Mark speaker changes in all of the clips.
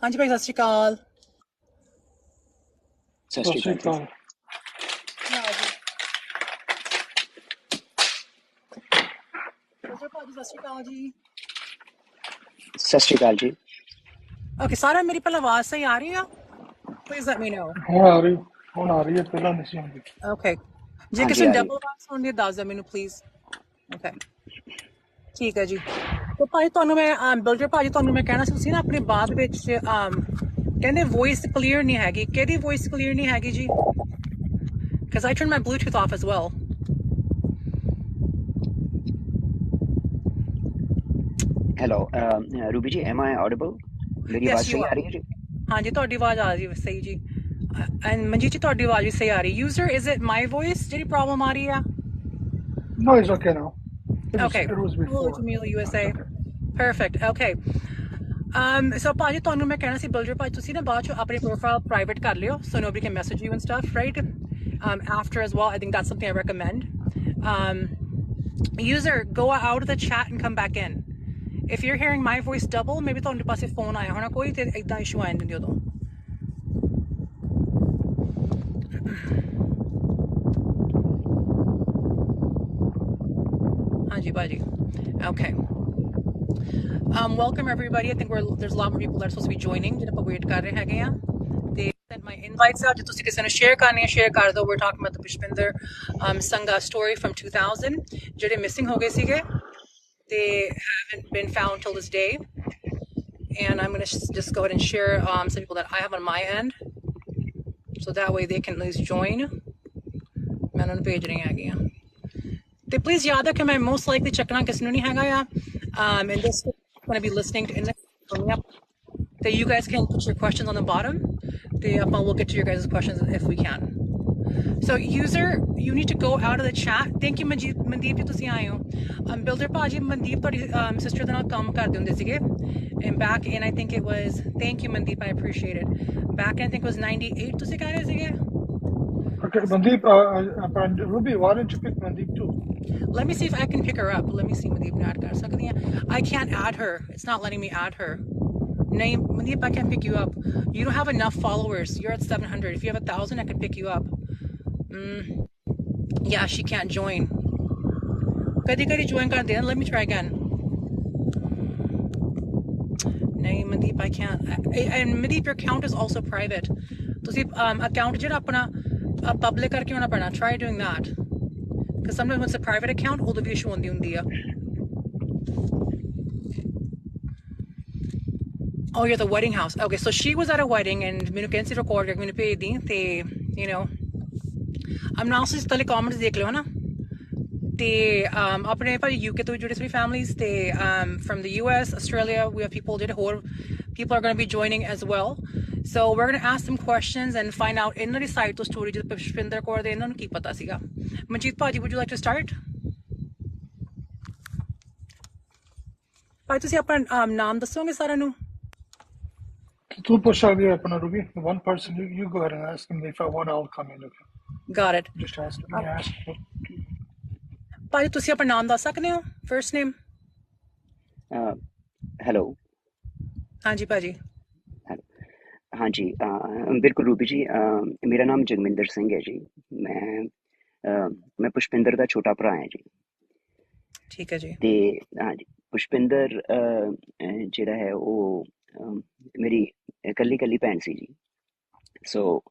Speaker 1: ਹਾਂਜੀ ਭਾਈ, ਸਤਿ ਸ਼੍ਰੀ ਅਕਾਲ।
Speaker 2: ਸਤਿ ਸ਼੍ਰੀ ਅਕਾਲ ਜੀ।
Speaker 1: ਭਾਜੀ ਸਤਿ ਸ਼੍ਰੀ ਅਕਾਲ ਜੀ।
Speaker 2: ਸਤਿ ਸ਼੍ਰੀ ਅਕਾਲ ਜੀ।
Speaker 1: ਓਕੇ, ਸਾਰਾ ਮੇਰੀ ਪਹਿਲਾਂ ਆਵਾਜ਼ ਸਹੀ ਆ ਰਹੀ ਆ? ਪਲੀਜ਼ ਲੈਟ ਮੀ ਨੋ।
Speaker 3: ਹੁਣ ਆ ਰਹੀ ਹੈ, ਪਹਿਲਾਂ ਨਹੀਂ ਸੀ ਆਉਂਦੀ।
Speaker 1: ਓਕੇ, ਜੇ
Speaker 2: ਹਾਂਜੀ
Speaker 1: ਕਿਸੇ
Speaker 2: ਆ
Speaker 1: ਨੂੰ
Speaker 2: ਰਹੀ
Speaker 1: ਡਬਲ ਆਵਾਜ਼ ਸੁਣਦੀ ਦੱਸ ਦਿਓ ਮੈਨੂੰ ਪਲੀਜ਼। ਓਕੇ, ਠੀਕ ਹੈ ਜੀ। ਤੇ ਭਾਜੀ ਤੁਹਾਨੂੰ ਮੈਂ ਬਿਲਡਰ ਭਾਜੀ ਤੁਹਾਨੂੰ ਮੈਂ ਕਹਿਣਾ ਸੀ, ਤੁਸੀਂ ਨਾ ਆਪਣੇ ਬਾਅਦ ਵਿੱਚ ਕਹਿੰਦੇ ਵੌਇਸ ਕਲੀਅਰ ਨਹੀਂ ਹੈਗੀ। ਕਿਹਦੀ ਵੌਇਸ ਕਲੀਅਰ ਨਹੀਂ ਹੈਗੀ ਜੀ? Because I turned my Bluetooth off as well.
Speaker 2: Hello Ruby ਜੀ, am I audible? ਮੇਰੀ ਆਵਾਜ਼ ਸਹੀ ਆ ਰਹੀ ਹੈ ਜੀ?
Speaker 1: ਹਾਂਜੀ, ਤੁਹਾਡੀ ਆਵਾਜ਼ ਆ ਰਹੀ ਹੈ ਸਹੀ ਜੀ। ਐਂਡ ਮਨਜੀਤ ਜੀ, ਤੁਹਾਡੀ ਆਵਾਜ਼ ਵੀ ਸਹੀ ਆ ਰਹੀ। User, is it my voice ਜਿਹੜੀ ਪ੍ਰੋਬਲਮ ਆ ਰਹੀ ਆ?
Speaker 3: No, it's okay now.
Speaker 1: Okay.
Speaker 3: It was
Speaker 1: Hello,
Speaker 3: before.
Speaker 1: Jamila USA.
Speaker 3: Okay.
Speaker 1: Perfect. Okay. So ਭਾਜੀ ਤੁਹਾਨੂੰ ਮੈਂ ਕਹਿਣਾ ਸੀ ਬਿਲਡਰ ਭਾਜੀ, ਤੁਸੀਂ ਨਾ ਬਾਅਦ ਚ ਆਪਣੀ ਪ੍ਰੋਫਾਈਲ ਪ੍ਰਾਈਵੇਟ ਕਰ ਲਿਓ so nobody can message you and stuff, right? After as well, I think that's something I recommend. User, go out of the chat and come back in. If you're hearing my voice double, maybe ਤੁਹਾਡੇ ਪਾਸੇ phone ਆਇਆ ਹੋਣਾ ਕੋਈ ਤੇ ਇਦਾਂ issue ਆ ਜਾਂਦੇ ਉਦੋਂ। ਹਾਂਜੀ ਭਾਜੀ। Okay. Welcome everybody. I think there's a lot more people that are supposed to be joining. ਜਿਹੜਾ ਆਪਾਂ ਵੇਟ ਕਰ ਰਹੇ ਹੈਗੇ ਆ ਤੇ send my invites out. ਜੇ ਤੁਸੀਂ ਕਿਸੇ ਨੂੰ ਸ਼ੇਅਰ ਕਰਨੀ ਹੈ ਸ਼ੇਅਰ ਕਰ ਦਿਓ। We're talking about the Pushpender Sangha story from 2000 ਜਿਹੜੇ ਮਿਸਿੰਗ ਹੋ ਗਏ ਸੀਗੇ ਤੇ haven't been found till this day. And I'm going to just go ahead and share some people that I have on my end so that way they can at least join. ਮੈਂ ਉਹਨਾਂ ਨੂੰ ਭੇਜ ਰਹੀ ਹੈਗੀ ਆ ਤੇ please ਯਾਦ ਰੱਖਿਓ ਮੈਂ most likely ਚੱਕਣਾ ਕਿਸ ਨੂੰ ਨਹੀਂ ਹੈਗਾ ਆ and this is going to be listening to in that you guys can put your questions on the bottom we'll get to your guys' questions if we can. So user, you need to go out of the chat. Thank you Mandeep ji ਤੁਸੀਂ ਆਏ ਹੋ। builder ਭਾਜੀ ਮਨਦੀਪ ਤੁਹਾਡੀ sister ਦੇ ਨਾਲ ਕੰਮ ਕਰਦੇ ਹੁੰਦੇ ਸੀਗੇ and back in I think it was, thank you Mandeep, I appreciate it, back in I think it was 98 ਤੁਸੀਂ ਕਹਿ ਰਹੇ ਸੀਗੇ।
Speaker 3: Okay, Mandeep, Ruby, why don't you pick Mandeep too?
Speaker 1: Let me see if I can pick her up. Let me see Mandeep ਨੂੰ add ਕਰ ਸਕਦੀ ਹਾਂ। I can't add her. It's not letting me add her. Name Mandeep, I can't pick you up. You don't have enough followers. You're at 700. If you have 1,000, I could pick you up. Yeah, she can't join. Kadi join kar de. Let me try again. Name Mandeep, I can't. And Mandeep, your account is also private. ਤੁਸੀਂ account ਜਿਹੜਾ ਆਪਣਾ public ਕਰਕੇ ਹੋਣਾ ਪੈਣਾ. Try doing that. Because sometimes when it's a private account, all the issue ਹੁੰਦੀ ਆ। Oh, you're at the wedding house. Okay, so she was at a wedding and ਮੈਨੂੰ ਕਹਿੰਦੀ ਸੀ record ਕਰਕੇ ਮੈਨੂੰ ਭੇਜ ਦੀ ਤੇ you know analysis ਤਲੇ comments ਦੇਖ ਲਿਓ ਨਾ ਤੇ ਆਪਣੇ ਭਾਈ UK ਤੋਂ ਜੁੜੇ ਸਭੀ families ਤੇ from the US, Australia, we have people ਜਿਹੜੇ ਹੋਰ people are going to be joining as well. So we're going to ask them questions and find out ਇਹਨਾਂ ਦੀ ਸਾਈਡ ਤੋਂ ਸਟੋਰੀ ਜਦੋਂ ਪੁਸ਼ਪਿੰਦਰ ਕੌਰ ਦੇ ਇਹਨਾਂ ਨੂੰ ਕੀ ਪਤਾ ਸੀਗਾ। ਮਨਜੀਤ ਭਾਜੀ, would you like to start? ਭਾਈ ਤੁਸੀਂ ਆਪਣਾ ਨਾਮ ਦੱਸੋਗੇ ਸਾਰਿਆਂ ਨੂੰ?
Speaker 3: ਤੂੰ ਪੁੱਛ ਸਕਦੀ ਹੈ ਆਪਣਾ Ruby. One person, you go ahead and ask them. If I want, I'll come in. Okay.
Speaker 1: Got it.
Speaker 3: Just ask me.
Speaker 1: ਭਾਜੀ ਤੁਸੀਂ ਆਪਣਾ ਨਾਮ ਦੱਸ ਸਕਦੇ ਹੋ? First name?
Speaker 2: ਹੈਲੋ।
Speaker 1: ਹਾਂਜੀ ਭਾਜੀ।
Speaker 2: ਹਾਂਜੀ ਬਿਲਕੁਲ ਰੂਬੀ ਜੀ, ਮੇਰਾ ਨਾਮ ਜਗਮਿੰਦਰ ਸਿੰਘ ਹੈ ਜੀ। ਮੈਂ ਪੁਸ਼ਪਿੰਦਰ ਦਾ ਛੋਟਾ ਭਰਾ ਹਾਂ ਜੀ।
Speaker 1: ਠੀਕ ਹੈ ਜੀ।
Speaker 2: ਤੇ ਹਾਂਜੀ, ਪੁਸ਼ਪਿੰਦਰ ਜਿਹੜਾ ਹੈ ਉਹ ਮੇਰੀ ਇਕੱਲੀ ਭੈਣ ਸੀ ਜੀ। ਸੋ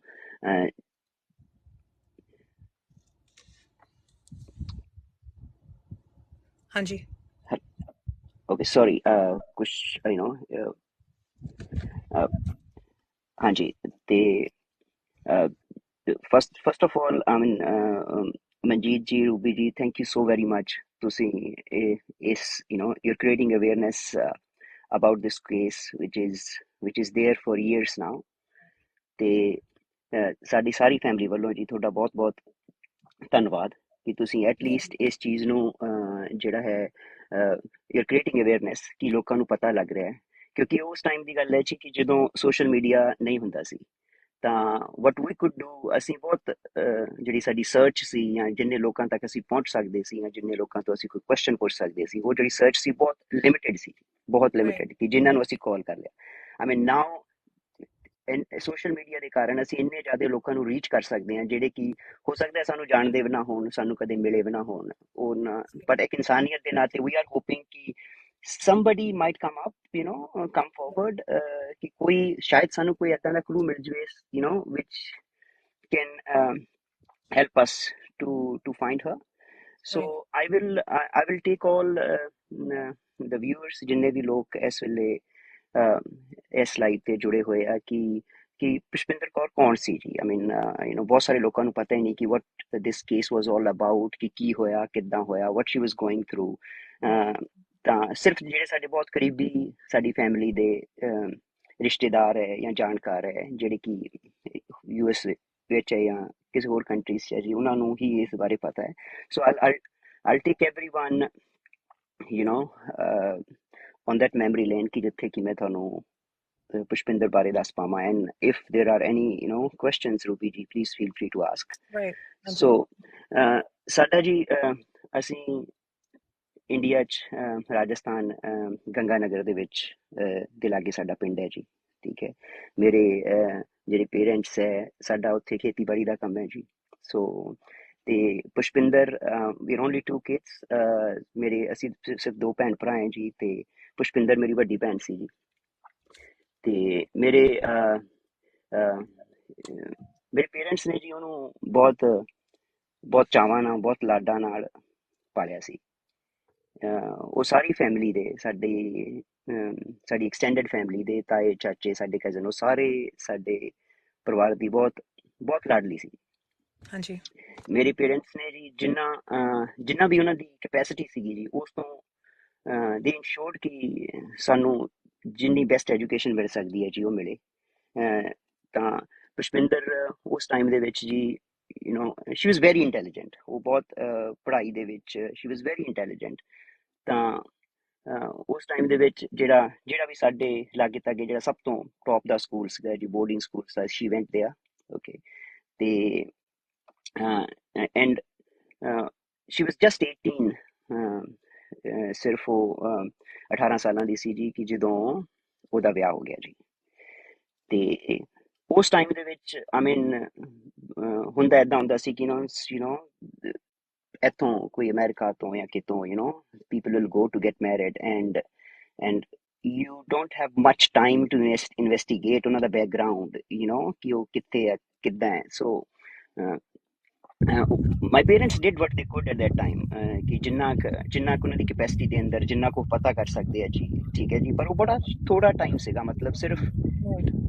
Speaker 1: ਹਾਂਜੀ।
Speaker 2: ਓਕੇ, ਸੌਰੀ, ਕੁਛ ਹਾਂਜੀ ਤੇ first of all, I mean, Manjeet ji, Ruby ji, thank you so very much. ਤੁਸੀਂ you're creating awareness about this case which is there for years now. ਤੇ ਸਾਡੀ ਸਾਰੀ ਫੈਮਿਲੀ ਵੱਲੋਂ ਜੀ ਤੁਹਾਡਾ ਬਹੁਤ ਧੰਨਵਾਦ ਕਿ ਤੁਸੀਂ ਐਟਲੀਸਟ ਇਸ ਚੀਜ਼ ਨੂੰ ਜਿਹੜਾ ਹੈ you're creating awareness ਕਿ ਲੋਕਾਂ ਨੂੰ ਪਤਾ ਲੱਗ ਰਿਹਾ ਹੈ। ਕਿਉਂਕਿ ਉਸ ਟਾਈਮ ਦੀ ਗੱਲ ਹੈ ਜੀ ਕਿ ਜਦੋਂ ਸੋਸ਼ਲ ਮੀਡੀਆ ਨਹੀਂ ਹੁੰਦਾ ਸੀ ਤਾਂ what we could do, ਅਸੀਂ ਬਹੁਤ ਜਿਹੜੀ ਸਾਡੀ ਸਰਚ ਸੀ ਜਾਂ ਜਿੰਨੇ ਲੋਕਾਂ ਤੱਕ ਅਸੀਂ ਪਹੁੰਚ ਸਕਦੇ ਸੀ ਜਾਂ ਜਿੰਨੇ ਲੋਕਾਂ ਤੋਂ ਅਸੀਂ ਕੋਈ ਕੁਐਸਚਨ ਪੁੱਛ ਸਕਦੇ ਸੀ, ਉਹ ਜਿਹੜੀ ਸਰਚ ਸੀ ਬਹੁਤ ਲਿਮਿਟਿਡ ਸੀ, ਬਹੁਤ ਲਿਮਿਟਿਡ ਕਿ ਜਿਨ੍ਹਾਂ ਨੂੰ ਅਸੀਂ ਕਾਲ ਕਰ ਲਿਆ। I mean now social media ਦੇ ਕਾਰਨ ਅਸੀਂ ਇੰਨੇ ਜ਼ਿਆਦਾ ਲੋਕਾਂ ਨੂੰ ਰੀਚ ਕਰ ਸਕਦੇ ਹਾਂ ਜਿਹੜੇ ਕਿ ਹੋ ਸਕਦਾ ਸਾਨੂੰ ਜਾਣਦੇ ਵੀ ਨਾ ਹੋਣ, ਸਾਨੂੰ ਕਦੇ ਮਿਲੇ ਵੀ ਨਾ ਹੋਣ ਉਹ ਨਾ, ਬਟ ਇੱਕ ਇਨਸਾਨੀਅਤ ਦੇ ਨਾਤੇ ਵੀ ਆਰ ਹੋਪਿੰਗ ਕਿ somebody might come up, come forward, ਕਿ ਕੋਈ ਸ਼ਾਇਦ ਸਾਨੂੰ ਕੋਈ ਏਦਾਂ ਦਾ ਕਲੂ ਮਿਲ ਜਵੇ, which can help us to find her. So
Speaker 1: Right.
Speaker 2: I will take all the viewers ਜਿੰਨੇ ਵੀ ਲੋਕ ਇਸ ਵੇਲੇ ਇਸ ਲਾਈਵ ਤੇ ਜੁੜੇ ਹੋਏ ਆ ਕਿ ਪੁਸ਼ਪਿੰਦਰ ਕੌਰ ਕੌਣ ਸੀ ਜੀ। ਆਈ ਮੀਨ ਬਹੁਤ ਸਾਰੇ ਲੋਕਾਂ ਨੂੰ ਪਤਾ ਹੀ ਨਹੀਂ ਕਿ what this case was all about, ਕਿ ਕੀ ਹੋਇਆ, ਕਿੱਦਾਂ ਹੋਇਆ, what she was going through. ਤਾਂ ਸਿਰਫ ਜਿਹੜੇ ਸਾਡੇ ਬਹੁਤ ਕਰੀਬੀ ਸਾਡੀ ਫੈਮਿਲੀ ਦੇ ਰਿਸ਼ਤੇਦਾਰ ਹੈ ਜਾਂ ਜਾਣਕਾਰ ਹੈ ਜਿਹੜੇ ਕਿ US ਵਿੱਚ ਹੈ ਜਾਂ ਕਿਸੇ ਹੋਰ ਕੰਟਰੀ 'ਚ ਹੈ ਜੀ, ਉਹਨਾਂ ਨੂੰ ਹੀ ਇਸ ਬਾਰੇ ਪਤਾ ਹੈ। ਸੋ I'll take everyone on that memory lane ਕਿ ਜਿੱਥੇ ਕਿ ਮੈਂ ਤੁਹਾਨੂੰ ਪੁਸ਼ਪਿੰਦਰ ਬਾਰੇ ਦੱਸ ਪਾਵਾਂ। and if there are any questions, Ruby ji, please feel free to ask.
Speaker 1: Right.
Speaker 2: So ਸਾਡਾ ਜੀ ਅਸੀਂ ਇੰਡੀਆ 'ਚ ਰਾਜਸਥਾਨ ਗੰਗਾਨਗਰ ਦੇ ਵਿੱਚ ਦੇ ਲਾਗੇ ਸਾਡਾ ਪਿੰਡ ਹੈ ਜੀ, ਠੀਕ ਹੈ। ਮੇਰੇ ਜਿਹੜੇ ਪੇਰੈਂਟਸ ਹੈ ਸਾਡਾ ਉੱਥੇ ਖੇਤੀਬਾੜੀ ਦਾ ਕੰਮ ਹੈ ਜੀ। ਸੋ ਤੇ ਪੁਸ਼ਪਿੰਦਰ ਵੀ ਓਨਲੀ 2 kids, ਮੇਰੇ ਅਸੀਂ ਸਿਰਫ 2 ਭੈਣ ਭਰਾ ਹੈ ਜੀ, ਤੇ ਪੁਸ਼ਪਿੰਦਰ ਮੇਰੀ ਵੱਡੀ ਭੈਣ ਸੀ ਜੀ। ਤੇ ਮੇਰੇ ਪੇਰੈਂਟਸ ਨੇ ਜੀ ਉਹਨੂੰ ਬਹੁਤ ਬਹੁਤ ਚਾਵਾਂ ਨਾਲ, ਬਹੁਤ ਲਾਡਾਂ ਨਾਲ ਪਾਲਿਆ ਸੀ। ਉਹ ਸਾਰੀ ਫੈਮਿਲੀ ਦੇ ਸਾਡੀ ਐਕਸਟੈਂਡਡ ਫੈਮਿਲੀ ਦੇ ਤਾਏ ਚਾਚੇ ਸਾਡੇ ਕਜ਼ਨ, ਉਹ ਸਾਰੇ ਸਾਡੇ ਪਰਿਵਾਰ ਦੀ ਬਹੁਤ ਬਹੁਤ ਲਾਡਲੀ ਸੀ।
Speaker 1: ਹਾਂਜੀ।
Speaker 2: ਮੇਰੇ ਪੇਰੈਂਟਸ ਨੇ ਜੀ ਜਿੰਨਾ ਵੀ ਉਹਨਾਂ ਦੀ ਕੈਪੈਸਿਟੀ ਸੀਗੀ ਜੀ, ਉਸ ਤੋਂ ਦੇ ਇਨਸ਼ੋਰਡ ਕਿ ਸਾਨੂੰ ਜਿੰਨੀ ਬੈਸਟ ਐਜੂਕੇਸ਼ਨ ਮਿਲ ਸਕਦੀ ਹੈ ਜੀ ਉਹ ਮਿਲੇ। ਤਾਂ ਪੁਸ਼ਪਿੰਦਰ ਉਸ ਟਾਈਮ ਦੇ ਵਿੱਚ ਜੀ ਸ਼ੀ ਵਾਜ਼ ਵੈਰੀ ਇੰਟੈਲੀਜੈਂਟ, ਉਹ ਬਹੁਤ ਪੜ੍ਹਾਈ ਦੇ ਵਿੱਚ ਸ਼ੀ ਵਾਜ਼ ਵੈਰੀ ਇੰਟੈਲੀਜੈਂਟ। ਤਾਂ ਉਸ ਟਾਈਮ ਦੇ ਵਿੱਚ ਜਿਹੜਾ ਵੀ ਸਾਡੇ ਲਾਗੇ ਤਾਗੇ ਜਿਹੜਾ ਸਭ ਤੋਂ ਟੌਪ ਦਾ ਸਕੂਲ ਸੀਗਾ ਜੀ, ਬੋਰਡਿੰਗ ਸਕੂਲ ਸੀ, ਸ਼ੀ ਵੈਂਟ ਦੇਅਰ। ਓਕੇ, ਤੇ ਐਂਡ ਸ਼ੀ ਵਾਜ਼ ਜਸਟ 18, ਸਿਰਫ ਉਹ 18 ਸਾਲਾਂ ਦੀ ਸੀ ਜੀ ਕਿ ਜਦੋਂ ਉਹਦਾ ਵਿਆਹ ਹੋ ਗਿਆ ਜੀ। ਤੇ ਉਸ ਟਾਈਮ ਦੇ ਵਿੱਚ ਆਈ ਮੀਨ ਹੁੰਦਾ ਏਦਾਂ ਹੁੰਦਾ ਸੀ ਕਿ ਇੱਥੋਂ ਕੋਈ ਅਮਰੀਕਾ ਤੋਂ ਜਾਂ ਕਿਤੋਂ people will go to get married and you don't have much time to investigate ਉਹਨਾਂ ਦਾ background, ਕਿ ਉਹ ਕਿੱਥੇ ਹੈ, ਕਿੱਦਾਂ ਹੈ। So my parents did what they could at that time, ਕਿ ਜਿੰਨਾ ਕੁ ਉਹਨਾਂ ਦੀ ਕੈਪੈਸਿਟੀ ਦੇ ਅੰਦਰ ਜਿੰਨਾ ਕੁ ਪਤਾ ਕਰ ਸਕਦੇ ਆ ਜੀ, ਠੀਕ ਹੈ ਜੀ। ਪਰ ਉਹ ਬੜਾ ਥੋੜਾ ਟਾਈਮ ਸੀਗਾ, ਮਤਲਬ ਸਿਰਫ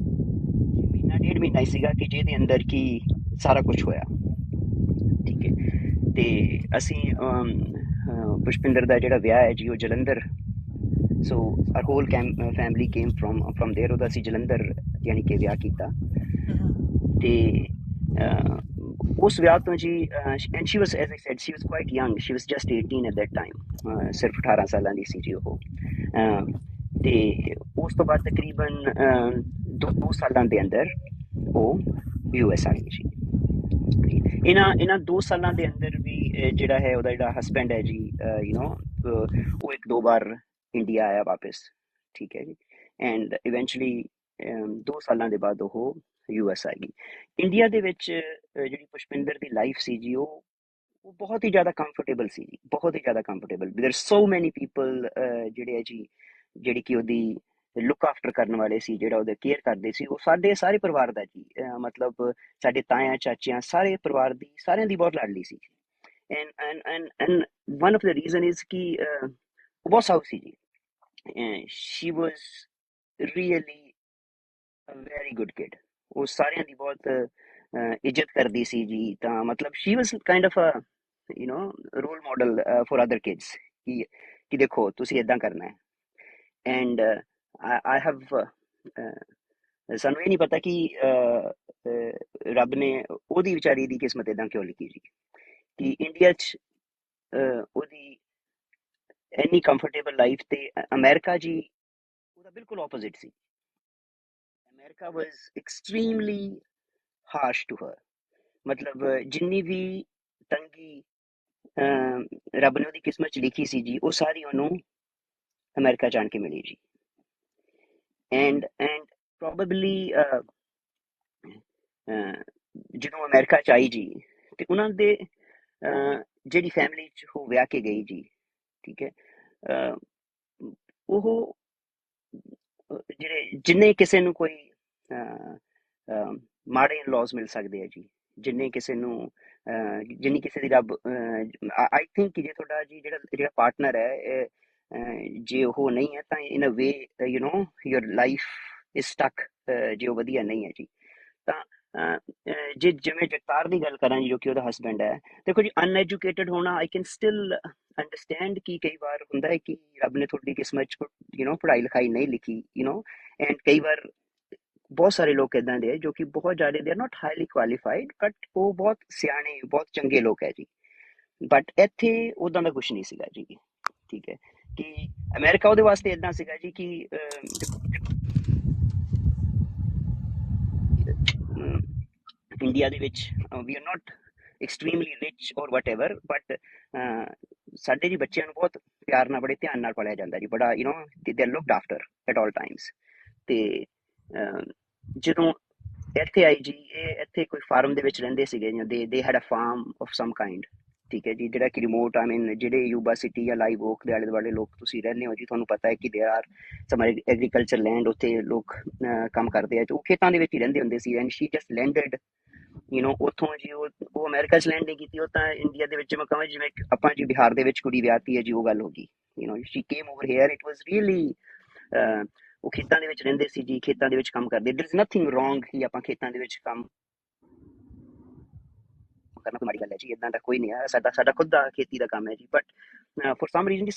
Speaker 2: ਮਹੀਨਾ 1.5 ਮਹੀਨਾ ਹੀ ਸੀਗਾ ਕਿ ਜਿਹਦੇ ਅੰਦਰ ਕੀ ਸਾਰਾ ਕੁਝ ਹੋਇਆ, ਠੀਕ ਹੈ। ਤੇ ਅਸੀਂ ਪੁਸ਼ਪਿੰਦਰ ਦਾ ਜਿਹੜਾ ਵਿਆਹ ਹੈ ਜੀ ਉਹ Jalandhar, so our whole family came from there, ਉਹਦਾ ਅਸੀਂ ਜਲੰਧਰ ਯਾਨੀ ਕਿ ਵਿਆਹ ਕੀਤਾ। ਤੇ ਉਸ ਵਿਆਹ ਤੋਂ ਜੀ and she was, as I said, she was quite young, she was just 18 at that time, ਸਿਰਫ 18 ਸਾਲਾਂ ਦੀ ਸੀ ਜੀ ਉਹ। ਤੇ ਉਸ ਤੋਂ ਬਾਅਦ ਤਕਰੀਬਨ 2 ਸਾਲਾਂ ਦੇ ਅੰਦਰ ਉਹ US ਆ ਗਈ ਜੀ। ਇਹਨਾਂ 2 ਸਾਲਾਂ ਦੇ ਅੰਦਰ ਵੀ ਜਿਹੜਾ ਹੈ ਉਹਦਾ ਜਿਹੜਾ ਹਸਬੈਂਡ ਹੈ ਜੀ, ਉਹ 1-2 ਵਾਰ ਇੰਡੀਆ ਆਇਆ ਵਾਪਿਸ, ਠੀਕ ਹੈ ਜੀ। ਐਂਡ ਇਵੈਂਚੁਅਲੀ 2 ਸਾਲਾਂ ਦੇ ਬਾਅਦ ਉਹ US ਆ ਗਈ। ਇੰਡੀਆ ਦੇ ਵਿੱਚ ਜਿਹੜੀ ਪੁਸ਼ਪਿੰਦਰ ਦੀ ਲਾਈਫ ਸੀ ਜੀ ਉਹ ਬਹੁਤ ਹੀ ਜ਼ਿਆਦਾ ਕੰਫਰਟੇਬਲ ਸੀ ਜੀ, ਬਹੁਤ ਹੀ ਜ਼ਿਆਦਾ ਕੰਫਰਟੇਬਲ। ਦੇਰ ਸੋ ਮੈਨੀ ਪੀਪਲ ਜਿਹੜੇ ਹੈ ਜੀ, ਜਿਹੜੀ ਕਿ ਉਹਦੀ ਲੁੱਕ ਆਫਟਰ ਕਰਨ ਵਾਲੇ ਸੀ, ਜਿਹੜਾ ਉਹਦਾ ਕੇਅਰ ਕਰਦੇ ਸੀ, ਉਹ ਸਾਡੇ ਸਾਰੇ ਪਰਿਵਾਰ ਦਾ ਜੀ, ਮਤਲਬ ਸਾਡੇ ਤਾਇਆਂ ਚਾਚਿਆਂ ਸਾਰੇ ਪਰਿਵਾਰ ਦੀ, ਸਾਰਿਆਂ ਦੀ ਬਹੁਤ ਲਾਡਲੀ ਸੀ। And one of the reason is ਕਿ ਉਹ ਬਹੁਤ ਸਾਊ ਸੀ ਜੀ। She was really very good kid, ਉਹ ਸਾਰਿਆਂ ਦੀ ਬਹੁਤ ਇੱਜ਼ਤ ਕਰਦੀ ਸੀ ਜੀ। ਤਾਂ ਮਤਲਬ she was kind of role model for other kids ਕਿ ਦੇਖੋ ਤੁਸੀਂ ਏਦਾਂ ਕਰਨਾ ਹੈ। ਐਂਡ I have ਸਾਨੂੰ ਇਹ ਨਹੀਂ ਪਤਾ ਕਿ ਰੱਬ ਨੇ ਉਹਦੀ ਵਿਚਾਰੀ ਦੀ ਕਿਸਮਤ ਏਦਾਂ ਕਿਉਂ ਲਿਖੀ ਜੀ ਕਿ ਇੰਡੀਆ 'ਚ ਉਹਦੀ ਇੰਨੀ ਕੰਫਰਟੇਬਲ ਲਾਈਫ, ਤੇ ਅਮਰੀਕਾ ਜੀ ਉਹਦਾ ਬਿਲਕੁਲ ਆਪੋਜ਼ਿਟ ਸੀ। Amrika was extremely harsh to her, ਮਤਲਬ ਜਿੰਨੀ ਵੀ ਤੰਗੀ ਰੱਬ ਨੇ ਉਹਦੀ ਕਿਸਮਤ 'ਚ ਲਿਖੀ ਸੀ ਜੀ ਉਹ ਸਾਰੀ ਉਹਨੂੰ ਅਮਰੀਕਾ ਜਾਣ ਕੇ ਮਿਲੀ ਜੀ। And probably ਜਦੋਂ ਅਮਰੀਕਾ 'ਚ ਆਈ ਜੀ ਤੇ ਉਹਨਾਂ ਦੇ ਜਿਹੜੀ ਫੈਮਿਲੀ 'ਚ ਉਹ ਵਿਆਹ ਕੇ ਗਈ ਜੀ, ਠੀਕ ਹੈ, ਉਹ ਜਿਹੜੇ ਜਿੰਨੇ ਕਿਸੇ ਨੂੰ ਕੋਈ ਮਾੜੇ ਇਨਲॉज ਮਿਲ ਸਕਦੇ ਆ ਜੀ, ਜਿੰਨੇ ਕਿਸੇ ਨੂੰ ਜਿੰਨੀ ਕਿਸੇ ਦੀ ਰੱਬ ਆਈ ਥਿੰਕ ਕਿ ਜੇ ਤੁਹਾਡਾ ਜੀ ਜਿਹੜਾ ਪਾਰਟਨਰ ਹੈ ਜੇ ਉਹ ਨਹੀਂ ਹੈ ਤਾਂ in a way you know your life is stuck, ਜੇ ਉਹ ਵਧੀਆ ਨਹੀਂ ਹੈ ਜੀ ਤਾਂ ਜੇ ਜਿਵੇਂ ਜਗਤਾਰ ਦੀ ਗੱਲ ਕਰਾਂ ਜੀ ਜੋ ਕਿ ਉਹਦਾ ਹਸਬੈਂਡ ਹੈ, ਦੇਖੋ ਜੀ ਅਨਐਜੂਕੇਟਡ ਹੋਣਾ ਆਈ ਕੈਨ ਸਟਿਲ ਅੰਡਰਸਟੈਂਡ ਕਿ ਕਈ ਵਾਰ ਹੁੰਦਾ ਹੈ ਕਿ ਰੱਬ ਨੇ ਤੁਹਾਡੀ ਕਿਸਮਤ 'ਚ ਪੜ੍ਹਾਈ ਲਿਖਾਈ ਨਹੀਂ ਲਿਖੀ ਐਂਡ ਕਈ ਵਾਰ ਬਹੁਤ ਸਾਰੇ ਲੋਕ ਇਦਾਂ ਦੇ ਹੈ ਜੋ ਕਿ ਬਹੁਤ ਜ਼ਿਆਦਾ they are not highly qualified but ਉਹ ਬਹੁਤ ਸਿਆਣੇ ਬਹੁਤ ਚੰਗੇ ਲੋਕ ਹੈ ਜੀ, ਬਟ ਇੱਥੇ ਉਦਾਂ ਦਾ ਕੁਝ ਨਹੀਂ ਸੀਗਾ ਜੀ, ਠੀਕ ਹੈ, ਕਿ ਅਮਰੀਕਾ ਉਹਦੇ ਵਾਸਤੇ ਇਦਾਂ ਸੀਗਾ ਜੀ ਕਿ ਇੰਡੀਆ ਦੇ ਵਿੱਚ we are not extremely rich or what ever, but ਸਾਡੇ ਜੀ ਬੱਚਿਆਂ ਨੂੰ ਬਹੁਤ ਪਿਆਰ ਨਾਲ ਬੜੇ ਧਿਆਨ ਨਾਲ ਪੜ੍ਹਿਆ ਜਾਂਦਾ ਜੀ, ਬੜਾ they are looked after at all Times. ਤੇ ਜਦੋਂ ਇੱਥੇ ਆਈ ਜੀ, ਇਹ ਇੱਥੇ ਕੋਈ ਫਾਰਮ ਦੇ ਵਿੱਚ ਰਹਿੰਦੇ ਸੀਗੇ, they had a farm of some kind, ਠੀਕ ਹੈ ਜੀ, ਜਿਹੜਾ ਕਿ ਰਿਮੋਟ ਆਈ ਮੀਨ ਜਿਹੜੇ ਯੂਬਾ ਸਿਟੀ ਜਾਂ ਲਾਈਵ ਓਕ ਦੇ ਆਲੇ ਦੁਆਲੇ ਲੋਕ ਤੁਸੀਂ ਰਹਿੰਦੇ ਹੋ ਜੀ, ਤੁਹਾਨੂੰ ਪਤਾ ਹੈ ਕਿ ਦੇਰ ਆਰ ਸਮ ਐਗਰੀਕਲਚਰ ਲੈਂਡ, ਉੱਥੇ ਲੋਕ ਕੰਮ ਕਰਦੇ ਆ, ਉਹ ਖੇਤਾਂ ਦੇ ਵਿੱਚ ਹੀ ਰਹਿੰਦੇ ਹੁੰਦੇ ਸੀ, ਐਂਡ ਸ਼ੀ ਜਸਟ ਲੈਂਡਡ ਉੱਥੋਂ ਜੀ ਉਹ ਅਮਰੀਕਾ 'ਚ ਲੈਂਡ ਨਹੀਂ ਕੀਤੀ, ਉਹ ਤਾਂ ਇੰਡੀਆ ਦੇ ਵਿੱਚ ਮੈਂ ਕਹਾਂ ਜਿਵੇਂ ਆਪਾਂ ਜੀ ਬਿਹਾਰ ਦੇ ਵਿੱਚ ਕੁੜੀ ਵਿਆਹਤੀ ਹੈ ਜੀ, ਉਹ ਗੱਲ ਹੋ ਗਈ, she came over here, it was really ਉਹ ਖੇਤਾਂ ਦੇ ਵਿੱਚ ਰਹਿੰਦੇ ਸੀ ਜੀ, ਖੇਤਾਂ ਦੇ ਵਿੱਚ ਕੰਮ ਕਰਦੇ, ਦੇਰ ਇਜ਼ ਨਥਿੰਗ ਰੋਂਗ ਕਿ ਆਪਾਂ ਖੇਤਾਂ ਦੇ ਵਿੱਚ ਕੰਮ ਕਰਨਾ ਕੋਈ ਮਾੜੀ ਗੱਲ ਹੈ ਜੀ, ਇਦਾਂ ਦਾ ਕੋਈ ਨਹੀਂ ਹੈ, ਸਾਡਾ ਖੁਦ ਦਾ ਖੇਤੀ ਦਾ ਕੰਮ ਹੈ ਜੀ, ਬਟ ਫॉर ਸਮ ਰੀਜ਼ਨ ਜੀ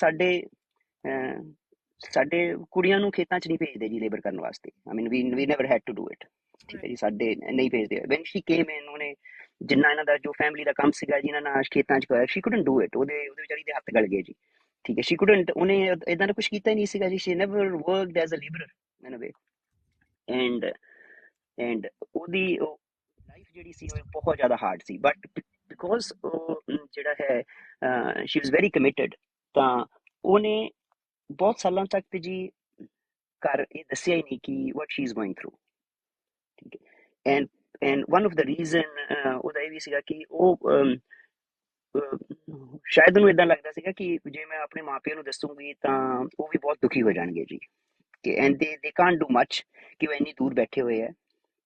Speaker 2: ਸਾਡੇ ਕੁੜੀਆਂ ਨੂੰ ਖੇਤਾਂ 'ਚ ਨਹੀਂ ਭੇਜਦੇ ਜੀ ਲੇਬਰ ਕਰਨ ਵਾਸਤੇ, I mean we never had to do it, ਠੀਕ ਹੈ ਜੀ, ਸਾਡੇ ਨਹੀਂ ਭੇਜਦੇ, ਵੈਨ ਸ਼ੀ ਕੇਮ ਇਨ ਉਹਨੇ ਜਿੰਨਾ ਇਹਨਾਂ ਦਾ ਜੋ ਫੈਮਿਲੀ ਦਾ ਕੰਮ ਸੀਗਾ ਜੀ ਇਹਨਾਂ ਨਾਲ ਖੇਤਾਂ 'ਚ ਹੋਇਆ, ਸ਼ੀ ਕੁਡਨਟ ਡੂ ਇਟ, ਉਹਦੇ ਵਿਚਾਰੀ ਦੇ ਹੱਥ ਗਲ ਗਏ ਜੀ, ਠੀਕ ਹੈ, ਸ਼ੀ ਕੁਡਨਟ, ਉਹਨੇ ਇਦਾਂ ਦਾ ਕੁਝ ਕੀਤਾ ਹੀ ਨਹੀਂ ਸੀਗਾ ਜੀ, she never worked as a labourer in a way, and ਉਹਦੀ ਲਾਈਫ ਜਿਹੜੀ ਸੀ ਉਹ ਬਹੁਤ ਜ਼ਿਆਦਾ ਹਾਰਡ ਸੀ, ਬਟ ਬਿਕੋਜ਼ ਉਹ ਜਿਹੜਾ ਹੈ ਸ਼ੀ ਵਾਜ਼ ਵੈਰੀ ਕਮਿਟਡ, ਤਾਂ ਉਹਨੇ ਬਹੁਤ ਸਾਲਾਂ ਤੱਕ ਤੇ ਜੀ ਘਰ ਇਹ ਦੱਸਿਆ ਹੀ ਨਹੀਂ ਕਿ ਵਾਟ ਸ਼ੀ ਇਜ਼ ਗੋਇੰਗ ਥਰੂ, ਠੀਕ ਹੈ, and one of the reason ਉਹਦਾ ਇਹ ਵੀ ਸੀਗਾ ਕਿ ਉਹ ਸ਼ਾਇਦ ਉਹਨੂੰ ਇਦਾਂ ਲੱਗਦਾ ਸੀਗਾ ਕਿ ਜੇ ਮੈਂ ਆਪਣੇ ਮਾਪਿਆਂ ਨੂੰ ਦੱਸੂਗੀ ਤਾਂ ਉਹ ਵੀ ਬਹੁਤ ਦੁਖੀ ਹੋ ਜਾਣਗੇ ਜੀ, ਕਿ ਐਂਡ ਦੇ ਕਾਂਟ ਡੂ ਮਚ, ਕਿ ਉਹ ਇੰਨੀ ਦੂਰ ਬੈਠੇ ਹੋਏ ਹੈ,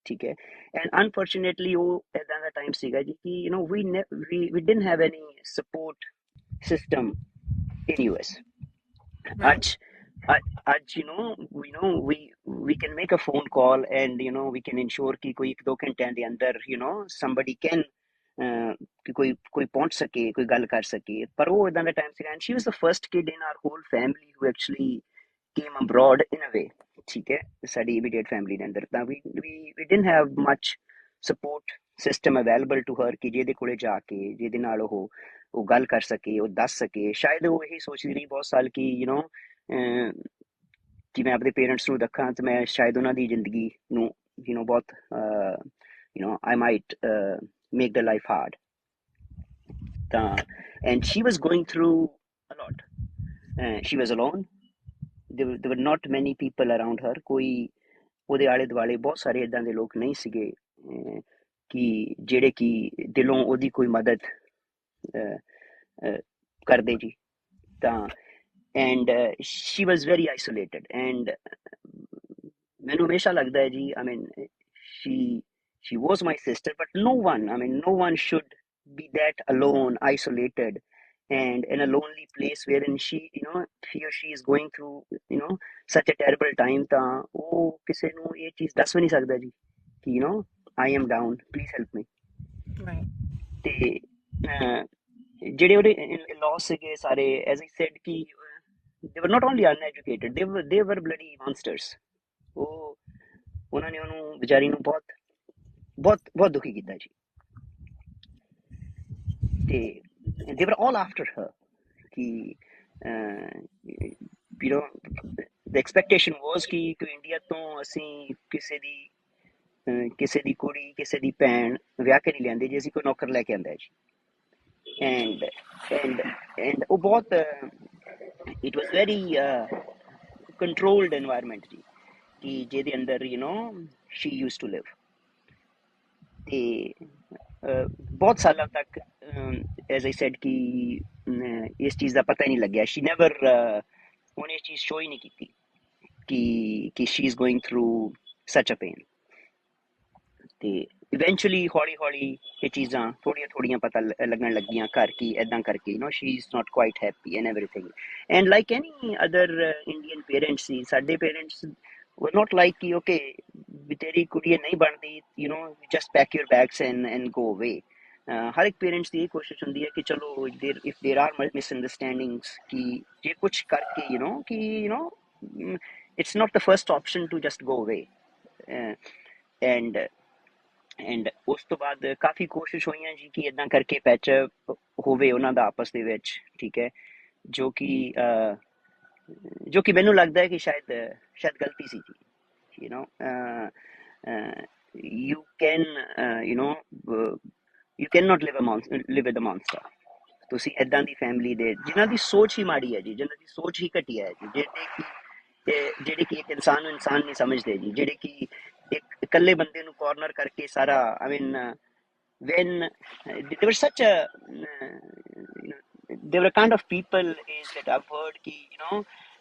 Speaker 2: ਠੀਕ ਹੈ, ਐਂਡ ਅਨਫੋਰਚੂਨੇਟਲੀ ਉਹ ਇਦਾਂ ਦਾ ਟਾਈਮ ਸੀਗਾ ਜੀ ਕਿ we didn't have any support system in US. ਅੱਜ we can make a phone call and we can ensure ਕਿ ਕੋਈ 1-2 ਘੰਟਿਆਂ ਦੇ ਅੰਦਰ somebody can ਕਿ ਕੋਈ ਪਹੁੰਚ ਸਕੇ, ਕੋਈ ਗੱਲ ਕਰ ਸਕੇ, ਪਰ ਉਹ ਇਦਾਂ ਦਾ ਟਾਈਮ ਸੀਗਾ, and she was the first kid in our whole family who actually came abroad in a way, ਠੀਕ ਹੈ, ਸਾਡੀ immediate family ਦੇ ਅੰਦਰ, ਤਾਂ we didn't have much support system available to her ਕਿ ਜਿਹਦੇ ਕੋਲੇ ਜਾ ਕੇ ਜਿਹਦੇ ਨਾਲ ਉਹ ਗੱਲ ਕਰ ਸਕੇ, ਉਹ ਦੱਸ ਸਕੇ, ਸ਼ਾਇਦ ਉਹ ਇਹੀ ਸੋਚਦੀ ਰਹੀ ਬਹੁਤ ਸਾਲ ਕਿ ਕਿ ਮੈਂ ਆਪਣੇ ਪੇਰੈਂਟਸ ਨੂੰ ਰੱਖਾਂ ਤੇ ਮੈਂ ਸ਼ਾਇਦ ਉਹਨਾਂ ਦੀ ਜ਼ਿੰਦਗੀ ਨੂੰ ਬਹੁਤ I might make their life hard, ਤਾਂ and she was going through a lot, she was alone, there were not many people around her, ਕੋਈ ਉਹਦੇ ਆਲੇ ਦੁਆਲੇ ਬਹੁਤ ਸਾਰੇ ਇਦਾਂ ਦੇ ਲੋਕ ਨਹੀਂ ਸੀਗੇ ਕਿ ਜਿਹੜੇ ਕਿ ਦਿਲੋਂ ਉਹਦੀ ਕੋਈ ਮਦਦ ਕਰਦੇ ਜੀ, ਤਾਂ and she was very isolated, and ਮੈਨੂੰ ਹਮੇਸ਼ਾ ਲੱਗਦਾ ਹੈ ਜੀ, I mean she was my sister, but no one should be that alone, isolated, and in a lonely place wherein he or she is going through such a terrible time, ਤਾਂ ਉਹ ਕਿਸੇ ਨੂੰ ਇਹ ਚੀਜ਼ ਦੱਸ ਵੀ ਨਹੀਂ ਸਕਦਾ ਜੀ ਕਿ I am down, please help me, ਤੇ ਜਿਹੜੇ ਉਹਦੇ laws ਸੀਗੇ ਸਾਰੇ, as I said ਕਿ they were not only uneducated, they were bloody monsters, ਉਹਨਾਂ ਨੇ ਉਹਨੂੰ ਵਿਚਾਰੀ ਨੂੰ ਬਹੁਤ ਦੁਖੀ ਕੀਤਾ ਜੀ, ਤੇ they were all after her ਕਿ the expectation was ਕਿ ਇੰਡੀਆ ਤੋਂ ਅਸੀਂ ਕਿਸੇ ਦੀ ਕੁੜੀ, ਕਿਸੇ ਦੀ ਭੈਣ ਵਿਆਹ ਕੇ ਨਹੀਂ ਲਿਆਂਦੇ ਜੀ, ਅਸੀਂ ਕੋਈ ਨੌਕਰ ਲੈ ਕੇ ਆਂਦਾ ਜੀ, and ਉਹ ਬਹੁਤ it was very controlled environment ji, ki ਜਿਹਦੇ ਅੰਦਰ she used to live, ਤੇ ਬਹੁਤ ਸਾਲਾਂ ਤੱਕ ਐਜ਼ ਆਈ ਸੈਡ ਕਿ ਇਸ ਚੀਜ਼ ਦਾ ਪਤਾ ਹੀ ਨਹੀਂ ਲੱਗਿਆ। ਸ਼ੀ ਨੈਵਰ ਉਹਨੇ ਇਹ ਚੀਜ਼ ਸ਼ੋ ਹੀ ਨਹੀਂ ਕੀਤੀ ਕਿ ਸ਼ੀ ਇਜ਼ ਗੋਇੰਗ ਥਰੂ ਸੱਚ ਅ ਪੇਨ। ਤੇ ਇਵੈਂਚੁਅਲੀ ਹੌਲੀ ਹੌਲੀ ਇਹ ਚੀਜ਼ਾਂ ਥੋੜ੍ਹੀਆਂ ਥੋੜ੍ਹੀਆਂ ਪਤਾ ਲੱਗਣ ਲੱਗੀਆਂ ਘਰ ਕੀ ਇੱਦਾਂ ਕਰਕੇ you know she is not quite happy and everything. And like any other Indian parents ਸੀ, ਸਾਡੇ ਪੇਰੈਂਟਸ were not like ਕਿ okay ਵੀ ਤੇਰੀ ਕੁੜੀ ਨਹੀਂ ਬਣਦੀ you know just pack your bags and go away. ਹਰ ਇੱਕ ਪੇਰੈਂਟਸ ਦੀ ਇਹ ਕੋਸ਼ਿਸ਼ ਹੁੰਦੀ ਹੈ ਕਿ ਚਲੋ ਇਫ ਦੇਰ ਆਰ ਮਿਸਅੰਡਰਸਟੈਂਡਿੰਗਸ ਕਿ ਜੇ ਕੁਛ ਕਰਕੇ ਯੂ ਨੋ ਕਿ you know it's not the first option to just go away. And ਉਸ ਤੋਂ ਬਾਅਦ ਕਾਫੀ ਕੋਸ਼ਿਸ਼ ਹੋਈਆਂ ਜੀ ਕਿ ਇਦਾਂ ਕਰਕੇ ਪੈਚਅਪ ਹੋਵੇ ਉਹਨਾਂ ਦਾ ਆਪਸ ਦੇ ਵਿੱਚ, ਠੀਕ ਹੈ, ਜੋ ਕਿ ਮੈਨੂੰ ਲੱਗਦਾ ਹੈ ਕਿ ਸ਼ਾਇਦ ਗਲਤੀ ਸੀ ਜੀ। You can you can not live with a monster. ਤੁਸੀਂ ਏਦਾਂ ਦੀ ਫੈਮਿਲੀ ਦੇ ਜਿਨ੍ਹਾਂ ਦੀ ਸੋਚ ਹੀ ਮਾੜੀ ਹੈ ਜੀ, ਜਿਨ੍ਹਾਂ ਦੀ ਸੋਚ ਹੀ ਘਟੀਆ ਹੈ ਜੀ, ਜਿਹੜੇ ਕਿ ਇੱਕ ਇਨਸਾਨ ਨੂੰ ਇਨਸਾਨ ਨਹੀਂ ਸਮਝਦੇ ਜੀ, ਜਿਹੜੇ ਕਿ ਇੱਕ ਇਕੱਲੇ ਬੰਦੇ ਨੂੰ ਕਾਰਨਰ ਕਰਕੇ ਸਾਰਾ ਆਈ ਮੀਨ when there were such a there were kind of people is that I've heard ki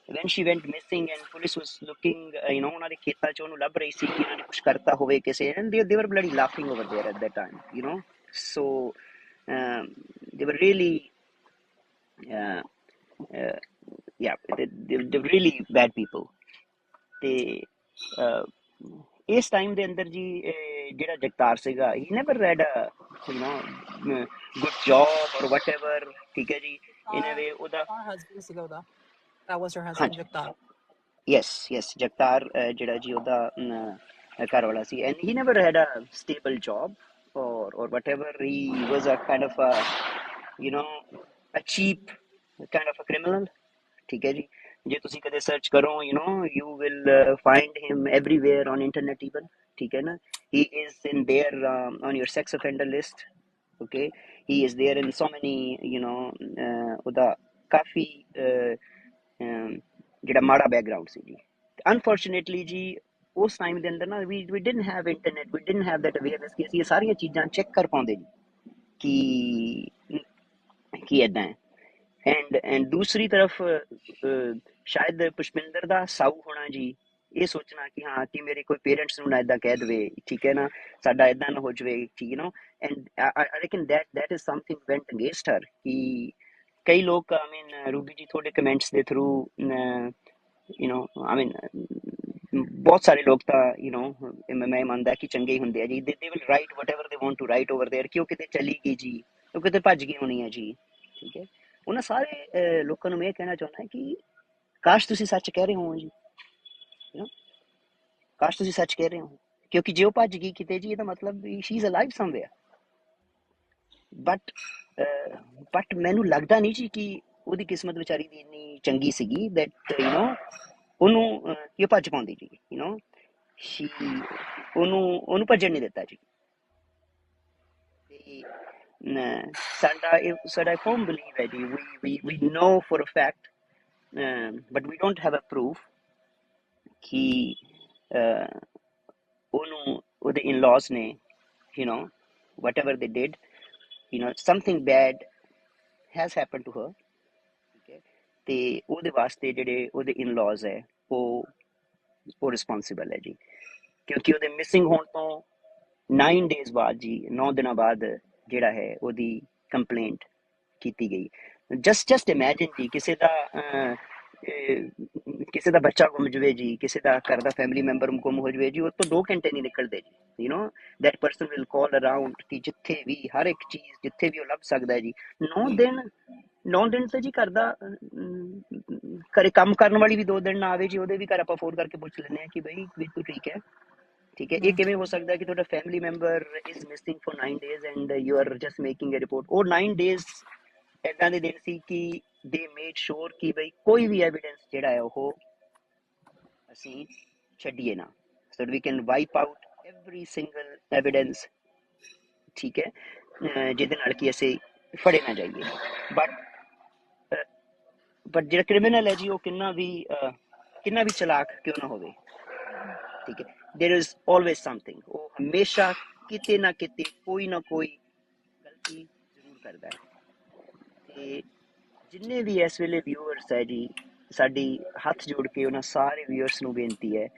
Speaker 2: when she went missing and police was looking ਉਹਨਾਂ ਦੇ ਖੇਤਾਂ 'ਚ ਉਹਨੂੰ ਲੱਭ ਰਹੀ ਸੀ ਕਿ ਉਹਨਾਂ ਨੇ ਕੁਝ ਕਰਤਾ ਹੋਵੇ ਕਿਸੇ, and they were bloody laughing over there at that time, so they were really uh, uh, yeah, they were really bad people. ਤੇ ਇਸ ਟਾਈਮ ਦੇ ਅੰਦਰ ਜੀ ਜਿਹੜਾ ਜਗਤਾਰ ਸੀਗਾ ਹੀ ਨੈਵਰ ਹੈਡ ਗੁੱਡ ਜੌਬ ਔਰ ਵਟ ਐਵਰ, ਠੀਕ ਹੈ ਜੀ, ਇਨ ਅ ਵੇ ਉਹਦਾ
Speaker 1: husband ਸੀਗਾ ਉਹਦਾ, that was her husband
Speaker 2: ਹਾਂਜੀ
Speaker 1: ਜਗਤਾਰ।
Speaker 2: ਯੈਸ ਜਗਤਾਰ ਜਿਹੜਾ ਜੀ ਉਹਦਾ ਘਰ ਵਾਲਾ ਸੀ, and he never had a stable job or whatever. He was a kind of a cheap kind of a criminal, ਠੀਕ ਹੈ ਜੀ। ਜੇ ਤੁਸੀਂ ਕਦੇ ਸਰਚ ਕਰੋ you will find him everywhere on internet even, ਠੀਕ ਹੈ ਨਾ। he is in there on your sex offender list, okay, he is there in so many ਉਹਦਾ ਕਾਫੀ ਜਿਹੜਾ ਮਾੜਾ ਬੈਕਗਰਾਉਂਡ ਸੀ ਜੀ। ਅਨਫੋਰਚੂਨੇਟਲੀ ਜੀ ਉਸ ਟਾਈਮ ਦੇ ਅੰਦਰ ਨਾ we didn't have internet, we didn't have that awareness ਕਿ ਅਸੀਂ ਇਹ ਸਾਰੀਆਂ ਚੀਜ਼ਾਂ ਚੈੱਕ ਕਰ ਪਾਉਂਦੇ ਜੀ ਕਿ ਏਦਾਂ ਹੈ। ਐਂਡ ਦੂਸਰੀ ਤਰਫ ਸ਼ਾਇਦ ਪੁਸ਼ਪਿੰਦਰ ਦਾ ਸਾਊ ਹੋਣਾ ਜੀ, ਇਹ ਸੋਚਣਾ ਕਿ ਹਾਂ ਕਿ ਮੇਰੇ ਕੋਈ ਪੇਰੈਂਟਸ ਨੂੰ ਨਾ ਏਦਾਂ ਕਹਿ ਦੇਵੇ, ਠੀਕ ਹੈ ਨਾ, ਸਾਡਾ ਏਦਾਂ ਨਾ ਹੋ ਜਾਵੇ, ਠੀਕ and I reckon that is something went against her ਕਿ ਕਈ ਲੋਕ ਆਈ ਮੀਨ ਰੂਬੀ ਜੀ ਤੁਹਾਡੇ ਕਮੈਂਟਸ ਦੇ ਥਰੂ ਆਈ ਮੀਨ ਬਹੁਤ ਸਾਰੇ ਲੋਕ ਤਾਂ ਮੈਂ ਮੰਨਦਾ ਕਿ ਚੰਗੇ ਹੀ ਹੁੰਦੇ ਆ ਜੀ, they will write whatever they want to write over there ਕਿ ਉਹ ਕਿਤੇ ਚਲੀ ਗਈ ਜੀ, ਉਹ ਕਿਤੇ ਭੱਜ ਗਈ ਹੋਣੀ ਹੈ ਜੀ, ਠੀਕ ਹੈ। ਉਹਨਾਂ ਸਾਰੇ ਲੋਕਾਂ ਨੂੰ ਮੈਂ ਇਹ ਕਹਿਣਾ ਚਾਹੁੰਦਾ ਕਿ ਕਾਸ਼ ਤੁਸੀਂ ਸੱਚ ਕਹਿ ਰਹੇ ਹੋ ਜੀ, ਕਾਸ਼ ਤੁਸੀਂ ਸੱਚ ਕਹਿ ਰਹੇ ਹੋ, ਕਿਉਂਕਿ ਜੇ ਉਹ ਭੱਜ ਗਈ ਕਿਤੇ ਜੀ ਇਹਦਾ ਮਤਲਬ she is alive somewhere. But ਮੈਨੂੰ ਲੱਗਦਾ ਨਹੀਂ ਜੀ ਕਿ ਉਹਦੀ ਕਿਸਮਤ ਵਿਚਾਰੀ ਦੀ ਇੰਨੀ ਚੰਗੀ ਸੀਗੀ ਦੈਟ ਉਹਨੂੰ ਕਿ ਭੱਜ ਪਾਉਂਦੀ ਜੀ, ਉਹਨੂੰ ਭੱਜਣ ਨਹੀਂ ਦਿੱਤਾ ਜੀ। ਤੇ ਸਾਡਾ ਫਰਮ ਬਿਲੀਵ ਹੈ ਜੀ, we know for a fact but we don't have a proof ਕਿ ਉਹਨੂੰ ਉਹਦੇ in-laws ਨੇ whatever they did, something bad has happened to her, ਠੀਕ ਹੈ। ਤੇ ਉਹਦੇ ਵਾਸਤੇ ਜਿਹੜੇ ਉਹਦੇ in-laws ਹੈ ਉਹ ਰਿਸਪੋਂਸੀਬਲ ਹੈ ਜੀ, ਕਿਉਂਕਿ ਉਹਦੇ ਮਿਸਿੰਗ ਹੋਣ ਤੋਂ 9 days ਬਾਅਦ ਜੀ, 9 ਦਿਨਾਂ ਬਾਅਦ ਜਿਹੜਾ ਹੈ ਉਹਦੀ ਕੰਪਲੇਂਟ ਕੀਤੀ ਗਈ। ਜਸਟ ਇਮੈਜਿਨ ਜੀ ਕਿਸੇ ਦਾ ਬੱਚਾ ਗੁੰਮ ਜਾਵੇ ਜੀ, ਕਿਸੇ ਦਾ ਘਰ ਦਾ ਫੈਮਿਲੀ ਮੈਂਬਰ ਗੁੰਮ ਹੋ ਜਾਵੇ ਜੀ, ਉਹ ਤੋਂ 2 ਘੰਟੇ ਨਹੀਂ ਨਿਕਲਦੇ ਜੀ, that person will call around ਕਿ ਜਿੱਥੇ ਵੀ ਹਰ ਇੱਕ ਚੀਜ਼ ਜਿੱਥੇ ਵੀ ਉਹ ਲੱਭ ਸਕਦਾ ਹੈ ਜੀ। 9 ਦਿਨ ਤੇ ਜੀ ਘਰ ਦਾ ਘਰੇ ਕੰਮ ਕਰਨ ਵਾਲੀ ਵੀ 2 ਦਿਨ ਨਾ ਆਵੇ ਜੀ, ਉਹਦੇ ਵੀ ਘਰ ਆਪਾਂ ਫੋਨ ਕਰਕੇ ਪੁੱਛ ਲੈਂਦੇ ਹਾਂ ਕਿ ਬਈ ਤੂੰ ਠੀਕ ਹੈ, ਠੀਕ ਹੈ। ਇਹ ਕਿਵੇਂ ਹੋ ਸਕਦਾ ਕਿ ਤੁਹਾਡਾ family member is missing for 9 days and you are just making a report. ਉਹ 9 days ਏਦਾਂ ਦੇ ਦਿਨ ਸੀ ਕਿ ਦੇ ਮੇਡ ਸ਼ੋਰ ਕਿ ਬਈ ਕੋਈ ਵੀ ਐਵੀਡੈਂਸ ਜਿਹੜਾ ਹੈ ਉਹ ਅਸੀਂ ਛੱਡੀਏ ਨਾ, so we can wipe out every single evidence, ਠੀਕ ਹੈ, ਜਿਹਦੇ ਨਾਲ ਕਿ ਅਸੀਂ ਫੜੇ ਨਾ ਜਾਈਏ। ਬਟ ਜਿਹੜਾ ਕ੍ਰਿਮੀਨਲ ਹੈ ਜੀ ਉਹ ਕਿੰਨਾ ਵੀ ਚਲਾਕ ਕਿਉਂ ਨਾ ਹੋਵੇ, ਠੀਕ ਹੈ, there is always something, ਉਹ ਹਮੇਸ਼ਾ ਕਿਤੇ ਨਾ ਕਿਤੇ ਕੋਈ ਨਾ ਕੋਈ ਗਲਤੀ ਜ਼ਰੂਰ ਕਰਦਾ ਹੈ। ਤੇ ਜਿੰਨੇ ਵੀ ਇਸ ਵੇਲੇ ਵਿਊਅਰਸ ਹੈ ਜੀ, ਸਾਡੀ ਹੱਥ ਜੋੜ ਕੇ ਉਹਨਾਂ ਸਾਰੇ ਵਿਊਅਰਸ ਨੂੰ ਬੇਨਤੀ ਹੈ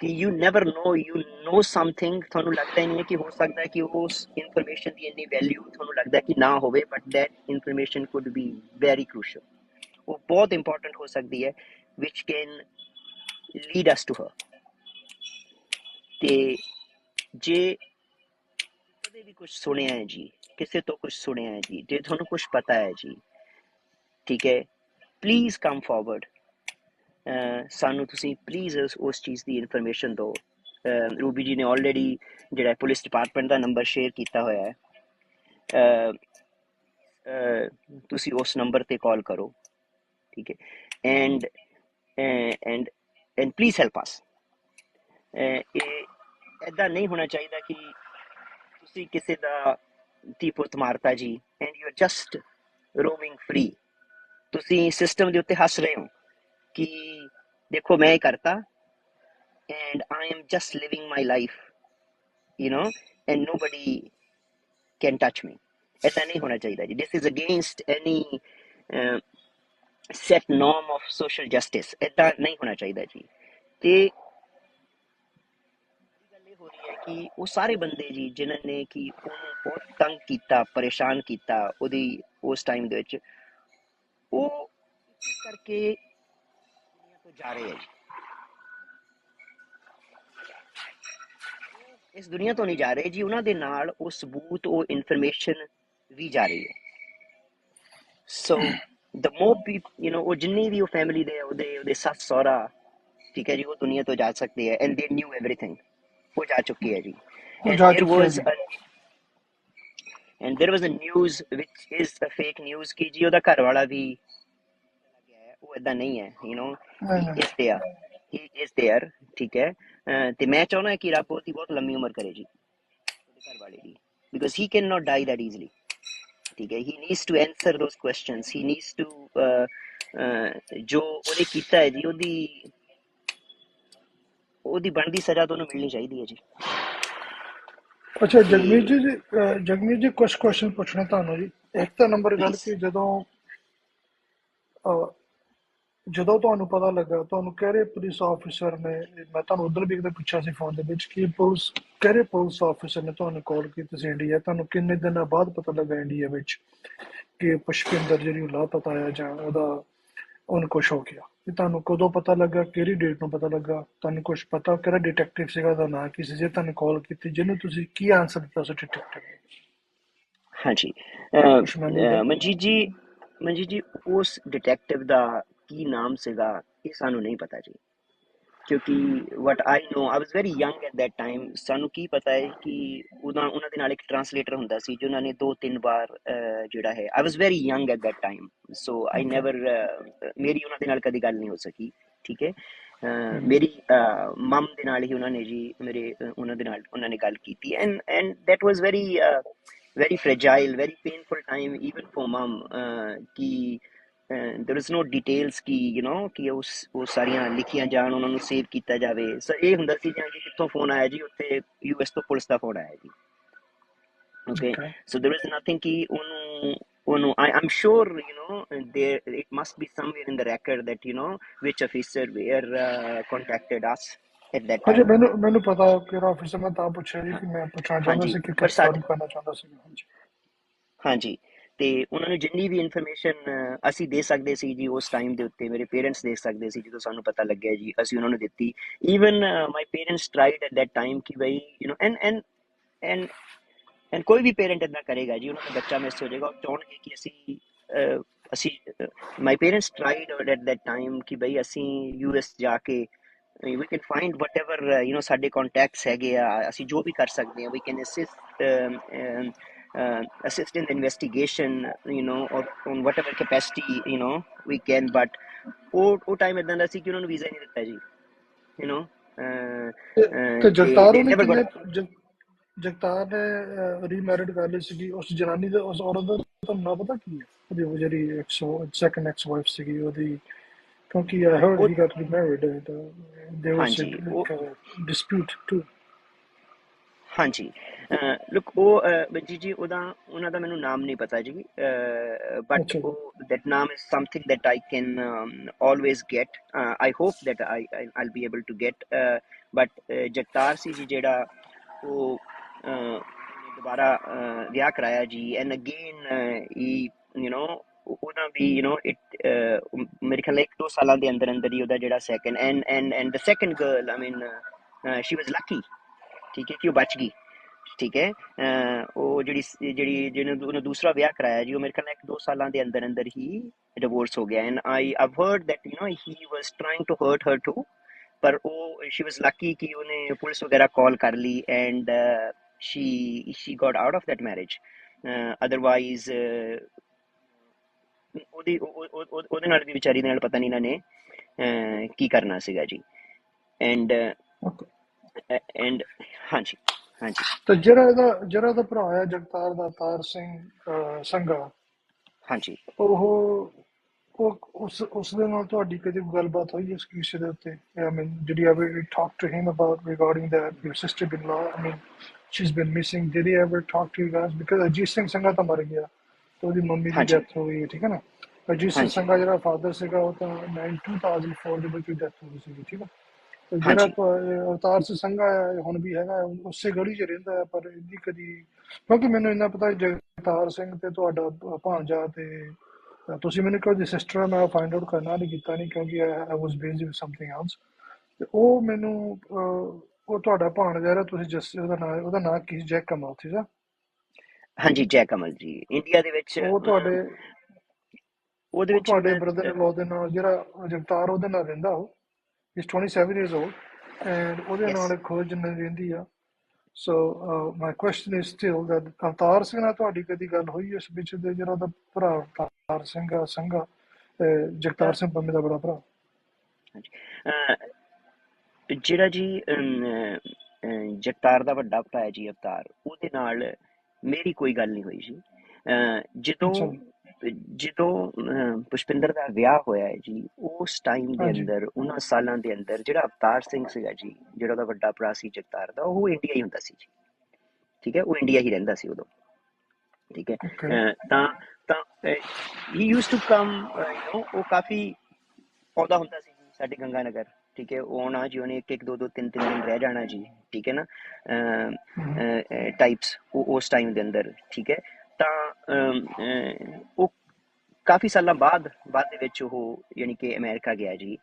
Speaker 2: ਕਿ ਯੂ ਨੈਵਰ ਨੋ ਸਮਥਿੰਗ, ਤੁਹਾਨੂੰ ਲੱਗਦਾ ਹੀ ਨਹੀਂ ਹੈ ਕਿ ਹੋ ਸਕਦਾ ਹੈ ਕਿ ਉਸ ਇਨਫੋਰਮੇਸ਼ਨ ਦੀ ਇੰਨੀ ਵੈਲਿਊ ਤੁਹਾਨੂੰ ਲੱਗਦਾ ਕਿ ਨਾ ਹੋਵੇ, but that information could be very crucial. ਉਹ ਬਹੁਤ ਇੰਪੋਰਟੈਂਟ ਹੋ ਸਕਦੀ ਹੈ, which can lead us to her. ਤੇ ਜੇ ਕਦੇ ਵੀ ਕੁਝ ਸੁਣਿਆ ਹੈ ਜੀ, ਕਿਸੇ ਤੋਂ ਕੁਝ ਸੁਣਿਆ ਹੈ ਜੀ, ਜੇ ਤੁਹਾਨੂੰ ਕੁਝ ਪਤਾ ਹੈ ਜੀ, ਠੀਕ ਹੈ, ਪਲੀਜ਼ ਕਮ ਫਾਰਵਰਡ। ਸਾਨੂੰ ਤੁਸੀਂ ਪਲੀਜ਼ ਉਸ ਚੀਜ਼ ਦੀ ਇਨਫੋਰਮੇਸ਼ਨ ਦਿਓ। ਰੂਬੀ ਜੀ ਨੇ ਆਲਰੇਡੀ ਜਿਹੜਾ ਪੁਲਿਸ ਡਿਪਾਰਟਮੈਂਟ ਦਾ ਨੰਬਰ ਸ਼ੇਅਰ ਕੀਤਾ ਹੋਇਆ ਹੈ, ਤੁਸੀਂ ਉਸ ਨੰਬਰ ਤੇ ਕਾਲ ਕਰੋ, ਠੀਕ ਹੈ, ਐਂਡ ਪਲੀਜ਼ ਹੈਲਪ ਅਸ। ਇਹ ਇੱਦਾਂ ਨਹੀਂ ਹੋਣਾ ਚਾਹੀਦਾ ਕਿ ਤੁਸੀਂ ਕਿਸੇ ਦਾ ਧੀ ਪੁੱਤ ਮਾਰਤਾ ਜੀ and you are just roaming free. ਤੁਸੀਂ ਸਿਸਟਮ ਦੇ ਉੱਤੇ ਹੱਸ ਰਹੇ ਹੋ ਕਿ ਦੇਖੋ ਮੈਂ ਇਹ ਕਰਤਾ and I am just living my life, you know, and nobody can touch me. ऐसा नहीं होना चाहिए जी। This is against any set norm of social justice. ऐसा नहीं होना चाहिए जी। ते गल ये हो रही है कि वो सारे बंदे जी जिन्होंने कि उन्होंने बहुत तंग किया, परेशान किया उदी उस टाइम दे विच, वो इस करके दुनिया तो जा रहे हैं जी। इस दुनिया तो नहीं जा रहे जी, उन्होंने नाल वो सबूत, वो इन्फॉर्मेशन भी जा रही है। So the more people, you know, वो जिन्नी भी वो फैमिली दे ओदे सस सहुरा, ठीक है जी, वो दुनिया तो जा सकती है एंड दे न्यू एवरीथिंग, वो जा चुकी है जी।
Speaker 3: वो
Speaker 2: एंड
Speaker 3: जा
Speaker 2: देयर
Speaker 3: चुकी है जी।
Speaker 2: Was a news which is a fake news कि जी ओदा घर वाला भी गया है, वो इदा नहीं है, यू नो,
Speaker 3: नहीं
Speaker 2: ही
Speaker 3: नहीं
Speaker 2: इज देयर, ठीक है। ते मैं चाहना है कि रब उसकी बहुत लंबी उम्र करे जी ओदे घर वाले दी, because he can not die that easily, ठीक है। He needs to answer those questions, he needs to जो ਉਹਨੇ ਕੀਤਾ ਹੈ ਜੀ, ਉਹਦੀ ਬਣਦੀ ਸਜ਼ਾ ਤੁਹਾਨੂੰ ਮਿਲਣੀ ਚਾਹੀਦੀ ਹੈ ਜੀ।
Speaker 3: अच्छा
Speaker 2: ਤੇ
Speaker 3: जगमीत जी कुछ क्वेश्चन पूछना ਤੁਹਾਨੂੰ ਜੀ। ਇੱਕ ਤਾਂ ਨੰਬਰ ਗੱਲ
Speaker 2: ਪਲੀਜ਼
Speaker 3: ਕਿ ਜਦੋਂ ਤੁਹਾਨੂੰ ਪਤਾ ਲੱਗਾ, ਤੁਹਾਨੂੰ ਕਿਹੜੇ ਪੁਲਿਸ ਆਫੀਸਰ ਨੇ, ਮੈਂ ਤੁਹਾਨੂੰ ਉਧਰ ਵੀ ਕਿਤੇ ਪੁੱਛਿਆ ਸੀ ਫੋਨ ਦੇ ਵਿੱਚ ਕਿ ਕਿਹੜੇ ਪੁਲਿਸ ਆਫੀਸਰ ਨੇ ਤੁਹਾਨੂੰ ਕਾਲ ਕੀਤੀ ਸੀ ਇੰਡੀਆ, ਤੁਹਾਨੂੰ ਕਿੰਨੇ ਦਿਨਾਂ ਬਾਅਦ ਪਤਾ ਲੱਗਾ ਇੰਡੀਆ ਵਿੱਚ ਕਿ ਪੁਸ਼ਪਿੰਦਰ ਜਿਹੜੀ ਲਾਪਤਾ ਹੈ ਜਾਂ ਉਹਨੂੰ ਕੁਛ ਹੋ ਗਿਆ? ਤੇ ਤੁਹਾਨੂੰ ਕਦੋਂ ਪਤਾ ਲੱਗਾ, ਕਿਹੜੀ ਡੇਟ ਨੂੰ ਪਤਾ ਲੱਗਾ, ਤੁਹਾਨੂੰ ਕੁਛ ਪਤਾ ਕਿਹੜਾ ਡਿਟੈਕਟਿਵ ਸੀਗਾ, ਉਹਦਾ ਨਾਂ ਕੀ ਸੀ ਜੇ ਤੁਹਾਨੂੰ ਕਾਲ ਕੀਤੀ, ਜਿਹਨੂੰ ਤੁਸੀਂ ਕੀ ਆਨਸਰ ਦਿੱਤਾ ਉਸ ਡਿਟੈਕਟਿਵ ਨੂੰ?
Speaker 2: ਹਾਂਜੀ,
Speaker 3: ਕੁਛ ਮੈਨੂੰ ਦੱਸ।
Speaker 2: ਮਨਜੀਤ ਜੀ ਉਸ ਡਿਟੈਕਟਿਵ ਦਾ ਕੀ ਨਾਮ ਸੀਗਾ ਇਹ ਸਾਨੂੰ ਨਹੀਂ ਪਤਾ ਜੀ, ਕਿਉਂਕਿ what I know, I was very young at that time. ਸਾਨੂੰ ਕੀ ਪਤਾ ਹੈ ਕਿ ਉਹਨਾਂ ਦੇ ਨਾਲ ਇੱਕ ਟਰਾਂਸਲੇਟਰ ਹੁੰਦਾ ਸੀ ਜਿਨ੍ਹਾਂ ਨੇ 2-3 ਵਾਰ ਜਿਹੜਾ ਹੈ, I was very young at that time, so I
Speaker 3: okay.
Speaker 2: Never, ਮੇਰੀ ਉਹਨਾਂ ਦੇ ਨਾਲ ਕਦੀ ਗੱਲ ਨਹੀਂ ਹੋ ਸਕੀ, ਠੀਕ ਹੈ। ਮੇਰੀ ਮਮ ਦੇ ਨਾਲ ਹੀ ਉਹਨਾਂ ਨੇ ਜੀ ਉਹਨਾਂ ਦੇ ਨਾਲ ਉਹਨਾਂ ਨੇ ਗੱਲ ਕੀਤੀ and that was very fragile, very painful time even for mom, कि there is no details कि you know कि ਉਹ ਸਾਰੀਆਂ ਲਿਖੀਆਂ ਜਾਣ, ਉਹਨਾਂ ਨੂੰ ਸੇਵ ਕੀਤਾ ਜਾਵੇ। ਸੋ ਇਹ ਹੁੰਦਾ ਸੀ ਜਾਂ ਜੀ ਕਿੱਥੋਂ ਫੋਨ ਆਇਆ ਜੀ, ਉੱਥੇ US ਤੋਂ ਪੁਲਿਸ ਦਾ ਫੋਨ ਆਇਆ ਜੀ, okay।
Speaker 3: Okay.
Speaker 2: So there is nothing कि ਉਹਨੂੰ I'm sure, you know, there it must be somewhere in the record that, you know, which officer were contacted us at that
Speaker 3: ਹਾਂਜੀ,
Speaker 2: time।
Speaker 3: ਮੈਨੂੰ ਪਤਾ ਕਿਹੜਾ officer, ਮੈਂ ਤਾਂ ਪੁੱਛਿਆ ਜੀ ਕਿ ਮੈਂ ਪੁੱਛਣਾ ਚਾਹੁੰਦਾ
Speaker 2: ਹਾਂਜੀ,
Speaker 3: ਸੀ ਕਿ
Speaker 2: ਪਰ
Speaker 3: ਗ੍ਰਿਫਤਾਰੀ ਕਰਨਾ ਚਾਹੁੰਦਾ ਸੀ। ਹਾਂਜੀ
Speaker 2: ਹਾਂਜੀ, ਤੇ ਉਹਨਾਂ ਨੂੰ ਜਿੰਨੀ ਵੀ ਇਨਫੋਰਮੇਸ਼ਨ ਅਸੀਂ ਦੇ ਸਕਦੇ ਸੀ ਜੀ ਉਸ ਟਾਈਮ ਦੇ ਉੱਤੇ, ਮੇਰੇ ਪੇਰੈਂਟਸ ਦੇ ਸਕਦੇ ਸੀ, ਜਦੋਂ ਸਾਨੂੰ ਪਤਾ ਲੱਗਿਆ ਜੀ ਅਸੀਂ ਉਹਨਾਂ ਨੂੰ ਦਿੱਤੀ। Even my parents tried at that time ਕਿ ਬਈ ਯੂ ਨੋ ਐਂਡ ਕੋਈ ਵੀ ਪੇਰੈਂਟ ਇੱਦਾਂ ਕਰੇਗਾ ਜੀ, ਉਹਨਾਂ ਦਾ ਬੱਚਾ ਮਿਸ ਹੋ ਜਾਏਗਾ, ਉਹ ਚਾਹੁੰਣਗੇ ਕਿ ਅਸੀਂ my parents tried at that time ਕਿ ਬਈ ਅਸੀਂ US ਜਾ ਕੇ we can find whatever, you know, ਸਾਡੇ contacts ਹੈਗੇ ਆ, ਅਸੀਂ ਜੋ ਵੀ ਕਰ ਸਕਦੇ ਹਾਂ, we can assist in the investigation, you know, or on whatever capacity, you know, we can, but ਉਹ ਟਾਈਮ ਇਦਾਂ ਦਾ ਸੀ ਕਿ ਉਹਨਾਂ ਨੂੰ ਵੀਜ਼ਾ ਹੀ ਨਹੀਂ ਦਿੱਤਾ ਜੀ, you know,
Speaker 3: ਤੇ ਜਗਤਾਰ
Speaker 2: they
Speaker 3: ਉਹਨੇ
Speaker 2: never
Speaker 3: ਕਿੰਨੇ
Speaker 2: got।
Speaker 3: ਜਗਤਾਰ ਨੇ ਰੀਮੈਰਿਡ ਕਰ ਲਈ ਸੀਗੀ ਉਸ ਜਨਾਨੀ ਦਾ, ਉਸ ਔਰਤ ਦਾ ਤੁਹਾਨੂੰ ਨਾ ਪਤਾ ਕੀ ਹੈ? ਉਹਦੀ ਜਿਹੜੀ ਸੈਕੰਡ ਐਕਸ ਵਾਈਫ ਸੀਗੀ ਉਹਦੀ, ਕਿਉਂਕਿ I heard he got remarried and there was a
Speaker 2: ਹਾਂਜੀ
Speaker 3: dispute too.
Speaker 2: ਹਾਂਜੀ, ਲੁੱਕ ਉਹ ਜੀ ਉਹਨਾਂ ਦਾ ਮੈਨੂੰ ਨਾਮ ਨਹੀਂ ਪਤਾ ਜੀ, ਬਟ
Speaker 3: ਅੱਛਾ ਜੀ,
Speaker 2: ਉਹ that ਨਾਮ is something that I can always get. I hope that I'll be able to get, but Jagtar ਸੀ ਜੀ ਜਿਹੜਾ ਉਹ ਉਹਨੇ ਦੁਬਾਰਾ ਵਿਆਹ ਕਰਾਇਆ ਜੀ, and again ਉਹਦਾ ਵੀ ਮੇਰੇ ਖਿਆਲ 1-2 ਸਾਲਾਂ ਦੇ ਅੰਦਰ ਅੰਦਰ ਹੀ ਉਹਦਾ ਜਿਹੜਾ second and the second girl, I mean she was lucky, ਠੀਕ ਹੈ, ਕਿ ਉਹ ਬਚ ਗਈ, ਠੀਕ ਹੈ। ਉਹ ਜਿਹਨੇ ਉਹਨੇ ਦੂਸਰਾ ਵਿਆਹ ਕਰਾਇਆ ਜੀ, ਉਹ ਮੇਰੇ ਖਿਆਲ ਨਾਲ 1-2 ਸਾਲਾਂ ਦੇ ਅੰਦਰ ਅੰਦਰ ਹੀ ਡਿਵੋਰਸ ਹੋ ਗਿਆ, and I've heard that he was trying to hurt her too, ਪਰ ਉਹ she was lucky ਕਿ ਉਹਨੇ ਪੁਲਿਸ ਵਗੈਰਾ ਕਾਲ ਕਰ ਲਈ, and she got out of that marriage. Otherwise ਉਹਦੇ ਨਾਲ ਵੀ ਵਿਚਾਰੀ ਦੇ ਨਾਲ ਪਤਾ ਨਹੀਂ ਇਹਨਾਂ ਨੇ ਕੀ ਕਰਨਾ ਸੀਗਾ ਜੀ, and ਹਾਂਜੀ ਹਾਂਜੀ।
Speaker 3: ਤੇ ਜਿਹੜਾ ਇਹਦਾ ਭਰਾ ਹੈ ਜਗਤਾਰ ਦਾ, ਅਵਤਾਰ ਸਿੰਘ ਸੰਘਾ,
Speaker 2: ਹਾਂਜੀ,
Speaker 3: ਉਸ ਦੇ ਨਾਲ ਤੁਹਾਡੀ ਕਦੇ ਗੱਲਬਾਤ ਹੋਈ ਇਸ ਕਿਸੇ ਦੇ ਉੱਤੇ? I mean, did you ever talk to him about regarding that your sister-in-law? I mean, she's been missing. Did he ever talk to you guys? Because Ajit Singh Sangha ਤਾਂ ਮਰ ਗਿਆ ਤੇ ਉਹਦੀ ਮੰਮੀ ਦੀ ਡੈਥ ਹੋ ਗਈ, ਠੀਕ ਹੈ ਨਾ। ਅਜੀਤ ਸਿੰਘ ਸੰਘਾ ਜਿਹੜਾ ਫਾਦਰ ਸੀਗਾ ਉਹ ਤਾਂ 2004 ਦੇ ਵਿੱਚ ਡੈਥ ਹੋ ਗਈ ਸੀਗੀ, ਠੀਕ ਹੈ। ਤੇ ਜਿਹੜਾ ਅਵਤਾਰ ਸਿੰਘ ਸੰਘਾ ਹੈ ਹੁਣ ਵੀ ਹੈਗਾ, ਉਸੇ ਗਲੀ 'ਚ ਰਹਿੰਦਾ ਹੈ, ਪਰ ਇਹਦੀ ਕਦੀ, ਕਿਉਂਕਿ ਮੈਨੂੰ ਇੰਨਾ ਪਤਾ ਜਗਤਾਰ ਸਿੰਘ ਤੇ ਤੁਹਾਡਾ ਭਾਂਜਾ ਤੇ ਤੁਸੀਂ ਮੈਨੂੰ ਕਿਹਾ ਉਹਦੀ ਸਿਸਟਰ, ਮੈਂ ਫਾਈਂਡ ਆਊਟ ਕਰਨਾ ਨਹੀਂ ਕੀਤਾ ਨਹੀਂ, ਕਿਉਂਕਿ ਆਈ ਵਾਸ ਬਿਜ਼ੀ ਵਿਦ ਸਮਥਿੰਗ ਐਲਸ। ਤੇ ਉਹ ਮੈਨੂੰ ਉਹ ਤੁਹਾਡਾ ਭਾਣਜਾ ਜਿਹੜਾ ਤੁਸੀਂ ਉਹਦਾ ਨਾਂ ਕੀ, ਜੈਕ ਕਮਲ ਸੀਗਾ?
Speaker 2: ਹਾਂਜੀ, ਜੈਕ ਕਮਲ ਜੀ, ਇੰਡੀਆ ਦੇ ਵਿੱਚ
Speaker 3: ਉਹ ਤੁਹਾਡੇ ਬ੍ਰਦਰ ਇਨ ਲਾਅ ਦੇ ਨਾਲ, ਜਿਹੜਾ ਜਗਤਾਰ ਉਹਦੇ ਨਾਲ ਰਹਿੰਦਾ, ਉਹ is 27 years old, and ਉਹਦੇ ਨਾਲ ਖੋਜ ਰਹਿੰਦੀ ਆ। So my question is still that Avtar Singh ਨਾਲ ਤੁਹਾਡੀ ਕਦੀ ਗੱਲ ਹੋਈ ਇਸ ਵਿੱਚ ਦੇ, ਜਿਹੜਾ ਉਹਦਾ ਭਰਾ ਅਵਤਾਰ ਸਿੰਘ ਸੰਘਾ, ਜਗਤਾਰ ਸਿੰਘ ਪੰਮੇ ਦਾ ਬੜਾ ਭਰਾ?
Speaker 2: ਜਿਹੜਾ ਜੀ ਜਗਤਾਰ ਦਾ ਵੱਡਾ ਭਰਾ ਹੈ ਜੀ ਅਵਤਾਰ, ਉਹਦੇ ਨਾਲ ਮੇਰੀ ਕੋਈ ਗੱਲ ਨਹੀਂ ਹੋਈ ਜੀ। ਜਦੋਂ ਪੁਸ਼ਪਿੰਦਰ ਦਾ ਵਿਆਹ ਹੋਇਆ ਹੈ ਜੀ, ਉਸ ਟਾਈਮ ਦੇ ਅੰਦਰ, ਉਹਨਾਂ ਸਾਲਾਂ ਦੇ ਅੰਦਰ, ਜਿਹੜਾ ਅਵਤਾਰ ਸਿੰਘ ਸੀਗਾ ਜੀ, ਜਿਹੜਾ ਉਹਦਾ ਵੱਡਾ ਭਰਾ ਸੀ ਜਗਤਾਰ ਦਾ, ਉਹ ਇੰਡੀਆ ਹੀ ਹੁੰਦਾ ਸੀ ਜੀ, ਠੀਕ ਹੈ, ਉਹ ਇੰਡੀਆ ਹੀ ਰਹਿੰਦਾ ਸੀ ਉਦੋਂ, ਠੀਕ ਹੈ। ਤਾਂ he used to come, ਉਹ ਕਾਫੀ ਆਉਂਦਾ ਹੁੰਦਾ ਸੀ ਜੀ ਸਾਡੇ ਗੰਗਾ ਨਗਰ, ਠੀਕ ਹੈ। ਉਹ ਆਉਣਾ ਜੀ, ਉਹਨੇ 1-1, 2-2, 3-3 ਦਿਨ ਰਹਿ ਜਾਣਾ ਜੀ, ਠੀਕ ਹੈ ਨਾ, ਟਾਈਪਸ ਉਸ ਟਾਈਮ ਦੇ ਅੰਦਰ, ਠੀਕ ਹੈ। ਤਾਂ ਉਹ ਕਾਫੀ ਸਾਲਾਂ ਬਾਅਦ ਦੇ ਵਿੱਚ ਉਹ ਯਾਨੀ ਕਿ ਅਮਰੀਕਾ ਗਿਆ ਜੀ।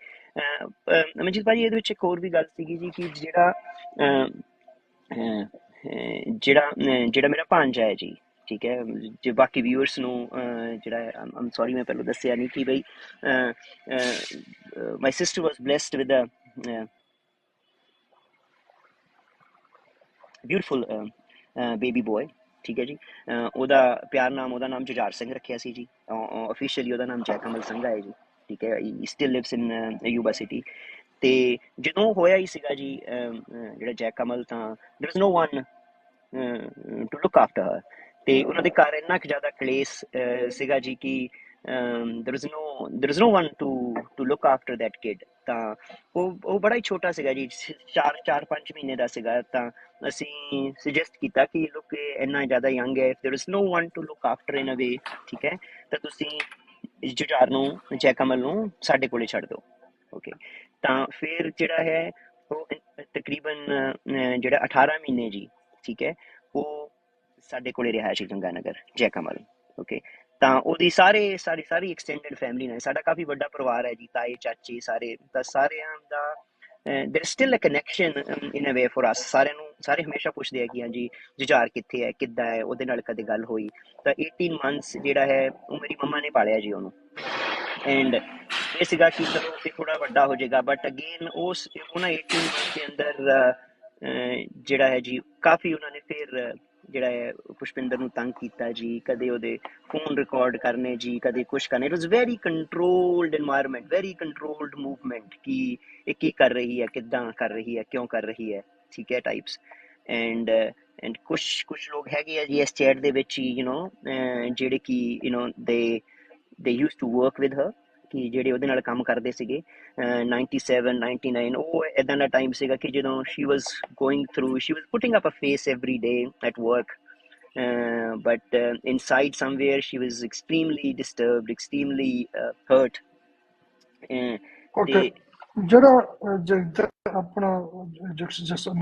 Speaker 2: ਅਮਰਜੀਤ ਭਾਜੀ, ਇਹਦੇ ਵਿੱਚ ਇੱਕ ਹੋਰ ਵੀ ਗੱਲ ਸੀਗੀ ਜੀ, ਕਿ ਜਿਹੜਾ ਮੇਰਾ ਭਾਂਜਾ ਹੈ ਜੀ, ਠੀਕ ਹੈ, ਜੇ ਬਾਕੀ ਵਿਊਅਰਸ ਨੂੰ ਜਿਹੜਾ ਆਮ ਸੌਰੀ ਮੈਂ ਪਹਿਲਾਂ ਦੱਸਿਆ ਨਹੀਂ ਕਿ ਬਈ my sister was blessed with a beautiful baby boy, ਠੀਕ ਹੈ ਜੀ। ਉਹਦਾ ਪਿਆਰ ਨਾਮ, ਉਹਦਾ ਨਾਮ ਜੁਝਾਰ ਸਿੰਘ ਰੱਖਿਆ ਸੀ ਜੀ, ਅਫੀਸ਼ੀਅਲੀ ਉਹਦਾ ਨਾਮ ਜੈਕ ਕਮਲ ਸੰਘਾ ਹੈ ਜੀ, ਠੀਕ ਹੈ। ਹੀ ਸਟਿਲ ਲਿਵਸ ਇਨ ਯੂਬਾ ਸਿਟੀ। ਤੇ ਜਦੋਂ ਹੋਇਆ ਹੀ ਸੀਗਾ ਜੀ ਜਿਹੜਾ ਜੈਕ ਕਮਲ, ਤਾਂ there is no one to look after her, ਤੇ ਉਹਨਾਂ ਦੇ ਘਰ ਇੰਨਾ ਕੁ ਜ਼ਿਆਦਾ ਕਲੇਸ਼ ਸੀਗਾ ਜੀ ਕਿ there is no one to look after that kid। ਤਾਂ ਉਹ ਬੜਾ ਹੀ ਛੋਟਾ ਸੀਗਾ ਜੀ, 4-5 ਮਹੀਨੇ ਦਾ ਸੀਗਾ। ਤਾਂ ਅਸੀਂ ਸੁਜੈਸਟ ਕੀਤਾ ਕਿ ਲੋਕ ਇੰਨਾ ਜ਼ਿਆਦਾ ਯੰਗ ਹੈ, there is no one to look after in a way, ਠੀਕ ਹੈ, ਤਾਂ ਤੁਸੀਂ ਜੁਝਾਰ ਨੂੰ, ਜੈਕ ਕਮਲ ਨੂੰ ਸਾਡੇ ਕੋਲੇ ਛੱਡ ਦਿਓ, ਓਕੇ। ਤਾਂ ਫਿਰ ਜਿਹੜਾ ਹੈ ਉਹ ਤਕਰੀਬਨ ਜਿਹੜਾ 18 ਮਹੀਨੇ ਜੀ, ਠੀਕ ਹੈ, ਉਹ ਸਾਡੇ ਕੋਲੇ ਰਿਹਾ ਸੀ ਗੰਗਾ ਨਗਰ, ਜੈਕ ਕਮਲ, ਓਕੇ। ਤਾਂ ਉਹਦੀ ਸਾਰੀ ਐਕਸਟੈਂਡਡ ਫੈਮਿਲੀ ਨਾਲ, ਸਾਡਾ ਕਾਫੀ ਵੱਡਾ ਪਰਿਵਾਰ ਹੈ ਜੀ, ਤਾਏ ਚਾਚੇ ਸਾਰੇ, ਤਾਂ ਸਾਰਿਆਂ ਦਾ there is still a connection in a way for us। ਸਾਰੇ ਹਮੇਸ਼ਾ ਪੁੱਛਦੇ ਆ ਕਿ ਹਾਂਜੀ ਜੁਝਾਰ ਕਿੱਥੇ ਹੈ, ਕਿੱਦਾਂ ਹੈ, ਉਹਦੇ ਨਾਲ ਕਦੇ ਗੱਲ ਹੋਈ? ਤਾਂ 18 months ਜਿਹੜਾ ਹੈ ਉਹ ਮੇਰੀ ਮੰਮਾ ਨੇ ਪਾਲਿਆ ਜੀ ਉਹਨੂੰ, ਐਂਡ ਇਹ ਸੀਗਾ ਕਿ ਚਲੋ ਤੇ ਥੋੜਾ ਵੱਡਾ ਹੋ ਜਾਏਗਾ, ਬਟ ਅਗੇਨ ਉਹਨਾਂ 18 months ਦੇ ਅੰਦਰ ਜਿਹੜਾ ਹੈ ਜੀ ਕਾਫੀ ਉਹਨਾਂ ਨੇ ਫਿਰ ਜਿਹੜਾ ਹੈ ਪੁਸ਼ਪਿੰਦਰ ਨੂੰ ਤੰਗ ਕੀਤਾ ਜੀ, ਕਦੇ ਉਹਦੇ ਫੋਨ ਰਿਕਾਰਡ ਕਰਨੇ ਜੀ, ਕਦੇ ਕੁਛ ਕਰਨੇ। It was very controlled environment, very controlled movement, ਕਿ ਇਹ ਕੀ ਕਰ ਰਹੀ ਹੈ, ਕਿੱਦਾਂ ਕਰ ਰਹੀ ਹੈ, ਕਿਉਂ ਕਰ ਰਹੀ ਹੈ, ਠੀਕ ਹੈ, ਟਾਈਪਸ। ਐਂਡ ਕੁਛ ਲੋਕ ਹੈਗੇ ਆ ਜੀ ਇਸ ਚੈਟ ਦੇ ਵਿੱਚ ਹੀ ਜਿਹੜੇ ਕਿ they use to work with her, ਕਿ ਜਿਹੜੇ ਉਹਦੇ ਨਾਲ ਕੰਮ ਕਰਦੇ ਸੀਗੇ। 97 99 ਉਹ ਇੱਦਾਂ ਦਾ ਟਾਈਮ ਸੀਗਾ ਕਿ ਜਦੋਂ she was putting up a face every day at work, but inside somewhere she was extremely disturbed, extremely hurt.
Speaker 3: Okay,
Speaker 2: ਤੇ
Speaker 3: ਜਿਹੜਾ ਜਗਦਰ ਆਪਣਾ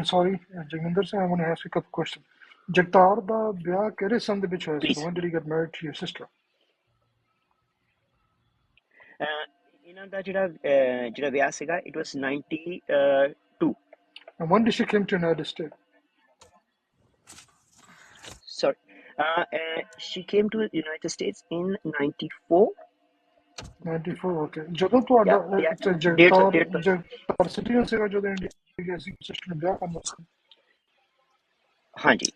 Speaker 3: sorry Jaginder Singh, I want to ask you a question. Jagtar ਦਾ ਵਿਆਹ ਕਿਹੜੇ ਸੰਨ ਦੇ ਵਿੱਚ ਹੋਇਆ ਸੀ?
Speaker 2: please,
Speaker 3: When did he get married to your sister?
Speaker 2: ਇਹਨਾਂ ਦਾ ਜਿਹੜਾ ਵਿਆਹ ਸੀਗਾ it was 92.
Speaker 3: And when did she came to United States?
Speaker 2: Sorry, she came to the United States in 94.
Speaker 3: 94, okay. ਜਦੋਂ ਤੁਹਾਡਾ ਜਗਤਾਰ ਸਿਟੀਜ਼ਨ ਸੀਗਾ ਜਦੋਂ ਇੰਡੀਆ ਗਿਆ ਸੀ, ਸਿਸਟਰ ਨੇ ਵਿਆਹ ਕਰਨਾ ਸੀ?
Speaker 2: ਹਾਂਜੀ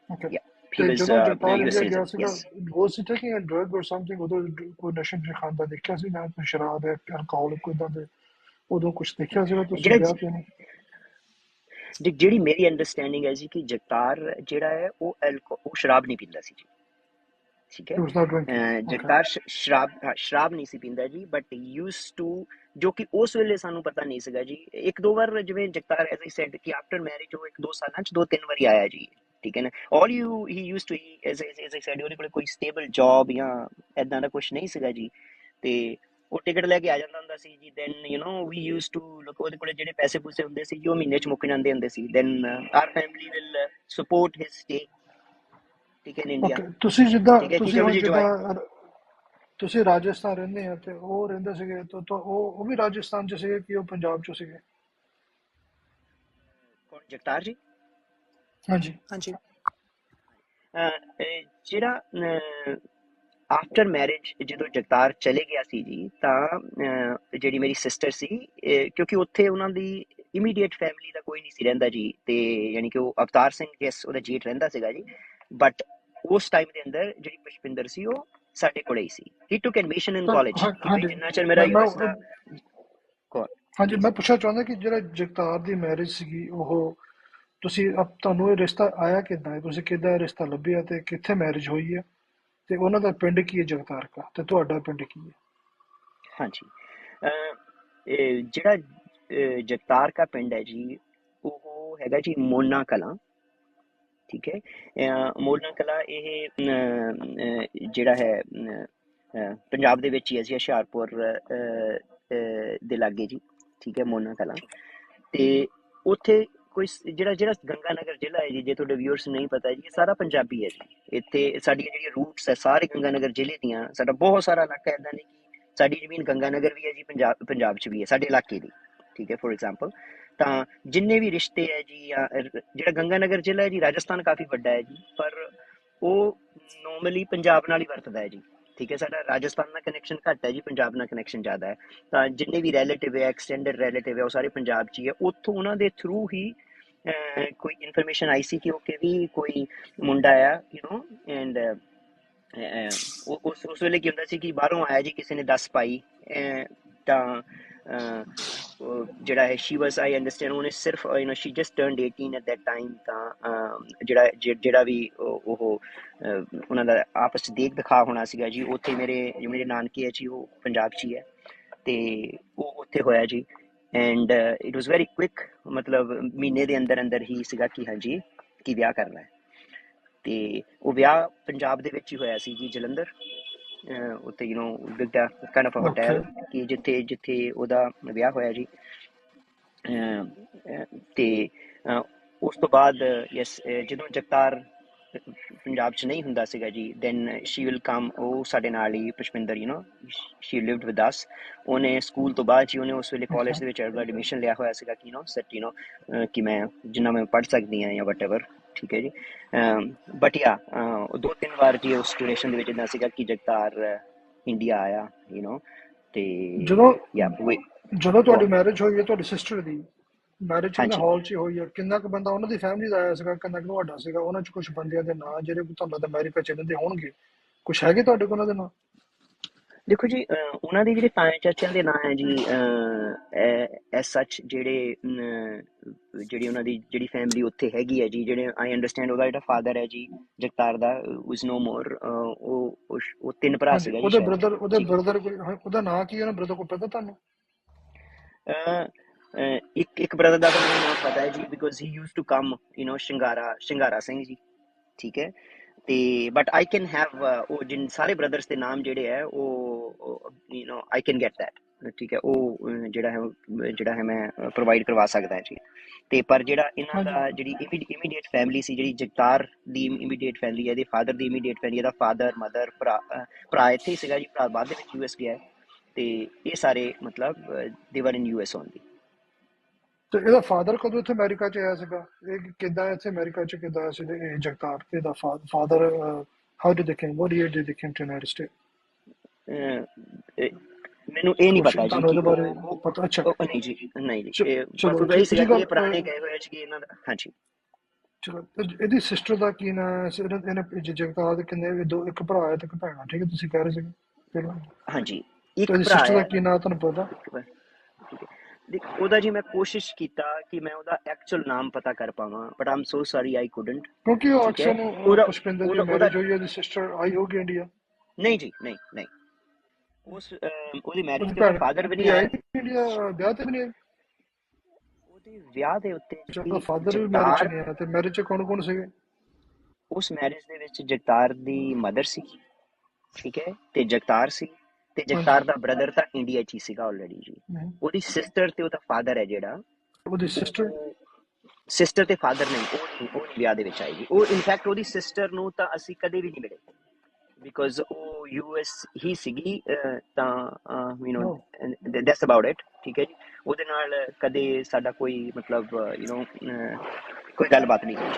Speaker 3: ਓਕੇ।
Speaker 2: yeah, he
Speaker 3: ਤੇ
Speaker 2: was
Speaker 3: ਜਦੋਂ ਜਗਤਾਰ
Speaker 2: US
Speaker 3: ਇੰਡੀਆ ਗਿਆ
Speaker 2: citizen,
Speaker 3: ਸੀਗਾ,
Speaker 2: yes.
Speaker 3: was he taking a drug or something? ਉਦੋਂ ਕੋਈ ਨਸ਼ਾ ਨੁਸ਼ਾ ਖਾਂਦਾ ਦੇਖਿਆ ਸੀ ਨਾ, ਕੋਈ ਸ਼ਰਾਬ ਹੈ, ਅਲਕੋਹਲ ਕੋਈ ਏਦਾਂ ਦੇ ਉਦੋਂ ਕੁਛ ਦੇਖਿਆ ਸੀਗਾ ਤੁਸੀਂ ਵਿਆਹ ਤੇ ਨਹੀਂ?
Speaker 2: ਜਿਹੜੀ ਮੇਰੀ ਅੰਡਰਸਟੈਂਡਿੰਗ ਹੈ ਜੀ ਕਿ ਜਗਤਾਰ ਜਿਹੜਾ ਹੈ ਉਹ ਸ਼ਰਾਬ ਨਹੀਂ ਪੀਂਦਾ ਸੀ ਜੀ, ਠੀਕ ਹੈ।
Speaker 3: He was not drinking.
Speaker 2: Jagtar ਸ਼ਰਾਬ ਨਹੀਂ ਸੀ ਪੀਂਦਾ ਜੀ, ਬਟ ਯੂਜ਼ ਟੂ, ਜੋ ਕਿ ਉਸ ਵੇਲੇ ਸਾਨੂੰ ਪਤਾ ਨਹੀਂ ਸੀਗਾ ਜੀ। ਇੱਕ ਦੋ ਵਾਰ ਜਿਵੇਂ ਜਗਤਾਰ ਐਜ਼ ਆਈ ਸੈਡ ਕਿ ਆਫਟਰ ਮੈਰਿਜ ਉਹ 1-2 ਸਾਲਾਂ 'ਚ 2-3 ਵਾਰੀ ਆਇਆ ਜੀ, ਠੀਕ ਹੈ ਨਾ। He use to, as I said ਉਹਦੇ ਕੋਲ ਕੋਈ ਸਟੇਬਲ ਜੌਬ ਜਾਂ ਇੱਦਾਂ ਦਾ ਕੁਛ ਨਹੀਂ ਸੀਗਾ ਜੀ, ਤੇ ਉਹ ਟਿਕਟ ਲੈ ਕੇ ਆ ਜਾਂਦਾ ਹੁੰਦਾ ਸੀ ਜੀ। Then we use to look, ਉਹਦੇ ਕੋਲ ਜਿਹੜੇ ਪੈਸੇ ਪੂਸੇ ਹੁੰਦੇ ਸੀ ਜੀ ਉਹ ਮਹੀਨੇ 'ਚ ਮੁੱਕ ਜਾਂਦੇ ਹੁੰਦੇ ਸੀ। Then our family will support his stay, ਠੀਕ ਹੈ, ਇਨ ਇੰਡੀਆ।
Speaker 3: ਓਕੇ, ਤੁਸੀਂ ਜਿੱਦਾਂ
Speaker 2: ਠੀਕ ਹੈ,
Speaker 3: ਤੁਸੀਂ ਹੁਣ
Speaker 2: ਜੀ
Speaker 3: ਜਿੱਦਾਂ ਤੁਸੀਂ ਰਾਜਸਥਾਨ ਰਹਿੰਦੇ ਆ ਤੇ ਉਹ ਰਹਿੰਦੇ ਸੀਗੇ, ਤਾਂ ਉਹ ਵੀ ਰਾਜਸਥਾਨ 'ਚ ਸੀਗੇ ਕਿ ਉਹ ਪੰਜਾਬ 'ਚ ਸੀਗੇ?
Speaker 2: ਕੌਣ, ਜਗਤਾਰ ਜੀ?
Speaker 3: ਹਾਂਜੀ।
Speaker 2: ਜਿਹੜਾ ਆਫਟਰ ਮੈਰਿਜ ਜਦੋਂ ਜਗਤਾਰ ਚਲੇ ਗਿਆ ਸੀ ਜੀ, ਤਾਂ ਜਿਹੜੀ ਮੇਰੀ ਸਿਸਟਰ ਸੀ, ਕਿਉਂਕਿ ਉੱਥੇ ਉਹਨਾਂ ਦੀ ਇਮੀਡੀਏਟ ਫੈਮਿਲੀ ਦਾ ਕੋਈ ਨਹੀਂ ਸੀ ਰਹਿੰਦਾ ਜੀ, ਤੇ ਯਾਨੀ ਕਿ ਉਹ ਅਵਤਾਰ ਸਿੰਘ ਜੈਸ ਉਹਦਾ ਜੇਠ ਰਹਿੰਦਾ ਸੀਗਾ ਜੀ। ਬਟ ਉਸ ਟਾਈਮ ਦੇ ਅੰਦਰ ਜਿਹੜੀ ਪੁਸ਼ਪਿੰਦਰ ਸੀ ਉਹ ਸਾਡੇ ਕੋਲੇ ਹੀ ਸੀ। ਹੀ ਟੁਕ ਐਡਮਿਸ਼ਨ ਇਨ ਕਾਲਜ। ਜਿੰਨਾ ਚਿਰ ਮੇਰਾ ਯੂਐਸ ਦਾ,
Speaker 3: ਹਾਂਜੀ, ਮੈਂ ਪੁੱਛਣਾ ਚਾਹੁੰਦਾ ਕਿ ਜਿਹੜਾ ਜਗਤਾਰ ਦੀ ਮੈਰਿਜ ਸੀਗੀ, ਉਹ ਤੁਸੀਂ ਤੁਹਾਨੂੰ ਇਹ ਰਿਸ਼ਤਾ ਆਇਆ ਕਿੱਦਾਂ ਹੈ? ਤੁਸੀਂ ਕਿੱਦਾਂ ਰਿਸ਼ਤਾ ਲੱਭਿਆ ਤੇ ਕਿੱਥੇ ਮੈਰਿਜ ਹੋਈ ਹੈ, ਤੇ ਉਹਨਾਂ ਦਾ ਪਿੰਡ ਕੀ ਹੈ ਜਗਤਾਰ ਦਾ, ਤੇ ਤੁਹਾਡਾ ਪਿੰਡ ਕੀ ਹੈ?
Speaker 2: ਹਾਂਜੀ, ਜਿਹੜਾ ਜਗਤਾਰ ਦਾ ਪਿੰਡ ਹੈ ਜੀ, ਉਹ ਹੈਗਾ ਜੀ ਮੋਨਾ ਕਲਾਂ, ਠੀਕ ਹੈ। ਮੋਨਾ ਕਲਾਂ ਇਹ ਜਿਹੜਾ ਹੈ ਪੰਜਾਬ ਦੇ ਵਿੱਚ ਹੀ ਹੈ ਜੀ, ਹੁਸ਼ਿਆਰਪੁਰ ਦੇ ਲਾਗੇ ਜੀ, ਠੀਕ ਹੈ, ਮੋਨਾ ਕਲਾਂ। ਤੇ ਉੱਥੇ ਕੋਈ ਜਿਹੜਾ ਗੰਗਾ ਨਗਰ ਜ਼ਿਲ੍ਹਾ ਹੈ ਜੀ, ਜੇ ਤੁਹਾਡੇ ਵਿਊਅਰਸ ਨਹੀਂ ਪਤਾ ਜੀ, ਇਹ ਸਾਰਾ ਪੰਜਾਬੀ ਹੈ ਜੀ। ਇੱਥੇ ਸਾਡੀਆਂ ਜਿਹੜੀਆਂ ਰੂਟਸ ਹੈ ਸਾਰੇ ਗੰਗਾ ਨਗਰ ਜ਼ਿਲ੍ਹੇ ਦੀਆਂ। ਸਾਡਾ ਬਹੁਤ ਸਾਰਾ ਇਲਾਕਾ ਇੱਦਾਂ ਨਹੀਂ ਕਿ ਸਾਡੀ ਜ਼ਮੀਨ ਗੰਗਾ ਨਗਰ ਵੀ ਹੈ ਜੀ, ਪੰਜਾਬ 'ਚ ਵੀ ਹੈ ਸਾਡੇ ਇਲਾਕੇ ਦੀ, ਠੀਕ ਹੈ। ਫੋਰ ਐਗਜ਼ਾਮਪਲ, ਤਾਂ ਜਿੰਨੇ ਵੀ ਰਿਸ਼ਤੇ ਹੈ ਜੀ, ਜਾਂ ਜਿਹੜਾ ਗੰਗਾ ਨਗਰ ਜ਼ਿਲ੍ਹਾ ਹੈ ਜੀ, ਰਾਜਸਥਾਨ ਕਾਫੀ ਵੱਡਾ ਹੈ ਜੀ, ਪਰ ਉਹ ਨੋਰਮਲੀ ਪੰਜਾਬ ਨਾਲ ਹੀ ਵਰਤਦਾ ਹੈ ਜੀ, ਠੀਕ ਹੈ। ਸਾਡਾ ਰਾਜਸਥਾਨ ਨਾਲ ਕਨੈਕਸ਼ਨ ਘੱਟ ਹੈ ਜੀ, ਪੰਜਾਬ ਨਾਲ ਕਨੈਕਸ਼ਨ ਜ਼ਿਆਦਾ ਹੈ। ਤਾਂ ਜਿੰਨੇ ਵੀ ਰਿਲੇਟਿਵ ਹੈ, ਐਕਸਟੈਂਡਡ ਰਿਲੇਟਿਵ ਹੈ, ਉਹ ਸਾਰੇ ਪੰਜਾਬ 'ਚ ਹੀ ਹੈ। ਉੱਥੋਂ ਉਹਨਾਂ ਦੇ ਥਰੂ ਹੀ ਕੋਈ ਇਨਫੋਰਮੇਸ਼ਨ ਆਈ ਸੀ ਕਿ ਓਕੇ ਵੀ ਕੋਈ ਮੁੰਡਾ ਆ, ਐਂਡ ਉਸ ਵੇਲੇ ਕੀ ਹੁੰਦਾ ਸੀ ਕਿ ਬਾਹਰੋਂ ਆਇਆ ਜੀ, ਕਿਸੇ ਨੇ ਦੱਸ ਪਾਈ, ਤਾਂ ਜਿਹੜਾ ਹੈ ਸ਼ੀ ਵਾਸ, ਆਈ ਅੰਡਰਸਟੈਂਡ, ਉਹਨੇ ਸਿਰਫ she just turned 18 at that time. ਤਾਂ ਜਿਹੜਾ ਵੀ ਉਹ ਉਹਨਾਂ ਦਾ ਆਪਸ 'ਚ ਦੇਖ ਦਿਖਾ ਹੋਣਾ ਸੀਗਾ ਜੀ। ਉੱਥੇ ਮੇਰੇ ਨਾਨਕੇ ਹੈ ਜੀ, ਉਹ ਪੰਜਾਬ 'ਚ ਹੀ ਹੈ, ਤੇ ਉਹ ਉੱਥੇ ਹੋਇਆ ਜੀ। And it was very quick, ਮਤਲਬ ਮਹੀਨੇ ਦੇ ਅੰਦਰ ਹੀ ਸੀਗਾ ਕਿ ਹਾਂਜੀ ਕਿ ਵਿਆਹ ਕਰਨਾ ਹੈ। ਤੇ ਉਹ ਵਿਆਹ ਪੰਜਾਬ ਦੇ ਵਿੱਚ ਹੀ ਹੋਇਆ ਸੀ ਜੀ, ਜਲੰਧਰ। ਉੱਥੇ ਬਿਗ ਕਾਈਂਡ ਆਫ ਹੋਟਲ ਕਿ ਜਿੱਥੇ ਉਹਦਾ ਵਿਆਹ ਹੋਇਆ ਜੀ। ਤੇ ਉਸ ਤੋਂ ਬਾਅਦ ਯੈਸ, ਜਦੋਂ ਜਗਤਾਰ ਪੰਜਾਬ 'ਚ ਨਹੀਂ ਹੁੰਦਾ ਸੀਗਾ ਜੀ, ਦੈਨ ਸ਼ੀ ਵਿਲ ਕਮ, ਉਹ ਸਾਡੇ ਨਾਲ ਹੀ Pushpinder, she lived with us. ਉਹਨੇ ਸਕੂਲ ਤੋਂ ਬਾਅਦ ਜੀ ਉਹਨੇ ਉਸ ਵੇਲੇ ਕਾਲਜ ਦੇ ਵਿੱਚ ਐਡਮਿਸ਼ਨ ਲਿਆ ਹੋਇਆ ਸੀਗਾ ਕਿ ਸੈਟ ਕਿ ਮੈਂ ਜਿੰਨਾ ਮੈਂ ਪੜ੍ਹ ਸਕਦੀ ਹਾਂ ਜਾਂ ਵਟ ਐਵਰ, ਠੀਕ ਹੈ ਜੀ। ਬਟ ਯਾ 2-3 ਵਾਰ ਜੀ ਉਸ ਡਿਊਰੇਸ਼ਨ ਦੇ ਵਿੱਚ ਇੱਦਾਂ ਸੀਗਾ ਕਿ ਜਗਤਾਰ ਇੰਡੀਆ ਆਇਆ, ਤੇ
Speaker 3: ਜਦੋਂ ਤੁਹਾਡੀ ਮੈਰਿਜ ਹੋਈ ਹੈ, ਤੁਹਾਡੀ ਸਿਸਟਰ ਦੀ ਮੈਰਿਜ ਕਿੰਨੇ ਹਾਲ 'ਚ ਹੋਈ ਹੈ? ਕਿੰਨਾ ਕੁ ਬੰਦਾ ਉਹਨਾਂ ਦੀ ਫੈਮਿਲੀ ਦਾ ਆਇਆ ਸੀਗਾ, ਕਿੰਨਾ ਕੁ ਤੁਹਾਡਾ ਸੀਗਾ? ਉਹਨਾਂ 'ਚ ਕੁਝ ਬੰਦਿਆਂ ਦੇ ਨਾਂ ਜਿਹੜੇ ਤੁਹਾਨੂੰ ਲੱਗਦਾ ਅਮਰੀਕਾ 'ਚ ਰਹਿੰਦੇ ਹੋਣਗੇ, ਕੁਛ ਹੈਗੇ ਤੁਹਾਡੇ ਕੋਲ ਉਹਨਾਂ ਦੇ ਨਾਂ?
Speaker 2: ਦੇਖੋ ਜੀ, ਉਹਨਾਂ ਦੇ ਜਿਹੜੇ ਤਾਏ ਚਾਚਿਆਂ ਦੇ ਨਾਂ ਹੈ ਜੀ, ਐਸ ਸੱਚ ਜਿਹੜੀ ਉਹਨਾਂ ਦੀ ਜਿਹੜੀ ਫੈਮਿਲੀ ਉੱਥੇ ਹੈਗੀ ਹੈ ਜੀ, ਜਿਹੜੇ ਆਈ ਅੰਡਰਸਟੈਂਡ ਉਹਦਾ ਜਿਹੜਾ ਫਾਦਰ ਹੈ ਜੀ ਜਗਤਾਰ ਦਾ, ਵਾਸ ਨੋ ਮੋਰ। ਉਹ 3 ਭਰਾ ਸੀਗਾ ਜੀ।
Speaker 3: ਉਹਦੇ ਬ੍ਰਦਰ ਉਹਦਾ ਨਾਂ ਕੀ ਹੈ? ਉਹਨਾਂ ਬ੍ਰਦਰ ਕੋਲ ਪਤਾ ਤੁਹਾਨੂੰ?
Speaker 2: ਇੱਕ ਬ੍ਰਦਰ ਦਾ ਤਾਂ ਮੈਨੂੰ ਨਾਮ ਪਤਾ ਹੈ ਜੀ, because he use to come Shingara Singh ji, ਠੀਕ ਹੈ। ਤੇ ਬਟ ਆਈ ਕੈਨ ਹੈਵ ਉਹ ਜਿਨ ਸਾਰੇ ਬ੍ਰਦਰਸ ਦੇ ਨਾਮ ਜਿਹੜੇ ਹੈ ਉਹ ਆਈ ਕੈਨ ਗੈਟ ਦੈਟ, ਠੀਕ ਹੈ। ਉਹ ਜਿਹੜਾ ਹੈ ਮੈਂ ਪ੍ਰੋਵਾਈਡ ਕਰਵਾ ਸਕਦਾ ਜੀ। ਤੇ ਪਰ ਜਿਹੜਾ ਇਹਨਾਂ
Speaker 3: ਹਾਂਜੀ
Speaker 2: ਦਾ ਜਿਹੜੀ ਇਮੀਡੀਏਟ ਫੈਮਿਲੀ ਸੀ, ਜਿਹੜੀ ਜਗਤਾਰ ਦੀ ਇਮੀਡੀਏਟ ਫੈਮਿਲੀ ਹੈ, ਇਹਦੇ ਫਾਦਰ ਦੀ ਇਮੀਡੀਏਟ ਫੈਮਿਲੀ, ਇਹਦਾ ਫਾਦਰ ਮਦਰ ਭਰਾ ਇੱਥੇ ਹੀ ਸੀਗਾ ਜੀ, ਭਰਾ ਬਾਅਦ ਦੇ ਵਿੱਚ US ਗਿਆ। ਤੇ ਇਹ ਸਾਰੇ ਮਤਲਬ ਦੇ ਵਰ ਇਨ US ਓਨਲੀ।
Speaker 3: ਤੇ ਇਹਦਾ ਫਾਦਰ ਕਦੋਂ ਇੱਥੇ ਅਮਰੀਕਾ ਚ ਆਇਆ ਸੀਗਾ? ਇਹ ਕਿੱਦਾਂ ਇੱਥੇ ਅਮਰੀਕਾ ਚ ਕਿੱਦਾਂ ਆਇਆ ਸੀ? ਇਹ ਜਗਤਾਰ ਤੇ ਇਹਦਾ father how did they came, what year did they came to United State?
Speaker 2: ਮੈਨੂੰ ਇਹ ਨਹੀਂ ਪਤਾ ਜੀ
Speaker 3: ਤੁਹਾਨੂੰ
Speaker 2: ਕਿ
Speaker 3: ਇਹਦੇ ਬਾਰੇ
Speaker 2: ਉਹ
Speaker 3: ਪਤਾ? ਅੱਛਾ
Speaker 2: ਨਹੀਂ ਜੀ, ਨਹੀਂ ਜੀ, ਇਹ
Speaker 3: ਚਲੋ
Speaker 2: ਬਸ ਇਹੀ ਸੀਗਾ
Speaker 3: ਜੀ
Speaker 2: ਕਿ
Speaker 3: ਗੱਲ
Speaker 2: ਇਹ ਪੁਰਾਣੇ ਗਏ ਹੋਏ ਸੀ ਇਹਨਾਂ ਦਾ। ਹਾਂਜੀ
Speaker 3: ਚਲੋ ਤੇ ਇਹਦੀ ਸਿਸਟਰ ਦਾ ਕੀ ਨਾਮ ਹੈ? ਇਹਨੇ ਜਗਤਾਰ ਦੇ ਕਿੰਨੇ ਦੋ, ਇੱਕ ਭਰਾ ਹੈ ਤੇ ਇੱਕ ਭੈਣ ਹੈ, ਠੀਕ ਹੈ, ਤੁਸੀਂ ਕਹਿ ਰਹੇ ਸੀਗੇ ਪਹਿਲਾਂ।
Speaker 2: ਹਾਂਜੀ,
Speaker 3: ਤੇ
Speaker 2: ਇੱਕ
Speaker 3: ਇਹਦੀ
Speaker 2: ਭਰਾ
Speaker 3: ਸਿਸਟਰ ਦਾ
Speaker 2: ਹੈ,
Speaker 3: ਕੀ ਨਾਮ ਤੁਹਾਨੂੰ ਪਤਾ?
Speaker 2: ਠੀਕ ਹੈ। ਦੇਖ ਉਹਦਾ ਜੀ ਮੈਂ ਕੋਸ਼ਿਸ਼ ਕੀਤਾ ਕਿ ਮੈਂ ਉਹਦਾ ਐਕਚੁਅਲ ਨਾਮ ਪਤਾ ਕਰ ਪਾਵਾਂ, but Aam so sorry I couldn't,
Speaker 3: ਕਿਉਂਕਿ ਉਹ
Speaker 2: ਠੀਕ ਹੈ।
Speaker 3: ਅਕਸਰ ਨੂੰ
Speaker 2: ਉਹਦਾ
Speaker 3: ਪੁਸ਼ਪਿੰਦਰ ਦੀ
Speaker 2: ਉਹਦਾ
Speaker 3: ਮੈਰਿਜ ਹੋਈ ਹੈ, ਉਹਦੀ ਸਿਸਟਰ ਆਈ ਹੋਗੀ ਇੰਡੀਆ।
Speaker 2: ਨਹੀਂ ਜੀ, ਨਹੀਂ ਉਹਦੀ ਮੈਰਿਜ
Speaker 3: ਉਹਦੀ
Speaker 2: ਤੇ ਉਹਦਾ
Speaker 3: ਭੈਣ
Speaker 2: ਫਾਦਰ ਵੀ ਨਹੀਂ
Speaker 3: ਵੀ ਆਈ
Speaker 2: ਆਇਆ।
Speaker 3: ਇੰਡੀਆ, ਵਿਆਹ ਤੇ ਵੀ ਨਹੀਂ ਆਈ?
Speaker 2: ਉਹਦੇ ਵਿਆਹ ਦੇ ਉੱਤੇ
Speaker 3: ਉਹਦਾ
Speaker 2: ਜੀ
Speaker 3: ਫਾਦਰ ਵੀ ਮੈਰਿਜ ਚ
Speaker 2: ਜਗਤਾਰ,
Speaker 3: ਨਹੀਂ ਆਇਆ, ਤੇ ਮੈਰਿਜ ਚ ਕੌਣ ਕੌਣ ਸੀਗੇ?
Speaker 2: ਉਸ ਮੈਰਿਜ ਦੇ ਵਿੱਚ ਜਗਤਾਰ ਦੀ ਮਦਰ ਸੀ, ਠੀਕ ਹੈ, ਤੇ ਜਗਤਾਰ ਸੀ, ਤੇ
Speaker 3: ਹਾਂਜੀ
Speaker 2: ਜਗਤਾਰ ਦਾ ਬ੍ਰਦਰ ਤਾਂ ਇੰਡੀਆ 'ਚ ਹੀ ਸੀਗਾ ਆਲਰੇਡੀ ਜੀ। ਉਹਦੀ ਸਿਸਟਰ ਤੇ ਉਹਦਾ ਫਾਦਰ ਹੈ ਜਿਹੜਾ,
Speaker 3: ਉਹਦੀ ਸਿਸਟਰ?
Speaker 2: ਉਹ ਸਿਸਟਰ ਤੇ ਫਾਦਰ ਨਹੀਂ, ਉਹ ਨਹੀਂ ਵਿਆਹ ਦੇ ਵਿੱਚ ਆਏਗੀ। ਉਹ ਇਨਫੈਕਟ ਉਹਦੀ ਸਿਸਟਰ ਨੂੰ ਤਾਂ ਅਸੀਂ ਕਦੇ ਵੀ ਨਹੀਂ ਮਿਲੇ, ਬਿਕੋਜ਼ ਉਹ US ਹੀ ਸੀਗੀ। ਤਾਂ ਦੈਟਸ ਅਬਾਊਟ ਇਟ, ਠੀਕ ਹੈ ਜੀ। ਉਹਦੇ ਨਾਲ ਕਦੇ ਸਾਡਾ ਕੋਈ ਮਤਲਬ ਕੋਈ ਗੱਲਬਾਤ ਨਹੀਂ ਹੋਈ,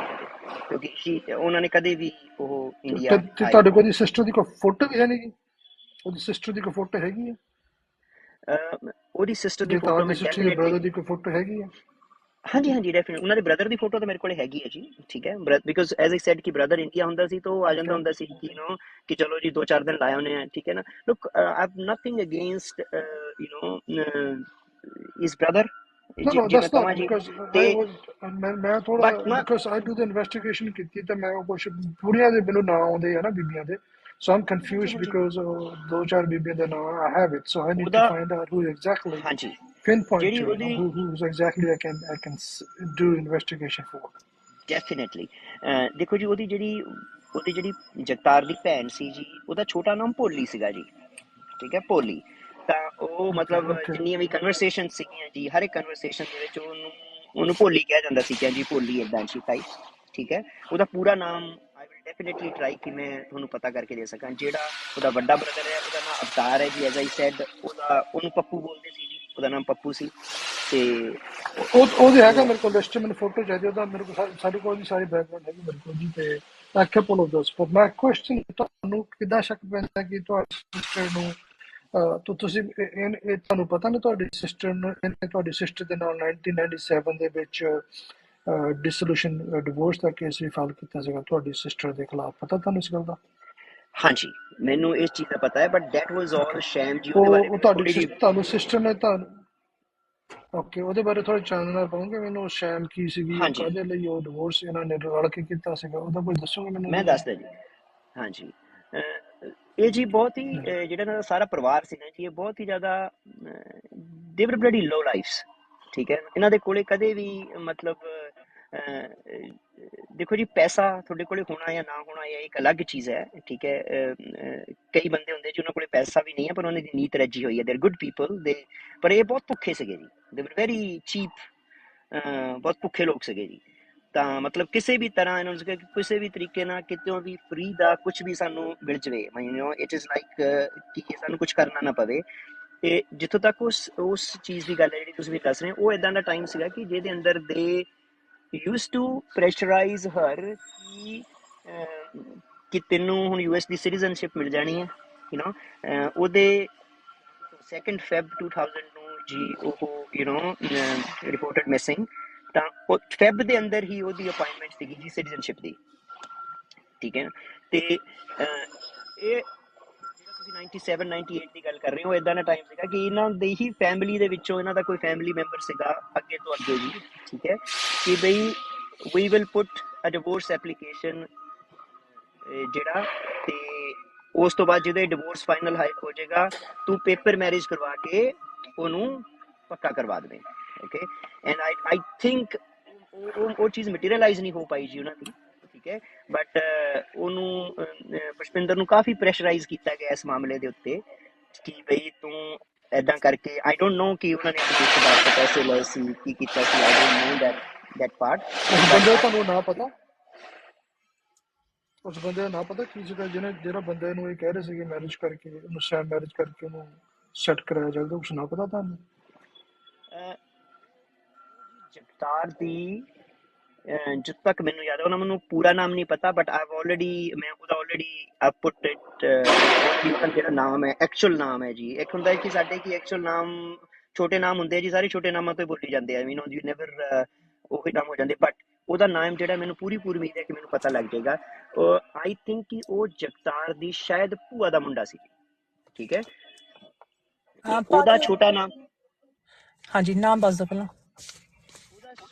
Speaker 2: ਕਿਉਂਕਿ ਉਹਨਾਂ ਨੇ ਕਦੇ ਵੀ ਉਹ ਇੰਡੀਆ
Speaker 3: ਤੇ
Speaker 2: ਆਏ
Speaker 3: ਤੁਹਾਡੇ ਕੋਲ
Speaker 2: ਨਹੀਂ।
Speaker 3: ਉਹਦੀ ਸਿਸਟਰ ਦੀ ਕੋਈ ਫੋਟੋ ਵੀ ਹੈ ਨਹੀਂ? ਉਹਦੀ ਸਿਸਟਰ ਦੀ ਕੋਈ ਫੋਟੋ ਹੈਗੀ ਹੈ?
Speaker 2: ਉਹਦੀ ਸਿਸਟਰ ਦੀ
Speaker 3: ਜਗਤਾਰ
Speaker 2: ਫੋਟੋ
Speaker 3: ਦੀ
Speaker 2: ਮੈਂ
Speaker 3: ਸਿਸਟਰ ਦੇ
Speaker 2: ਡੈਫੀਨੇਟਲੀ,
Speaker 3: ਬ੍ਰਦਰ ਦੀ ਕੋਈ ਫੋਟੋ ਹੈਗੀ ਹੈ?
Speaker 2: ਹਾਂਜੀ ਡੈਫੀਨੇਟਲੀ ਉਹਨਾਂ ਦੇ ਬ੍ਰਦਰ ਦੀ ਫੋਟੋ ਤਾਂ ਮੇਰੇ ਕੋਲ ਹੈਗੀ ਹੈ ਜੀ, ਠੀਕ ਹੈ। ਬਿਕੋਜ਼ ਐਜ਼ ਆਈ ਸੈਡ ਕਿ ਬ੍ਰਦਰ ਇੰਡੀਆ ਹੁੰਦਾ ਸੀ ਤਾਂ ਉਹ ਆ ਜਾਂਦਾ ਹੁੰਦਾ ਸੀ ਕਿ ਕਿ ਚਲੋ ਜੀ 2-4 ਦਿਨ ਲਾਏ ਹੋਣੇ ਆ, ਠੀਕ ਹੈ ਨਾ। Look I have nothing against his brother,
Speaker 3: No,
Speaker 2: ਜੇ ਮੈਂ
Speaker 3: that's not
Speaker 2: ਕਹਾਂ ਜੀ
Speaker 3: because
Speaker 2: ਤੇ
Speaker 3: ਮੈਂ ਥੋੜਾ
Speaker 2: ਬਟ ਨਾ
Speaker 3: because I do the investigation ਕੀਤੀ ਤੇ ਮੈਂ ਕੁਝ ਪੂਰੀਆਂ ਦੇ ਮੈਨੂੰ ਨਾਂ ਆਉਂਦੇ ਆ ਨਾ ਬੀਬੀਆਂ ਦੇ, so I'm confused
Speaker 2: ਹਾਂਜੀ
Speaker 3: because ਦੋ ਚਾਰ ਬੀਬੀਆਂ ਦੇ ਨਾਂ I have it, so I need to
Speaker 2: ਉਹਦਾ,
Speaker 3: find out who exactly,
Speaker 2: ਹਾਂਜੀ
Speaker 3: pinpoint
Speaker 2: ਜਿਹੜੀ
Speaker 3: to
Speaker 2: ਉਹਦੀ
Speaker 3: who's exactly I can do investigation for.
Speaker 2: Definitely ਦੇਖੋ ਜੀ, ਉਹਦੀ ਜਿਹੜੀ ਜਗਤਾਰ ਦੀ ਭੈਣ ਸੀ ਜੀ, ਉਹਦਾ ਛੋਟਾ ਨਾਮ ਭੋਲੀ ਸੀਗਾ ਜੀ, ਠੀਕ ਹੈ, ਭੋਲੀ। ਤਾਂ ਉਹ
Speaker 3: Okay,
Speaker 2: ਮਤਲਬ
Speaker 3: okay.
Speaker 2: ਜਿੰਨੀਆਂ ਵੀ ਕਨਵਰਸੇਸ਼ਨ ਸੀਗੀਆਂ ਜੀ, ਹਰ ਇੱਕ ਕਨਵਰਸੇਸ਼ਨ ਦੇ ਵਿੱਚ ਉਹਨੂੰ ਭੋਲੀ ਕਿਹਾ ਜਾਂਦਾ ਸੀ ਕਿ ਜੀ ਭੋਲੀ ਏਦਾਂ ਸੀ ਟਾਈਪ, ਠੀਕ ਹੈ। ਉਹਦਾ ਪੂਰਾ ਨਾਮ ਆਈ ਵਿਲ ਡੈਫੀਨੇਟਲੀ ਟਰਾਈ ਕਿ ਮੈਂ ਤੁਹਾਨੂੰ ਪਤਾ ਕਰਕੇ ਦੇ ਸਕਾਂ। ਜਿਹੜਾ ਉਹਦਾ ਵੱਡਾ ਬ੍ਰਦਰ ਹੈ ਉਹਦਾ ਨਾਮ ਅਵਤਾਰ ਹੈ ਜੀ, ਐਜ਼ ਆਈ ਸੈਡ ਉਹਨੂੰ ਪੱਪੂ ਬੋਲਦੇ ਸੀ ਜੀ, ਉਹਦਾ ਨਾਮ ਪੱਪੂ ਸੀ। ਤੇ
Speaker 3: ਉਹਦੇ ਹੈਗਾ ਮੇਰੇ ਕੋਲ ਲਿਸਟ, ਮੈਨੂੰ ਫੋਟੋ ਚਾਹੀਦੀ ਉਹਦਾ, ਮੇਰੇ ਕੋਲ ਸਾਡੇ ਕੋਲ ਦੀ ਸਾਰੀ ਬੈਕਗ੍ਰਾਉਂਡ ਹੈਗੀ ਮੇਰੇ ਕੋਲ ਜੀ। ਤੇ I couple of those, but my question, ਤੁਹਾਨੂੰ ਕਿੱਦਾਂ ਸ਼ੱਕ ਪੈਂਦਾ ਕਿ ਤੁਹਾਡੀ ਸਿਸਟਰ ਨੂੰ ਤੁਸੀਂ ਇਹ ਤੁਹਾਨੂੰ ਪਤਾ ਨਾ ਤੁਹਾਡੀ ਸਿਸਟਰ ਨੂੰ, ਇਹਨੇ ਤੁਹਾਡੀ ਸਿਸਟਰ ਦੇ ਨਾਲ 1997 ਦੇ ਵਿੱਚ ਡਿਸੋਲੂਸ਼ਨ ਡਿਵੋਰਸ ਦਾ ਕੇਸ ਵੀ ਫਾਈਲ ਕੀਤਾ ਸੀਗਾ ਤੁਹਾਡੀ ਸਿਸਟਰ ਦੇ ਖਿਲਾਫ, ਪਤਾ ਤੁਹਾਨੂੰ ਇਸ ਗੱਲ ਦਾ?
Speaker 2: ਹਾਂਜੀ, ਮੈਨੂੰ ਇਸ ਚੀਜ਼ ਦਾ ਪਤਾ ਹੈ, ਬਟ ਦੈਟ ਵਾਜ਼ ਆਲ ਸ਼ੈਮ ਜੀ। ਉਹਦੇ ਬਾਰੇ
Speaker 3: ਉਹ
Speaker 2: ਮੈਨੂੰ ਥੋੜੀ ਜਿਹੀ
Speaker 3: ਤੁਹਾਨੂੰ ਸਿਸਟਰ ਨੇ ਤੁਹਾਨੂੰ ਓਕੇ, ਉਹਦੇ ਬਾਰੇ ਥੋੜਾ ਚਾਨਣਾ ਪਾਉਂਗੇ ਮੈਨੂੰ, ਸ਼ੈਮ ਕੀ ਸੀਗੀ, ਉਹ
Speaker 2: ਹਾਂਜੀ
Speaker 3: ਕਾਹਦੇ ਲਈ ਉਹ ਡਿਵੋਰਸ ਇਹਨਾਂ ਨੇ ਰਲ ਕੇ ਕੀਤਾ ਸੀਗਾ, ਉਹਦਾ ਕੁਝ ਦੱਸੋਗੇ ਮੈਨੂੰ
Speaker 2: ਮੈਂ
Speaker 3: ਉਹਦੇ ਬਾਰੇ?
Speaker 2: ਦੱਸਦਾ ਜੀ। ਹਾਂਜੀ, ਇਹ ਜੀ ਬਹੁਤ ਹੀ ਜਿਹੜਾ ਇਹਨਾਂ ਦਾ ਸਾਰਾ ਪਰਿਵਾਰ ਸੀ ਨਾ ਜੀ, ਇਹ ਬਹੁਤ ਹੀ ਜ਼ਿਆਦਾ ਦੇ ਵਰ ਬਲੱਡੀ ਲੋ ਲਾਈਫਸ, ਠੀਕ ਹੈ। ਇਹਨਾਂ ਦੇ ਕੋਲੇ ਕਦੇ ਵੀ ਮਤਲਬ ਦੇਖੋ ਜੀ, ਪੈਸਾ ਤੁਹਾਡੇ ਕੋਲੇ ਹੋਣਾ ਜਾਂ ਨਾ ਹੋਣਾ ਇਹ ਇੱਕ ਅਲੱਗ ਚੀਜ਼ ਹੈ, ਠੀਕ ਹੈ। ਕਈ ਬੰਦੇ ਹੁੰਦੇ ਜੀ ਉਹਨਾਂ ਕੋਲੇ ਪੈਸਾ ਵੀ ਨਹੀਂ ਹੈ ਪਰ ਉਹਨਾਂ ਦੀ ਨੀਤ ਰੱਜੀ ਹੋਈ ਹੈ, ਦੇਰ ਗੁੱਡ ਪੀਪਲ ਦੇ, ਪਰ ਇਹ ਬਹੁਤ ਭੁੱਖੇ ਸੀਗੇ ਜੀ, ਦੇ ਵਰ ਵੈਰੀ ਚੀਪ, ਬਹੁਤ ਭੁੱਖੇ ਲੋਕ ਸੀਗੇ ਜੀ। ਤਾਂ ਮਤਲਬ ਕਿਸੇ ਵੀ ਤਰ੍ਹਾਂ ਇਹਨਾਂ ਨੂੰ ਕਿਸੇ ਵੀ ਤਰੀਕੇ ਨਾਲ ਕਿਤੋਂ ਵੀ ਫ੍ਰੀ ਦਾ ਕੁਝ ਵੀ ਸਾਨੂੰ ਮਿਲ ਜਵੇ, ਇਟ ਇਜ਼ ਲਾਈਕ ਕਿ ਸਾਨੂੰ ਕੁਝ ਕਰਨਾ ਨਾ ਪਵੇ। ਤੇ ਜਿੱਥੋਂ ਤੱਕ ਉਸ ਚੀਜ਼ ਦੀ ਗੱਲ ਹੈ ਜਿਹੜੀ ਤੁਸੀਂ ਵੀ ਦੱਸ ਰਹੇ ਹੋ, ਉਹ ਇਦਾਂ ਦਾ ਟਾਈਮ ਸੀਗਾ ਕਿ ਜਿਹਦੇ ਅੰਦਰ ਦੇ used to pressurize her ਕਿ ਤੈਨੂੰ ਹੁਣ US ਦੀ ਸਿਟੀਜ਼ਨਸ਼ਿਪ ਮਿਲ ਜਾਣੀ ਹੈ, ਉਹਦੇ 2 Feb 2000 ਨੂੰ ਜੀ ਉਹ ਰਿਪੋਰਟਡ ਮਿਸਿੰਗ। ਤਾਂ ਉਹ ਫੈਬ ਦੇ ਅੰਦਰ ਹੀ ਉਹਦੀ ਅਪਾਇੰਟਮੈਂਟ ਸੀਗੀ ਜੀ ਸਿਟੀਜ਼ਨਸ਼ਿਪ ਦੀ, ਠੀਕ ਹੈ ਨਾ। ਤੇ ਇਹ ਜਿਹੜਾ ਤੁਸੀਂ 97 98 ਦੀ ਗੱਲ ਕਰ ਰਹੇ ਹੋ, ਇਦਾਂ ਦਾ ਟਾਈਮ ਸੀਗਾ ਕਿ ਇਹਨਾਂ ਦੇ ਹੀ ਫੈਮਿਲੀ ਦੇ ਵਿੱਚੋਂ ਇਹਨਾਂ ਦਾ ਕੋਈ ਫੈਮਿਲੀ ਮੈਂਬਰ ਸੀਗਾ ਅੱਗੇ ਤੋਂ ਅੱਗੇ ਜੀ, ਠੀਕ ਹੈ, ਕਿ ਬਈ we will put a divorce application ਜਿਹੜਾ, ਤੇ ਉਸ ਤੋਂ ਬਾਅਦ ਜਿਹਦੇ ਡਿਵੋਰਸ ਫਾਈਨਲ ਹੋ ਜਾਏਗਾ, ਤੂੰ ਪੇਪਰ ਮੈਰਿਜ ਕਰਵਾ ਕੇ ਉਹਨੂੰ ਪੱਕਾ ਕਰਵਾ ਦੇਵੇ। ਓਕੇ, ਐਂਡ ਆਈ ਥਿੰਕ ਉਹ ਚੀਜ਼ ਮਟੀਰੀਅਲਾਈਜ਼ ਨਹੀਂ ਹੋ ਪਾਈ ਜੀ ਉਹਨਾਂ ਦੀ, ਠੀਕ ਹੈ। ਬਟ ਉਹਨੂੰ ਪੁਸ਼ਪਿੰਦਰ ਨੂੰ ਕਾਫੀ ਪ੍ਰੈਸ਼ਰਾਈਜ਼ ਕੀਤਾ ਗਿਆ ਇਸ ਮਾਮਲੇ ਦੇ ਉੱਤੇ ਕਿ ਬਈ ਤੂੰ ਏਦਾਂ ਕਰਕੇ, ਆਈ ਡੋਂਟ ਨੋ ਕਿ ਉਹਨਾਂ ਨੇ ਆਪਣੇ ਰਿਸ਼ਤੇਦਾਰ ਤੋਂ ਪੈਸੇ ਲਏ ਸੀ, ਕੀ ਕੀਤਾ ਸੀ, I don't know that part।
Speaker 3: ਉਸ ਬੰਦੇ ਦਾ ਤੁਹਾਨੂੰ ਨਾ ਪਤਾ, ਉਸ ਬੰਦੇ ਦਾ ਨਾ ਪਤਾ ਕੀ ਸੀਗਾ ਜਿਹੜਾ ਬੰਦੇ ਨੂੰ ਇਹ ਕਹਿ ਰਹੇ ਸੀਗੇ ਮੈਰਿਜ ਕਰਕੇ ਉਹਨੂੰ ਮੈਰਿਜ ਕਰਕੇ ਉਹਨੂੰ ਸੈੱਟ ਕਰਾਇਆ ਜਾਊਗਾ, ਕੁਛ ਨਾ ਪਤਾ ਤੁਹਾਨੂੰ?
Speaker 2: ਜਗਤਾਰ ਦੀ ਜਿੱਥੇ ਤੱਕ ਮੈਨੂੰ ਯਾਦ ਹੈ, ਉਹਨਾਂ ਮੈਨੂੰ ਪੂਰਾ ਨਾਮ ਨਹੀਂ ਪਤਾ, ਬਟ ਮੈਂ ਉਹਦਾ ਆਲਰੇਡੀ ਪੁੱਟ ਇਟ, ਉਹਦਾ ਜਿਹੜਾ ਨਾਮ ਹੈ ਐਕਚੁਅਲ ਨਾਮ ਹੈ ਜੀ। ਇੱਕ ਹੁੰਦਾ ਕਿ ਸਾਡੇ ਕੀ ਐਕਚੁਅਲ ਨਾਮ ਛੋਟੇ ਨਾਮ ਹੁੰਦੇ ਆ ਜੀ, ਸਾਰੇ ਛੋਟੇ ਨਾਮਾਂ ਤੋਂ ਬੋਲੀ ਜਾਂਦੇ ਆ, ਯੂ ਨੈਵਰ ਉਹੀ ਨਾਮ ਹੋ ਜਾਂਦੇ, ਬਟ ਉਹਦਾ ਨਾਮ ਜਿਹੜਾ ਮੈਨੂੰ ਪੂਰੀ ਉਮੀਦ ਹੈ ਕਿ ਮੈਨੂੰ ਪਤਾ ਲੱਗ ਜਾਏਗਾ। ਆਈ ਥਿੰਕ ਕਿ ਉਹ ਜਗਤਾਰ ਦੀ ਸ਼ਾਇਦ ਭੂਆ ਦਾ ਮੁੰਡਾ ਸੀ, ਠੀਕ ਹੈ। ਉਹਦਾ ਛੋਟਾ ਨਾਮ,
Speaker 1: ਹਾਂਜੀ ਨਾਮ ਦੱਸ ਦਿਓ ਪਹਿਲਾਂ।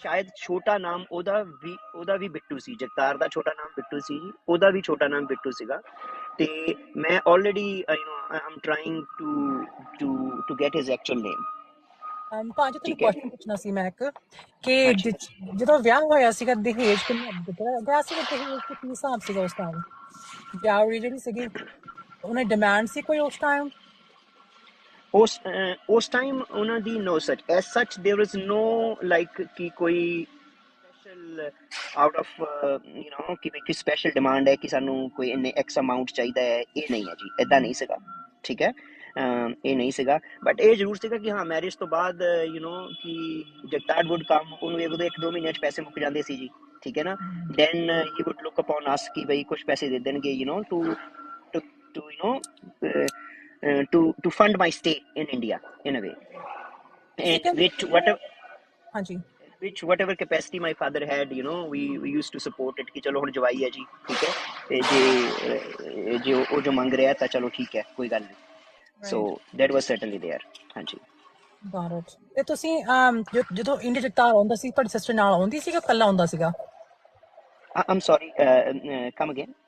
Speaker 2: ਸ਼ਾਇਦ ਛੋਟਾ ਨਾਮ ਉਹਦਾ ਵੀ ਬਿੱਟੂ ਸੀ। ਜਗਤਾਰ ਦਾ ਛੋਟਾ ਨਾਮ ਬਿੱਟੂ ਸੀ, ਉਹਦਾ ਵੀ ਛੋਟਾ ਨਾਮ ਬਿੱਟੂ ਸੀਗਾ। ਤੇ ਮੈਂ already am trying to get his actual name.
Speaker 1: ਭਾਜੀ ਤੁਹਾਨੂੰ ਕੁਐਸਚਨ ਪੁੱਛਣਾ ਸੀ ਮੈਂ ਇੱਕ, ਕਿ ਜਦੋਂ ਵਿਆਹ ਹੋਇਆ ਸੀਗਾ ਦਹੇਜ ਕਿੰਨਾ ਦਿੱਤਾ ਗਿਆ ਸੀਗਾ, ਦਹੇਜ ਤੇ ਕੀ ਹਿਸਾਬ ਸੀਗਾ ਉਸ ਟਾਈਮ? ਵਿਆਹ ਜਿਹੜੀ ਸੀਗੀ ਉਹਨੇ ਡਿਮਾਂਡ ਸੀ ਕੋਈ ਉਸ ਟਾਈਮ?
Speaker 2: ਉਸ ਟਾਈਮ ਉਹਨਾਂ ਦੀ ਨੋ ਸੱਚ ਐਸ ਸੱਚ ਦੇयर वाज नो ਲਾਈਕ ਕਿ ਕੋਈ ਸਪੈਸ਼ਲ ਆਊਟ ਆਫ ਕਿ ਕੋਈ ਸਪੈਸ਼ਲ ਡਿਮਾਂਡ ਹੈ ਕਿ ਸਾਨੂੰ ਕੋਈ ਇੰਨੇ ਐਕਸ ਅਮਾਊਂਟ ਚਾਹੀਦਾ ਹੈ, ਇਹ ਨਹੀਂ ਹੈ ਜੀ, ਏਦਾਂ ਨਹੀਂ ਸੀਗਾ, ਠੀਕ ਹੈ। ਇਹ ਨਹੀਂ ਸੀਗਾ, ਬਟ ਇਹ ਜ਼ਰੂਰ ਸੀਗਾ ਕਿ ਹਾਂ ਮੈਰਿਜ ਤੋਂ ਬਾਅਦ ਕਿ ਜਗਤਾਰ ਵੁੱਡ ਕਮ, ਉਹਨੂੰ ਉਦੋਂ 1-2 ਮਹੀਨਿਆਂ 'ਚ ਪੈਸੇ ਮੁੱਕ ਜਾਂਦੇ ਸੀ ਜੀ, ਠੀਕ ਹੈ ਨਾ। Then he wood look upon ਅਸ ਕਿ ਬਈ ਕੁਛ ਪੈਸੇ ਦੇ ਦੇਣਗੇ to fund my stay in India in a way, and which whatever capacity my father had, we used to support it कि चलो हुण जवाई है जी, ठीक है, ते जे ओ जो मंग रहा था चलो ठीक है, कोई गल नहीं। So that was certainly there। हाँ जी।
Speaker 1: Got it। ਤੇ ਤੁਸੀਂ ਜਦੋਂ ਇੰਡੀਆ ਜਗਤਾਰ ਆਉਂਦਾ ਸੀ ਤੁਹਾਡੀ ਸਿਸਟਰ ਨਾਲ ਆਉਂਦੀ ਸੀਗਾ, ਕੱਲਾ ਆਉਂਦਾ ਸੀਗਾ?
Speaker 2: I'm sorry, come again।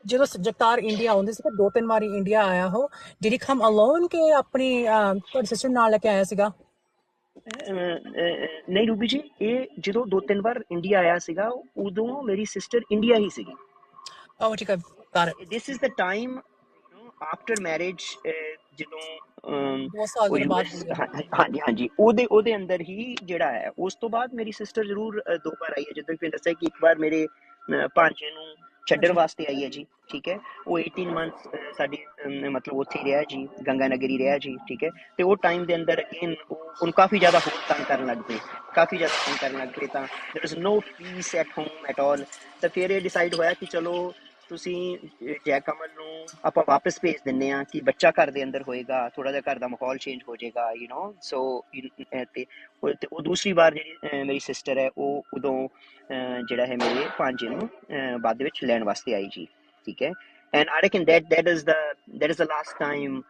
Speaker 1: ਜਦੋਂ ਜਗਤਾਰ ਇੰਡੀਆ ਆਉਂਦੇ ਸੀ, 2-3 ਵਾਰੀ ਇੰਡੀਆ ਆਇਆ ਹੋ, did he come alone ਕਿ ਆਪਣੀ ਤੁਹਾਡੀ ਸਿਸਟਰ ਨਾਲ ਲੈ ਕੇ ਆਇਆ ਸੀਗਾ?
Speaker 2: ਨਹੀਂ ਰੂਬੀ ਜੀ, ਇਹ ਜਦੋਂ 2-3 ਵਾਰ ਇੰਡੀਆ ਆਇਆ ਸੀਗਾ ਉਦੋਂ ਮੇਰੀ ਸਿਸਟਰ ਇੰਡੀਆ ਹੀ ਸੀਗੀ।
Speaker 1: Oh ਠੀਕ ਹੈ, got it।
Speaker 2: This is the time after marriage, ਜਦੋਂ ਹਾਂਜੀ ਉਹਦੇ ਅੰਦਰ ਹੀ ਜਿਹੜਾ ਹੈ। ਉਸ ਤੋਂ ਬਾਅਦ ਮੇਰੀ ਸਿਸਟਰ ਜ਼ਰੂਰ 2 ਵਾਰ ਆਈ ਹੈ, ਜਿੱਦਾਂ ਕਿ ਦੱਸਿਆ ਕਿ ਇੱਕ ਵਾਰ ਮੇਰੇ ਭਾਂਜੇ ਨੂੰ ਛੱਡਣ ਵਾਸਤੇ ਆਈ ਹੈ ਜੀ, ਠੀਕ ਹੈ। ਉਹ 18 ਮੰਥ ਸਾਡੀ ਮਤਲਬ ਉੱਥੇ ਹੀ ਰਿਹਾ ਜੀ, ਗੰਗਾ ਨਗਰ ਹੀ ਰਿਹਾ ਜੀ, ਠੀਕ ਹੈ। ਤੇ ਉਹ ਟਾਈਮ ਦੇ ਅੰਦਰ ਅਗੇਨ ਉਹਨੂੰ ਕਾਫੀ ਜ਼ਿਆਦਾ ਹੋਰ ਤੰਗ ਕਰਨ ਲੱਗ ਪਏ, ਤਾਂ there was no peace at home at all। ਤਾਂ ਫਿਰ ਇਹ ਡਿਸਾਈਡ ਹੋਇਆ ਕਿ ਚਲੋ ਤੁਸੀਂ ਜੈ ਕਮਲ ਨੂੰ ਆਪਾਂ ਵਾਪਸ ਭੇਜ ਦਿੰਦੇ ਹਾਂ ਕਿ ਬੱਚਾ ਘਰ ਦੇ ਅੰਦਰ ਹੋਏਗਾ, ਥੋੜਾ ਜਿਹਾ ਘਰ ਦਾ ਮਾਹੌਲ ਚੇਂਜ ਹੋ ਜਾਏਗਾ, ਸੋ ਤੇ ਉਹ ਦੂਸਰੀ ਵਾਰ ਜਿਹੜੀ ਮੇਰੀ ਸਿਸਟਰ ਹੈ ਉਹ ਉਦੋਂ ਜਿਹੜਾ ਹੈ ਮੇਰੇ ਭਾਂਜੇ ਨੂੰ ਬਾਅਦ ਦੇ ਵਿੱਚ ਲੈਣ ਵਾਸਤੇ ਆਈ ਜੀ, ਠੀਕ ਹੈ। And I reckon that is the last time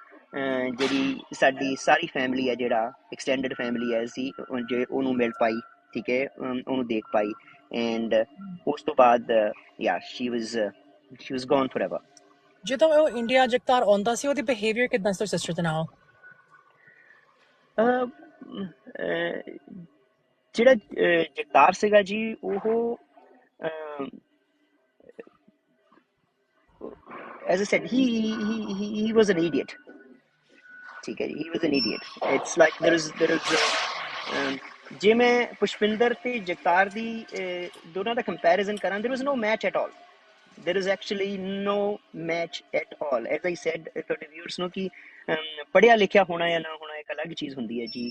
Speaker 2: ਜਿਹੜੀ ਸਾਡੀ ਸਾਰੀ ਫੈਮਿਲੀ ਹੈ, ਜਿਹੜਾ ਐਕਸਟੈਂਡਡ ਫੈਮਿਲੀ ਹੈ, ਅਸੀਂ ਜੇ ਉਹਨੂੰ ਮਿਲ ਪਾਈ, ਠੀਕ ਹੈ, ਉਹਨੂੰ ਦੇਖ ਪਾਈ। ਐਂਡ ਉਸ ਤੋਂ ਬਾਅਦ she was gone forever।
Speaker 1: ਜਦੋਂ ਉਹ ਇੰਡੀਆ ਜਗਤਾਰ ਆਉਂਦਾ ਸੀ ਉਹਦੀ ਬਿਹੇਵੀਅਰ ਕਿੱਦਾਂ ਸੀ ਸਿਸਟਰ ਦੇ ਨਾਲ?
Speaker 2: ਜਿਹੜਾ ਜਗਤਾਰ ਸੀਗਾ ਜੀ, ਉਹ as I said, he was an idiot, ठीक है। he was an idiot। it's like there is ਜੇ ਮੈਂ ਪੁਸ਼ਪਿੰਦਰ ਤੇ ਜਗਤਾਰ ਦੀ ਦੋਨਾਂ ਦਾ ਕੰਪੈਰੀਜ਼ਨ ਕਰਾਂ, there was no match at all। there is actually no match at all। as I said ਤੁਹਾਡੇ viewers ਨੂੰ ਕਿ ਪੜ੍ਹਿਆ ਲਿਖਿਆ ਹੋਣਾ ਜਾਂ ਨਾ ਹੋਣਾ ਇੱਕ ਅਲੱਗ ਚੀਜ਼ ਹੁੰਦੀ ਹੈ ਜੀ,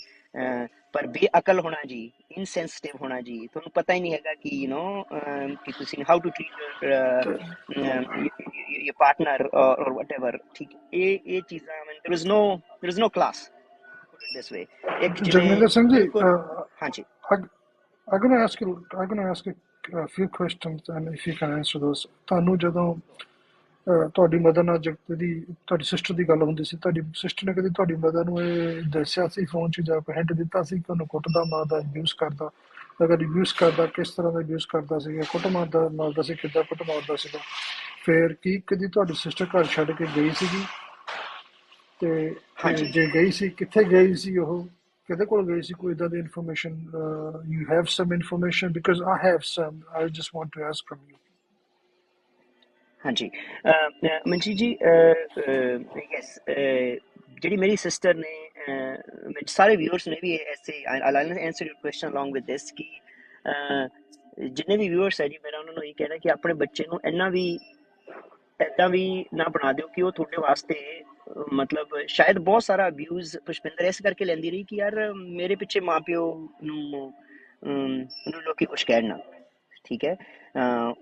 Speaker 2: ਪਰ ਬੇਅਕਲ ਹੋਣਾ ਜੀ, ਇਨਸੈਂਸਿਟਿਵ ਹੋਣਾ ਜੀ, ਤੁਹਾਨੂੰ ਪਤਾ ਹੀ ਨਹੀਂ ਹੈਗਾ ਕਿ ਕਿ ਤੁਸੀਂ how to treat your partner or whatever, ਠੀਕ। ਇਹ ਚੀਜ਼ਾਂ there is no class, put it this way।
Speaker 3: ਜਗਮਿੰਦਰ Singh ji,
Speaker 2: ਹਾਂਜੀ,
Speaker 3: I'm going to ask you a few questions and if you can answer those। ਤੁਹਾਨੂੰ ਜਦੋਂ ਤੁਹਾਡੀ ਮਦਰ ਨਾਲ ਤੁਹਾਡੀ ਸਿਸਟਰ ਦੀ ਗੱਲ ਹੁੰਦੀ ਸੀ, ਤੁਹਾਡੀ ਸਿਸਟਰ ਨੇ ਕਦੇ ਤੁਹਾਡੀ ਮਦਰ ਨੂੰ ਇਹ ਦੱਸਿਆ ਸੀ ਫੋਨ 'ਚ ਜਾਂ ਕੋਈ ਹਿੰਟ ਦਿੱਤਾ ਸੀ ਕਿ ਉਹਨੂੰ ਕੁੱਟਦਾ ਮਾਰਦਾ ਅਬਿਊਜ਼ ਕਰਦਾ? ਅਗਰ ਅਬਿਊਜ਼ ਕਰਦਾ ਕਿਸ ਤਰ੍ਹਾਂ ਦਾ ਅਬਿਊਜ਼ ਕਰਦਾ ਸੀਗਾ, ਕੁੱਟ ਮਾਰਦਾ ਸੀ, ਕਿੱਦਾਂ ਕੁੱਟ ਮਾਰਦਾ ਸੀਗਾ? ਫਿਰ ਕੀ ਕਦੀ ਤੁਹਾਡੀ ਸਿਸਟਰ ਘਰ ਛੱਡ ਕੇ ਗਈ ਸੀਗੀ? ਤੇ ਜੇ ਗਈ ਸੀ ਕਿੱਥੇ ਗਈ ਸੀ ਉਹ? ਕਿਹਦੇ ਕੋਲ ਗਏ ਸੀ ਕੋਈ ਇਦਾਂ ਦੀ information? You have some information because I have some, I just want to ask from you.
Speaker 2: ਹਾਂਜੀ ਮਨਜੀਤ ਜੀ ਯੈਸ ਜਿਹੜੀ ਮੇਰੀ ਸਿਸਟਰ ਨੇ ਸਾਰੇ ਵਿਊਅਰਸ ਨੇ ਵੀ ਐਸੇ I'll answer your question along with this ਕਿ ਜਿੰਨੇ ਵੀ ਵਿਊਅਰਸ ਹੈ ਜੀ ਮੇਰਾ ਉਹਨਾਂ ਨੂੰ ਇਹ ਕਹਿਣਾ ਕਿ ਆਪਣੇ ਬੱਚੇ ਨੂੰ ਇੰਨਾ ਵੀ ਇੱਦਾਂ ਵੀ ਨਾ ਬਣਾ ਦਿਓ ਕਿ ਉਹ ਤੁਹਾਡੇ ਵਾਸਤੇ ਮਤਲਬ ਸ਼ਾਇਦ ਬਹੁਤ ਸਾਰਾ ਅਬਿਊਜ਼ ਪੁਸ਼ਪਿੰਦਰ ਇਸ ਕਰਕੇ ਲੈਂਦੀ ਰਹੀ ਕਿ ਯਾਰ ਮੇਰੇ ਪਿੱਛੇ ਮਾਂ ਪਿਓ ਨੂੰ ਲੋਕੀ ਕੁਛ ਕਹਿਣ ਨਾ, ਠੀਕ ਹੈ,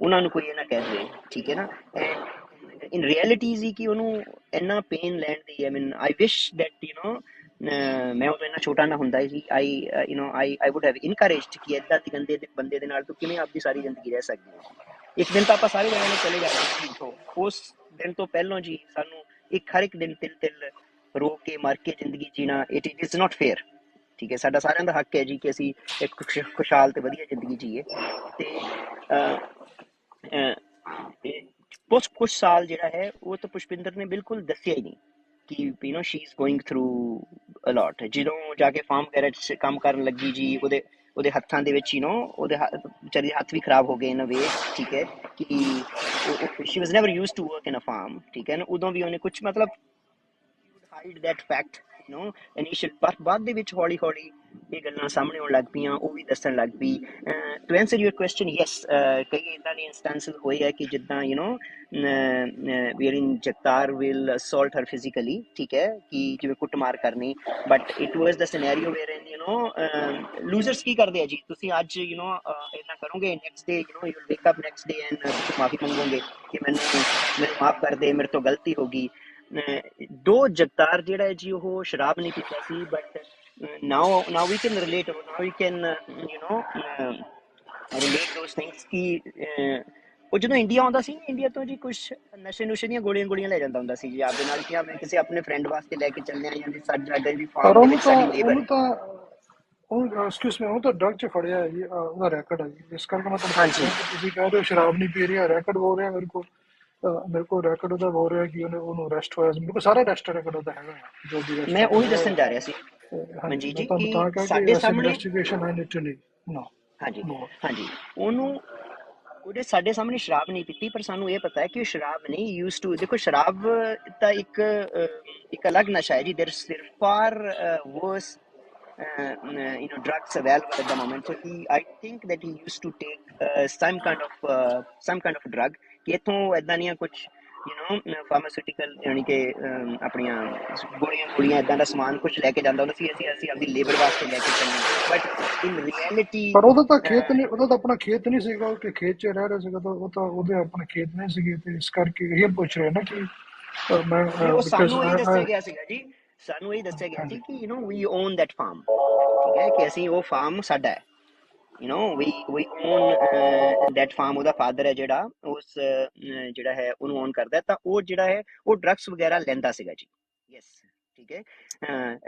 Speaker 2: ਉਹਨਾਂ ਨੂੰ ਕੋਈ ਇਹ ਨਾ ਕਹਿ ਦੇਵੇ, ਠੀਕ ਹੈ ਨਾ। ਐਂਡ ਇਨ ਰਿਐਲਿਟੀ ਸੀ ਕਿ ਉਹਨੂੰ ਇੰਨਾ ਪੇਨ ਲੈਣ ਦੀ ਆਈ ਮੀਨ ਆਈ ਵਿਸ਼ ਦੈਟ ਮੈਂ ਉਦੋਂ ਇੰਨਾ ਛੋਟਾ ਨਾ ਹੁੰਦਾ ਸੀ ਆਈ ਵੁੱਡ ਹੈਵ ਇਨਕਰੇਜਡ ਕਿ ਏਦਾਂ ਦੀ ਗੰਦੇ ਬੰਦੇ ਦੇ ਨਾਲ ਤੂੰ ਕਿਵੇਂ ਆਪਦੀ ਸਾਰੀ ਜ਼ਿੰਦਗੀ ਰਹਿ ਸਕਦੀ ਹੈ। ਇੱਕ ਦਿਨ ਤਾਂ ਆਪਾਂ ਸਾਰੇ ਜਣਿਆਂ ਨੇ ਚਲੇ ਜਾਣਾ ਸੀ ਇੱਥੋਂ, ਉਸ ਦਿਨ ਤੋਂ ਪਹਿਲਾਂ ਜੀ ਸਾਨੂੰ ਹਰ ਇੱਕ ਦਿਨ ਤਿਲ ਰੋ ਕੇ ਮਰ ਕੇ ਜ਼ਿੰਦਗੀ ਜੀਣਾ ਇਟ ਇਜ਼ ਨਾਟ ਫੇਅਰ, ਠੀਕ ਹੈ। ਸਾਡਾ ਸਾਰਿਆਂ ਦਾ ਹੱਕ ਹੈ ਜੀ ਕਿ ਅਸੀਂ ਇੱਕ ਖੁਸ਼ਹਾਲ ਤੇ ਵਧੀਆ ਜ਼ਿੰਦਗੀ ਜੀਏ। ਤੇ ਕੁਛ ਸਾਲ ਜਿਹੜਾ ਹੈ ਉਹ ਤਾਂ ਪੁਸ਼ਪਿੰਦਰ ਨੇ ਬਿਲਕੁਲ ਦੱਸਿਆ ਹੀ ਨਹੀਂ ਕਿ she is going through allot. ਜਦੋਂ ਜਾ ਕੇ ਫਾਰਮ ਵਗੈਰਾ 'ਚ ਕੰਮ ਕਰਨ ਲੱਗੀ ਜੀ ਉਹਦੇ ਹੱਥਾਂ ਦੇ ਵਿੱਚ ਉਹਦੇ ਵਿਚਾਰੀ ਦੇ ਹੱਥ ਵੀ ਖਰਾਬ ਹੋ ਗਏ ਇਨ ਅ ਵੇ, ਠੀਕ ਹੈ, ਕਿ she was never used to work in a farm, ਠੀਕ ਹੈ ਨਾ। ਉਦੋਂ ਵੀ ਉਹਨੇ ਕੁਛ ਮਤਲਬ hide that fact ਇਨੀਸ਼ੀਅਲ, ਪਰ ਬਾਅਦ ਦੇ ਵਿੱਚ ਹੌਲੀ ਹੌਲੀ ਇਹ ਗੱਲਾਂ ਸਾਹਮਣੇ ਆਉਣ ਲੱਗ ਪਈਆਂ, ਉਹ ਵੀ ਦੱਸਣ ਲੱਗ ਪਈ। To answer your question, yes ਕਈ ਇੱਦਾਂ ਦੇ ਇੰਸਟੈਂਸਿਸ ਹੋਏ ਹੈ ਕਿ ਜਿੱਦਾਂ ਵੀਰਿਨ Jagtar will assault her physically, ਠੀਕ ਹੈ, ਕਿ ਜਿਵੇਂ ਕੁੱਟਮਾਰ ਕਰਨੀ, but it was the scenario where in losers ਕੀ ਕਰਦੇ ਆ ਜੀ, ਤੁਸੀਂ ਅੱਜ ਇੱਦਾਂ ਕਰੋਗੇ, next day you wake up next day and ਤੁਸੀਂ ਮਾਫੀ ਮੰਗੋਗੇ ਕਿ ਮੈਨੂੰ ਮਾਫ ਕਰ ਦੇ, ਮੇਰੇ ਤੋਂ ਗਲਤੀ ਹੋ ਗਈ। ਦੋ ਜਗਤਾਰ ਜਿਹੜਾ ਹੈ ਜੀ ਉਹ ਸ਼ਰਾਬ ਨਹੀਂ ਪੀਤਾ ਸੀ, but now we can relate, now we can relate those things ਕਿ ਉਹ ਜਦੋਂ ਇੰਡੀਆ ਆਉਂਦਾ ਸੀ, ਇੰਡੀਆ ਤੋਂ ਜੀ ਕੁਛ ਨਸ਼ੇ ਦੀਆਂ ਗੋਲੀਆਂ ਲੈ ਜਾਂਦਾ ਹੁੰਦਾ ਸੀ ਜੀ ਆਪਦੇ ਨਾਲ, ਕਿ ਮੈਂ ਕਿਸੇ ਆਪਣੇ ਫਰੈਂਡ ਵਾਸਤੇ ਲੈ ਕੇ ਚੱਲਿਆ ਜਾਂ ਸਾਡੀ ਵੀ
Speaker 3: ਪਰ
Speaker 2: ਫਾਰਮ ਦੇ ਵਿੱਚ ਸਾਡੀ ਲੇਬਰ।
Speaker 3: ਉਹ ਐਕਸਕਿਊਜ਼ ਮੀ, ਉਹ ਤਾਂ ਡਰਗ 'ਚ ਫੜਿਆ ਹੈ ਜੀ, ਉਹਦਾ ਰੈਕਡ ਹੈ ਜੀ, ਇਸ ਕਰਕੇ ਮੈਂ ਤੁਹਾਨੂੰ
Speaker 2: ਹਾਂਜੀ
Speaker 3: ਪੁੱਛ ਰਿਹਾ ਕਿ ਤੁਸੀਂ ਕਹਿ ਰਹੇ ਹੋ ਸ਼ਰਾਬ ਨਹੀਂ ਪੀ ਰਿਹਾ, ਰੈਕਡ ਬੋਲ ਰਿਹਾ ਮੇਰੇ ਕੋਲ ਰੈਕਡ ਉਹਦਾ ਬੋਲ ਰਿਹਾ ਕਿ ਉਹਨੂੰ ਅਰੈਸਟ ਹੋਇਆ ਸੀ, ਮੇਰੇ ਕੋਲ ਸਾਰਾ ਅਰੈਸਟ ਰੈਕਡ ਉਹਦਾ ਹੈਗਾ, ਜੋ ਵੀ
Speaker 2: ਮੈਂ
Speaker 3: ਅਰੈਸਟ
Speaker 2: ਉਹੀ
Speaker 3: ਹੋਇਆ
Speaker 2: ਦੱਸਣ ਜਾ ਰਿਹਾ ਸੀ
Speaker 3: ਹਾਂਜੀ।
Speaker 2: ਮਨਜੀਤ
Speaker 3: ਮੈਂ
Speaker 2: ਜੀ
Speaker 3: ਤੁਹਾਨੂੰ
Speaker 2: ਕਿ
Speaker 3: ਤਾਂ ਕਿਹਾ ਕਿ
Speaker 2: ਸਾਡੇ
Speaker 3: ਐਸ
Speaker 2: ਸਾਹਮਣੇ
Speaker 3: investigation I need to know
Speaker 2: ਹਾਂਜੀ
Speaker 3: नो
Speaker 2: ਹਾਂਜੀ ਉਹਦੇ ਸਾਡੇ ਸਾਹਮਣੇ ਸ਼ਰਾਬ ਨਹੀਂ ਪੀਤੀ, ਪਰ ਸਾਨੂੰ ਇਹ ਪਤਾ ਹੈ ਕਿ ਉਹ ਸ਼ਰਾਬ ਨਹੀਂ ਯੂਜ਼ ਟੂ। ਦੇਖੋ ਸ਼ਰਾਬ ਤਾਂ ਇੱਕ ਅਲੱਗ ਨਸ਼ਾ ਹੈ ਜੀ, ਦੇਰ for verse drugs available at the moment, so I think that he used to take some kind of drug ਕਿ ਇੱਥੋਂ ਏਦਾਂ ਦੀਆਂ ਕੁਛ ਫਾਰਮਾਸਿਊਟੀਕਲ ਯਾਨੀ ਕਿ ਆਪਣੀਆਂ ਗੋਲੀਆਂ ਏਦਾਂ ਦਾ ਸਮਾਨ ਕੁਛ ਲੈ ਕੇ ਜਾਂਦਾ ਹੁੰਦਾ ਸੀ, ਅਸੀਂ ਆਪਣੀ ਲੇਬਰ ਵਾਸਤੇ ਲੈ ਕੇ ਚੱਲਣਾ, ਬਟ ਇਨ ਰਿਐਲਿਟੀ
Speaker 3: ਪਰ ਉਹਦਾ ਤਾਂ ਖੇਤ ਨਹੀਂ, ਉਹਦਾ ਤਾਂ ਆਪਣਾ ਖੇਤ ਨਹੀਂ ਸੀਗਾ ਕਿ ਖੇਤ 'ਚ ਰਹਿ ਰਿਹਾ ਸੀਗਾ, ਤਾਂ ਉਹ ਤਾਂ ਉਹਦੇ ਆਪਣੇ ਖੇਤ ਨਹੀਂ ਸੀਗੇ, ਤੇ ਇਸ ਕਰਕੇ ਇਹ ਪੁੱਛ ਰਿਹਾ ਨਾ ਕਿ ਮੈਂ
Speaker 2: ਨਹੀਂ, ਉਹ
Speaker 3: ਬਿਕਾਜ਼
Speaker 2: ਸਾਨੂੰ ਇਹੀ ਦੱਸਿਆ ਗਿਆ ਸੀਗਾ ਜੀ, ਸਾਨੂੰ ਇਹੀ ਦੱਸਿਆ ਗਿਆ ਸੀ
Speaker 3: ਹਾਂਜੀ
Speaker 2: ਕਿ ਵੀ ਓਨ ਦੈਟ ਫਾਰਮ, ਠੀਕ ਹੈ, ਕਿ ਅਸੀਂ ਉਹ ਫਾਰਮ ਸਾਡਾ ਹੈ, we own that farm। ਉਹਦਾ ਫਾਦਰ ਹੈ ਜਿਹੜਾ ਉਸ ਜਿਹੜਾ ਹੈ ਉਹਨੂੰ ਓਨ ਕਰਦਾ, ਤਾਂ ਉਹ ਜਿਹੜਾ ਹੈ ਉਹ ਡਰੱਗਸ ਵਗੈਰਾ ਲੈਂਦਾ ਸੀਗਾ ਜੀ, ਯੈਸ, ਠੀਕ ਹੈ।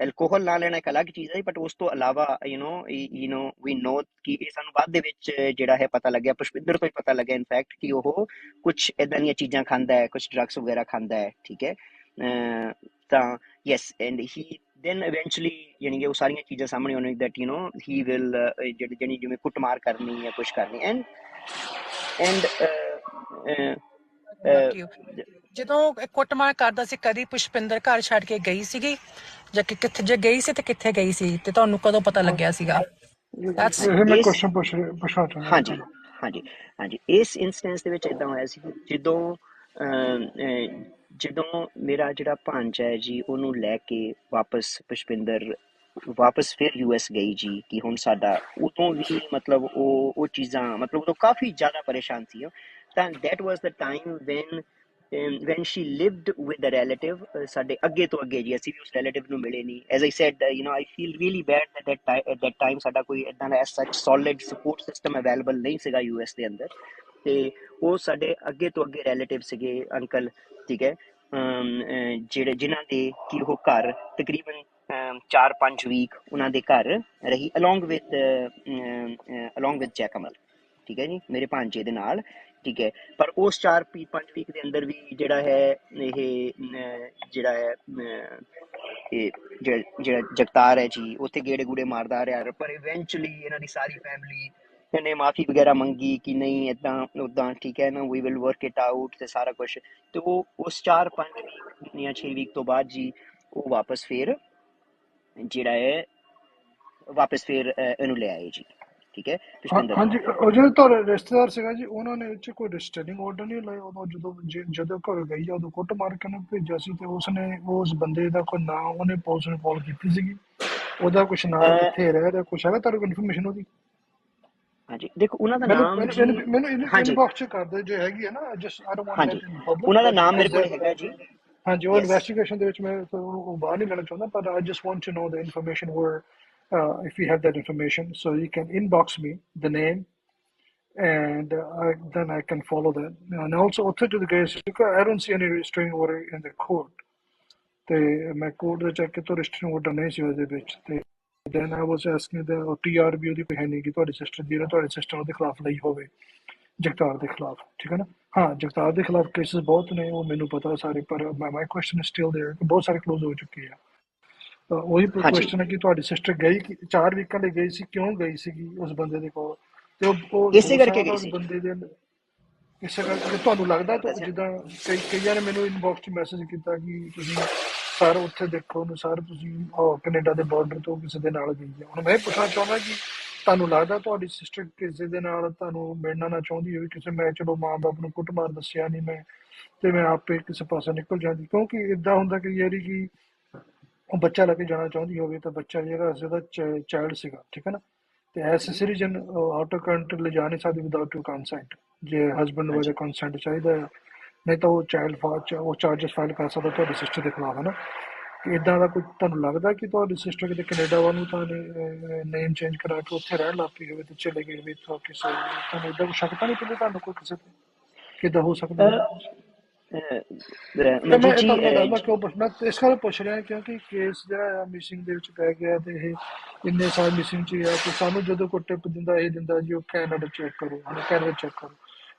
Speaker 2: ਐਲਕੋਹਲ ਨਾ ਲੈਣਾ ਇੱਕ ਅਲੱਗ ਚੀਜ਼ ਹੈ, ਬਟ ਉਸ ਤੋਂ ਇਲਾਵਾ ਵੀ ਨੋ ਕਿ ਇਹ ਸਾਨੂੰ ਬਾਅਦ ਦੇ ਵਿੱਚ ਜਿਹੜਾ ਹੈ ਪਤਾ ਲੱਗਿਆ, ਪੁਸ਼ਪਿੰਦਰ ਤੋਂ ਹੀ ਪਤਾ ਲੱਗਿਆ ਇਨਫੈਕਟ, ਕਿ ਉਹ ਕੁਛ ਏਦਾਂ ਦੀਆਂ ਚੀਜ਼ਾਂ ਖਾਂਦਾ ਹੈ, ਕੁਛ ਡਰੱਗਸ ਵਗੈਰਾ ਖਾਂਦਾ ਹੈ, ਠੀਕ ਹੈ। ਤਾਂ yes, and he then eventually ਯਾਨੀ ਕਿ ਉਹ ਸਾਰੀਆਂ ਚੀਜ਼ਾਂ ਸਾਹਮਣੇ ਆਉਣੀਆਂ that he will ਜਿਹੜੀ ਜਿਵੇਂ ਕੁੱਟਮਾਰ ਕਰਨੀ ਜਾਂ ਕੁਛ ਕਰਨੀ and
Speaker 1: ਜਦੋਂ ਕੁੱਟਮਾਰ ਕਰਦਾ ਸੀ, ਕਦੀ ਪੁਸ਼ਪਿੰਦਰ ਘਰ ਛੱਡ ਕੇ ਗਈ ਸੀਗੀ ਜਾਂ ਕਿੱਥੇ, ਜੇ ਗਈ ਸੀ ਤੇ ਕਿੱਥੇ ਗਈ ਸੀ, ਤੇ ਤੁਹਾਨੂੰ ਕਦੋਂ ਪਤਾ ਲੱਗਿਆ ਸੀਗਾ?
Speaker 3: ਇਹ ਮੈਂ ਕੁਐਸਚਨ ਪੁੱਛਣਾ ਚਾਹੁੰਦਾ।
Speaker 2: ਹਾਂਜੀ ਹਾਂਜੀ ਹਾਂਜੀ, ਇਸ ਇੰਸਟੈਂਸ ਦੇ ਵਿੱਚ ਏਦਾਂ ਹੋਇਆ ਸੀ ਜਦੋਂ ਮੇਰਾ ਜਿਹੜਾ ਭਾਂਜਾ ਹੈ ਜੀ ਉਹਨੂੰ ਲੈ ਕੇ ਪੁਸ਼ਪਿੰਦਰ ਵਾਪਸ ਫਿਰ US ਗਈ ਜੀ, ਕਿ ਹੁਣ ਸਾਡਾ ਉਦੋਂ ਵੀ ਮਤਲਬ ਉਹ ਚੀਜ਼ਾਂ ਮਤਲਬ ਉਦੋਂ ਕਾਫੀ ਜ਼ਿਆਦਾ ਪਰੇਸ਼ਾਨ ਸੀ, ਤਾਂ that was the time when she lived with the relative, ਸਾਡੇ ਅੱਗੇ ਤੋਂ ਅੱਗੇ ਜੀ, ਅਸੀਂ ਵੀ ਉਸ relative ਨੂੰ ਮਿਲੇ ਨਹੀਂ। As I said, I feel really bad that at that time ਸਾਡਾ ਕੋਈ ਏਦਾਂ ਦਾ such solid support system available ਨਹੀਂ ਸੀਗਾ US ਦੇ ਅੰਦਰ, ਤੇ ਉਹ ਸਾਡੇ ਅੱਗੇ ਤੋਂ ਅੱਗੇ relative ਸੀਗੇ ਅੰਕਲ, ਠੀਕ ਹੈ, ਜਿਨ੍ਹਾਂ ਦੇ ਕਿ ਉਹ ਘਰ ਤਕਰੀਬਨ 4-5 ਵੀਕ ਉਹਨਾਂ ਦੇ ਘਰ ਰਹੀ along with ਜੈਕਮਲ, ਠੀਕ ਹੈ ਜੀ, ਮੇਰੇ ਭਾਂਜੇ ਦੇ ਨਾਲ, ठीक है। पर उस 4-5 वीक के अंदर भी जिहड़ा है ये जिहड़ा है ਜਿਹੜਾ ਜਗਤਾਰ ਹੈ ਜੀ ਉੱਥੇ ਗੇੜੇ ਗੂੜੇ ਮਾਰਦਾ ਰਿਹਾ, ਪਰ ਇਵੈਂਚੁਅਲੀ ਇਹਨਾਂ ਦੀ ਸਾਰੀ ਫੈਮਿਲੀ ਨੇ ਮਾਫੀ ਵਗੈਰਾ ਮੰਗੀ ਕਿ ਨਹੀਂ ਏਦਾਂ ਉੱਦਾਂ, ਠੀਕ ਹੈ ਨਾ, we will work it out ਤੇ ਸਾਰਾ ਕੁਛ। ਤੇ ਉਹ ਉਸ 4-5 ਵੀਕ ਜਾਂ 6 ਵੀਕ ਤੋਂ ਬਾਅਦ ਜੀ ਉਹ ਵਾਪਸ ਫੇਰ ਜਿਹੜਾ ਹੈ ਵਾਪਸ ਫੇਰ ਇਹਨੂੰ ਲੈ ਆਏ ਜੀ, ਠੀਕ ਹੈ, ਪੁਸ਼ਪਿੰਦਰ
Speaker 3: ਹਾਂਜੀ, ਉਹ ਜਿਹੜੇ ਤੁਹਾਡੇ ਰਿਸ਼ਤੇਦਾਰ ਸੀਗਾ ਜੀ, ਉਹਨਾਂ ਨੇ ਵਿੱਚ ਕੋਈ ਰਿਸਟੇਨਿੰਗ ਆਰਡਰ ਨਹੀਂ ਲਾਇਆ ਉਦੋਂ ਜਦੋਂ ਘਰ ਗਈ ਆ, ਉਦੋਂ ਕੁੱਟ ਮਾਰ ਕੇ ਉਹਨੂੰ ਭੇਜਿਆ ਸੀ, ਤੇ ਉਸਨੇ ਉਸ ਬੰਦੇ ਦਾ ਕੋਈ ਨਾਂ ਉਹਨੇ ਪੁਲਿਸ ਨੂੰ ਕਾਲ ਕੀਤੀ ਸੀਗੀ, ਉਹਦਾ ਕੁਛ ਨਾਂ ਕਿੱਥੇ ਰਹਿ ਰਿਹਾ, ਕੁਛ ਹੈਗਾ ਤੁਹਾਡੇ ਕੋਲ ਇਨਫੋਰਮੇਸ਼ਨ ਉਹਦੀ?
Speaker 2: ਹਾਂਜੀ, ਦੇਖੋ ਉਹਨਾਂ ਦਾ ਨਾਮ ਜੀ,
Speaker 3: ਮੈਨੂੰ ਇਨਬਾਕਸ ਚ ਕਰ ਦਿਓ ਜੇ ਹੈਗੀ ਹੈ ਨਾ, just I don't want that in public.
Speaker 2: ਉਹਨਾਂ ਦਾ ਨਾਮ ਮੇਰੇ ਕੋਲ ਹੈਗਾ ਜੀ।
Speaker 3: ਹਾਂਜੀ, ਉਹ ਇਨਵੈਸਟੀਗੇਸ਼ਨ ਦੇ ਵਿੱਚ ਮੈਂ ਉਹ ਬਾਹਰ ਨਹੀਂ ਲੈਣਾ ਚਾਹੁੰਦਾ, ਪਰ I just want to know the information where if you have that information, so you can inbox me the name, and then I can follow that. And also, to the case, I don't see any restraining order in the court. My court the check to restraining order nahi si ਉਹਦੇ ਵਿੱਚ, ਤੇ then I was asking the TRB ਉਹਦੀ ਕੋਈ ਹੈ ਨਹੀਂ ਕਿ ਤੁਹਾਡੀ sister ਦੀ ਤੁਹਾਡੇ ਸਿਸਟਰ ਉਹਦੇ ਖਿਲਾਫ ਲਈ ਹੋਵੇ, ਜਗਤਾਰ ਦੇ ਖਿਲਾਫ, ਠੀਕ ਹੈ ਨਾ। ਹਾਂ, ਜਗਤਾਰ ਦੇ ਖਿਲਾਫ ਕੇਸਿਸ ਬਹੁਤ ਨੇ, ਉਹ ਮੈਨੂੰ ਪਤਾ ਸਾਰੇ, ਪਰ my question is still there, ਬਹੁਤ ਸਾਰੇ ਕਲੋਜ਼ ਹੋ ਚੁੱਕੇ ਆ। ਉਹੀ ਕੁਐਸਚਨ ਹੈ ਕਿ ਤੁਹਾਡੀ ਸਿਸਟਰ ਗਈ 4 ਵੀਕਾਂ ਲਈ ਗਈ ਸੀ, ਕਿਉਂ ਗਈ ਸੀਗੀ ਉਸ ਬੰਦੇ ਦੇ ਕੋਲ, ਤੇ ਉਹ
Speaker 2: ਇਸੇ ਕਰਕੇ ਗਈ ਸੀ
Speaker 3: ਬੰਦੇ ਦੇ ਇਸੇ ਕਰਕੇ। ਤੁਹਾਨੂੰ ਲੱਗਦਾ ਜਿੱਦਾਂ ਕਈਆਂ ਨੇ ਮੈਨੂੰ ਇਨਬਾਕਸ 'ਚ ਮੈਸੇਜ ਕੀਤਾ ਕਿ ਤੁਸੀਂ ਸਰ ਉੱਥੇ ਦੇਖੋ ਉਹਨੂੰ, ਸਰ ਤੁਸੀਂ ਕੈਨੇਡਾ ਦੇ ਬਾਰਡਰ ਤੋਂ ਕਿਸੇ ਦੇ ਨਾਲ ਗਈ ਹੈ। ਹੁਣ ਮੈਂ ਇਹ ਪੁੱਛਣਾ ਚਾਹੁੰਦਾ ਕਿ ਤੁਹਾਨੂੰ ਲੱਗਦਾ ਤੁਹਾਡੀ ਸਿਸਟਰ ਕਿਸੇ ਦੇ ਨਾਲ ਤੁਹਾਨੂੰ ਮਿਲਣਾ ਨਾ ਚਾਹੁੰਦੀ ਹੋਵੇ, ਕਿਸੇ ਮੈਂ ਚਲੋ ਮਾਂ ਬਾਪ ਨੂੰ ਕੁੱਟਮਾਰ ਦੱਸਿਆ ਨਹੀਂ ਮੈਂ, ਤੇ ਮੈਂ ਆਪੇ ਕਿਸੇ ਪਾਸੇ ਨਿਕਲ ਜਾਂਦੀ, ਕਿਉਂਕਿ ਇੱਦਾਂ ਹੁੰਦਾ ਕਈ ਵਾਰੀ ਕਿ ਉਹ ਬੱਚਾ ਲੈ ਕੇ ਜਾਣਾ ਚਾਹੁੰਦੀ ਹੋਵੇ ਤਾਂ ਬੱਚਾ ਜਿਹੜਾ ਉਹਦਾ ਚਾਈਲਡ ਸੀਗਾ, ਠੀਕ ਹੈ ਨਾ, ਤੇ S citizen out of country ਲਿਜਾ ਨਹੀਂ ਸਕਦੀ ਵਿਦਆਊਟ ਯੂ ਕੰਸੈਂਟ, ਜੇ ਹਸਬੈਂਡ ਵਜਾ ਕੰਸੈਂਟ ਚਾਹੀਦਾ ਹੈ, ਨਹੀਂ ਤਾਂ ਉਹ ਉਹ ਚਾਰਜਸ ਫਾਈਲ ਕਰ ਸਕਦਾ ਤੁਹਾਡੀ ਸਿਸਟਰ ਦੇ ਖਿਲਾਫ, ਹੈ ਨਾ। ਇੱਦਾਂ ਦਾ ਕੋਈ ਤੁਹਾਨੂੰ ਲੱਗਦਾ ਕਿ ਤੁਹਾਡੀ ਸਿਸਟਰ ਕਿਤੇ ਕੈਨੇਡਾ ਵੱਲ ਨੂੰ ਤਾਂ ਨੇਮ ਚੇਂਜ ਕਰਾ ਕੇ ਉੱਥੇ ਰਹਿਣ ਲੱਗ ਪਈ ਹੋਵੇ ਤੇ ਚਲੇ ਗਏ ਹੋਵੇ, ਕਿਸੇ ਤੁਹਾਨੂੰ ਇੱਦਾਂ ਕੋਈ ਸ਼ੱਕ ਤਾਂ ਨਹੀਂ ਪੈਂਦਾ ਤੁਹਾਨੂੰ ਕੋਈ ਕਿਸੇ ਤੇ, ਕਿੱਦਾਂ ਹੋ ਸਕਦਾ? ਮੈਂ ਕਿਉਂ ਪੁੱਛਣਾ, ਇਸ ਕਰਕੇ ਪੁੱਛ ਰਿਹਾ ਕਿਉਂਕਿ ਕੇਸ ਜਿਹੜਾ ਆ ਮਿਸਿੰਗ ਦੇ ਵਿੱਚ ਪੈ ਗਿਆ, ਤੇ ਇਹ ਇੰਨੇ ਸਾਲ ਮਿਸਿੰਗ 'ਚ ਆ, ਤੇ ਸਾਨੂੰ ਜਦੋਂ ਕੋਈ ਟਿਪ ਦਿੰਦਾ ਇਹ ਦਿੰਦਾ ਜੀ ਉਹ ਕੈਨੇਡਾ ਚੈੱਕ ਕਰੋ, ਕੈਨੇਡਾ ਚੈੱਕ ਕਰੋ,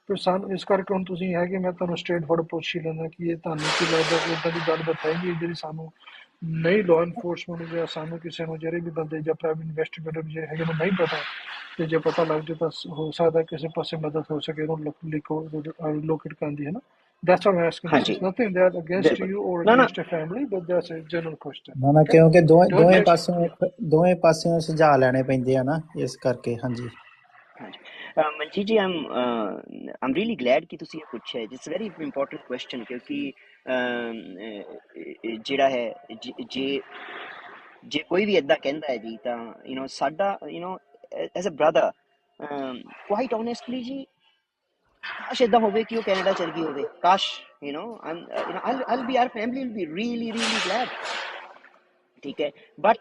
Speaker 3: ਫਿਰ ਸਾਨੂੰ ਇਸ ਕਰਕੇ ਹੁਣ ਤੁਸੀਂ ਹੈਗੇ, ਮੈਂ ਤੁਹਾਨੂੰ ਸਟ੍ਰੇਟ ਫੋਰਵਰਡ ਪੁੱਛ ਹੀ ਲੈਂਦਾ ਕਿ ਇਹ ਤੁਹਾਨੂੰ ਕੀ ਲੱਗਦਾ ਕਿ ਇੱਦਾਂ ਦੀ ਗੱਲਬਾਤ ਹੈਗੀ ਜਿਹੜੀ ਸਾਨੂੰ ਨਹੀਂ ਲਾਅ ਇਨਫੋਰਸਮੈਂਟ ਜਾਂ ਸਾਨੂੰ ਕਿਸੇ ਨੂੰ ਜਿਹੜੇ ਵੀ ਬੰਦੇ ਜਾਂ ਪ੍ਰਾਈਵੇਟ ਇਨਵੈਸਟੀਗੇਟਰ ਜਿਹੜੇ ਹੈਗੇ ਨੂੰ ਨਹੀਂ ਪਤਾ, ਤੇ ਜੇ ਪਤਾ ਲੱਗ ਜਾਏ ਤਾਂ ਹੋ ਸਕਦਾ ਕਿਸੇ ਪਾਸੇ ਮਦਦ ਹੋ ਸਕੇ ਉਹਨੂੰ ਲੋਕੇਟ ਕਰਨ ਦੀ, ਹੈ ਨਾ। That's what I'm asking. This is nothing that against you or against your family, but that's a general question.
Speaker 4: ਨਾ ਕਿਉਂਕਿ ਦੋਵੇਂ ਪਾਸਿਓਂ ਸੁਝਾਅ ਲੈਣੇ ਪੈਂਦੇ ਆ ਨਾ, ਇਸ ਕਰਕੇ। ਹਾਂਜੀ
Speaker 2: ਮਨਜੀਤ ਜੀ, I'm really glad ਕਿ ਤੁਸੀਂ ਇਹ ਪੁੱਛਿਆ, ਇਟਸ ਵੈਰੀ ਇੰਪੋਰਟੈਂਟ ਕੁਐਸਚਨ, ਕਿਉਂਕਿ ਜਿਹੜਾ ਹੈ ਜੇ ਕੋਈ ਵੀ ਏਦਾਂ ਕਹਿੰਦਾ ਹੈ ਜੀ ਤਾਂ ਸਾਡਾ as a brother quite honestly ਜੀ, ਕਾਸ਼ ਏਦਾਂ ਹੋਵੇ ਕਿ ਉਹ ਕੈਨੇਡਾ ਚਲ ਗਈ ਹੋਵੇ, ਕਾਸ਼ I'll be, our family will be really really glad, ਠੀਕ ਹੈ। ਬਟ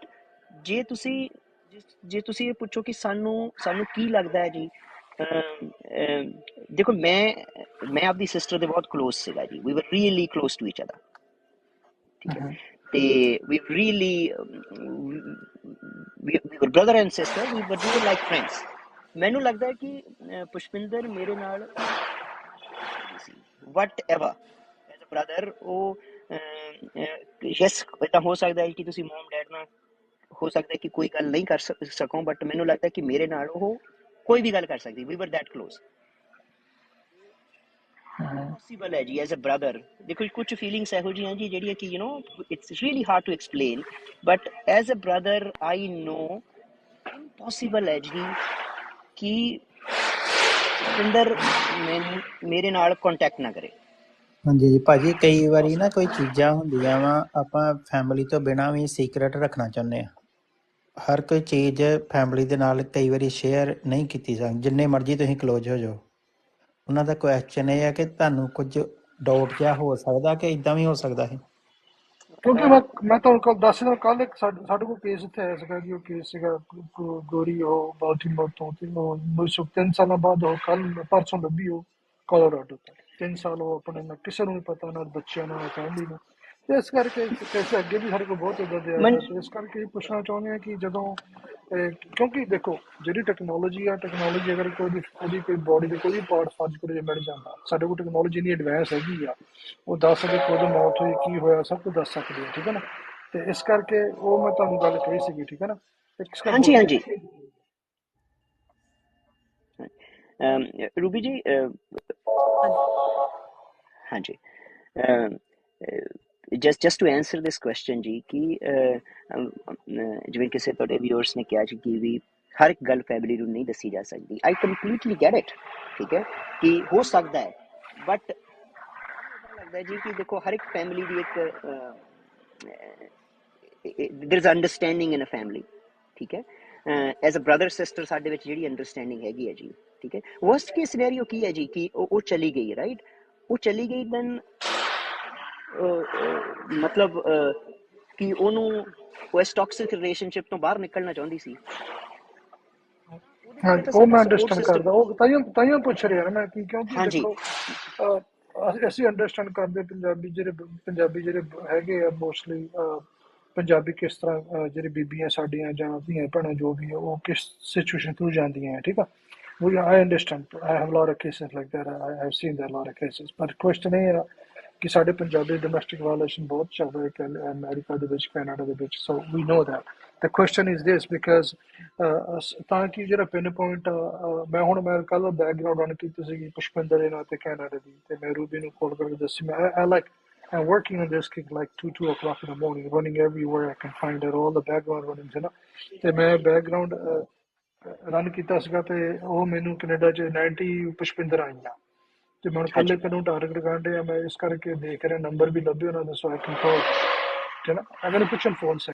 Speaker 2: ਜੇ ਤੁਸੀਂ ਇਹ ਪੁੱਛੋ ਕਿ ਸਾਨੂੰ ਕੀ ਲੱਗਦਾ ਹੈ ਜੀ, ਦੇਖੋ ਮੈਂ ਆਪਦੀ ਸਿਸਟਰ ਦੇ ਬਹੁਤ ਕਲੋਜ਼ ਸੀਗਾ ਜੀ, we were really close to each other, ਠੀਕ ਹੈ, ਤੇ we were brother and sister, we were like friends। ਮੈਨੂੰ ਲੱਗਦਾ ਹੈ ਕਿ ਪੁਸ਼ਪਿੰਦਰ ਮੇਰੇ ਨਾਲ ਵਟ ਐਵਰ ਐਜ਼ ਅ ਬ੍ਰਦਰ, ਉਹ ਯੈਸ ਏਦਾਂ ਹੋ ਸਕਦਾ ਹੈ ਕਿ ਤੁਸੀਂ ਮਮ ਡੈਡ ਨਾਲ ਹੋ ਸਕਦਾ ਕਿ ਕੋਈ ਗੱਲ ਨਹੀਂ ਕਰ ਸਕੋ, ਬਟ ਮੈਨੂੰ ਲੱਗਦਾ ਕਿ ਮੇਰੇ ਨਾਲ ਉਹ ਕੋਈ ਵੀ ਗੱਲ ਕਰ ਸਕਦੀ, we were that close। Possible ਹੈ ਜੀ ਐਜ਼ ਅ ਬ੍ਰਦਰ। ਦੇਖੋ ਕੁਝ ਫੀਲਿੰਗਸ ਇਹੋ ਜਿਹੀਆਂ ਜੀ ਜਿਹੜੀਆਂ ਕਿ it's really hard to explain, but as a brother I know impossible ਹੈ ਜੀ ਕਿ ਪੁਸ਼ਪਿੰਦਰ ਮੇਰੇ ਨਾਲ ਕੰਟੈਕਟ ਨਾ ਕਰੇ।
Speaker 4: ਹਾਂਜੀ ਜੀ ਭਾਜੀ, ਕਈ ਵਾਰੀ ਨਾ ਕੋਈ ਚੀਜ਼ਾਂ ਹੁੰਦੀਆਂ ਵਾ ਆਪਾਂ ਫੈਮਿਲੀ ਤੋਂ ਬਿਨਾਂ ਵੀ ਸੀਕਰਟ ਰੱਖਣਾ ਚਾਹੁੰਦੇ ਹਾਂ। ਹਰ ਕੋਈ ਚੀਜ਼ ਫੈਮਿਲੀ ਦੇ ਨਾਲ ਕਈ ਵਾਰੀ ਸ਼ੇਅਰ ਨਹੀਂ ਕੀਤੀ ਜਾਂਦੀ, ਜਿੰਨੇ ਮਰਜ਼ੀ ਤੁਸੀਂ ਕਲੋਜ਼ ਹੋ ਜਾਓ। ਉਹਨਾਂ ਦਾ ਕੁਐਸਚਨ ਇਹ ਹੈ ਕਿ ਤੁਹਾਨੂੰ ਕੁਝ ਡਾਊਟ ਜਿਹਾ ਹੋ ਸਕਦਾ ਕਿ ਇੱਦਾਂ ਵੀ ਹੋ ਸਕਦਾ ਹੈ,
Speaker 3: ਕਿਉਂਕਿ ਮੈਂ ਤੁਹਾਨੂੰ ਦੱਸ ਦਿੰਦਾ, ਕੱਲ ਇੱਕ ਸਾਡੇ ਕੋਲ ਕੇਸ ਇੱਥੇ ਆਇਆ ਸੀਗਾ ਜੀ, ਉਹ ਕੇਸ ਸੀਗਾ ਗੋਰੀ, ਉਹ ਬਾਲਟਿਮੋਰ ਤੋਂ, ਤੇ ਉਹ 3 ਸਾਲਾਂ ਬਾਅਦ ਉਹ ਪਰਸੋਂ ਲੱਭੀ ਉਹ ਕੋਲੋਰਾਡੋ ਤੋਂ। 3 ਸਾਲ ਉਹ ਆਪਣੇ ਨਾ ਕਿਸੇ ਨੂੰ ਨਹੀਂ ਪਤਾ, ਨਾ ਬੱਚਿਆਂ ਨੂੰ, ਨਾ ਫੈਮਿਲੀ ਨੂੰ, ਤੇ ਇਸ ਕਰਕੇ ਕੇਸ ਅੱਗੇ ਵੀ ਸਾਡੇ ਕੋਲ ਬਹੁਤ ਇੱਦਾਂ ਦੇ ਆਏ
Speaker 2: ਮਨ
Speaker 3: ਆ, ਤੇ ਇਸ ਕਰਕੇ ਇਹ ਪੁੱਛਣਾ ਚਾਹੁੰਦੇ ਆ ਕਿ ਜਦੋਂ ਕਿਉਂਕਿ ਦੇਖੋ ਜਿਹੜੀ ਟੈਕਨੋਲੋਜੀ ਆ, ਟੈਕਨੋਲੋਜੀ ਅਗਰ ਉਹਦੀ ਕੋਈ ਬੋਡੀ ਦੇ ਕੋਈ ਵੀ ਪਾਰਟ ਫਰਜ ਕਰੇ ਜੇ ਮਿਲ ਜਾਂਦਾ, ਸਾਡੇ ਕੋਲ ਟੈਕਨੋਲੋਜੀ ਇੰਨੀ ਐਡਵਾਂਸ ਹੈਗੀ ਆ, ਉਹ ਦੱਸ ਸਕਦੇ ਕਦੋਂ ਮੌਤ ਹੋਈ, ਕੀ ਹੋਇਆ, ਸਭ ਕੁਝ ਦੱਸ ਸਕਦੇ ਆ, ਠੀਕ ਹੈ ਨਾ। ਤੇ ਇਸ ਕਰਕੇ ਉਹ ਮੈਂ ਤੁਹਾਨੂੰ ਗੱਲ ਕਹੀ ਸੀਗੀ, ਠੀਕ ਹੈ ਨਾ। ਇੱਕ ਸਕਿੰਟ
Speaker 2: ਹਾਂਜੀ
Speaker 3: ਹੋਲਡ
Speaker 2: ਹਾਂਜੀ
Speaker 3: ਕਰੋ।
Speaker 2: रूबी जी हाँ जी just to answer this question जी कि ਜਿਵੇਂ ਕਿਸੇ ਤੁਹਾਡੇ ਵਿਊਅਰਸ ਨੇ ਕਿਹਾ ਜੀ ਕਿ ਵੀ ਹਰ ਇੱਕ ਗੱਲ ਫੈਮਿਲੀ ਨੂੰ ਨਹੀਂ ਦੱਸੀ ਜਾ ਸਕਦੀ। I completely get it, ਠੀਕ ਹੈ ਕਿ ਹੋ ਸਕਦਾ ਹੈ, ਬਟ ਲੱਗਦਾ ਹੈ ਜੀ ਕਿ ਦੇਖੋ ਹਰ ਇੱਕ ਫੈਮਿਲੀ ਦੀ ਇੱਕ there is understanding in a family, ਠੀਕ ਹੈ। ਐਜ਼ ਅ ਬ੍ਰਦਰ ਸਿਸਟਰ ਸਾਡੇ ਵਿੱਚ ਜਿਹੜੀ ਅੰਡਰਸਟੈਂਡਿੰਗ ਹੈਗੀ ਹੈ ਜੀ, ਠੀਕ ਹੈ। ਵਰਸਟ ਕੇਸ ਸਿਨੈਰੀਓ ਕੀ ਹੈ ਜੀ ਕਿ ਉਹ ਚਲੀ ਗਈ, ਰਾਈਟ, ਉਹ ਚਲੀ ਗਈ, ਦੈਨ ਮਤਲਬ ਕਿ ਉਹਨੂੰ ਉਹ ਇਸ ਟੌਕਸਿਕ ਰਿਲੇਸ਼ਨਸ਼ਿਪ ਤੋਂ ਬਾਹਰ ਨਿਕਲਣਾ ਚਾਹੁੰਦੀ ਸੀ, ਉਹਦੇ
Speaker 3: ਹਾਂ,
Speaker 2: ਵਾਸਤੇ ਤਾਂ
Speaker 3: ਉਹ
Speaker 2: ਸਾਡਾ
Speaker 3: ਮੈਂ
Speaker 2: ਸਪੋਰਟ
Speaker 3: ਅੰਡਰਸਟੈਂਡ
Speaker 2: ਸਿਸਟਮ।
Speaker 3: ਕਰਦਾ, ਉਹ ਤਾਈਓ ਪੁੱਛ ਰਿਹਾ ਮੈਂ ਕਿ ਕਿਉਂਕਿ
Speaker 2: ਹਾਂਜੀ
Speaker 3: ਦੇਖੋ ਅਸੀਂ ਅੰਡਰਸਟੈਂਡ ਕਰਦੇ ਪੰਜਾਬੀ ਜਿਹੜੇ ਹੈਗੇ ਆ ਮੋਸਟਲੀ, ਪੰਜਾਬੀ ਕਿਸ ਤਰ੍ਹਾਂ ਜਿਹੜੇ ਬੀਬੀਆਂ ਸਾਡੀਆਂ ਜਾਂ ਧੀਆਂ ਭੈਣਾਂ ਜੋ ਵੀ ਆ, ਉਹ ਕਿਸ ਸਿਚੁਏਸ਼ਨ ਥਰੂ ਜਾਂਦੀਆਂ ਹੈ, ਠੀਕ ਆ। I understand. I have a lot of cases like that. I have seen that a lot of cases. But question ਇਹ ਆ ਕਿ ਸਾਡੇ ਪੰਜਾਬੀ ਡੋਮੈਸਟਿਕ ਵਾਇਲੇਸ਼ਨ ਬਹੁਤ ਚੱਲ ਰਿਹਾ ਹੈ ਅਮਰੀਕਾ ਦੇ ਵਿੱਚ, ਕੈਨੇਡਾ ਦੇ ਵਿੱਚ, so we know that. The question is this because ਤਾਂ ਕਿ ਜਿਹੜਾ ਪਿੰਨ ਪੁਆਇੰਟ ਮੈਂ ਕੱਲ ਬੈਕਗਰਾਉਂਡ ਰਨ ਕੀਤੀ ਸੀਗੀ ਪੁਸ਼ਪਿੰਦਰ ਦੇ ਨਾਲ ਤੇ ਕੈਨੇਡਾ ਦੀ, ਤੇ ਮੈਂ ਰੂਬੀ ਨੂੰ ਕਾਲ ਕਰਕੇ ਦੱਸੀ ਮੈਂ I'm working on this kick like 2 o'clock in the morning, running everywhere I can find out all the background runnings, है ना। ਤੇ ਮੈਂ background ਰਨ ਕੀਤਾ ਸੀਗਾ, ਤੇ ਉਹ ਮੈਨੂੰ ਕੈਨੇਡਾ 'ਚ 90 ਪੁਸ਼ਪਿੰਦਰ ਆਈਆਂ, ਤੇ ਮੈਂ ਹੁਣ
Speaker 2: ਹਾਂਜੀ
Speaker 3: ਕੱਲੇ ਨੂੰ ਟਾਰਗੇਟ ਕਰਨ ਡਿਆ, ਮੈਂ ਇਸ ਕਰਕੇ ਦੇਖ ਰਿਹਾ ਨੰਬਰ ਵੀ ਲੱਭੇ ਉਹਨਾਂ ਦਾ, ਸੋ ਆਈ ਕੈਨ ਕਾਲ, ਠੀਕ ਹੈ ਨਾ। ਅਗਰ ਕੁਛ ਫੋਨ ਸੇ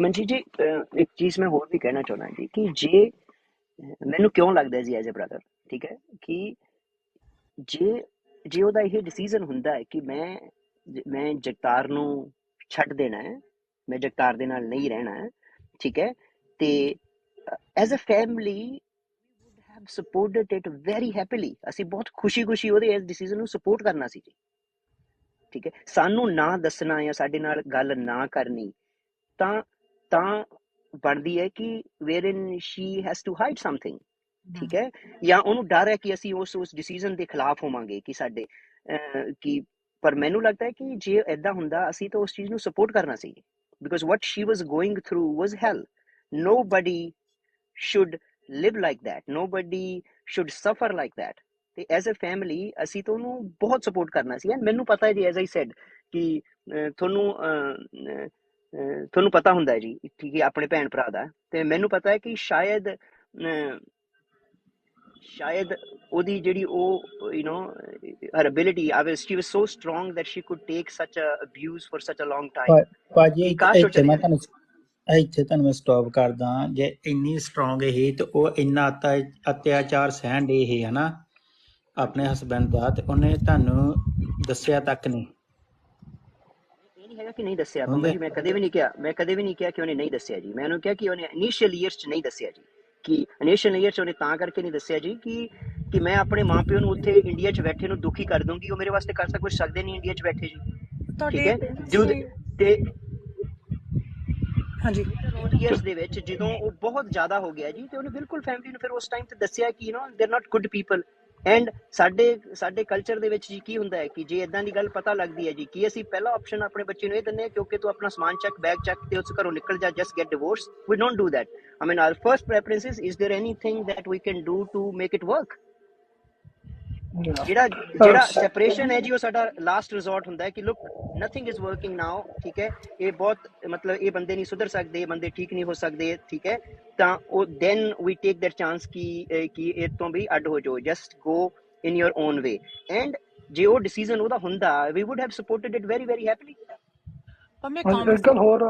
Speaker 2: ਮਨਜੀਤ ਜੀ ਇੱਕ ਚੀਜ਼ ਮੈਂ ਹੋਰ ਵੀ ਕਹਿਣਾ ਚਾਹੁੰਦਾ ਜੀ ਕਿ ਜੇ ਮੈਨੂੰ ਕਿਉਂ ਲੱਗਦਾ ਜੀ ਐਜ਼ ਅ ਬ੍ਰਦਰ, ਠੀਕ ਹੈ, ਕਿ ਜੇ ਉਹਦਾ ਇਹ ਡਿਸੀਜ਼ਨ ਹੁੰਦਾ ਹੈ ਕਿ ਮੈਂ ਜਗਤਾਰ ਨੂੰ ਛੱਡ ਦੇਣਾ ਹੈ, ਮੈਂ ਜਗਤਾਰ ਦੇ ਨਾਲ ਨਹੀਂ ਰਹਿਣਾ ਹੈ, ਠੀਕ ਹੈ, ਤੇ as a family have supported it very happily, ਅਸੀਂ ਬਹੁਤ ਖੁਸ਼ੀ ਉਹਦੇ ਇਸ ਡਿਸੀਜ਼ਨ ਨੂੰ ਸਪੋਰਟ ਕਰਨਾ ਸੀ ਜੀ, ਠੀਕ ਹੈ। ਸਾਨੂੰ ਨਾ ਦੱਸਣਾ ਜਾਂ ਸਾਡੇ ਨਾਲ ਗੱਲ ਨਾ ਕਰਨੀ ਤਾਂ ਬਣਦੀ ਹੈ ਕਿ wherein she has to hide something, ਠੀਕ ਹੈ, ਜਾਂ ਉਹਨੂੰ ਡਰ ਹੈ ਕਿ ਅਸੀਂ ਉਸ ਡਿਸੀਜ਼ਨ ਦੇ ਖਿਲਾਫ ਹੋਵਾਂਗੇ ਕਿ ਸਾਡੇ ਕਿ ਪਰ ਮੈਨੂੰ ਲੱਗਦਾ ਹੈ ਕਿ ਜੇ ਏਦਾਂ ਹੁੰਦਾ ਅਸੀਂ ਤਾਂ ਉਸ ਚੀਜ਼ ਨੂੰ ਸਪੋਰਟ ਕਰਨਾ ਸੀ, because what she was going through was hell. Nobody should live like that, nobody should suffer like that, ਤੇ ਐਜ਼ ਅ ਫੈਮਿਲੀ ਅਸੀਂ ਤਾਂ ਉਹਨੂੰ ਬਹੁਤ ਸਪੋਰਟ ਕਰਨਾ ਸੀ। ਮੈਨੂੰ ਪਤਾ ਹੈ ਜੀ, ਐਜ਼ ਆਈ ਸੈਡ ਕਿ ਤੁਹਾਨੂੰ ਪਤਾ ਹੁੰਦਾ ਹੈ ਜੀ, ਠੀਕ ਹੈ, ਆਪਣੇ ਭੈਣ ਭਰਾ ਦਾ, ਤੇ ਮੈਨੂੰ ਪਤਾ ਹੈ ਕਿ ਸ਼ਾਇਦ ਉਹਦੀ ਜਿਹੜੀ ਉਹ her ability, she was so strong that she could take such a abuse for such a long time
Speaker 4: ਭਾਜੀ
Speaker 2: ਕਿ ਕਾਸ਼ ਉਹ
Speaker 4: ਇੱਥੇ
Speaker 2: ਚਲੀ
Speaker 4: ਮੈਂ
Speaker 2: ਜਾਂਦੀ।
Speaker 4: ਤੁਹਾਨੂੰ ਸਟਾਪ ਕਰਦਾ, ਜੇ ਇੰਨੀ ਸਟਰੋਂਗ ਇਹ ਤੇ ਉਹ ਇੰਨਾ ਅਤਿਆਚਾਰ ਸਹਿਣ ਦੇ ਇਹ ਹਨਾ ਆਪਣੇ ਹਸਬੈਂਡ ਦਾ, ਤੇ ਉਹਨੇ ਤੁਹਾਨੂੰ ਦੱਸਿਆ ਤੱਕ ਨਹੀਂ।
Speaker 2: ਇਹ ਨਹੀਂ ਹੈਗਾ ਕਿ ਨਹੀਂ ਦੱਸਿਆ ਪੰਮਾ ਜੀ, ਮੈਂ ਕਦੇ ਵੀ ਨਹੀਂ ਕਿਹਾ ਕਿ ਉਹਨੇ ਨਹੀਂ ਦੱਸਿਆ ਜੀ। ਮੈਂ ਉਹਨੂੰ ਕਿਹਾ ਕਿ ਉਹਨੇ ਇਨੀਸ਼ੀਅਲ ਈਅਰਸ 'ਚ ਨਹੀਂ ਦੱਸਿਆ ਜੀ, ਕਿ ਇਨੀਸ਼ੀਅਲ ਈਅਰ 'ਚ ਉਹਨੇ ਤਾਂ ਕਰਕੇ ਨਹੀਂ ਦੱਸਿਆ ਜੀ ਕਿ ਮੈਂ ਆਪਣੇ ਮਾਂ ਪਿਓ ਨੂੰ ਉੱਥੇ ਇੰਡੀਆ 'ਚ ਬੈਠੇ ਨੂੰ ਦੁਖੀ ਕਰ ਦੂੰਗੀ, ਉਹ ਮੇਰੇ ਵਾਸਤੇ ਕਰ ਕੁਝ ਸਕਦੇ ਨਹੀਂ ਇੰਡੀਆ 'ਚ ਬੈਠੇ ਜੀ, ਠੀਕ ਹੈ। ਤੇ
Speaker 1: ਹਾਂਜੀ
Speaker 2: ਈਅਰਸ ਦੇ ਵਿੱਚ ਜਦੋਂ ਉਹ ਬਹੁਤ ਜ਼ਿਆਦਾ ਹੋ ਗਿਆ ਜੀ, ਤੇ ਉਹਨੇ ਬਿਲਕੁਲ ਫੈਮਿਲੀ ਨੂੰ ਫਿਰ ਉਸ ਟਾਈਮ ਤੇ ਦੱਸਿਆ ਕਿ they are not good people. And ਸਾਡੇ ਕਲਚਰ ਦੇ ਵਿੱਚ ਜੀ ਕੀ ਹੁੰਦਾ ਹੈ ਕਿ ਜੇ ਇਦਾਂ ਦੀ ਗੱਲ ਪਤਾ ਲੱਗਦੀ ਹੈ ਜੀ, ਕਿ ਅਸੀਂ ਪਹਿਲਾ ਆਪਸ਼ਨ ਆਪਣੇ ਬੱਚੇ ਨੂੰ ਇਹ ਦਿੰਦੇ ਹਾਂ ਕਿਉਂਕਿ ਤੂੰ ਆਪਣਾ ਸਮਾਨ ਚੱਕ, ਬੈਗ ਚੱਕ ਤੇ ਉਸ ਘਰੋਂ ਨਿਕਲ ਜਾ, just get divorce. We don't do that. I mean, our first preference is there anything that we can do to make it work? ਜਿਹੜਾ ਸੈਪਰੇਸ਼ਨ ਹੈ ਜੀ, ਉਹ ਸਾਡਾ ਲਾਸਟ ਰਿਜ਼ੋਰਟ ਹੁੰਦਾ ਹੈ ਕਿ ਲੁੱਕ ਨਥਿੰਗ ਇਜ਼ ਵਰਕਿੰਗ ਨਾਓ, ਠੀਕ ਹੈ, ਇਹ ਬਹੁਤ ਮਤਲਬ ਇਹ ਬੰਦੇ ਨਹੀਂ ਸੁਧਰ ਸਕਦੇ, ਇਹ ਬੰਦੇ ਠੀਕ ਨਹੀਂ ਹੋ ਸਕਦੇ, ਠੀਕ ਹੈ, ਤਾਂ ਉਹ then we take that chance ਕਿ ਇਹ ਤੋਂ ਵੀ ਅੱਡ ਹੋ ਜਾਓ, just go in your own way. And ਜੇ ਉਹ ਡਿਸੀਜ਼ਨ ਉਹਦਾ ਹੁੰਦਾ, we would have supported it very very happily.
Speaker 3: ਇੱਕ ਗੱਲ ਹੋਰ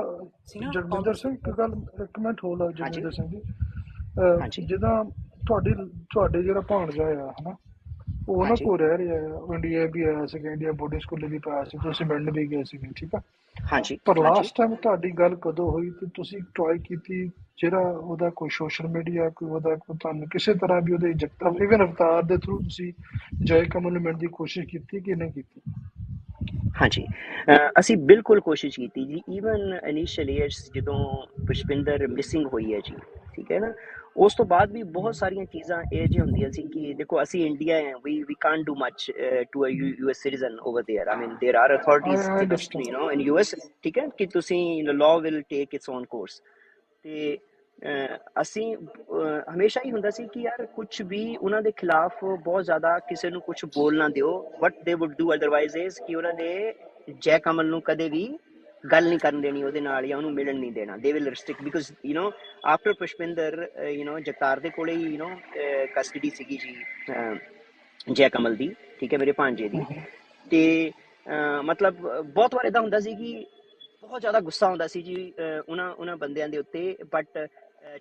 Speaker 3: ਜਗਵਿੰਦਰ ਸਿੰਘ, ਇੱਕ ਮਿੰਟ ਹੋਰ ਜਗਵਿੰਦਰ ਸਿੰਘ ਜੀ, ਜਿੱਦਾਂ ਤੁਹਾਡੇ ਜਿਹੜਾ ਭਾਣਜਾ ਆ ਹਨਾ, ਉਹ ਉਹਨਾਂ ਕੋਲ ਰਹਿ ਰਿਹਾ ਆ, ਇੰਡੀਆ ਵੀ ਆਇਆ ਸੀਗਾ, ਇੰਡੀਆ ਬੋਰਡਿੰਗ ਸਕੂਲ ਵੀ ਪਾਇਆ ਸੀ, ਤੁਸੀਂ ਮਿਲਣ ਵੀ ਗਏ ਸੀਗੇ, ਠੀਕ ਆ। ਪਰ ਲਾਸਟ ਟਾਈਮ ਤੁਹਾਡੀ ਗੱਲ ਕਦੋਂ ਹੋਈ ਤੇ ਤੁਸੀਂ ਟਰਾਈ ਕੀਤੀ, ਜਿਹੜਾ ਉਹਦਾ ਕੋਈ ਸੋਸ਼ਲ ਮੀਡੀਆ, ਕੋਈ ਉਹਦਾ ਤੁਹਾਨੂੰ ਕਿਸੇ ਤਰ੍ਹਾਂ ਵੀ ਉਹਦੇ ਇਵਨ ਅਵਤਾਰ ਦੇ ਥਰੂ ਤੁਸੀਂ ਜੈ ਕਮਲ ਨੂੰ ਮਿਲਣ ਦੀ ਕੋਸ਼ਿਸ਼ ਕੀਤੀ ਕਿ ਨਹੀਂ ਕੀਤੀ?
Speaker 2: ਹਾਂਜੀ ਅਸੀਂ ਬਿਲਕੁਲ ਕੋਸ਼ਿਸ਼ ਕੀਤੀ ਜੀ ਈਵਨ ਇਨੀਸ਼ੀਅਲ ਈਅਰਸ ਜਦੋਂ ਪੁਸ਼ਪਿੰਦਰ ਮਿਸਿੰਗ ਹੋਈ ਹੈ ਜੀ ਠੀਕ ਹੈ ਨਾ ਉਸ ਤੋਂ ਬਾਅਦ ਵੀ ਬਹੁਤ ਸਾਰੀਆਂ ਚੀਜ਼ਾਂ ਇਹ ਜਿਹੀਆਂ ਹੁੰਦੀਆਂ ਸੀ ਕਿ ਦੇਖੋ ਅਸੀਂ ਇੰਡੀਆ ਹੈ we can't do much to a US citizen over there I mean there are authorities
Speaker 3: I
Speaker 2: you
Speaker 3: understand.
Speaker 2: No in US ਠੀਕ ਹੈ ਕਿ ਤੁਸੀਂ law will take its own course ਤੇ ਅਸੀਂ ਹਮੇਸ਼ਾ ਹੀ ਹੁੰਦਾ ਸੀ ਕਿ ਯਾਰ ਕੁਝ ਵੀ ਉਹਨਾਂ ਦੇ ਖਿਲਾਫ ਬਹੁਤ ਜ਼ਿਆਦਾ ਕਿਸੇ ਨੂੰ ਕੁਝ ਬੋਲ ਨਾ ਦਿਓ ਵਟ ਦੇ ਵੁੱਡ ਡੂ ਅਦਰਵਾਈਜ਼ ਇਜ਼ ਕਿ ਉਹਨਾਂ ਨੇ ਜੈ ਕਮਲ ਨੂੰ ਕਦੇ ਵੀ ਗੱਲ ਨਹੀਂ ਕਰਨ ਦੇਣੀ ਉਹਦੇ ਨਾਲ ਜਾਂ ਉਹਨੂੰ ਮਿਲਣ ਨਹੀਂ ਦੇਣਾ they will restrict because you know after Pushpinder you know Jagtar ਦੇ ਕੋਲੇ ਹੀ ਯੂ نو ਕਸਟਡੀ ਸੀਗੀ ਜੀ ਜੈ ਕਮਲ ਦੀ ਠੀਕ ਹੈ ਮੇਰੇ ਭਾਂਜੇ ਦੀ ਤੇ ਮਤਲਬ ਬਹੁਤ ਵਾਰ ਇਦਾਂ ਹੁੰਦਾ ਸੀ ਕਿ ਬਹੁਤ ਜ਼ਿਆਦਾ ਗੁੱਸਾ ਹੁੰਦਾ ਸੀ ਜੀ ਉਹਨਾਂ ਬੰਦਿਆਂ ਦੇ ਉੱਤੇ ਬਟ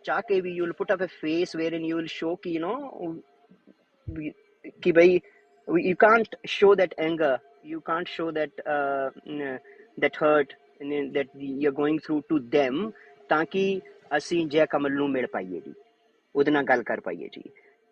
Speaker 2: ਚਾਹ ਕੇ ਵੀ you will put up a face where in you will show ਕਿ ਯੂ نو ਕਿ ਬਈ you can't show that anger you can't show that hurt and that you're going through to them ਤਾਂ ਕਿ ਅਸੀਂ ਜੈ ਕਮਲ ਨੂੰ ਮਿਲ ਪਾਈਏ ਜੀ ਉਹਦੇ ਨਾਲ ਗੱਲ ਕਰ ਪਾਈਏ ਜੀ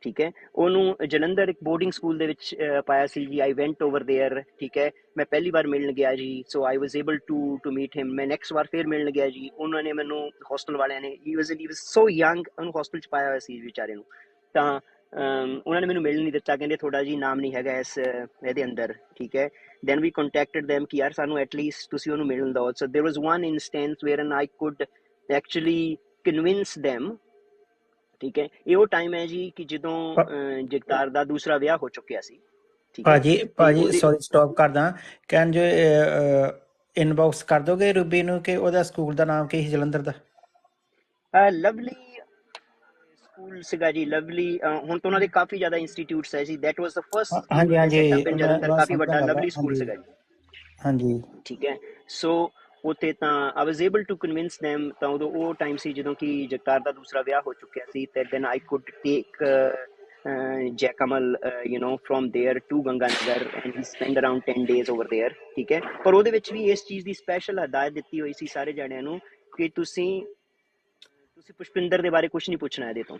Speaker 2: ਠੀਕ ਹੈ ਉਹਨੂੰ ਜਲੰਧਰ ਇੱਕ ਬੋਰਡਿੰਗ ਸਕੂਲ ਦੇ ਵਿੱਚ ਪਾਇਆ ਸੀ ਜੀ ਆਈ ਵੈਂਟ ਓਵਰ ਦੇਅਰ ਠੀਕ ਹੈ ਮੈਂ ਪਹਿਲੀ ਵਾਰ ਮਿਲਣ ਗਿਆ ਜੀ so I was able to meet him ਮੈਂ ਨੈਕਸਟ ਵਾਰ ਫਿਰ ਮਿਲਣ ਗਿਆ ਜੀ ਉਹਨਾਂ ਨੇ ਮੈਨੂੰ ਹੋਸਟਲ ਵਾਲਿਆਂ ਨੇ ਹੀ ਵਾਸ ਸੋ ਯੰਗ ਉਹਨੂੰ ਹੋਸਟਲ 'ਚ ਪਾਇਆ ਹੋਇਆ ਸੀ ਵਿਚਾਰੇ ਨੂੰ ਤਾਂ ਉਹਨਾਂ ਨੇ ਮੈਨੂੰ ਮਿਲਣ ਨਹੀਂ ਦਿੱਤਾ ਕਹਿੰਦੇ ਤੁਹਾਡਾ ਜੀ ਨਾਮ ਨਹੀਂ ਹੈਗਾ ਇਸ ਇਹਦੇ ਅੰਦਰ ਠੀਕ ਹੈ ਦੈਨ ਵੀ ਕੰਟੈਕਟਡ them ਕਿ ਯਾਰ ਸਾਨੂੰ ਐਟਲੀਸਟ ਤੁਸੀਂ ਉਹਨੂੰ ਮਿਲਣ ਦਿਓ so there was one instance wherein I could actually convince them ਠੀਕ ਹੈ ਇਹ ਉਹ ਟਾਈਮ ਹੈ ਜੀ ਕਿ ਜਦੋਂ ਜਗਤਾਰ ਦਾ ਦੂਸਰਾ ਵਿਆਹ ਹੋ ਚੁੱਕਿਆ ਸੀ ਠੀਕ ਹੈ ਤੇ
Speaker 4: ਭਾਜੀ
Speaker 2: ਉਹਦੇ
Speaker 4: ਸੌਰੀ ਸਟਾਪ ਕਰਦਾ ਕਹਿਣ ਜੋ ਇਨਬਾਕਸ ਕਰ ਦੋਗੇ ਰੂਬੀ ਨੂੰ ਕਿ ਉਹਦਾ ਸਕੂਲ ਦਾ ਨਾਮ ਕੀ ਸੀ ਜਲੰਧਰ ਦਾ
Speaker 2: ਲਵਲੀ ਸਕੂਲ ਸੀਗਾ ਜੀ ਲਵਲੀ ਹੁਣ ਤਾਂ ਉਹਨਾਂ ਦੇ ਕਾਫੀ ਜ਼ਿਆਦਾ ਇੰਸਟੀਟਿਊਟਸ ਹੈ ਜੀ that was the first school
Speaker 4: ਹਾਂਜੀ
Speaker 2: ਦੇ
Speaker 4: ਹਾਂਜੀ
Speaker 2: ਸੈਟ ਅਪ ਇਨ ਜਲੰਧਰ
Speaker 4: ਮੈਂ
Speaker 2: ਕਾਫੀ
Speaker 4: ਸਮਝਦਾ
Speaker 2: ਵੱਡਾ
Speaker 4: ਗੱਲ
Speaker 2: ਲਵਲੀ ਸਕੂਲ
Speaker 4: ਹਾਂਜੀ
Speaker 2: ਸੀਗਾ ਜੀ
Speaker 4: ਹਾਂਜੀ
Speaker 2: ਠੀਕ ਹੈ ਸੋ ਉੱਥੇ ਤਾਂ I was able to convince them ਤਾਂ ਉਦੋਂ ਉਹ ਟਾਈਮ ਸੀ ਜਦੋਂ ਕਿ ਜਗਤਾਰ ਦਾ ਦੂਸਰਾ ਵਿਆਹ ਹੋ ਚੁੱਕਿਆ ਸੀ ਤੇ then I could take Jai Kamal you know from there to Ganganagar and he spend around 10 days over there ਠੀਕ ਹੈ ਪਰ ਉਹਦੇ ਵਿੱਚ ਵੀ ਇਸ ਚੀਜ਼ ਦੀ ਸਪੈਸ਼ਲ ਹਦਾਇਤ ਦਿੱਤੀ ਹੋਈ ਸੀ ਸਾਰੇ ਜਣਿਆਂ ਨੂੰ ਕਿ ਤੁਸੀਂ ਪੁਸ਼ਪਿੰਦਰ ਦੇ ਬਾਰੇ ਕੁਝ ਨਹੀਂ ਪੁੱਛਣਾ ਇਹਦੇ ਤੋਂ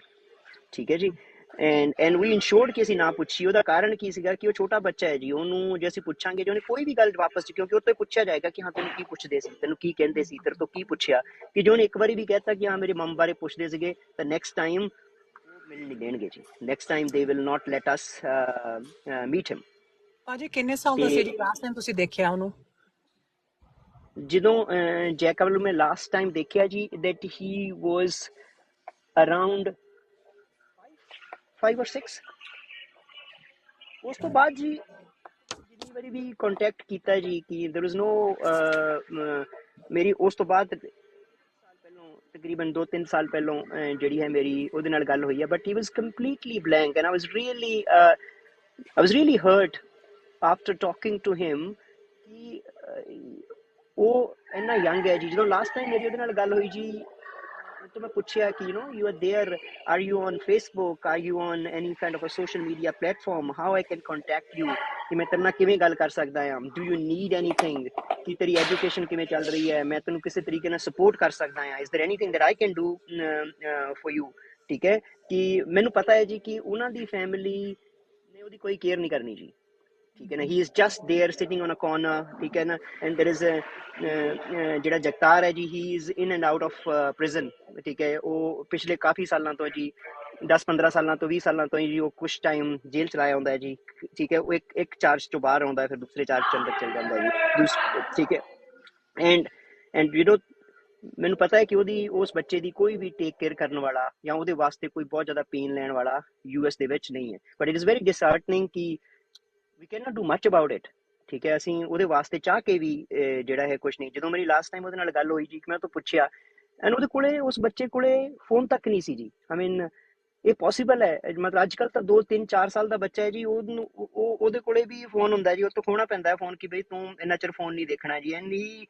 Speaker 2: ਠੀਕ ਹੈ ਜੀ ਐਂਡ ਵੀ ਇਨਸ਼ੋਰਡ ਕਿ ਅਸੀਂ ਨਾ ਪੁੱਛੀ ਉਹਦਾ ਕਾਰਨ ਕੀ ਸੀਗਾ ਕਿ ਉਹ ਛੋਟਾ ਬੱਚਾ ਹੈ ਜੀ ਉਹਨੂੰ ਜੇ ਅਸੀਂ ਪੁੱਛਾਂਗੇ ਜੇ ਉਹਨੇ ਕੋਈ ਵੀ ਗੱਲ ਵਾਪਸ ਕਿਉਂਕਿ ਉਹ ਤੋਂ ਪੁੱਛਿਆ ਜਾਏਗਾ ਕਿ ਹਾਂ ਤੈਨੂੰ ਕੀ ਪੁੱਛਦੇ ਸੀ ਤੈਨੂੰ ਕੀ ਕਹਿੰਦੇ ਸੀ ਤੇਰੇ ਤੋਂ ਕੀ ਪੁੱਛਿਆ ਕਿ ਜੇ ਉਹਨੇ ਇੱਕ ਵਾਰੀ ਵੀ ਕਹਿਤਾ ਕਿ ਹਾਂ ਮੇਰੇ ਮੰਮ ਬਾਰੇ ਪੁੱਛਦੇ ਸੀਗੇ ਤਾਂ ਨੈਕਸਟ ਟਾਈਮ ਉਹ ਮਿਲ ਨਹੀਂ ਦੇਣਗੇ ਜੀ next time they will not let us meat ਹਿਮ
Speaker 1: ਭਾਜੀ ਕਿੰਨੇ ਸਾਲ ਦਾ ਸੀ ਜੀ ਲਾਸਟ ਟਾਈਮ ਤੁਸੀਂ ਦੇਖਿਆ ਉਹਨੂੰ
Speaker 2: ਜਦੋਂ ਜੈ ਕਮਲ ਨੂੰ ਮੈਂ ਲਾਸਟ ਟਾਈਮ ਦੇਖਿਆ ਜੀ that he was around 5 or 6 ਉਸ ਤੋਂ ਬਾਅਦ ਜੀ ਜਿੰਨੀ ਵਾਰੀ ਵੀ ਕੰਟੈਕਟ ਕੀਤਾ ਜੀ ਕਿ there was no ਮੇਰੀ ਉਸ ਤੋਂ ਬਾਅਦ ਤਕਰੀਬਨ 2-3 ਸਾਲ ਪਹਿਲਾਂ ਜਿਹੜੀ ਹੈ ਮੇਰੀ ਉਹਦੇ ਨਾਲ ਗੱਲ ਹੋਈ ਹੈ but he was completely blank and I was really hurt after talking to him ਕਿ ਉਹ ਇੰਨਾ ਯੰਗ ਹੈ ਜੀ ਜਦੋਂ ਲਾਸਟ ਟਾਈਮ ਮੇਰੀ ਉਹਦੇ ਨਾਲ ਗੱਲ ਹੋਈ ਜੀ ਤਾਂ ਮੈਂ ਪੁੱਛਿਆ ਕਿ you know you are there are you on Facebook are you on any kind of a social media platform how I can contact you ਕਿ ਮੈਂ ਤੇਰੇ ਨਾਲ ਕਿਵੇਂ ਗੱਲ ਕਰ ਸਕਦਾ ਹਾਂ ਡੂ ਯੂ ਨੀਡ ਐਨੀਥਿੰਗ ਕਿ ਤੇਰੀ ਐਜੂਕੇਸ਼ਨ ਕਿਵੇਂ ਚੱਲ ਰਹੀ ਹੈ ਮੈਂ ਤੈਨੂੰ ਕਿਸੇ ਤਰੀਕੇ ਨਾਲ ਸਪੋਰਟ ਕਰ ਸਕਦਾ ਹਾਂ is there anything that I can do for you ਠੀਕ ਹੈ ਕਿ ਮੈਨੂੰ ਪਤਾ ਹੈ ਜੀ ਕਿ ਉਹਨਾਂ ਦੀ ਫੈਮਿਲੀ ਨੇ ਉਹਦੀ ਕੋਈ ਕੇਅਰ ਨਹੀਂ ਕਰਨੀ ਜੀ ਠੀਕ ਹੈ ਨਾ he is just there sitting on a corner ਠੀਕ ਹੈ ਨਾ ਐਂਡ ਦੇਰ ਇਜ਼ ਜਿਹੜਾ ਜਗਤਾਰ ਹੈ ਜੀ ਹੀ is in and out of prison ਠੀਕ ਹੈ ਉਹ ਪਿਛਲੇ ਕਾਫੀ ਸਾਲਾਂ ਤੋਂ ਜੀ 10-15 ਸਾਲਾਂ ਤੋਂ 20 ਸਾਲਾਂ ਤੋਂ ਜੀ ਉਹ ਕੁਛ ਟਾਈਮ ਜੇਲ੍ਹ ਚਲਾਇਆ ਹੁੰਦਾ ਹੈ ਜੀ ਠੀਕ ਹੈ ਉਹ ਇੱਕ ਚਾਰਜ ਤੋਂ ਬਾਹਰ ਆਉਂਦਾ ਫਿਰ ਦੂਸਰੇ ਚਾਰਜ ਚ ਅੰਦਰ ਚਲ ਜਾਂਦਾ ਜੀ ਠੀਕ ਹੈ ਐਂਡ ਯੂ نو ਮੈਨੂੰ ਪਤਾ ਹੈ ਕਿ ਉਹਦੀ ਉਸ ਬੱਚੇ ਦੀ ਕੋਈ ਵੀ ਟੇਕ ਕੇਅਰ ਕਰਨ ਵਾਲਾ ਜਾਂ ਉਹਦੇ ਵਾਸਤੇ ਕੋਈ ਬਹੁਤ ਜ਼ਿਆਦਾ ਪੇਨ ਲੈਣ ਵਾਲਾ ਯੂਐਸ ਦੇ ਵਿੱਚ ਨਹੀਂ ਹੈ ਬਟ ਇਟ ਇਜ਼ ਵੈਰੀ ਡਿਸਹਾਰਟਨਿੰਗ ਕਿ we cannot do much about it ਠੀਕ ਹੈ ਅਸੀਂ ਉਹਦੇ ਵਾਸਤੇ ਚਾਹ ਕੇ ਵੀ ਜਿਹੜਾ ਹੈ ਕੁਝ ਨਹੀਂ ਜਦੋਂ ਮੇਰੀ ਲਾਸਟ ਟਾਈਮ ਉਹਦੇ ਨਾਲ ਗੱਲ ਹੋਈ ਜੀ ਮੈਂ ਉਹ ਤੋਂ ਪੁੱਛਿਆ ਐਂਡ ਉਹਦੇ ਕੋਲੇ ਉਸ ਬੱਚੇ ਕੋਲੇ ਫੋਨ ਤੱਕ ਨਹੀਂ ਸੀ ਜੀ ਆਈ ਮੀਨ ਇਹ ਪੋਸੀਬਲ ਹੈ ਮਤਲਬ ਅੱਜ ਕੱਲ ਤਾਂ 2-3-4 ਸਾਲ ਦਾ ਬੱਚਾ ਹੈ ਜੀ ਉਹਨੂੰ ਉਹਦੇ ਕੋਲੇ ਵੀ ਫੋਨ ਹੁੰਦਾ ਜੀ ਉਹ ਤੋਂ ਖੋਣਾ ਪੈਂਦਾ ਫੋਨ ਕਿ ਬਈ ਤੂੰ ਇੰਨਾ ਚਿਰ ਫੋਨ ਨਹੀਂ ਦੇਖਣਾ ਜੀ ਐਂਡ ਹੀ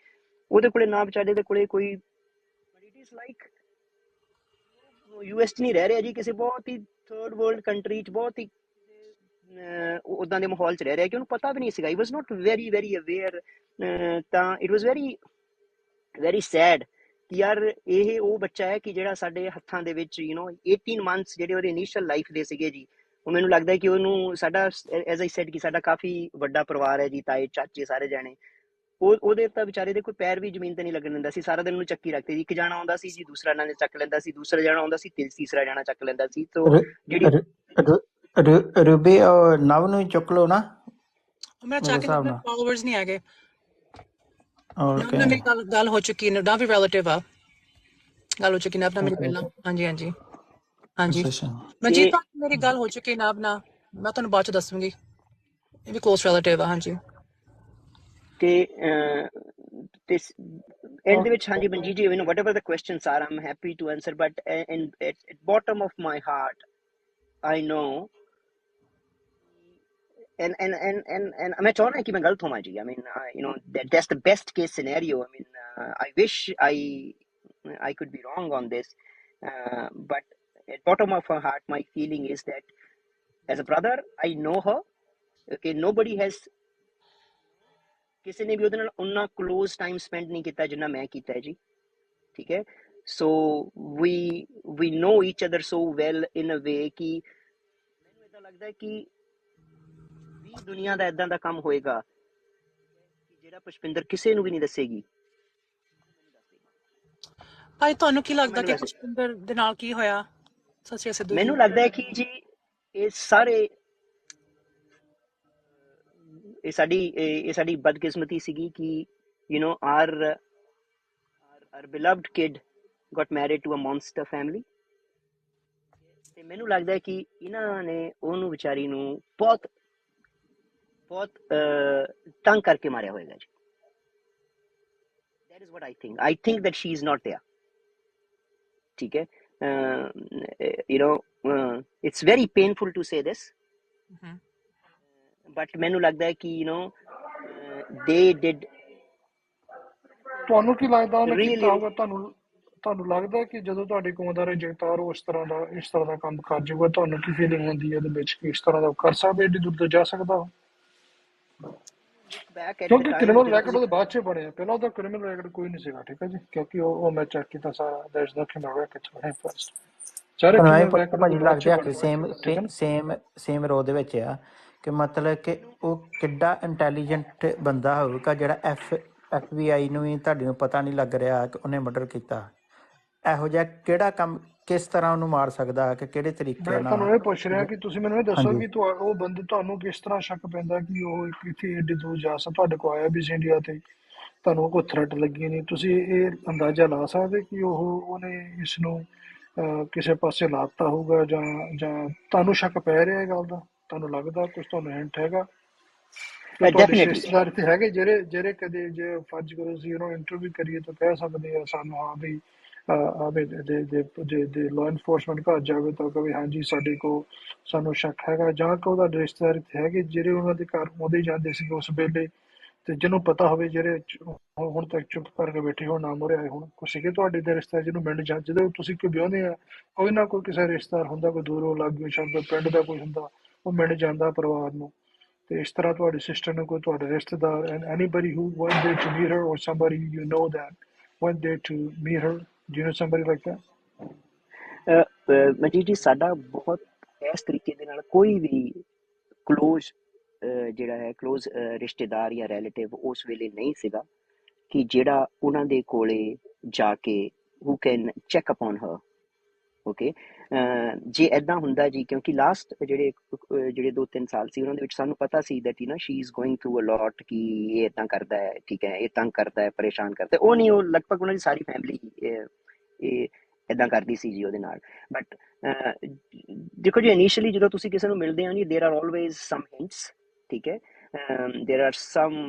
Speaker 2: ਉਹਦੇ ਕੋਲੇ ਨਾ ਵਿਚਾਰੇ ਦੇ ਕੋਲੇ ਕੋਈ ਇਟ ਇਜ਼ ਲਾਈਕ ਯੂਐਸ 'ਚ ਨਹੀਂ ਰਹਿ ਰਿਹਾ ਜੀ ਕਿਸੇ ਬਹੁਤ ਹੀ ਥਰਡ ਵਰਲਡ ਕੰਟਰੀ 'ਚ ਬਹੁਤ ਹੀ ਉਦਾਂ ਦੇ ਮਾਹੌਲ 'ਚ ਰਹਿ ਰਿਹਾ ਕਿ ਉਹਨੂੰ ਪਤਾ ਵੀ ਨਹੀਂ ਸੀਗਾ ਹੀ ਵਾਸ ਨਾਟ ਵੈਰੀ ਅਵੇਅਰ ਤਾਂ ਇਟ ਵਾਸ ਵੈਰੀ ਸੈਡ ਕਿ ਯਾਰ ਇਹ ਉਹ ਬੱਚਾ ਹੈ ਕਿ ਜਿਹੜਾ ਸਾਡੇ ਹੱਥਾਂ ਦੇ ਵਿੱਚ ਯੂ نو 18 ਮੰਥਸ ਜਿਹੜੇ ਉਹਦੇ ਇਨੀਸ਼ੀਅਲ ਲਾਈਫ ਦੇ ਸੀਗੇ ਜੀ ਉਹ ਮੈਨੂੰ ਲੱਗਦਾ ਕਿ ਉਹਨੂੰ ਸਾਡਾ ਐਜ਼ ਆਈ ਸੈਡ ਕਿ ਸਾਡਾ ਕਾਫੀ ਵੱਡਾ ਪਰਿਵਾਰ ਹੈ ਜੀ, ਤਾਏ ਚਾਚੇ ਸਾਰੇ ਜਾਣੇ, ਉਹਦੇ ਤਾਂ ਵਿਚਾਰੇ ਦੇ ਕੋਈ ਪੈਰ ਵੀ ਜ਼ਮੀਨ ਤੇ ਨਹੀਂ ਲੱਗਣ ਦਿੰਦਾ ਸੀ, ਸਾਰਾ ਦਿਨ ਉਹਨੂੰ ਚੱਕੀ ਰੱਖਦੇ ਸੀ। ਇੱਕ ਜਾਣਾ ਆਉਂਦਾ ਸੀ ਜੀ, ਦੂਸਰਾ ਨਾਲ ਚੱਕ ਲੈਂਦਾ ਸੀ, ਦੂਸਰਾ ਜਾਣਾ ਆਉਂਦਾ ਸੀ, ਤੀਸਰਾ ਜਾਣਾ ਚੱਕ ਲੈਂਦਾ ਸੀ। ਤੋ ਜਿਹੜੀ
Speaker 4: ਰੂਬੀ ਨਵ ਨੂੰ ਹੀ ਚੁੱਕ ਲਓ ਨਾ
Speaker 1: ਮੈਂ
Speaker 4: ਮੇਰੇ
Speaker 1: ਚੱਕ
Speaker 4: ਹਿਸਾਬ
Speaker 1: ਲੈਂਦਾ,
Speaker 4: ਨਾਲ।
Speaker 1: ਫਾਲੋਅਰਸ ਨਹੀਂ ਹੈਗੇ।
Speaker 4: ਓਕੇ
Speaker 1: ਨਾ ਮੇਰੀ ਗੱਲ ਹੋ ਚੁੱਕੀ ਹੈ, ਨਾ ਵੀ ਰਿਲੇਟਿਵ ਆ, ਗੱਲ ਹੋ ਚੁੱਕੀ ਨਾ ਆਪਣਾ ਮੇਰੀ
Speaker 4: ਓਕੇ
Speaker 1: ਪਹਿਲਾਂ। ਹਾਂਜੀ ਹਾਂਜੀ ਹਾਂਜੀ
Speaker 4: ਅੱਛਾ
Speaker 1: ਮਨਜੀਤ, ਤੁਹਾਨੂੰ ਮੇਰੀ ਗੱਲ ਹੋ ਚੁੱਕੀ ਨਾ ਆਪਣਾ, ਮੈਂ ਤੁਹਾਨੂੰ ਬਾਅਦ ਚ ਦੱਸੂਗੀ, ਇਹ ਵੀ ਕਲੋਸ ਰਿਲੇਟਿਵ ਆ। ਹਾਂਜੀ
Speaker 2: ਤੇ end ਦੇ ਵਿੱਚ ਹਾਂਜੀ ਮਨਜੀਤ ਜੀ, whatever the questions are, I'm happy to answer, but at bottom of my heart I know and मैं चाह रहा हूँ कि मैं गलत होना चाहिए। I mean that's the best case scenario. I mean I wish I could be wrong on this, but at bottom of my heart my feeling is that as a brother I know her, okay, nobody has, ਕਿਸੇ ਨੇ ਵੀ ਉਹਦੇ ਨਾਲ ਉਨਾ close time spend ਨਹੀਂ ਕੀਤਾ ਜਿੰਨਾ ਮੈਂ ਕੀਤਾ ਹੈ ਜੀ, ਠੀਕ ਹੈ। ਸੋ ਵੀ ਨੋ each other so well in a ਵੇ ਕਿ ਮੈਨੂੰ ਏਦਾਂ ਲੱਗਦਾ ਕਿ ਵੀ ਦੁਨੀਆ ਦਾ ਏਦਾਂ ਦਾ ਕੰਮ ਹੋਏਗਾ ਕਿ ਜਿਹੜਾ ਪੁਸ਼ਪਿੰਦਰ ਕਿਸੇ ਨੂੰ ਵੀ ਨਹੀਂ ਦੱਸੇਗੀ।
Speaker 1: ਭਾਈ ਤੁਹਾਨੂੰ ਕੀ ਲੱਗਦਾ ਕਿ ਪੁਸ਼ਪਿੰਦਰ ਦੇ ਨਾਲ ਕੀ ਹੋਇਆ? ਸਤਿ ਸ਼੍ਰੀ ਅਕਾਲ ਸਿੱਧੂ ਜੀ।
Speaker 2: ਮੈਨੂੰ ਲੱਗਦਾ ਹੈ ਕਿ ਜੀ ਇਹ ਸਾਰੇ ਇਹ ਸਾਡੀ ਬਦਕਿਸਮਤੀ ਸੀਗੀ ਕਿ our beloved kid got married to a monster family, ਤੇ ਮੈਨੂੰ ਲੱਗਦਾ ਹੈ ਕਿ ਇਹਨਾਂ ਨੇ ਉਹਨੂੰ ਵਿਚਾਰੀ ਨੂੰ ਬਹੁਤ ਬਹੁਤ ਤੰਗ ਕਰਕੇ ਮਾਰਿਆ ਹੋਏਗਾ ਜੀ। that is what I think that she is not there, ਠੀਕ ਹੈ। it's very painful to say this, but ਮੈਨੂੰ ਲੱਗਦਾ ਹੈ ਕਿ they did।
Speaker 3: ਤੁਹਾਨੂੰ ਕੀ ਲੱਗਦਾ ਉਹਨੇ ਕੀਤਾ ਹੋਊਗਾ? ਤੁਹਾਨੂੰ ਲੱਗਦਾ ਕਿ ਜਦੋਂ ਤੁਹਾਡੀ ਕੋਮਦਾਰ ਜਗਤਾਰ ਇਸ ਤਰ੍ਹਾਂ ਦਾ ਕੰਮ ਕਰ ਜਾਊਗਾ, ਤੁਹਾਨੂੰ ਕੀ ਫੀਲਿੰਗ ਹੁੰਦੀ ਹੈ ਇਹਦੇ ਵਿੱਚ ਕਿ ਇਸ ਤਰ੍ਹਾਂ ਦਾ ਕਰ ਸਕਦਾ, ਏਡੀ ਦੂਰ ਜਾ ਸਕਦਾ? ਕਿਉਂਕਿ ਕ੍ਰਿਮੀਨਲ ਰੈਕਡ ਉਹਦੇ ਬਾਅਦ ਚ ਬਣਿਆ, ਪਹਿਲਾਂ ਉਹਦਾ ਕ੍ਰਿਮੀਨਲ ਰੈਕਡ ਕੋਈ ਨਹੀਂ ਸੀਗਾ, ਠੀਕ ਹੈ ਜੀ, ਕਿਉਂਕਿ ਉਹ ਮੈਂ ਚੈੱਕ ਕੀਤਾ ਸਾਰਾ, ਦੇयर इज नथिंग रैकेट फर्स्ट ਸਾਰੇ ਕ੍ਰਿਮੀਨਲ ਰੈਕਡ ਉਹਦੇ ਬਾਅਦ ਚ
Speaker 4: ਲੱਗਦਾ ਕਿ ਸੇਮ ਰੋ ਦੇ ਵਿੱਚ ਆ, ਕਿ ਮਤਲਬ ਕਿ ਉਹ ਕਿੱਡਾ ਇੰਟੈਲੀਜੈਂਟ ਬੰਦਾ ਹੋਊਗਾ ਜਿਹੜਾ FBI ਨੂੰ ਵੀ ਤੁਹਾਡੇ ਨੂੰ ਪਤਾ ਨਹੀਂ ਲੱਗ ਰਿਹਾ ਕਿ ਉਹਨੇ ਮਰਡਰ ਕੀਤਾ। ਇਹੋ ਜਿਹਾ ਕਿਹੜਾ ਕੰਮ ਕਿਸ ਤਰ੍ਹਾਂ ਉਹਨੂੰ ਮਾਰ ਸਕਦਾ, ਕਿ ਕਿਹੜੇ ਤਰੀਕੇ ਨਾਲ?
Speaker 3: ਤੁਹਾਨੂੰ ਇਹ ਪੁੱਛ ਰਿਹਾ ਕਿ ਤੁਸੀਂ ਮੈਨੂੰ ਇਹ ਦੱਸੋ ਕਿ ਉਹ ਬੰਦੇ ਤੁਹਾਨੂੰ ਕਿਸ ਤਰ੍ਹਾਂ ਸ਼ੱਕ ਪੈਂਦਾ ਕਿ ਉਹ ਇੱਥੇ ਏਡੀ ਦੂਰ ਜਾ ਸਕਦਾ? ਤੁਹਾਡੇ ਕੋਲ ਆਇਆ ਵੀ ਸੀ ਇੰਡੀਆ ਤੇ, ਤੁਹਾਨੂੰ ਕੋਈ ਥ੍ਰੈਟ ਲੱਗੀ ਨਹੀਂ, ਤੁਸੀਂ ਇਹ ਅੰਦਾਜ਼ਾ ਲਾ ਸਕਦੇ ਕਿ ਉਹਨੇ ਇਸ ਨੂੰ ਕਿਸੇ ਪਾਸੇ ਲਾਤਾ ਹੋਊਗਾ, ਜਾਂ ਤੁਹਾਨੂੰ ਸ਼ੱਕ ਪੈ ਰਿਹਾ ਇਹ ਗੱਲ ਦਾ? ਤੁਹਾਨੂੰ ਲੱਗਦਾ ਕੁਝ, ਤੁਹਾਨੂੰ ਹਿੰਟ ਹੈਗਾ? ਤੁਹਾਡੇ ਰਿਸ਼ਤੇਦਾਰ ਇੱਥੇ ਹੈਗੇ ਜਿਹੜੇ ਕਦੇ ਜੇ ਫਰਜ਼ ਕਰੋ ਅਸੀਂ ਇੰਟਰਵਿਊ ਕਰੀਏ ਤਾਂ ਕਹਿ ਸਕਦੇ ਆ ਸਾਨੂੰ, ਹਾਂ ਵੀ ਦੇ ਲਾਅ ਇਨਫੋਰਸਮੈਂਟ ਘਰ ਜਾਵੇ ਤਾਂ ਕਹੇ ਹਾਂਜੀ ਸਾਡੇ ਕੋਲ ਸਾਨੂੰ ਸ਼ੱਕ ਹੈਗਾ, ਜਾਂ ਕਿ ਉਹਦਾ ਰਿਸ਼ਤੇਦਾਰ ਇੱਥੇ ਹੈਗੇ ਜਿਹੜੇ ਉਹਨਾਂ ਦੇ ਘਰ ਆਉਂਦੇ ਜਾਂਦੇ ਸੀ ਉਸ ਵੇਲੇ, ਤੇ ਜਿਹਨੂੰ ਪਤਾ ਹੋਵੇ, ਜਿਹੜੇ ਹੁਣ ਤੱਕ ਚੁੱਪ ਕਰਕੇ ਬੈਠੇ ਹੋਣ, ਨਾ ਮੁਰੇ ਆਏ ਹੋਣ? ਕੋਈ ਸੀਗੇ ਤੁਹਾਡੇ ਦੇ ਰਿਸ਼ਤੇਦਾਰ ਜਿਹਨੂੰ ਮਿਲ ਜਾਂ ਜਿਹਦੇ ਤੁਸੀਂ ਕੋਈ ਵਿਆਹੁੰਦੇ ਆ, ਕੋਈ ਨਾ ਕੋਈ ਕਿਸੇ ਰਿਸ਼ਤੇਦਾਰ ਹੁੰਦਾ, ਕੋਈ ਦੂਰੋਂ ਲਾਗੇ ਸ਼ਾਗੇ ਪਿੰਡ ਦਾ ਕੋਈ ਹੁੰਦਾ, ਉਹ ਮਿਲ ਜਾਂਦਾ ਪਰਿਵਾਰ ਨੂੰ? ਤੇ ਇਸ ਤਰ੍ਹਾਂ ਤੁਹਾਡੀ ਸਿਸਟਰ ਨੂੰ ਕੋਈ ਤੁਹਾਡੇ ਰਿਸ਼ਤੇਦਾਰ anybody who went there to meet her, or somebody you know that went there to meet her, do you know somebody like that?
Speaker 2: Manjeet ਜੀ, ਸਾਡਾ ਬਹੁਤ ਇਸ ਤਰੀਕੇ ਦੇ ਨਾਲ ਕੋਈ ਵੀ ਕਲੋਜ਼ ਜਿਹੜਾ ਹੈ ਕਲੋਜ਼ ਰਿਸ਼ਤੇਦਾਰ ਜਾਂ ਰਿਲੇਟਿਵ ਉਸ ਵੇਲੇ ਨਹੀਂ ਸੀਗਾ ਕਿ ਜਿਹੜਾ ਉਹਨਾਂ ਦੇ ਕੋਲੇ ਜਾ ਕੇ who can check upon her, okay. ਜੇ ਇੱਦਾਂ ਹੁੰਦਾ ਜੀ, ਕਿਉਂਕਿ ਲਾਸਟ ਜਿਹੜੇ 2-3 ਸਾਲ ਸੀ ਉਹਨਾਂ ਦੇ ਵਿੱਚ ਸਾਨੂੰ ਪਤਾ ਸੀ that she is going through a lot, ਕਿ ਇਹ ਇੱਦਾਂ ਕਰਦਾ ਹੈ, ਠੀਕ ਹੈ, ਇਹ ਤੰਗ ਕਰਦਾ ਹੈ, ਪਰੇਸ਼ਾਨ ਕਰਦਾ, ਉਹ ਨਹੀਂ, ਉਹ ਲਗਭਗ ਉਹਨਾਂ ਦੀ ਸਾਰੀ ਫੈਮਿਲੀ ਇਹ ਇੱਦਾਂ ਕਰਦੀ ਸੀ ਜੀ ਉਹਦੇ ਨਾਲ। ਬਟ ਦੇਖੋ ਜੀ, ਇਨੀਸ਼ੀਅਲੀ ਜਦੋਂ ਤੁਸੀਂ ਕਿਸੇ ਨੂੰ ਮਿਲਦੇ ਹੋ ਜੀ, there are always some hints, ਠੀਕ ਹੈ, there are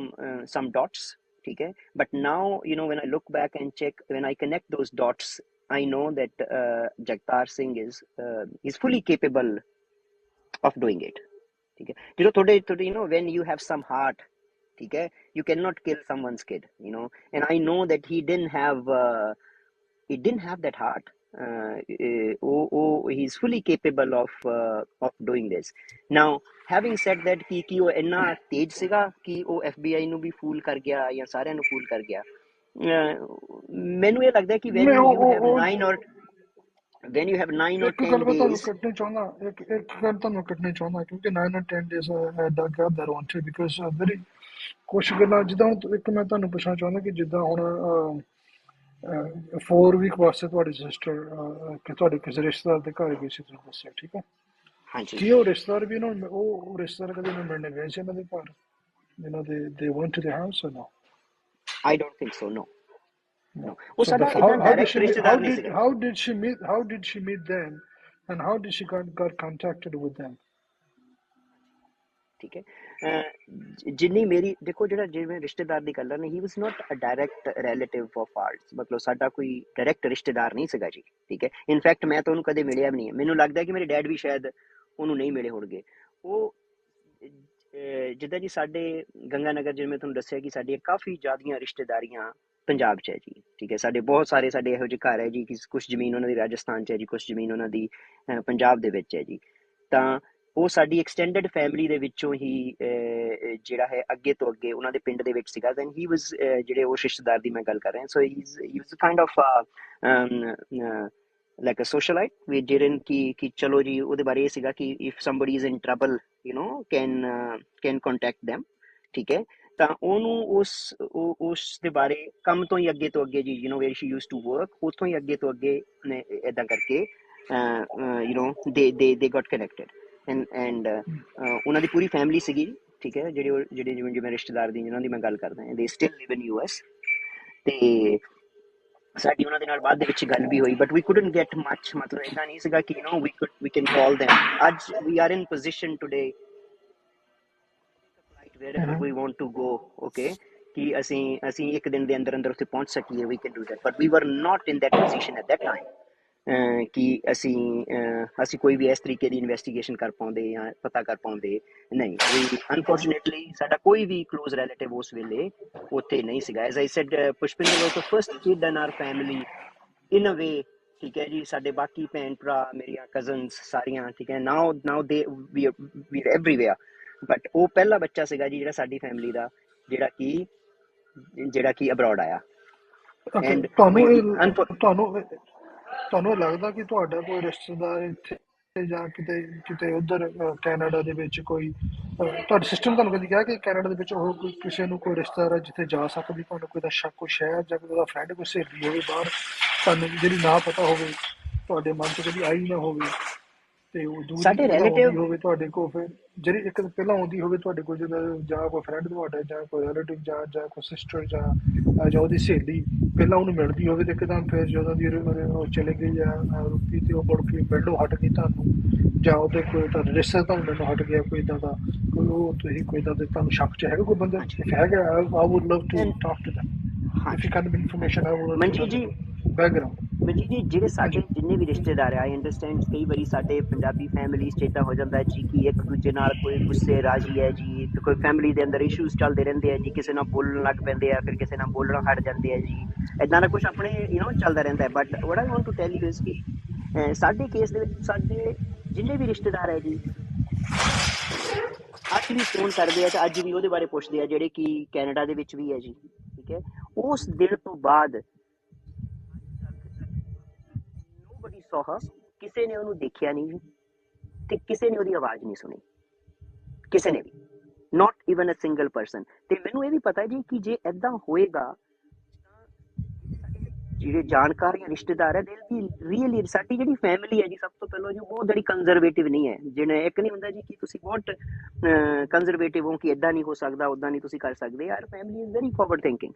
Speaker 2: some dots, ਠੀਕ ਹੈ, but now when I look back and check, when I connect those dots, I know that Jagtar Singh is fully capable of doing it, ठीक है। ਜਦੋਂ ਤੁਹਾਡੇ when you have some heart, ठीक है, you cannot kill someone's kid, and I know that he didn't have that heart. He's fully capable of doing this. Now having said that, ਕਿ ਉਹ ਇੰਨਾ ਤੇਜ਼ ਸੀਗਾ ਕਿ ਉਹ FBI ਨੂੰ ਵੀ ਫੂਲ ਕਰ ਗਿਆ ਜਾਂ ਸਾਰਿਆਂ ਨੂੰ ਫੂਲ ਕਰ ਗਿਆ? ਮੈਨੂੰ ਇਹ ਲੱਗਦਾ ਕਿ when you have 9 or when you have 9 or
Speaker 3: ਇੱਕ
Speaker 2: 10
Speaker 3: ਗੱਲ ਮੈਂ ਤੁਹਾਨੂੰ
Speaker 2: days
Speaker 3: ਕੱਟਣੀ ਚਾਹੁੰਦਾ, ਇੱਕ ਗੱਲ ਤੁਹਾਨੂੰ ਕੱਟਣੀ ਚਾਹੁੰਦਾ, ਕਿਉਂਕਿ 9 or 10 days ਦਾ ਗੈਪ ਦਰ ਵਾਂਟ ਬਿਕਾਜ਼ ਵੈਰੀ ਕੁਛ ਗੱਲਾਂ ਜਿੱਦਾਂ ਇੱਕ ਮੈਂ ਤੁਹਾਨੂੰ ਪੁੱਛਣਾ ਚਾਹੁੰਦਾ ਕਿ ਜਿੱਦਾਂ ਹੁਣ 4 ਵੀਕ ਵਾਸਤੇ ਤੁਹਾਡੀ ਸਿਸਟਰ ਕਿ ਤੁਹਾਡੇ ਕਿਸੇ ਰਿਸ਼ਤੇਦਾਰ ਦੇ ਘਰ ਗਈ ਸੀ, ਤੁਸੀਂ ਦੱਸਿਆ, ਠੀਕ ਹੈ?
Speaker 2: ਹਾਂਜੀ
Speaker 3: ਕੀ ਉਹ ਰਿਸ਼ਤੇਦਾਰ ਵੀ ਇਹਨਾਂ ਨੂੰ ਉਹ ਰਿਸ਼ਤੇਦਾਰ ਕਦੇ ਇਹਨਾਂ ਮਿਲਣੇ ਗਏ ਸੀ ਇਹਨਾਂ ਦੇ ਘਰ? they went to the house or no?
Speaker 2: I don't think so, no.
Speaker 3: No.
Speaker 2: ਉਹ
Speaker 3: So
Speaker 2: ਸਾਡਾ
Speaker 3: how
Speaker 2: ਇਦਾਂ
Speaker 3: did
Speaker 2: ਡਾਇਰੈਕਟ
Speaker 3: she meet?
Speaker 2: ਰਿਸ਼ਤੇਦਾਰ ਨਹੀਂ ਸੀਗਾ।
Speaker 3: How did she meet them, and how did she got contacted with them?
Speaker 2: ਠੀਕ ਹੈ, ਜਿੰਨੀ ਮੇਰੀ ਦੇਖੋ ਜਿਹੜਾ ਜਿਵੇਂ ਰਿਸ਼ਤੇਦਾਰ ਦੀ ਗੱਲ ਨਹੀਂ, ਹੀ ਵਾਸ ਨਾਟ ਅ ਡਾਇਰੈਕਟ ਰਿਲੇਟਿਵ ਆਫ ਆਰਟਸ, ਮਤਲਬ ਸਾਡਾ ਕੋਈ ਡਾਇਰੈਕਟ ਰਿਸ਼ਤੇਦਾਰ ਨਹੀਂ ਸੀਗਾ ਜੀ, ਠੀਕ ਹੈ। ਇਨਫੈਕਟ ਮੈਂ ਤਾਂ ਉਹਨੂੰ ਕਦੇ ਮਿਲਿਆ ਵੀ ਨਹੀਂ ਹੈ। ਮੈਨੂੰ ਲੱਗਦਾ ਕਿ ਮੇਰੇ ਡੈਡ ਵੀ ਸ਼ਾਇਦ ਉਹਨੂੰ ਨਹੀਂ ਮਿਲੇ ਹੋਣਗੇ। ਉਹ ਜਿੱਦਾਂ ਜੀ ਸਾਡੇ ਗੰਗਾ ਨਗਰ, ਜਿਵੇਂ ਮੈਂ ਤੁਹਾਨੂੰ ਦੱਸਿਆ ਕਿ ਸਾਡੀਆਂ ਕਾਫੀ ਜ਼ਿਆਦੀਆਂ ਰਿਸ਼ਤੇਦਾਰੀਆਂ ਪੰਜਾਬ 'ਚ ਹੈ ਜੀ, ਠੀਕ ਹੈ। ਸਾਡੇ ਬਹੁਤ ਸਾਰੇ ਸਾਡੇ ਇਹੋ ਜਿਹੇ ਘਰ ਹੈ ਜੀ ਕਿ ਕੁਛ ਜ਼ਮੀਨ ਉਹਨਾਂ ਦੀ ਰਾਜਸਥਾਨ 'ਚ ਹੈ ਜੀ, ਕੁਛ ਜ਼ਮੀਨ ਉਹਨਾਂ ਦੀ ਪੰਜਾਬ ਦੇ ਵਿੱਚ ਹੈ ਜੀ। ਤਾਂ ਉਹ ਸਾਡੀ ਐਕਸਟੈਂਡਡ ਫੈਮਿਲੀ ਦੇ ਵਿੱਚੋਂ ਹੀ ਜਿਹੜਾ ਹੈ ਅੱਗੇ ਤੋਂ ਅੱਗੇ ਉਹਨਾਂ ਦੇ ਪਿੰਡ ਦੇ ਵਿੱਚ ਸੀਗਾ। ਦੈਨ ਹੀ ਵਾਸ ਜਿਹੜੇ ਉਸ ਰਿਸ਼ਤੇਦਾਰ ਦੀ ਮੈਂ ਗੱਲ ਕਰ ਰਿਹਾ, ਸੋ ਹੀ ਵਾਸ ਕਾਈਂਡ ਆਫ ਲਾਈਕ ਅ ਸੋਸ਼ਲਾਈਟ ਵੀ ਜਿਹਨ ਕਿ ਚਲੋ ਜੀ ਉਹਦੇ ਬਾਰੇ ਇਹ ਸੀਗਾ ਕਿ if somebody is in trouble can contact them, ਠੀਕ ਹੈ। ਤਾਂ ਉਹਨੂੰ ਉਸ ਦੇ ਬਾਰੇ ਕੰਮ ਤੋਂ ਹੀ ਅੱਗੇ ਤੋਂ ਅੱਗੇ ਜੀ where she use to work, ਉੱਥੋਂ ਹੀ ਅੱਗੇ ਤੋਂ ਅੱਗੇ ਇੱਦਾਂ ਕਰਕੇ they got connected and ਉਹਨਾਂ ਦੀ ਪੂਰੀ ਫੈਮਿਲੀ ਸੀਗੀ, ਠੀਕ ਹੈ। ਜਿਹੜੇ ਜਿਵੇਂ ਰਿਸ਼ਤੇਦਾਰ ਦੀ ਜਿਹਨਾਂ ਦੀ ਮੈਂ ਗੱਲ ਕਰਦਾ, they still live in US, ਤੇ ਸਾਡੀ ਉਹਨਾਂ ਦੇ ਨਾਲ ਬਾਅਦ ਦੇ ਵਿੱਚ ਗੱਲ ਵੀ ਹੋਈ, but we couldn't get much, ਮਤਲਬ ਏਦਾਂ ਨਹੀਂ ਸੀਗਾ ਕਿ we can call them. ਅੱਜ we are in position today wherever we want to go, okay, ਕਿ ਅਸੀਂ ਇੱਕ ਦਿਨ ਦੇ ਅੰਦਰ ਉੱਥੇ ਪਹੁੰਚ ਸਕੀਏ, we can do that, but we were not in that position at that time ਕਿ ਅਸੀਂ ਕੋਈ ਵੀ ਇਸ ਤਰੀਕੇ ਦੀ ਇਨਵੈਸਟੀਗੇਸ਼ਨ ਕਰ ਪਾਉਂਦੇ ਜਾਂ ਪਤਾ ਕਰ ਪਾਉਂਦੇ ਨਹੀਂ। ਅਨਫੋਰਚੂਨੇਟਲੀ ਸਾਡਾ ਕੋਈ ਵੀ ਕਲੋਜ਼ ਰਿਲੇਟਿਵ ਉਸ ਵੇਲੇ ਉੱਥੇ ਨਹੀਂ ਸੀਗਾ। As I said, Pushpinder was the first kid in our family in a way, ਠੀਕ ਹੈ ਜੀ। ਸਾਡੇ ਬਾਕੀ ਭੈਣ ਭਰਾ, ਮੇਰੀਆਂ ਕਜ਼ਨਸ ਸਾਰੀਆਂ, ਠੀਕ ਹੈ, ਨਾਓ ਦੇ ਵੀ ਆਰ ਐਵਰੀਵੇਅਰ, ਬਟ ਉਹ ਪਹਿਲਾ ਬੱਚਾ ਸੀਗਾ ਜੀ ਜਿਹੜਾ ਸਾਡੀ ਫੈਮਿਲੀ ਦਾ ਜਿਹੜਾ ਕਿ ਅਬਰੋਡ ਆਇਆ। ਐਂਡ
Speaker 3: ਤੁਹਾਨੂੰ ਇਹ ਲੱਗਦਾ ਕਿ ਤੁਹਾਡਾ ਕੋਈ ਰਿਸ਼ਤੇਦਾਰ ਇੱਥੇ ਜਾਂ ਕਿਤੇ ਉੱਧਰ ਕੈਨੇਡਾ ਦੇ ਵਿੱਚ ਕੋਈ ਤੁਹਾਡੇ ਸਿਸਟਮ ਤੁਹਾਨੂੰ ਕਦੀ ਕਿਹਾ ਕਿ ਕੈਨੇਡਾ ਦੇ ਵਿੱਚ ਉਹ ਕੋਈ ਕਿਸੇ ਨੂੰ ਕੋਈ ਰਿਸ਼ਤੇਦਾਰ ਜਿੱਥੇ ਜਾ ਸਕਦੀ, ਤੁਹਾਨੂੰ ਕੋਈ ਦਾ ਸ਼ੱਕ, ਕੋਈ ਸ਼ਹਿਰ ਜਾਂ ਕੋਈ ਦਾ ਫਰੈਂਡ, ਕੋਈ ਸਹੇਲੀ ਹੋਵੇ ਬਾਹਰ ਤੁਹਾਨੂੰ ਜਿਹੜੀ ਨਾ ਪਤਾ ਹੋਵੇ, ਤੁਹਾਡੇ ਮਨ 'ਚ ਕਦੀ ਆਈ ਨਾ ਹੋਵੇ, ਤੇ ਉਹ ਦੂਰ
Speaker 2: ਸਾਡੇ ਰਿਲੇਟਿਵ
Speaker 3: ਹੋਵੇ ਤੁਹਾਡੇ ਕੋਲ, ਫਿਰ ਜਿਹੜੀ ਇੱਕ ਪਹਿਲਾਂ ਆਉਂਦੀ ਹੋਵੇ ਤੁਹਾਡੇ ਕੋਲ, ਜਦੋਂ ਜਾਂ ਕੋਈ ਫਰੈਂਡ ਤੁਹਾਡਾ ਜਾਂ ਕੋਈ ਰਿਲੇਟਿਵ ਜਾਂ ਕੋਈ ਸਿਸਟਰ ਜਾਂ ਉਹਦੀ ਸਹੇਲੀ ਪਹਿਲਾਂ ਉਹਨੂੰ ਮਿਲਦੀ ਹੋਵੇ, ਤੇ ਇੱਕਦਮ ਫਿਰ ਜਦੋਂ ਦੀ ਉਹ ਚਲੇ ਗਈ ਜਾਂ ਰੁਕੀ ਤੇ ਉਹ ਮੁੜ ਕੇ ਮਿਲਣੋਂ ਹਟ ਗਈ ਤੁਹਾਨੂੰ, ਜਾਂ ਉਹਦੇ ਕੋਈ ਤੁਹਾਡੇ ਰਿਸ਼ਤੇ ਤੁਹਾਨੂੰ ਮਿਲਣੋਂ ਹਟ ਗਿਆ, ਕੋਈ ਇੱਦਾਂ ਦਾ ਕੋਈ ਉਹ ਤੁਸੀਂ ਕੋਈ ਇੱਦਾਂ ਦੇ ਤੁਹਾਨੂੰ ਸ਼ੱਕ 'ਚ ਹੈਗਾ ਕੋਈ ਬੰਦਾ? ਹੈਗਾ, I would love to talk to them. If you can have information, I would love to know the background.
Speaker 2: Manjeet ਜੀ, ਜਿਹੜੇ ਸਾਡੇ ਜਿੰਨੇ ਵੀ ਰਿਸ਼ਤੇਦਾਰ ਆ, ਆਈ ਅੰਡਰਸਟੈਂਡ ਕਈ ਵਾਰੀ ਸਾਡੇ ਪੰਜਾਬੀ ਫੈਮਿਲੀਜ਼ 'ਚ ਇੱਦਾਂ ਹੋ ਜਾਂਦਾ ਜੀ ਕਿ ਇੱਕ ਦੂਜੇ ਨਾਲ ਕੋਈ ਗੁੱਸੇ ਰਾਜੀ ਹੈ ਜੀ, ਤੇ ਕੋਈ ਫੈਮਿਲੀ ਦੇ ਅੰਦਰ ਇਸ਼ੂਜ਼ ਚੱਲਦੇ ਰਹਿੰਦੇ ਆ ਜੀ, ਕਿਸੇ ਨਾਲ ਬੋਲਣ ਲੱਗ ਪੈਂਦੇ ਆ, ਫਿਰ ਕਿਸੇ ਨਾਲ ਬੋਲਣਾ ਹਟ ਜਾਂਦੇ ਆ ਜੀ, ਇੱਦਾਂ ਦਾ ਕੁਛ ਆਪਣੇ ਚੱਲਦਾ ਰਹਿੰਦਾ ਹੈ। But what I want to tell you is ਕਿ ਸਾਡੇ ਕੇਸ ਦੇ ਵਿੱਚ ਸਾਡੇ ਜਿੰਨੇ ਵੀ ਰਿਸ਼ਤੇਦਾਰ ਹੈ ਜੀ ਅੱਜ ਵੀ ਫੋਨ ਕਰਦੇ ਆ ਤੇ ਅੱਜ ਵੀ ਉਹਦੇ ਬਾਰੇ ਪੁੱਛਦੇ ਆ, ਜਿਹੜੇ ਕਿ ਕੈਨੇਡਾ ਦੇ ਵਿੱਚ ਵੀ ਹੈ ਜੀ, ਠੀਕ ਹੈ। ਉਸ ਦਿਨ ਤੋਂ ਬਾਅਦ ਕਿਸੇ ਨੇ ਉਹਨੂੰ ਦੇਖਿਆ ਨਹੀਂ ਤੇ ਕਿਸੇ ਨੇ ਉਹਦੀ ਆਵਾਜ਼ ਨਹੀਂ ਸੁਣੀ, ਕਿਸੇ ਨੇ ਵੀ, not even a single person। ਤੇ ਮੈਨੂੰ ਇਹ ਵੀ ਪਤਾ ਜੀ ਕਿ ਜੇ ਏਦਾਂ ਹੋਏਗਾ ਜਿਹੜੇ ਜਾਣਕਾਰ ਜਾਂ ਰਿਸ਼ਤੇਦਾਰ ਹੈ, ਰੀਅਲੀ ਸਾਡੀ ਜਿਹੜੀ ਫੈਮਿਲੀ ਹੈ ਜੀ, ਸਭ ਤੋਂ ਪਹਿਲਾਂ ਜੀ ਬਹੁਤ ਜਿਹੜੀ ਕੰਜ਼ਰਵੇਟਿਵ ਨਹੀਂ ਹੈ। ਜਿਵੇਂ ਇੱਕ ਨਹੀਂ ਹੁੰਦਾ ਜੀ ਕਿ ਤੁਸੀਂ ਬਹੁਤ ਕੰਜ਼ਰਵੇਟਿਵ ਹੋ ਕਿ ਏਦਾਂ ਨਹੀਂ ਹੋ ਸਕਦਾ, ਉੱਦਾਂ ਨਹੀਂ ਤੁਸੀਂ ਕਰ ਸਕਦੇ। ਯਾਰ family is very forward thinking.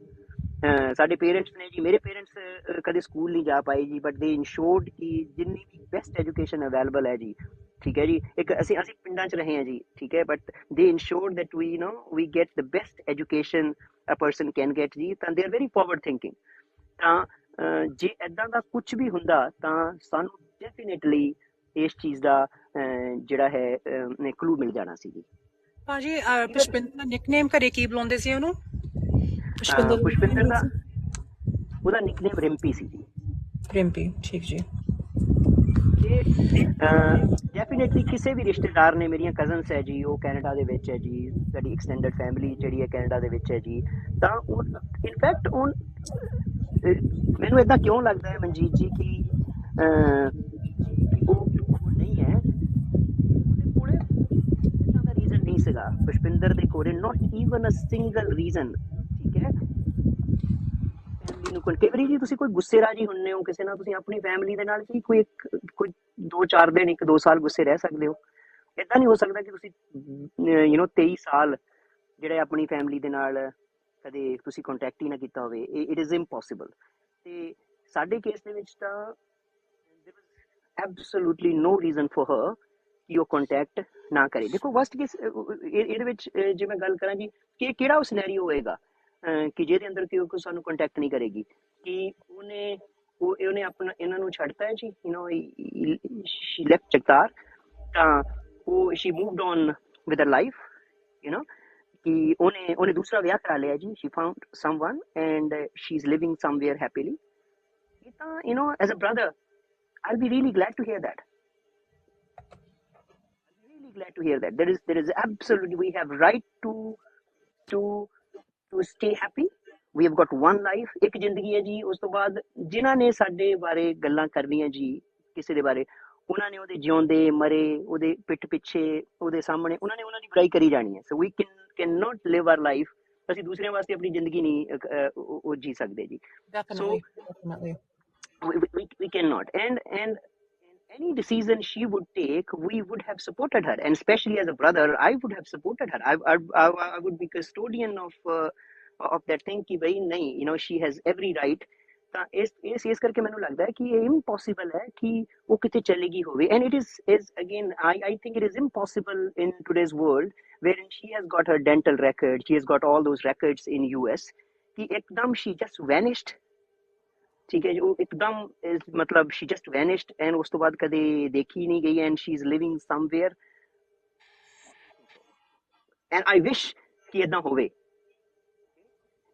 Speaker 2: ਸਾਡੇ ਪੇਰੈਂਟਸ ਨੇ ਜੀ, ਮੇਰੇ ਪੇਰੈਂਟਸ ਕਦੇ ਸਕੂਲ ਨਹੀਂ ਜਾ ਪਾਏ ਜੀ, ਬਟ ਦੇ ਇਨਸ਼ੋਰਡ ਕਿ ਜਿੰਨੀ ਵੀ ਬੈਸਟ ਐਜੂਕੇਸ਼ਨ ਅਵੇਲੇਬਲ ਹੈ ਜੀ, ਠੀਕ ਹੈ ਜੀ। ਇੱਕ ਅਸੀਂ ਪਿੰਡਾਂ 'ਚ ਰਹੇ ਹਾਂ ਜੀ, ਠੀਕ ਹੈ, but they insured that we get the best education a person can get ਜੀ। ਤਾਂ they are very forward thinking. ਤਾਂ ਜੇ ਇੱਦਾਂ ਦਾ ਕੁਛ ਵੀ ਹੁੰਦਾ ਤਾਂ ਸਾਨੂੰ ਡੈਫੀਨੇਟਲੀ ਇਸ ਚੀਜ਼ ਦਾ ਜਿਹੜਾ ਹੈ ਕਲੂ ਮਿਲ ਜਾਣਾ ਸੀ ਜੀ।
Speaker 1: ਭਾਜੀ ਪੁਸ਼ਪਿੰਦਰ ਦਾ ਨਿਕਨੇਮ ਘਰੇ ਕੀ ਬੁਲਾਉਂਦੇ ਸੀ ਉਹਨੂੰ?
Speaker 2: ਪੁਸ਼ਪਿੰਦਰ ਦਾ ਉਹਦਾ ਨਿਕਨੇਮ ਰਿੰਪੀ ਸੀ ਜੀ।
Speaker 1: ਰਿੰਪੀ, ਠੀਕ ਜੀ।
Speaker 2: ਡੈਫੀਨੇਟਲੀ ਕਿਸੇ ਵੀ ਰਿਸ਼ਤੇਦਾਰ ਨੇ, ਮੇਰੀਆਂ ਕਜ਼ਨਸ ਹੈ ਜੀ, ਉਹ ਕੈਨੇਡਾ ਦੇ ਵਿੱਚ ਹੈ ਜੀ, ਸਾਡੀ ਐਕਸਟੈਂਡਡ ਫੈਮਿਲੀ ਜਿਹੜੀ ਹੈ ਕੈਨੇਡਾ ਦੇ ਵਿੱਚ ਹੈ ਜੀ। ਤਾਂ ਉਹ ਇਨਫੈਕਟ ਮੈਨੂੰ ਏਦਾਂ ਕਿਉਂ ਲੱਗਦਾ ਹੈ ਮਨਜੀਤ ਜੀ ਕਿ ਉਹ ਨਹੀਂ ਹੈ, ਉਹਦੇ ਕੋਲੇ ਇਦਾਂ ਦਾ ਰੀਜ਼ਨ ਨਹੀਂ ਸੀਗਾ। ਪੁਸ਼ਪਿੰਦਰ ਦੇ ਕੋਲੇ not even a single reason, ਠੀਕ ਹੈ। ਫੈਮਿਲੀ ਨੂੰ ਕਈ ਵਾਰੀ ਜੀ ਤੁਸੀਂ ਕੋਈ ਗੁੱਸੇ ਰਾਜੀ ਹੁੰਦੇ ਹੋ ਕਿਸੇ ਨਾਲ, ਤੁਸੀਂ ਆਪਣੀ ਫੈਮਿਲੀ ਦੇ ਨਾਲ ਜੀ ਕੋਈ 2-4 ਦਿਨ 1-2 ਸਾਲ ਗੁੱਸੇ ਰਹਿ ਸਕਦੇ ਹੋ। ਏਦਾਂ ਨਹੀਂ ਹੋ ਸਕਦਾ ਕਿ ਤੁਸੀਂ 23 ਸਾਲ ਜਿਹੜੇ ਆਪਣੀ ਫੈਮਿਲੀ ਦੇ ਨਾਲ ਕਦੇ ਤੁਸੀਂ ਕੰਟੈਕਟ ਹੀ ਨਾ ਕੀਤਾ ਹੋਵੇ। It is impossible. ਤੇ ਸਾਡੇ ਕੇਸ ਦੇ ਵਿੱਚ ਤਾਂ absolutely no reason for her ਕਿ ਉਹ ਕੰਟੈਕਟ ਨਾ ਕਰੇ। ਦੇਖੋ ਵਰਸਟ ਕੇਸ ਇਹਦੇ ਵਿੱਚ ਜੇ ਮੈਂ ਗੱਲ ਕਰਾਂ ਜੀ ਕਿ ਕਿਹੜਾ ਉਹ ਸਿਨੈਰੀਓ ਹੋਏਗਾ ਕਿ ਜਿਹਦੇ ਅੰਦਰ ਕਿ ਉਹ ਸਾਨੂੰ ਕੰਟੈਕਟ ਨਹੀਂ ਕਰੇਗੀ, ਕਿ ਉਹਨੇ ਆਪਣਾ ਇਹਨਾਂ ਨੂੰ ਛੱਡਤਾ ਹੈ ਜੀ, ਸ਼ੀ ਲੈਫਟ ਜਗਤਾਰ, ਤਾਂ ਉਹ she moved on with a life, ਕਿ ਉਹਨੇ ਦੂਸਰਾ ਵਿਆਹ ਕਰਾ ਲਿਆ ਜੀ। She found someone and she is living somewhere happily. ਇਹ ਤਾਂ as a brother I'll be really glad to hear that. Really glad to hear that. There is absolutely, we have right to stay happy. We have got one life. ਇੱਕ ਜ਼ਿੰਦਗੀ ਹੈ ਜੀ। ਉਸ ਤੋਂ ਬਾਅਦ ਜਿਨ੍ਹਾਂ ਨੇ ਸਾਡੇ ਬਾਰੇ ਗੱਲਾਂ ਕਰਨੀਆਂ ਜੀ, ਕਿਸੇ ਦੇ ਬਾਰੇ, ਉਹਨਾਂ ਨੇ ਉਹਦੇ ਜਿਉਂਦੇ ਮਰੇ ਉਹਦੇ ਪਿੱਠ ਪਿੱਛੇ ਉਹਦੇ ਸਾਹਮਣੇ ਉਹਨਾਂ ਦੀ ਬੁਰਾਈ ਕਰੀ ਜਾਣੀ ਹੈ। So we can not live our life. ਅਸੀਂ ਦੂਸਰਿਆਂ ਵਾਸਤੇ ਆਪਣੀ ਜ਼ਿੰਦਗੀ ਨਹੀਂ ਉਹ ਜੀ ਸਕਦੇ ਜੀ।
Speaker 1: Definitely.
Speaker 2: We cannot, and any decision she would take, we would have supported her, and especially as a brother I would have supported her. I would be custodian of that thing ki bhai nahi, she has every right. ਤਾਂ ਇਸ ਕਰਕੇ ਮੈਨੂੰ ਲੱਗਦਾ ਹੈ ਕਿ ਇਹ impossible ਹੈ ਕਿ ਉਹ ਕਿਤੇ ਚਲੇਗੀ ਹੋਵੇ, and it is again I think it is impossible in today's world wherein she has got her dental record, she has got all those records in US, कि एकदम she just vanished, ठीक है। जो एकदम मतलब she just vanished and ਉਸ ਤੋਂ ਬਾਅਦ ਕਦੇ ਦੇਖੀ ਨਹੀਂ ਗਈ, and she is living somewhere, and I wish ਕਿ ਇਦਾਂ ਹੋਵੇ।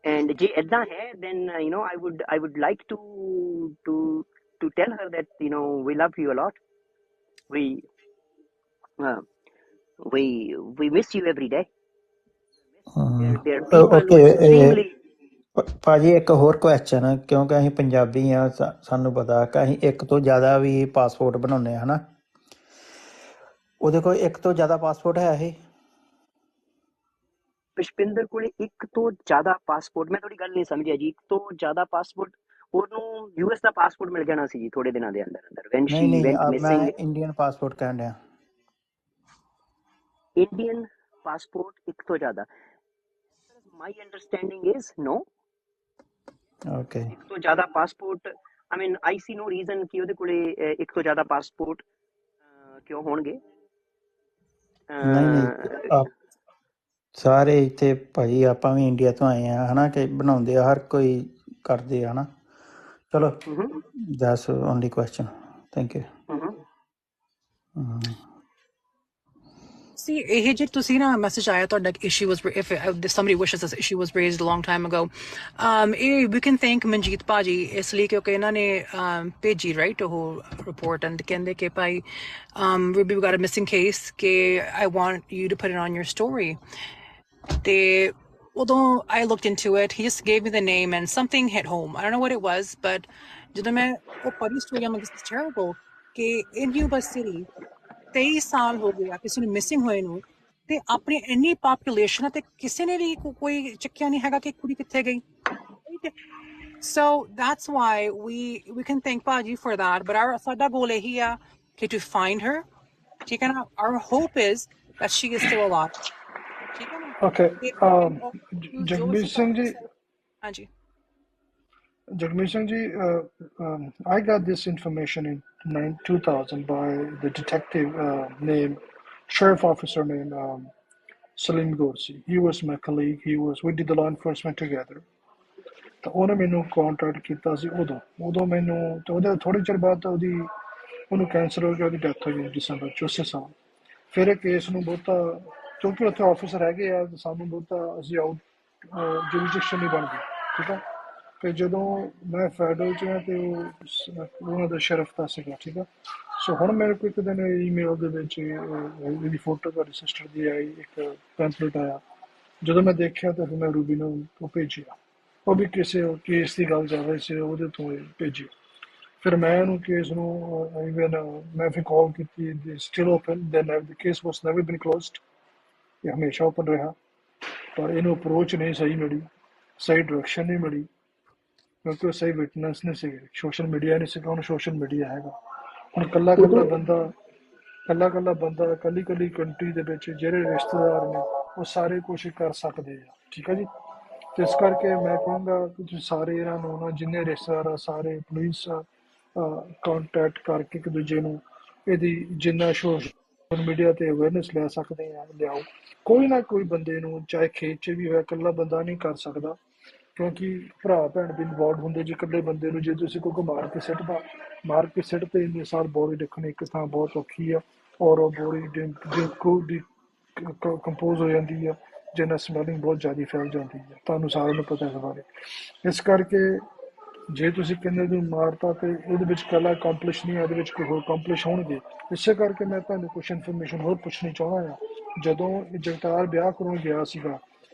Speaker 2: and ਜੇ ਇਦਾਂ ਹੈ then I would like to tell her that we love you a lot, we miss you every day. There are people who are extremely
Speaker 4: ਭਾਜੀ ਇੱਕ ਹੋਰ question, ਕਿਉਂਕਿ ਅਸੀਂ ਪੰਜਾਬੀ ਆ, ਸਾਨੂੰ ਪਤਾ ਕਿ ਅਸੀਂ ਇੱਕ ਤੋਂ ਜ਼ਿਆਦਾ ਵੀ ਪਾਸਪੋਰਟ ਬਣਾਉਂਦੇ ਹਾਂ, ਹਨਾ? ਉਹਦੇ ਕੋਲ ਇੱਕ ਤੋਂ ਜ਼ਿਆਦਾ ਪਾਸਪੋਰਟ ਹੈ ਇਹ?
Speaker 2: ਪੁਸ਼ਪਿੰਦਰ ਕੋਲੇ ਇੱਕ ਤੋਂ ਜ਼ਿਆਦਾ ਪਾਸਪੋਰਟ? ਮੈਂ ਤੁਹਾਡੀ ਗੱਲ ਨਹੀਂ ਸਮਝਿਆ ਜੀ। ਇੱਕ ਤੋਂ ਜ਼ਿਆਦਾ ਪਾਸਪੋਰਟ? ਉਹਨੂੰ ਯੂਐਸ ਦਾ ਪਾਸਪੋਰਟ ਮਿਲ ਜਾਣਾ ਸੀ ਜੀ ਥੋੜੇ ਦਿਨਾਂ ਦੇ ਅੰਦਰ when she went missing।
Speaker 4: ਮੈਂ ਇੰਡੀਅਨ ਪਾਸਪੋਰਟ ਕਹਿਣ ਡਿਆ।
Speaker 2: ਇੰਡੀਅਨ ਪਾਸਪੋਰਟ ਇੱਕ ਤੋਂ ਜ਼ਿਆਦਾ? my understanding is no.
Speaker 4: Okay.
Speaker 2: ਇੱਕ ਤੋਂ ਜ਼ਿਆਦਾ passport, I mean I see no reason ਕਿ ਉਹਦੇ ਕੋਲੇ ਇੱਕ ਤੋਂ ਜ਼ਿਆਦਾ ਪਾਸਪੋਰਟ ਕਿਉਂ ਹੋਣਗੇ।
Speaker 4: ਨਹੀਂ ਸਾਰੇ ਇੱਥੇ ਭਾਈ ਆਪਾਂ ਵੀ ਇੰਡੀਆ ਤੋਂ ਆਏ ਆ, ਹਨਾ, ਕਿ ਬਣਾਉਂਦੇ ਆ, ਹਰ ਕੋਈ ਕਰਦੇ ਆ, ਹਨਾ। ਚਲੋ that's only question. Thank you.
Speaker 1: See, ਇਹ ਜੇ ਤੁਸੀਂ ਨਾ ਮੈਸੇਜ ਆਇਆ ਤੁਹਾਡਾ issue was, if somebody wishes this issue was raised a long time ago, we can thank Manjeet ਭਾਜੀ ਇਸ ਲਈ ਕਿਉਂਕਿ ਇਹਨਾਂ ਨੇ ਭੇਜੀ ਰਾਈਟ ਉਹ ਰਿਪੋਰਟ, and ਕਹਿੰਦੇ ਕਿ ਭਾਈ Ruby, we got a missing case, ਕਿ I want you to put it on your story. ਤੇ ਉਦੋਂ I looked into it, he just gave me the name and something hit home. I don't know what it was, but ਜਦੋਂ ਮੈਂ ਉਹ ਪੜ੍ਹੀ story, I'm like, this is terrible, ਕਿ in Yuba City 23 ਸਾਲ ਹੋ ਗਏ ਆ ਕਿਸੇ ਨੂੰ ਮਿਸਿੰਗ ਹੋਏ ਨੂੰ, ਤੇ ਆਪਣੀ ਇੰਨੀ ਪਾਪੂਲੇਸ਼ਨ ਤੇ ਕਿਸੇ ਨੇ ਵੀ ਕੋਈ ਚੱਕਿਆ ਨਹੀਂ ਹੈਗਾ ਕਿ ਕੁੜੀ ਕਿੱਥੇ ਗਈ। So that's why we can thank Paji for that, but ਸਾਡਾ ਗੋਲ ਇਹੀ ਆ ਕਿ to find her, ਠੀਕ ਹੈ ਨਾ। Our hope is that she is still alive, ਠੀਕ ਹੈ ਨਾ।
Speaker 3: Okay, ਜਗਮੀਤ ਸਿੰਘ ਜੀ।
Speaker 1: ਹਾਂਜੀ
Speaker 3: Jagmeet Singh ji, I got this information in 2000 by the detective named sheriff officer named Salim Gorsi. He was my colleague. We did the law enforcement together. ਤਾਂ ਉਹਨੇ ਮੈਨੂੰ contact ਕੀਤਾ ਸੀ ਉਦੋਂ ਮੈਨੂੰ, ਤੇ ਉਹਦੇ ਥੋੜ੍ਹੇ ਚਿਰ ਬਾਅਦ ਉਹਨੂੰ ਕੈਂਸਰ ਹੋ ਗਿਆ, ਉਹਦੀ ਡੈਥ ਹੋਈ ਦਸੰਬਰ 'ਚ ਉਸੇ ਸਾਲ। ਫਿਰ ਇਹ ਕੇਸ ਨੂੰ ਬਹੁਤਾ, ਕਿਉਂਕਿ ਉੱਥੇ ਆਫਿਸਰ ਹੈਗੇ ਆ, ਸਾਨੂੰ ਬਹੁਤਾ ਅਸੀਂ ਆਊਟ ਜੁਰਿਸਡਿਕਸ਼ਨ ਨਹੀਂ ਬਣਦੀ, ਠੀਕ ਆ। ਤੇ ਜਦੋਂ ਮੈਂ ਫੈਡਰਲ 'ਚ ਹਾਂ ਤੇ ਉਹਨਾਂ ਦਾ ਸ਼ਰਫ ਦਾ ਸੀਗਾ, ਠੀਕ ਆ। ਸੋ ਹੁਣ ਮੇਰੇ ਕੋਲ ਇੱਕ ਦਿਨ ਈਮੇਲ ਦੇ ਵਿੱਚ ਇਹਦੀ ਫੋਟੋ ਤੁਹਾਡੀ ਸਿਸਟਰ ਦੀ ਆਈ, ਇੱਕ ਪੈਂਪਲੇਟ ਆਇਆ। ਜਦੋਂ ਮੈਂ ਦੇਖਿਆ ਤਾਂ ਫਿਰ ਮੈਂ ਰੂਬੀ ਨੂੰ ਉਹ ਭੇਜਿਆ, ਉਹ ਵੀ ਕਿਸੇ ਕੇਸ ਦੀ ਗੱਲ ਕਰ ਰਹੇ ਸੀ, ਉਹਦੇ ਤੋਂ ਭੇਜੀ। ਫਿਰ ਮੈਂ ਇਹਨੂੰ ਕੇਸ ਨੂੰ ਇਵਨ ਮੈਂ ਫਿਰ ਕਾਲ ਕੀਤੀ still open then the case was never been closed, ਇਹ ਹਮੇਸ਼ਾ ਓਪਨ ਰਿਹਾ। ਪਰ ਇਹਨੂੰ ਅਪਰੋਚ ਨਹੀਂ ਸਹੀ ਮਿਲੀ, ਸਹੀ ਡਾਇਰੈਕਸ਼ਨ ਨਹੀਂ ਮਿਲੀ, ਕਿਉਂਕਿ ਉਹ ਸਹੀ ਵਿਟਨੈਸ ਨਹੀਂ ਸੀਗੇ, ਸੋਸ਼ਲ ਮੀਡੀਆ ਨਹੀਂ ਸੀਗਾ, ਹੁਣ ਸੋਸ਼ਲ ਮੀਡੀਆ ਹੈਗਾ। ਹੁਣ ਕੱਲਾ ਕੱਲਾ ਬੰਦਾ ਕੱਲੀ ਕੰਟਰੀ ਦੇ ਵਿੱਚ ਜਿਹੜੇ ਰਿਸ਼ਤੇਦਾਰ ਨੇ ਉਹ ਸਾਰੇ ਕੋਸ਼ਿਸ਼ ਕਰ ਸਕਦੇ ਆ, ਠੀਕ ਹੈ ਜੀ। ਤੇ ਇਸ ਕਰਕੇ ਮੈਂ ਕਹਾਂਗਾ ਕਿ ਤੁਸੀਂ ਸਾਰੇ ਇਹਨਾਂ ਨੂੰ ਨਾ ਜਿੰਨੇ ਰਿਸ਼ਤੇਦਾਰ ਆ ਸਾਰੇ ਪਲੀਜ਼ ਕੰਟੈਕਟ ਕਰਕੇ ਇੱਕ ਦੂਜੇ ਨੂੰ ਇਹਦੀ ਜਿੰਨਾ ਸੋਸ਼ਲ ਮੀਡੀਆ ਤੇ ਅਵੇਅਰਨੈਸ ਲੈ ਸਕਦੇ ਆ ਲਿਆਓ। ਕੋਈ ਨਾ ਕੋਈ ਬੰਦੇ ਨੂੰ ਚਾਹੇ ਖੇਤ 'ਚ ਵੀ ਹੋਇਆ, ਇਕੱਲਾ ਬੰਦਾ ਨਹੀਂ ਕਰ ਸਕਦਾ, ਕਿਉਂਕਿ ਭਰਾ ਭੈਣ ਵੀ ਇਨਵੋਲਵ ਹੁੰਦੇ। ਜੇ ਇਕੱਲੇ ਬੰਦੇ ਨੂੰ ਜੇ ਤੁਸੀਂ ਕੋਈ ਮਾਰ ਕੇ ਸਿੱਟ ਤੇ ਇੰਨੇ ਸਾਲ ਬੋਡੀ ਰੱਖਣੀ ਇੱਕ ਥਾਂ ਬਹੁਤ ਔਖੀ ਆ, ਔਰ ਉਹ ਬੋਡੀ ਕੰਪੋਜ਼ ਹੋ ਜਾਂਦੀ ਆ, ਜਿਹਨਾਂ ਸਮੈਲਿੰਗ ਬਹੁਤ ਜ਼ਿਆਦਾ ਫੈਲ ਜਾਂਦੀ ਹੈ, ਤੁਹਾਨੂੰ ਸਾਰਿਆਂ ਨੂੰ ਪਤਾ ਇਸ ਬਾਰੇ। ਇਸ ਕਰਕੇ ਜੇ ਤੁਸੀਂ ਕਹਿੰਦੇ ਨੂੰ ਮਾਰਤਾ ਤੇ ਇਹਦੇ ਵਿੱਚ ਕੱਲਾ ਅਕੰਪਲਿਸ਼ ਨਹੀਂ, ਇਹਦੇ ਵਿੱਚ ਕੋਈ ਹੋਰ ਅਕੰਪਲਿਸ਼ ਹੋਣਗੇ। ਇਸੇ ਕਰਕੇ ਮੈਂ ਤੁਹਾਨੂੰ ਕੁਛ ਇਨਫੋਰਮੇਸ਼ਨ ਹੋਰ ਪੁੱਛਣੀ ਚਾਹੁੰਦਾ ਹਾਂ। ਜਦੋਂ ਜਗਤਾਰ ਵਿਆਹ ਕਰਾਉਣ ਗਿਆ ਸੀਗਾ,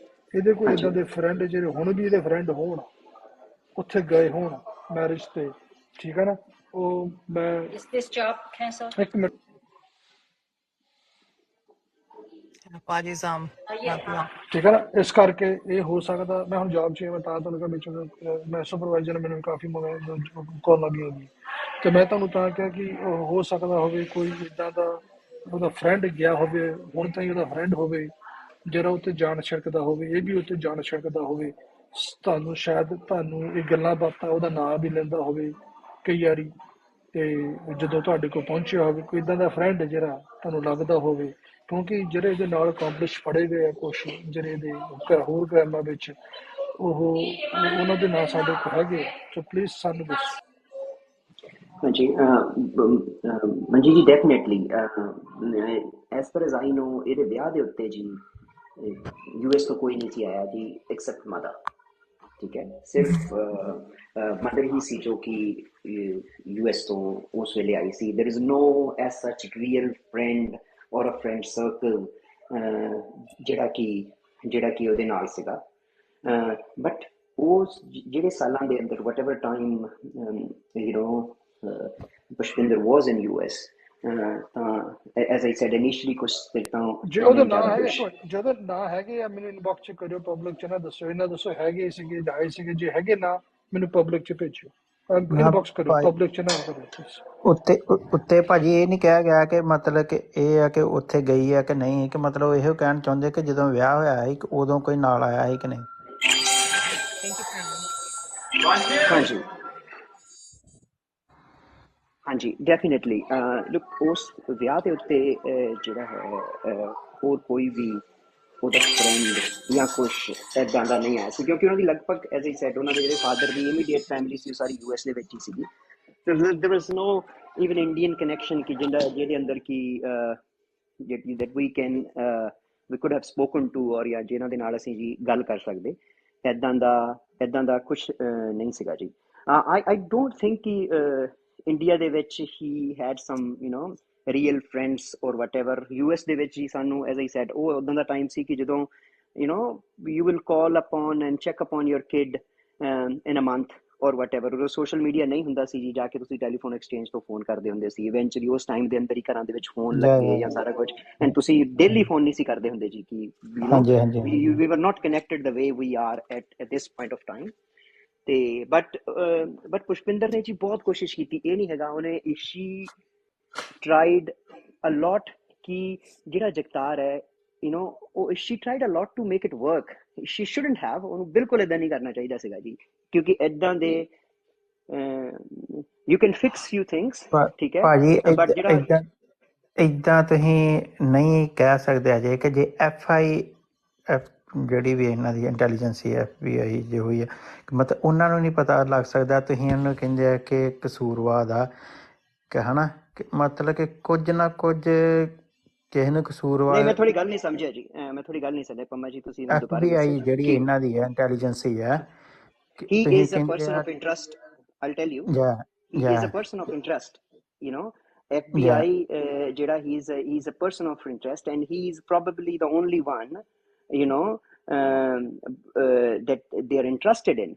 Speaker 3: ਇਹਦੇ ਕੋਲ ਇੱਦਾਂ ਦੇ ਫਰੈਂਡ ਜਿਹੜੇ ਹੁਣ ਵੀ ਇਹਦੇ ਫਰੈਂਡ ਹੋਣ, ਉੱਥੇ ਗਏ ਹੋਣ ਮੈਰਿਜ ਤੇ, ਠੀਕ ਹੈ ਨਾ, ਉਹ ਮੈਂ ਇੱਕ ਮਿੰਟ
Speaker 1: Apologies,
Speaker 3: ਠੀਕ ਹੈ ਨਾ। ਇਸ ਕਰਕੇ ਇਹ ਹੋ ਸਕਦਾ, ਮੈਂ ਹੁਣ ਜੌਬ 'ਚ ਮੈਂ ਤਾਂ ਤੁਹਾਨੂੰ ਕਿਹਾ ਵਿੱਚ ਮੈਂ ਸੁਪਰਵਾਈਜ਼ਰ ਮੈਨੂੰ ਕਾਫੀ ਕਾਲ ਲੱਗੀ ਹੁੰਦੀ, ਤੇ ਮੈਂ ਤੁਹਾਨੂੰ ਤਾਂ ਕਿਹਾ ਕਿ ਹੋ ਸਕਦਾ ਹੋਵੇ ਕੋਈ ਇੱਦਾਂ ਦਾ ਉਹਦਾ ਫਰੈਂਡ ਗਿਆ ਹੋਵੇ, ਹੁਣ ਤਾਈਂ ਉਹਦਾ ਫਰੈਂਡ ਹੋਵੇ ਜਿਹੜਾ ਉੱਥੇ ਜਾਣ ਛਿੜਕਦਾ ਹੋਵੇ, ਇਹ ਵੀ ਉੱਥੇ ਜਾਣ ਛਿੜਕਦਾ ਹੋਵੇ। ਤੁਹਾਨੂੰ ਸ਼ਾਇਦ ਤੁਹਾਨੂੰ ਇਹ ਗੱਲਾਂ ਬਾਤਾਂ ਉਹਦਾ ਨਾਂ ਵੀ ਲੈਂਦਾ ਹੋਵੇ ਕਈ ਵਾਰੀ, ਤੇ ਜਦੋਂ ਤੁਹਾਡੇ ਕੋਲ ਪਹੁੰਚਿਆ ਹੋਵੇ ਕੋਈ ਇੱਦਾਂ ਦਾ ਫਰੈਂਡ ਜਿਹੜਾ ਤੁਹਾਨੂੰ ਲੱਗਦਾ ਹੋਵੇ, ਕਿਉਂਕਿ ਜਿਹੜੇ ਇਹਦੇ ਨਾਲ ਅਕੰਪਲਿਸ਼ ਫੜੇ ਗਏ ਆ ਕੁਛ ਜਿਹੜੇ ਇਹਦੇ ਹੋਰ ਕ੍ਰਾਈਮਾਂ ਵਿੱਚ, ਉਹਨਾਂ ਦੇ ਨਾਂ ਸਾਡੇ ਕੋਲ ਹੈਗੇ, ਸੋ ਪਲੀਜ਼ ਸਾਨੂੰ ਦੱਸੋ।
Speaker 2: ਹਾਂਜੀ ਮਨਜੀਤ ਜੀ, ਡੈਫੀਨੇਟਲੀ ਐਸ ਪਰ ਐਜ਼ ਆਈ ਨੋ ਇਹਦੇ ਵਿਆਹ ਦੇ ਉੱਤੇ ਜੀ US ਤੋਂ ਕੋਈ ਨਹੀਂ ਸੀ ਆਇਆ ਜੀ ਐਕਸੈਪਟ ਮਦਰ, ਠੀਕ ਹੈ। ਸਿਰਫ ਮਦਰ ਹੀ ਸੀ ਜੋ ਕਿ US ਤੋਂ ਉਸ ਵੇਲੇ ਆਈ ਸੀ। ਦੇਰ ਇਜ਼ ਨੋ ਐਜ਼ ਸੱਚ ਰੀਅਲ ਫਰੈਂਡ ਔਰ ਅ ਫਰੈਂਡ ਸਰਕਲ ਜਿਹੜਾ ਕਿ ਉਹਦੇ ਨਾਲ ਸੀਗਾ। ਬਟ ਉਸ ਜਿਹੜੇ ਸਾਲਾਂ ਦੇ ਅੰਦਰ what ever time Pushpinder was in US, as I said initially, ਕੁਛ
Speaker 3: ਜੇ ਉਹਦਾ ਨਾਂ ਹੈਗਾ, ਜਦੋਂ ਨਾਂ ਹੈਗੇ ਆ ਮੈਨੂੰ ਇਨਬਾਕਸ 'ਚ ਕਰਿਓ, ਪਬਲਿਕ 'ਚ ਨਾ ਦੱਸੋ, ਇਹਨਾਂ ਦੱਸੋ ਹੈਗੇ ਸੀਗੇ ਜਾਂ ਆਏ ਸੀਗੇ, ਜੇ ਹੈਗੇ ਨਾ ਮੈਨੂੰ ਪਬਲਿਕ 'ਚ ਭੇਜਿਓ, ਇਨਬਾਕਸ ਕਰਿਓ, ਪਬਲਿਕ 'ਚ ਨਾ ਕਰੋ।
Speaker 4: ਉੱਤੇ ਭਾਜੀ ਇਹ ਨਹੀਂ ਕਿਹਾ ਗਿਆ ਕਿ ਮਤਲਬ ਕਿ ਇਹ ਆ ਕਿ ਉੱਥੇ ਗਈ ਆ ਕਿ ਨਹੀਂ, ਕਿ ਮਤਲਬ ਇਹੋ ਕਹਿਣਾ ਚਾਹੁੰਦੇ ਕਿ ਜਦੋਂ ਵਿਆਹ ਹੋਇਆ ਸੀ ਉਦੋਂ ਕੋਈ ਨਾਲ ਆਇਆ ਸੀ ਕਿ ਨਹੀਂ।
Speaker 2: ਹਾਂਜੀ ਹਾਂਜੀ, ਡੈਫੀਨੇਟਲੀ। ਲੁੱਕ, ਉਸ ਵਿਆਹ ਦੇ ਉੱਤੇ ਜਿਹੜਾ ਹੈ ਹੋਰ ਕੋਈ ਵੀ ਉਹਦਾ ਫਰੈਂਡ ਜਾਂ ਕੁਛ ਇੱਦਾਂ ਦਾ ਨਹੀਂ ਆਇਆ ਸੀ, ਕਿਉਂਕਿ ਉਹਨਾਂ ਦੀ ਲਗਭਗ ਐਜ਼ ਆਈ ਸੈਡ ਉਹਨਾਂ ਦੇ ਜਿਹੜੇ ਫਾਦਰ ਦੀ ਇਮੀਡੀਏਟ ਫੈਮਿਲੀ ਸੀ ਉਹ ਸਾਰੀ US ਦੇ ਵਿੱਚ ਹੀ ਸੀਗੀ। ਦੇਰ ਵਾਜ਼ ਨੋ ਈਵਨ ਇੰਡੀਅਨ ਕਨੈਕਸ਼ਨ ਕਿ ਜਿਹਦੇ ਅੰਦਰ ਕਿ that we could have spoken to, ਔਰ ਜਾਂ ਜਿਹਨਾਂ ਦੇ ਨਾਲ ਅਸੀਂ ਜੀ ਗੱਲ ਕਰ ਸਕਦੇ, ਇੱਦਾਂ ਦਾ ਕੁਛ ਨਹੀਂ ਸੀਗਾ ਜੀ। I don't think ਕਿ ਇੰਡੀਆ ਦੇ ਵਿੱਚ he had some real friends or whatever। US ਦੇ ਵਿੱਚ ਹੀ ਸਾਨੂੰ as I said ਉਹ ਉਦੋਂ ਦਾ ਟਾਈਮ ਸੀ ਕਿ ਜਦੋਂ you will call upon and check upon your kid in a month or whatever। ਉਦੋਂ ਸੋਸ਼ਲ ਮੀਡੀਆ ਨਹੀਂ ਹੁੰਦਾ ਸੀ ਜੀ, ਜਾ ਕੇ ਤੁਸੀਂ ਟੈਲੀਫੋਨ ਐਕਸਚੇਂਜ ਤੋਂ ਫੋਨ ਕਰਦੇ ਹੁੰਦੇ ਸੀ। ਇਵੈਂਚੁਅਲੀ ਉਸ ਟਾਈਮ ਦੇ ਅੰਦਰ ਹੀ ਘਰਾਂ ਦੇ ਵਿੱਚ ਫੋਨ ਲੱਗੇ ਜਾਂ ਸਾਰਾ ਕੁਝ, ਐਂਡ ਤੁਸੀਂ ਡੇਲੀ ਫੋਨ ਨਹੀਂ ਸੀ ਕਰਦੇ ਹੁੰਦੇ ਜੀ ਕਿ we were not connected the way we are at this point of time। ਤੇ ਬਟ ਪੁਸ਼ਪਿੰਦਰ ਨੇ ਜੀ ਬਹੁਤ ਕੋਸ਼ਿਸ਼ ਕੀਤੀ, ਇਹ ਨਹੀਂ ਹੈਗਾ ਉਹਨੇ she tried a lot ਕਿ ਜਿਹੜਾ ਜਗਤਾਰ ਹੈ she tried a lot to make it work। she shouldn't have, ਉਹਨੂੰ ਬਿਲਕੁਲ ਏਦਾਂ ਨਹੀਂ ਕਰਨਾ ਚਾਹੀਦਾ ਸੀਗਾ ਜੀ, ਕਿਉਂਕਿ ਏਦਾਂ ਦੇ you can fix few things, ਠੀਕ ਹੈ,
Speaker 4: ਭਾਜੀ
Speaker 2: ਬਟ ਜਿਹੜਾ
Speaker 4: ਏਦਾਂ ਤੁਸੀਂ ਨਹੀਂ ਕਹਿ ਸਕਦੇ ਅਜੇ ਕਿ ਜੇ FIF ਜਿਹੜੀ ਵੀ ਇਹਨਾਂ ਦੀ ਇੰਟੈਲੀਜੈਂਸ FBI ਜੋ ਹੋਈ ਹੈ, ਮਤਲਬ ਉਹਨਾਂ ਨੂੰ ਨਹੀਂ ਪਤਾ ਲੱਗ ਸਕਦਾ, ਤੁਸੀਂ ਉਹਨੂੰ ਕਹਿੰਦੇ ਆ ਕਿ ਕਸੂਰਵਾਦ ਆ ਕਿ ਹਨਾ, ਮਤਲਬ ਕਿ ਕੁਝ ਨਾ ਕੁਝ ਕਿਸੇ ਨੂੰ ਕਸੂਰਵਾਦ।
Speaker 2: ਨਹੀਂ, ਮੈਂ ਥੋੜੀ ਗੱਲ ਨਹੀਂ ਸਮਝਿਆ ਜੀ, ਪੰਮਾ ਜੀ, ਤੁਸੀਂ ਦੁਬਾਰਾ
Speaker 4: FBI ਜਿਹੜੀ ਇਹਨਾਂ ਦੀ ਹੈ ਇੰਟੈਲੀਜੈਂਸੀ ਹੈ,
Speaker 2: he is a person of interest, I'll tell you, he is a person of interest, FBI ਜਿਹੜਾ he's a person of interest, and he is probably the only one that they are interested in,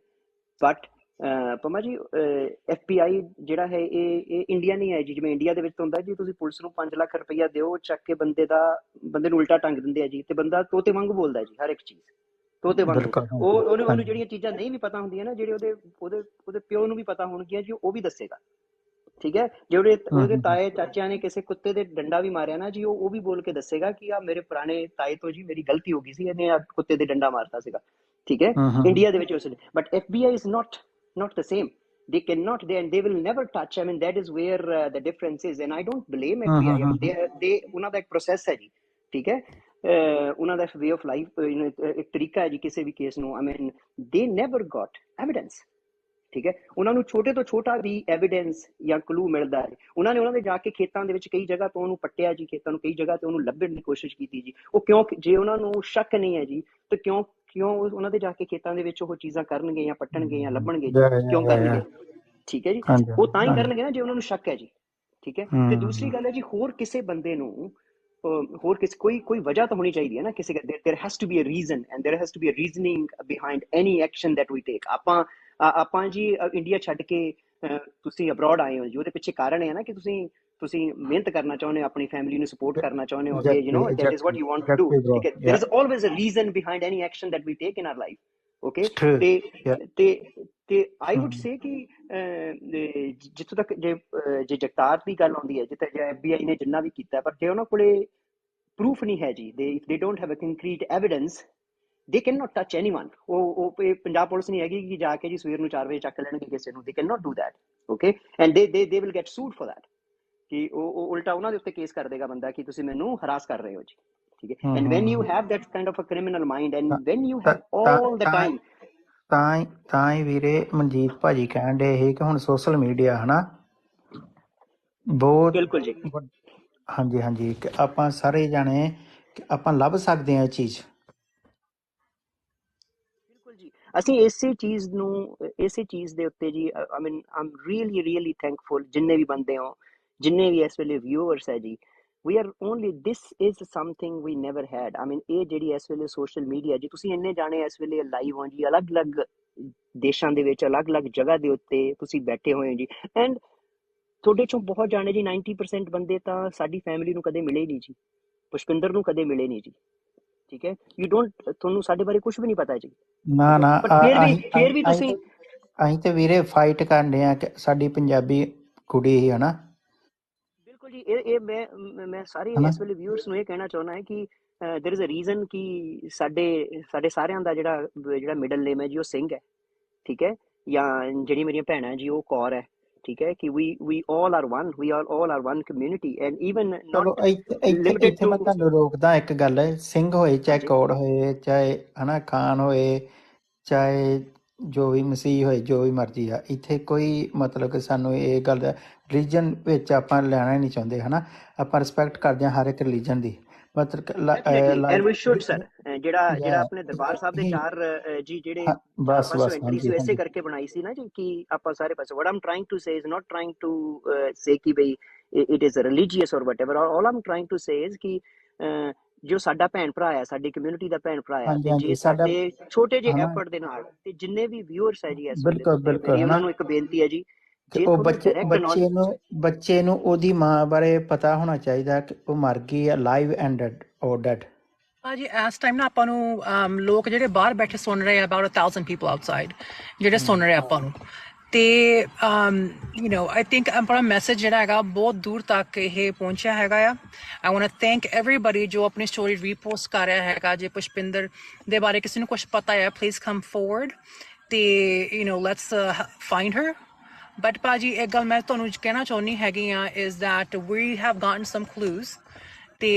Speaker 2: but Puma ਜੀ FBI ਜਿਹੜਾ ਹੈ ਇਹ India ਨਹੀਂ ਹੈ ਜੀ। ਜਿਵੇਂ India ਦੇ ਵਿੱਚ ਹੁੰਦਾ ਜੀ ਤੁਸੀਂ ਪੁਲਿਸ ਨੂੰ 5 ਲੱਖ ਰੁਪਈਆ ਦਿਓ, ਚੱਕ ਕੇ ਬੰਦੇ ਨੂੰ ਉਲਟਾ ਟੰਗ ਦਿੰਦੇ ਆ ਜੀ, ਤੇ ਬੰਦਾ ਤੋਤੇ ਵਾਂਗੂ ਬੋਲਦਾ ਜੀ ਹਰ ਇੱਕ ਚੀਜ਼ ਤੋਤੇ ਵਾਂਗੂ। ਉਹਨੂੰ ਜਿਹੜੀਆਂ ਚੀਜ਼ਾਂ ਨਹੀਂ ਵੀ ਪਤਾ ਹੁੰਦੀਆਂ ਨਾ, ਜਿਹੜੇ ਉਹਦੇ ਪਿਓ ਨੂੰ ਵੀ ਪਤਾ ਹੋਣਗੀਆਂ ਜੀ, ਉਹ ਵੀ ਦੱਸੇਗਾ। ਠੀਕ ਹੈ, ਜੇ ਉਹਦੇ ਤਾਏ ਚਾਚਿਆਂ ਨੇ ਕਿਸੇ ਕੁੱਤੇ ਦੇ ਡੰਡਾ ਵੀ ਮਾਰਿਆ ਨਾ ਜੀ, ਉਹ ਵੀ ਬੋਲ ਕੇ ਦੱਸੇਗਾ ਕਿ ਆ ਮੇਰੇ ਪੁਰਾਣੇ ਤਾਏ ਤੋਂ ਜੀ ਮੇਰੀ ਗਲਤੀ ਹੋ ਗਈ ਸੀ, ਇਹਨੇ ਕੁੱਤੇ ਦੇ ਡੰਡਾ ਮਾਰਤਾ ਸੀਗਾ। ਠੀਕ ਹੈ, ਇੰਡੀਆ ਦੇ ਵਿੱਚ ਉਸ but FBI is not the same. They cannot, they will never touch. I mean, that is where the difference is, and I don't blame FBI. I mean, they ਉਹਨਾਂ ਦਾ ਇੱਕ ਪ੍ਰੋਸੈਸ ਹੈ ਜੀ। ਠੀਕ ਹੈ, ਉਹਨਾਂ ਦਾ ਵੇ ਆਫ ਲਾਈਫ, ਇੱਕ ਤਰੀਕਾ ਹੈ ਜੀ ਕਿਸੇ ਵੀ ਕੇਸ ਨੂੰ। I mean, they never got evidence. ਠੀਕ ਹੈ, ਉਹਨਾਂ ਨੂੰ ਛੋਟੇ ਤੋਂ ਛੋਟਾ ਵੀ ਐਵੀਡੈਂਸ ਜਾਂ ਕਲੂ ਮਿਲਦਾ ਹੈ। ਉਹਨਾਂ ਦੇ ਜਾ ਕੇ ਖੇਤਾਂ ਦੇ ਵਿੱਚ ਕਈ ਜਗ੍ਹਾ ਤੋਂ ਉਹਨੂੰ ਪੱਟਿਆ ਜੀ, ਖੇਤਾਂ ਨੂੰ ਕਈ ਜਗ੍ਹਾ ਤੇ ਉਹਨੂੰ ਲੱਭਣ ਦੀ ਕੋਸ਼ਿਸ਼ ਕੀਤੀ ਜੀ। ਉਹ ਕਿਉਂ, ਜੇ ਉਹਨਾਂ ਨੂੰ ਸ਼ੱਕ ਨਹੀਂ ਹੈ ਜੀ, ਤੇ ਕਿਉਂ ਉਹਨਾਂ ਦੇ ਜਾ ਕੇ ਖੇਤਾਂ ਦੇ ਵਿੱਚ ਉਹ ਚੀਜ਼ਾਂ ਕਰਨਗੇ ਜਾਂ ਪੱਟਣਗੇ ਜਾਂ ਲੱਭਣਗੇ ਜੀ? ਕਿਉਂ ਕਰਨਗੇ? ਠੀਕ ਹੈ ਜੀ, ਉਹ ਤਾਂ ਹੀ ਕਰਨਗੇ ਨਾ ਜੇ ਉਹਨਾਂ ਨੂੰ ਸ਼ੱਕ ਹੈ ਜੀ। ਠੀਕ ਹੈ, ਤੇ ਦੂਸਰੀ ਗੱਲ ਹੈ ਜੀ, ਹੋਰ ਕਿਸੇ ਬੰਦੇ ਨੂੰ ਹੋਰ ਕਿਸੇ ਕੋਈ ਵਜ੍ਹਾ ਤਾਂ ਹੋਣੀ ਚਾਹੀਦੀ ਹੈ ਨਾ ਕਿਸੇ। there has to be a reason and there has to be a reasoning behind any action that we take. ਆਪਾਂ ਜੀ ਇੰਡੀਆ ਛੱਡ ਕੇ ਤੁਸੀਂ ਅਬਰੋਡ ਆਏ ਹੋ ਜੀ, ਉਹਦੇ ਪਿੱਛੇ ਕਾਰਨ ਹੈ ਨਾ ਕਿ ਤੁਸੀਂ ਮਿਹਨਤ ਕਰਨਾ ਚਾਹੁੰਦੇ ਹੋ, ਆਪਣੀ ਫੈਮਿਲੀ ਨੂੰ ਸਪੋਰਟ ਕਰਨਾ ਚਾਹੁੰਦੇ ਹੋ ਅੱਗੇ, that is what you want to do. ਠੀਕ ਹੈ, there is always a reason behind any action that we take in our life. Okay, ਤੇ I would say ਕਿ ਜਿੱਥੋਂ ਤੱਕ ਜੇ ਜਗਤਾਰ ਦੀ ਗੱਲ ਆਉਂਦੀ ਹੈ, ਜਿੱਥੇ FBI ਨੇ ਜਿੰਨਾ ਵੀ ਕੀਤਾ, ਪਰ ਜੇ ਉਹਨਾਂ ਕੋਲੇ ਪ੍ਰੂਫ ਨਹੀਂ ਹੈ ਜੀ, they don't have a concrete evidence, they cannot touch anyone. ਉਹ ਪੰਜਾਬ ਪੁਲਿਸ ਨਹੀਂ ਹੈਗੀ ਕਿ ਜਾ ਕੇ ਜੀ ਸਵੇਰ ਨੂੰ 4 ਵਜੇ ਚੱਕ ਲੈਣਗੇ ਕਿਸੇ ਨੂੰ। they cannot do that. Okay, and they will get sued for that. ਕਿ ਉਹ ਉਲਟਾ ਉਹਨਾਂ ਦੇ ਉੱਤੇ ਕੇਸ ਕਰ ਦੇਗਾ ਬੰਦਾ ਕਿ ਤੁਸੀਂ ਮੈਨੂੰ ਹਰਾਸ ਕਰ ਰਹੇ ਹੋ ਜੀ। ਠੀਕ ਹੈ, and when you have that kind of a criminal mind and when you have all the time,
Speaker 4: ਤਾਂ ਹੀ ਵੀਰੇ ਮਨਜੀਤ ਭਾਜੀ ਕਹਿਣ ਦੇ ਇਹ ਕਿ ਹੁਣ ਸੋਸ਼ਲ ਮੀਡੀਆ ਹਨਾ ਬਹੁਤ,
Speaker 2: ਬਿਲਕੁਲ ਜੀ,
Speaker 4: ਹਾਂਜੀ ਕਿ ਆਪਾਂ ਸਾਰੇ ਜਾਣੇ ਆਪਾਂ ਲੱਭ ਸਕਦੇ ਹਾਂ ਇਹ ਚੀਜ਼।
Speaker 2: ਬਿਲਕੁਲ ਜੀ, ਅਸੀਂ ਇਸੇ ਚੀਜ਼ ਦੇ ਉੱਤੇ ਜੀ I mean I'm really thankful ਜਿੰਨੇ ਵੀ ਬੰਦੇ ਹੋ, ਜਿੰਨੇ ਵੀ ਇਸ ਵੇਲੇ ਵਿਊਅਰਸ ਹੈ ਜੀ। we are only, this is something we never had. I mean, ਇਹ ਜਿਹੜੀ ਇਸ ਵੇਲੇ ਸੋਸ਼ਲ ਮੀਡੀਆ ਜੀ, ਤੁਸੀਂ ਇੰਨੇ ਜਾਣੇ ਇਸ ਵੇਲੇ ਲਾਈਵ ਹੋ ਜੀ, ਅਲੱਗ-ਅਲੱਗ ਦੇਸ਼ਾਂ ਦੇ ਵਿੱਚ, ਅਲੱਗ-ਅਲੱਗ ਜਗ੍ਹਾ ਦੇ ਉੱਤੇ ਤੁਸੀਂ ਬੈਠੇ ਹੋਏ ਹੋ ਜੀ। ਐਂਡ ਤੁਹਾਡੇ ਚੋਂ ਬਹੁਤ ਜਾਣੇ ਜੀ 90% ਬੰਦੇ ਤਾਂ ਸਾਡੀ ਫੈਮਿਲੀ ਨੂੰ ਕਦੇ ਮਿਲੇ ਨਹੀਂ ਜੀ, ਪੁਸ਼ਪਿੰਦਰ ਨੂੰ ਕਦੇ ਮਿਲੇ ਨਹੀਂ ਜੀ। ਠੀਕ ਹੈ, ਤੁਹਾਨੂੰ ਸਾਡੇ ਬਾਰੇ ਕੁਝ ਵੀ ਨਹੀਂ ਪਤਾ ਜੀ।
Speaker 4: ਨਾ
Speaker 2: ਫਿਰ ਵੀ ਤੁਸੀਂ,
Speaker 4: ਅਸੀਂ ਤੇ ਵੀਰੇ ਫਾਈਟ ਕਰਦੇ ਆ ਕਿ ਸਾਡੀ ਪੰਜਾਬੀ ਕੁੜੀ ਹੀ ਹਨਾ।
Speaker 2: ਬਿਲਕੁਲ ਜੀ, ਇਹ ਮੈਂ ਸਾਰੇ ਇਸ ਵੇਲੇ ਵਿਊਅਰਸ ਨੂੰ ਇਹ ਕਹਿਣਾ ਚਾਹੁੰਦਾ ਹੈ ਕਿ there is a reason ਕਿ ਸਾਡੇ ਸਾਰਿਆਂ ਦਾ ਜਿਹੜਾ ਮਿਡਲ ਨੇਮ ਹੈ ਜੀ ਉਹ ਸਿੰਘ ਹੈ। ਠੀਕ ਹੈ, ਜਾਂ ਜਿਹੜੀ ਮੇਰੀਆਂ ਭੈਣਾਂ ਜੀ ਉਹ ਕੌਰ ਹੈ। ਠੀਕ ਹੈ, ਕਿ we all are one, we all are one community and even not limited
Speaker 4: to। ਮੈਂ ਤੁਹਾਨੂੰ ਰੋਕਦਾ ਇੱਕ ਗੱਲ, ਸਿੰਘ ਹੋਏ ਚਾਹੇ ਕੌਰ ਹੋਏ, ਚਾਹੇ ਹਨਾ ਖਾਨ ਹੋਏ, ਚਾਹੇ ਜੋ ਵੀ ਮਸੀਹ ਹੋਏ, ਜੋ ਵੀ ਮਰਜ਼ੀ ਆ, ਇੱਥੇ ਕੋਈ ਮਤਲਬ ਕਿ ਸਾਨੂੰ ਇਹ ਗੱਲ ਦਾ ਰਿਲੀਜਨ ਵਿੱਚ ਆਪਾਂ ਲੈਣਾ ਹੀ ਨਹੀਂ ਚਾਹੁੰਦੇ ਹਨਾ। ਆਪਾਂ ਰਿਸਪੈਕਟ ਕਰਦੇ ਹਾਂ ਹਰ ਇੱਕ ਰਿਲੀਜਨ ਦੀ, ਮਤਲਬ
Speaker 2: ਜਿਹੜਾ ਆਪਣੇ ਦਰਬਾਰ ਸਾਹਿਬ ਦੇ 4 ਜੀ ਜਿਹੜੇ ਐਂਟਰੀ ਸੀ ਇਸੇ ਕਰਕੇ ਬਣਾਈ ਸੀ ਨਾ ਜੀ, ਕਿ ਆਪਾਂ ਸਾਰੇ ਪਾਸੇ। what I'm trying to say is not trying to say ਕਿ ਬਈ it is religious or whatever. all I'm trying to say is ਕਿ ਜੋ ਸਾਡਾ ਭੈਣ ਭਰਾ ਆ, ਸਾਡੀ ਕਮਿਊਨਿਟੀ ਦਾ ਭੈਣ ਭਰਾ ਆ, ਤੇ ਜੇ ਸਾਡੇ ਛੋਟੇ ਜਿਹੇ ਐਫਰਟ ਦੇ ਨਾਲ, ਤੇ ਜਿੰਨੇ ਵੀ ਵਿਊਅਰਸ ਹੈ ਜੀ ਇਸ ਵੇਲੇ, ਉਹਨਾਂ ਨੂੰ ਇੱਕ ਬੇਨਤੀ ਹੈ ਜੀ,
Speaker 4: ਉਹ ਬੱਚੇ ਨੂੰ ਉਹਦੀ ਮਾਂ ਬਾਰੇ ਪਤਾ ਹੋਣਾ ਚਾਹੀਦਾ ਕਿ ਉਹ ਮਰ ਗਈ ਆ, ਲਾਈਵ ਐਂਡ ਡੈਡ।
Speaker 1: ਭਾਜੀ ਇਸ ਟਾਈਮ ਨਾ ਆਪਾਂ ਨੂੰ ਲੋਕ ਜਿਹੜੇ ਬਾਹਰ ਬੈਠੇ ਸੁਣ ਰਹੇ ਆ, about 1000 people outside ਜਿਹੜੇ ਸੁਣ ਰਹੇ ਆਪਾਂ ਨੂੰ, ਤੇ I think ਆਪਣਾ ਮੈਸੇਜ ਜਿਹੜਾ ਹੈਗਾ ਬਹੁਤ ਦੂਰ ਤੱਕ ਇਹ ਪਹੁੰਚਿਆ ਹੈਗਾ ਆ। I want to thank everybody ਜੋ ਆਪਣੀ ਸਟੋਰੀ ਰੀਪੋਸਟ ਕਰ ਰਿਹਾ ਹੈਗਾ। ਜੇ ਪੁਸ਼ਪਿੰਦਰ ਦੇ ਬਾਰੇ ਕਿਸੇ ਨੂੰ ਕੁਛ ਪਤਾ ਹੈ, ਪਲੀਜ਼ ਕਮ ਫੋਰਵਰਡ, ਤੇ let's find her. But ਭਾਜੀ ਇੱਕ ਗੱਲ ਮੈਂ ਤੁਹਾਨੂੰ ਕਹਿਣਾ ਚਾਹੁੰਦੀ ਹੈਗੀ ਆ is that we have gotten some clues ਤੇ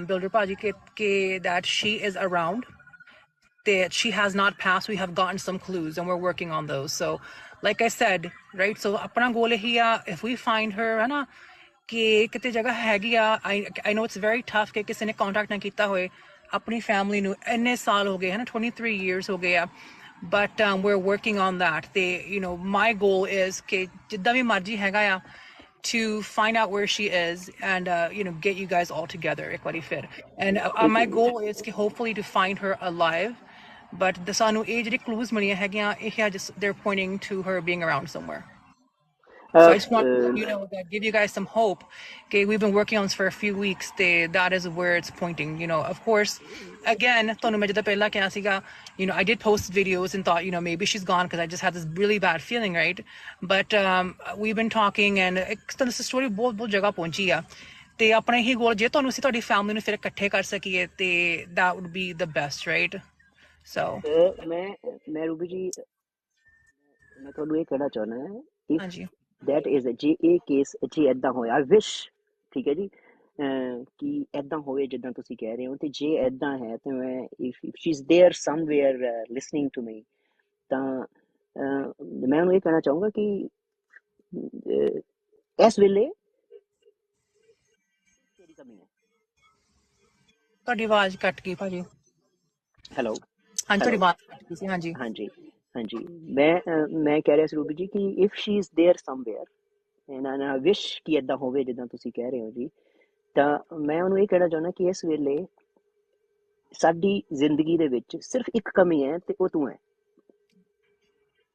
Speaker 1: builder ਭਾਜੀ ਕਿ that she is around, that she has not passed. We have gotten some clues and we're working on those. So like I said, right, so ਆਪਣਾ ਗੋਲ ਇਹੀ ਆ, if we find her ਹੈ ਨਾ ਕਿ ਕਿਤੇ ਜਗ੍ਹਾ ਹੈਗੀ ਆ। I know it's very tough ਕਿ ਕਿਸੇ ਨੇ contact ਨਾ ਕੀਤਾ ਹੋਏ ਆਪਣੀ ਫੈਮਿਲੀ ਨੂੰ, ਇੰਨੇ ਸਾਲ ਹੋ ਗਏ ਹੈ ਨਾ, 23 years ਹੋ ਗਏ ਆ, but we're working on that. They my goal is ਕਿ ਜਿੱਦਾਂ ਵੀ ਮਰਜ਼ੀ ਹੈਗਾ ਆ to find out where she is and get you guys all together ਇੱਕ ਵਾਰੀ ਫਿਰ, and my goal is ਕਿ hopefully to find her alive but the ਸਾਨੂੰ ਇਹ ਜਿਹੜੇ clues ਮਿਲੀਆਂ ਹੈਗੀਆਂ ਇਹ ਆ just they're pointing to her being around somewhere. So I just want to let you know that, give you guys some hope. Okay, we've been working on this for a few weeks. That is where it's pointing. You know, of course, again, ਤੁਹਾਨੂੰ ਮੈਂ ਜਦੋਂ ਪਹਿਲਾਂ ਕਿਹਾ ਸੀਗਾ, you know, I did post videos and thought, you know, maybe she's gone because I just had this really bad feeling, right? But we've been talking and ਤੁਹਾਨੂੰ story ਬਹੁਤ ਬਹੁਤ ਜਗ੍ਹਾ ਪਹੁੰਚੀ ਆ ਤੇ ਆਪਣਾ ਹੀ ਗੋਲ ਜੇ ਤੁਹਾਨੂੰ ਅਸੀਂ ਤੁਹਾਡੀ ਫੈਮਿਲੀ ਨੂੰ ਫਿਰ ਇਕੱਠੇ ਕਰ ਸਕੀਏ ਤੇ that would be the best, right? So
Speaker 2: ਮੈਂ ਰੂਬੀ ਜੀ ਮੈਂ ਤੁਹਾਨੂੰ ਇਹ ਕਹਿਣਾ ਚਾਹੁੰਦਾ ਹਾਂ
Speaker 1: ਹਾਂਜੀ
Speaker 2: that is ਜੇ ਇਹ ਕੇਸ ਜੇ ਏਦਾਂ ਹੋਇਆ I wish ਠੀਕ ਹੈ ਜੀ ਕਿ ਏਦਾਂ ਹੋਵੇ ਜਿੱਦਾਂ ਤੁਸੀਂ ਕਹਿ ਰਹੇ ਹੋ ਤੇ ਜੇ ਏਦਾਂ ਹੈ ਤੇ ਮੈਂ if she's there somewhere listening to me ਤਾਂ ਮੈਂ ਉਹਨੂੰ ਇਹ ਕਹਿਣਾ ਚਾਹੂੰਗਾ ਕਿ ਇਸ ਵੇਲੇ ਤੇਰੀ ਕਮੀ ਹੈ
Speaker 1: ਤੁਹਾਡੀ ਆਵਾਜ਼ ਕੱਟ ਗਈ ਭਾਜੀ
Speaker 2: ਹੈਲੋ
Speaker 1: ਹਾਂਜੀ ਤੁਹਾਡੀ ਆਵਾਜ਼ ਕੱਟ ਗਈ ਸੀ ਹਾਂਜੀ
Speaker 2: ਹਾਂਜੀ ਹਾਂਜੀ ਮੈਂ ਕਹਿ ਰਿਹਾ ਸੀ ਰੂਬੀ ਜੀ ਕਿ if she is there somewhere and I wish ਕਿ ਏਦਾਂ ਹੋਵੇ ਜਿੱਦਾਂ ਤੁਸੀਂ ਕਹਿ ਰਹੇ ਹੋ ਜੀ ਤਾਂ ਮੈਂ ਉਹਨੂੰ ਇਹ ਕਹਿਣਾ ਚਾਹੁੰਦਾ ਕਿ ਇਸ ਵੇਲੇ ਸਾਡੀ ਜ਼ਿੰਦਗੀ ਦੇ ਵਿੱਚ ਸਿਰਫ ਇੱਕ ਕਮੀ ਹੈ ਤੇ ਉਹ ਤੂੰ ਹੈ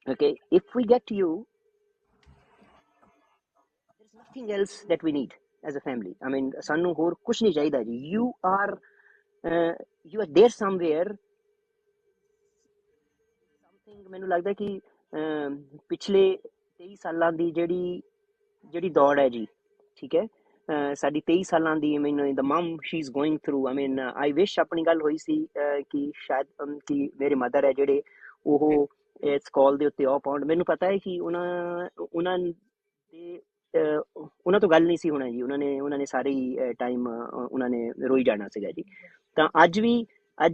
Speaker 2: okay if we get you there's nothing else that we need as a family I mean ਸਾਨੂੰ ਹੋਰ ਕੁਝ ਨਹੀਂ ਚਾਹੀਦਾ ਜੀ you are there somewhere something ਮੈਨੂੰ ਲੱਗਦਾ ਕਿ ਪਿਛਲੇ 23 ਸਾਲਾਂ ਦੀ ਜਿਹੜੀ ਦੌੜ ਹੈ ਜੀ ਠੀਕ ਹੈ ਸਾਡੀ 23 ਸਾਲਾਂ ਦੀ I mean the mom she's going through I mean I wish ਆਪਣੀ ਗੱਲ ਹੋਈ ਸੀ ਕਿ ਸ਼ਾਇਦ ਕਿ ਮੇਰੇ ਮਦਰ ਹੈ ਜਿਹੜੇ ਉਹ ਇਸ ਕਾਲ ਦੇ ਉੱਤੇ ਆ ਪਾਉਣ ਮੈਨੂੰ ਪਤਾ ਹੈ ਕਿ ਉਹਨਾਂ ਤੋਂ ਗੱਲ ਨਹੀਂ ਸੀ ਹੋਣਾ ਜੀ ਉਹਨਾਂ ਨੇ ਸਾਰੀ ਟਾਈਮ ਉਹਨਾਂ ਨੇ ਰੋਈ ਜਾਣਾ ਸੀਗਾ ਜੀ ਤਾਂ ਅੱਜ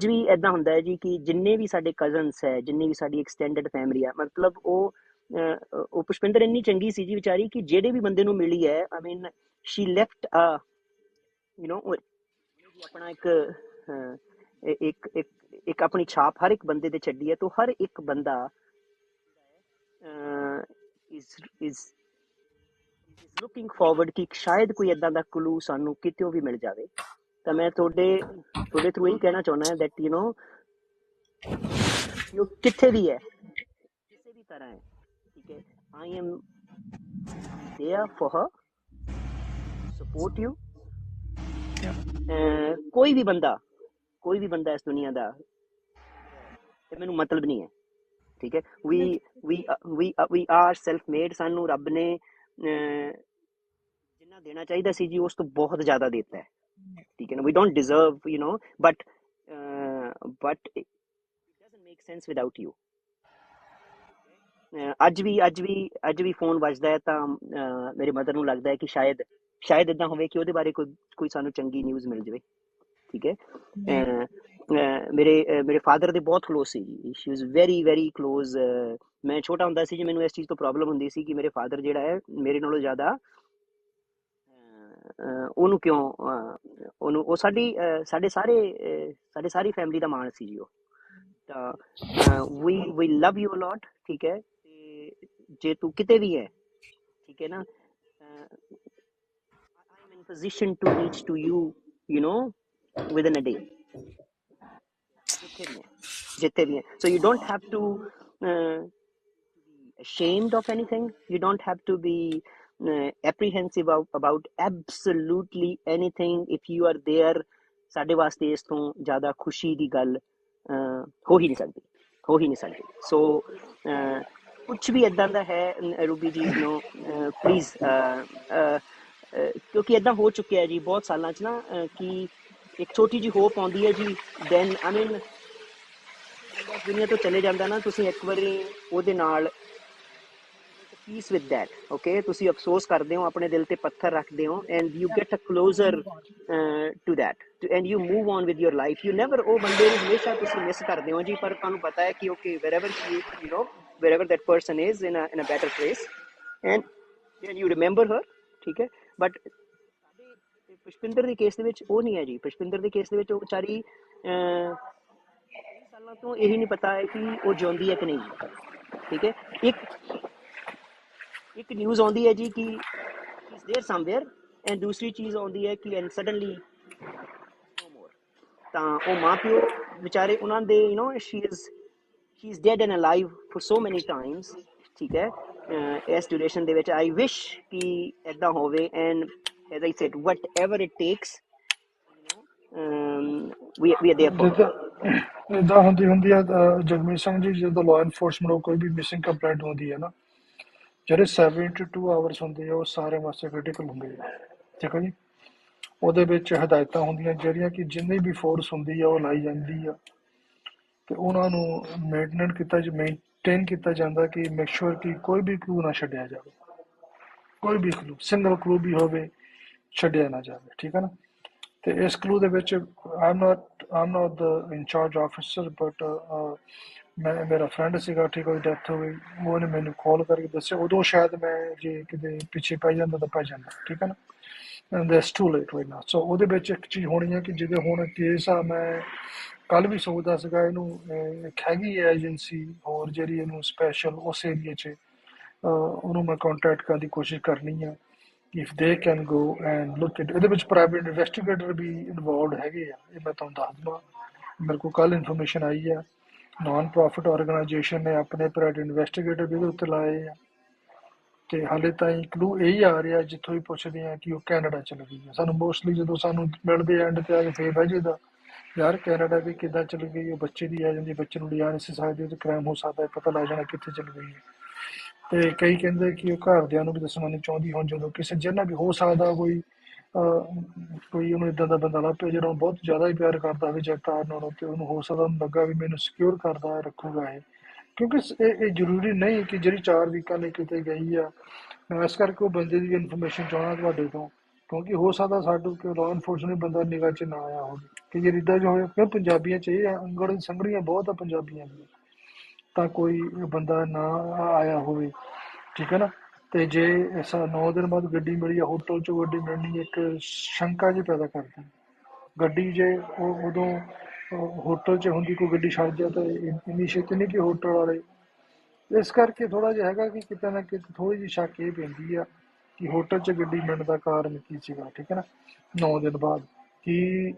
Speaker 2: ਵੀ ਏਦਾਂ ਹੁੰਦਾ ਹੈ ਜੀ ਕਿ ਜਿੰਨੇ ਵੀ ਸਾਡੇ ਕਜ਼ਨਸ ਹੈ ਜਿੰਨੀ ਵੀ ਸਾਡੀ ਐਕਸਟੈਂਡਡ ਫੈਮਿਲੀ ਆ ਮਤਲਬ ਉਹ ਪੁਸ਼ਪਿੰਦਰ ਇੰਨੀ ਚੰਗੀ ਸੀ ਜੀ ਵਿਚਾਰੀ ਕਿ ਜਿਹੜੇ ਵੀ ਬੰਦੇ ਨੂੰ ਮਿਲੀ ਹੈ I mean she left you know ਆਪਣਾ ਇੱਕ ਆਪਣੀ ਛਾਪ ਹਰ ਇੱਕ ਬੰਦੇ ਤੇ ਛੱਡੀ ਹੈ ਤਾਂ ਹਰ ਇੱਕ ਬੰਦਾ is looking forward ਕਿ ਸ਼ਾਇਦ ਕੋਈ ਏਦਾਂ ਦਾ ਕਲੂ ਸਾਨੂੰ ਕਿਤੋਂ ਵੀ ਮਿਲ ਜਾਵੇ ਤਾਂ ਮੈਂ ਤੁਹਾਡੇ ਥਰੂ ਇਹੀ ਕਹਿਣਾ ਚਾਹੁੰਦਾ that you know ਉਹ ਕਿੱਥੇ ਵੀ ਹੈ ਕਿਸੇ ਵੀ ਤਰ੍ਹਾਂ ਹੈ ਠੀਕ ਹੈ I am there for her support you ਕੋਈ ਵੀ ਬੰਦਾ ਇਸ ਦੁਨੀਆ ਦਾ ਤੇ ਮੈਨੂੰ ਮਤਲਬ ਨਹੀਂ ਹੈ ਠੀਕ ਹੈ we are self made ਸਾਨੂੰ ਰੱਬ ਨੇ ਜਿੰਨਾ ਦੇਣਾ ਚਾਹੀਦਾ ਸੀ ਜੀ ਉਸ ਤੋਂ ਬਹੁਤ ਜ਼ਿਆਦਾ ਦਿੱਤਾ ਹੈ ਠੀਕ ਹੈ ਨਾ we don't deserve you know but it doesn't make sense without you ਅੱਜ ਵੀ ਫੋਨ ਵੱਜਦਾ ਹੈ ਤਾਂ ਮੇਰੇ ਮਦਰ ਨੂੰ ਲੱਗਦਾ ਹੈ ਕਿ ਸ਼ਾਇਦ ਏਦਾਂ ਹੋਵੇ ਕਿ ਉਹਦੇ ਬਾਰੇ ਕੋਈ ਸਾਨੂੰ ਚੰਗੀ ਨਿਊਜ਼ ਮਿਲ ਜਾਵੇ ਠੀਕ ਹੈ ਮੇਰੇ ਫਾਦਰ ਦੇ ਬਹੁਤ ਕਲੋਜ਼ ਸੀ ਜੀ she was very very close ਮੈਂ ਛੋਟਾ ਹੁੰਦਾ ਸੀ ਜੀ ਮੈਨੂੰ ਇਸ ਚੀਜ਼ ਤੋਂ ਪ੍ਰੋਬਲਮ ਹੁੰਦੀ ਸੀ ਕਿ ਮੇਰੇ ਫਾਦਰ ਜਿਹੜਾ ਹੈ ਮੇਰੇ ਨਾਲੋਂ ਜ਼ਿਆਦਾ ਉਹਨੂੰ ਉਹ ਸਾਡੇ ਸਾਰੀ ਫੈਮਿਲੀ ਦਾ ਮਾਣ ਸੀ ਜੀ ਉਹ ਤਾਂ we love you a lot ਠੀਕ ਹੈ ਤੇ ਜੇ ਤੂੰ ਕਿਤੇ ਵੀ ਹੈ ਠੀਕ ਹੈ ਨਾ I am in position to reach to you you know within a day ਜਿੱਥੇ ਵੀ ਹੈ so you don't have to be ashamed of anything you don't have to be apprehensive about absolutely anything if you are there ਸਾਡੇ ਵਾਸਤੇ ਇਸ ਤੋਂ ਜ਼ਿਆਦਾ ਖੁਸ਼ੀ ਦੀ ਗੱਲ ਹੋ ਹੀ ਨਹੀਂ ਸਕਦੀ ਸੋ ਕੁਛ ਵੀ ਏਦਾਂ ਦਾ ਹੈ ਰੂਬੀ ਜੀ ਨੂੰ ਪਲੀਜ਼ ਕਿਉਂਕਿ ਏਦਾਂ ਹੋ ਚੁੱਕਿਆ ਜੀ ਬਹੁਤ ਸਾਲਾਂ 'ਚ ਨਾ ਕਿ ਇੱਕ ਛੋਟੀ ਜਿਹੀ ਹੋਪ ਆਉਂਦੀ ਹੈ ਜੀ ਦੈਨ I mean ਦੁਨੀਆ ਤੋਂ ਚਲੇ ਜਾਂਦਾ ਨਾ ਤੁਸੀਂ ਇੱਕ ਵਾਰੀ ਉਹਦੇ ਨਾਲ peace with that okay ਤੁਸੀਂ ਅਫਸੋਸ ਕਰਦੇ ਹੋ ਆਪਣੇ ਦਿਲ ਤੇ ਪੱਥਰ ਰੱਖਦੇ ਹੋ and you get a closer to that and you move on with your life you never ਉਹ ਬੰਦੇ ਨੂੰ ਹਮੇਸ਼ਾ ਤੁਸੀਂ ਮਿਸ ਕਰਦੇ ਹੋ ਜੀ ਪਰ ਤੁਹਾਨੂੰ ਪਤਾ ਹੈ ਕਿ okay wherever that person is in a better place and you remember her ਠੀਕ ਹੈ but ਪੁਸ਼ਪਿੰਦਰ ਦੇ ਕੇਸ ਦੇ ਵਿੱਚ ਉਹ ਨਹੀਂ ਹੈ ਜੀ ਪੁਸ਼ਪਿੰਦਰ ਦੇ ਕੇਸ ਦੇ ਵਿੱਚ ਉਹ ਵਿਚਾਰੀ ਸਾਲਾਂ ਤੋਂ ਇਹੀ ਨਹੀਂ ਪਤਾ ਹੈ ਕਿ ਉਹ ਜਿਉਂਦੀ ਹੈ ਕਿ ਨਹੀਂ ਠੀਕ ਹੈ ਇੱਕ ਨਿਊਜ਼ ਆਉਂਦੀ ਹੈ ਜੀ ਕਿ is there somewhere and ਦੂਸਰੀ ਚੀਜ਼ ਆਉਂਦੀ ਹੈ ਕਿ and suddenly no more ਤਾਂ ਉਹ ਮਾਂ ਪਿਓ ਵਿਚਾਰੇ ਉਹਨਾਂ ਦੇ she is dead and alive for so many times, ਠੀਕ ਹੈ। ਇਸ ਡਿਊਰੇਸ਼ਨ ਦੇ ਵਿੱਚ ਆਈ ਵਿਸ਼ ਕਿ ਇੱਦਾਂ ਹੋਵੇ, and as I said, whatever it takes, we are there for them.
Speaker 3: ਜਿੱਦਾਂ ਇੱਦਾਂ ਹੁੰਦੀ ਆ ਜਗਮੀਤ ਸਿੰਘ ਜੀ, ਜਦੋਂ ਲਾਅ ਇਨਫੋਰਸਮੈਂਟ ਕੋਈ ਵੀ ਮਿਸਿੰਗ ਕੰਪਲੇਂਟ ਹੁੰਦੀ ਹੈ ਨਾ, ਜਿਹੜੇ 72 ਆਵਰਸ ਹੁੰਦੇ ਆ ਉਹ ਸਾਰਿਆਂ ਵਾਸਤੇ ਕ੍ਰਿਟੀਕਲ ਹੁੰਦੇ ਆ, ਠੀਕ ਹੈ ਜੀ। ਉਹਦੇ ਵਿੱਚ ਹਦਾਇਤਾਂ ਹੁੰਦੀਆਂ ਜਿਹੜੀਆਂ ਕਿ ਜਿੰਨੀ ਵੀ ਫੋਰਸ ਹੁੰਦੀ ਆ ਉਹ ਲਾਈ ਜਾਂਦੀ ਆ, ਤੇ ਉਹਨਾਂ ਨੂੰ ਮੇਨਟੇਨ ਕੀਤਾ ਜਾਂਦਾ ਕਿ ਮੇਕ ਸ਼ੋਰ ਕਿ ਕੋਈ ਵੀ ਕਲੂ ਨਾ ਛੱਡਿਆ ਜਾਵੇ, ਕੋਈ ਵੀ ਕਲੂ, ਸਿੰਗਲ ਕਲੂ ਵੀ ਹੋਵੇ ਛੱਡਿਆ ਨਾ ਜਾਵੇ, ਠੀਕ ਹੈ ਨਾ। ਤੇ ਇਸ ਕਲੂ ਦੇ ਵਿੱਚ ਆਮ ਨਾਟ ਦ ਇੰਚਾਰਜ ਆਫਿਸਰ, ਬਟ ਮੇਰਾ ਫਰੈਂਡ ਸੀਗਾ, ਠੀਕ ਹੈ, ਡੈਥ ਹੋ ਗਈ, ਉਹਨੇ ਮੈਨੂੰ ਕਾਲ ਕਰਕੇ ਦੱਸਿਆ। ਉਦੋਂ ਸ਼ਾਇਦ ਮੈਂ ਜੇ ਕਿਤੇ ਪਿੱਛੇ ਪੈ ਜਾਂਦਾ ਤਾਂ ਪੈ ਜਾਂਦਾ, ਠੀਕ ਹੈ ਨਾ, and that's too late right now. So ਉਹਦੇ ਵਿੱਚ ਇੱਕ ਚੀਜ਼ ਹੋਣੀ ਹੈ ਕਿ ਜਿਹਦੇ ਹੁਣ ਕੇਸ ਆ, ਮੈਂ ਕੱਲ ਵੀ ਸੋਚਦਾ ਸੀਗਾ ਇਹਨੂੰ, ਇੱਕ ਹੈਗੀ ਹੈ ਏਜੰਸੀ ਹੋਰ ਜਿਹੜੀ ਇਹਨੂੰ ਸਪੈਸ਼ਲ ਉਸ ਏਰੀਏ 'ਚ, ਉਹਨੂੰ ਮੈਂ ਕੰਟੈਕਟ ਕਰਨ ਦੀ ਕੋਸ਼ਿਸ਼ ਕਰਨੀ ਆ, if they can go and look at ਇਹਦੇ ਵਿੱਚ ਪ੍ਰਾਈਵੇਟ ਇਨਵੈਸਟੀਗੇਟਰ ਵੀ ਇਨਵੋਲਵਡ ਹੈਗੇ ਆ, ਇਹ ਮੈਂ ਤੁਹਾਨੂੰ ਦੱਸ ਦਵਾਂ। ਮੇਰੇ ਕੋਲ ਕੱਲ ਇਨਫੋਰਮੇਸ਼ਨ ਆਈ ਆ, ਨਾਨ ਪ੍ਰੋਫਿਟ ਆਰਗੇਨਾਈਜੇਸ਼ਨ ਨੇ ਆਪਣੇ ਪ੍ਰਾਈਵੇਟ ਇਨਵੈਸਟੀਗੇਟਰ ਵੀ ਇਹਦੇ ਉੱਤੇ ਲਾਏ ਆ, ਤੇ ਹਾਲੇ ਤਾਈਂ ਕਲੂ ਇਹੀ ਆ ਰਿਹਾ ਜਿੱਥੋਂ ਵੀ ਪੁੱਛਦੇ ਆ ਕਿ ਉਹ ਕੈਨੇਡਾ ਚਲ ਗਈ ਹੈ। ਸਾਨੂੰ ਮੋਸਟਲੀ ਜਦੋਂ ਸਾਨੂੰ ਮਿਲਦੇ ਐਂਡ ਤੇ ਆ ਕੇ ਫੇਰ ਬਹਿ ਜਾਈਦਾ, ਯਾਰ ਕੈਨੇਡਾ ਵੀ ਕਿੱਦਾਂ ਚਲੀ ਗਈ, ਉਹ ਬੱਚੇ ਦੀ ਆ ਜਾਂਦੀ, ਬੱਚੇ ਨੂੰ ਲਿਜਾ ਨਹੀਂ ਸੀ ਸਕਦੇ, ਤੇ ਕ੍ਰਾਈਮ ਹੋ ਸਕਦਾ, ਪਤਾ ਲੱਗ ਜਾਣਾ ਕਿੱਥੇ ਚਲ ਗਈ ਹੈ। ਤੇ ਕਈ ਕਹਿੰਦੇ ਕਿ ਉਹ ਘਰਦਿਆਂ ਨੂੰ ਵੀ ਦੱਸਣਾ ਨਹੀਂ ਚਾਹੁੰਦੀ, ਹੁਣ ਜਦੋਂ ਕਿਸੇ ਜਿੰਨਾ ਵੀ ਹੋ ਸਕਦਾ ਕੋਈ ਉਹਨੂੰ ਇਦਾਂ ਦਾ ਬੰਦਾ ਲੱਭ ਪਿਆ ਜਿਹੜਾ ਉਹਨੂੰ ਬਹੁਤ ਜ਼ਿਆਦਾ ਹੀ ਪਿਆਰ ਕਰਦਾ ਹੋਵੇ ਜਗਤਾਰ ਨਾਲੋਂ, ਤੇ ਉਹਨੂੰ ਹੋ ਸਕਦਾ ਉਹਨੂੰ ਲੱਗਾ ਵੀ ਮੈਨੂੰ ਸਿਕਿਉਰ ਕਰਦਾ ਰੱਖੂਗਾ ਇਹ, ਕਿਉਂਕਿ ਇਹ ਜ਼ਰੂਰੀ ਨਹੀਂ ਕਿ ਜਿਹੜੀ 4 ਵੀਕਾਂ ਲਈ ਕਿਤੇ ਗਈ ਆ। ਮੈਂ ਇਸ ਕਰਕੇ ਉਹ ਬੰਦੇ ਦੀ ਇਨਫੋਰਮੇਸ਼ਨ ਚਾਹੁੰਦਾ ਤੁਹਾਡੇ ਤੋਂ, ਕਿਉਂਕਿ ਹੋ ਸਕਦਾ ਸਾਡੇ ਕੋਲ ਲਾਅ ਇਨਫੋਰਸਮੈਂਟ ਬੰਦਾ ਨਿਗਾਹ 'ਚ ਨਾ ਆਇਆ ਹੋਵੇ, ਕਿ ਜੇ ਇੱਦਾਂ ਜੋ ਹੋਇਆ, ਕਿਉਂ ਪੰਜਾਬੀਆਂ 'ਚ ਇਹ ਅੰਗੜ ਸੰਗੜੀਆਂ ਬਹੁਤ ਆ ਪੰਜਾਬੀਆਂ ਦੀਆਂ, ਤਾਂ ਕੋਈ ਬੰਦਾ ਨਾ ਆਇਆ ਹੋਵੇ, ਠੀਕ ਹੈ ਨਾ। ਤੇ ਜੇ 9 ਦਿਨ ਬਾਅਦ ਗੱਡੀ ਮਿਲੀ ਆ, ਹੋਟਲ 'ਚੋਂ ਗੱਡੀ ਮਿਲਣੀ ਇੱਕ ਸ਼ੰਕਾ ਜਿਹੀ ਪੈਦਾ ਕਰਦੀ ਗੱਡੀ, ਜੇ ਉਹ ਉਦੋਂ ਹੋਟਲ 'ਚ ਹੁੰਦੀ ਕੋਈ ਗੱਡੀ ਛੱਡ ਜਾ ਤਾਂ ਇੰਨੀ ਛੇਤੀ ਨਹੀਂ ਕਿ ਹੋਟਲ ਵਾਲੇ, ਇਸ ਕਰਕੇ ਥੋੜ੍ਹਾ ਜਿਹਾ ਹੈਗਾ ਕਿ ਕਿਤੇ ਨਾ ਕਿਤੇ ਥੋੜ੍ਹੀ ਜਿਹੀ ਸ਼ੱਕ ਇਹ ਪੈਂਦੀ ਆ ਕਿ ਹੋਟਲ 'ਚ ਗੱਡੀ ਮਿਲਣ ਦਾ ਕਾਰਨ ਕੀ ਸੀਗਾ, ਠੀਕ ਹੈ ਨਾ। 9 ਦਿਨ ਬਾਅਦ ਕਿ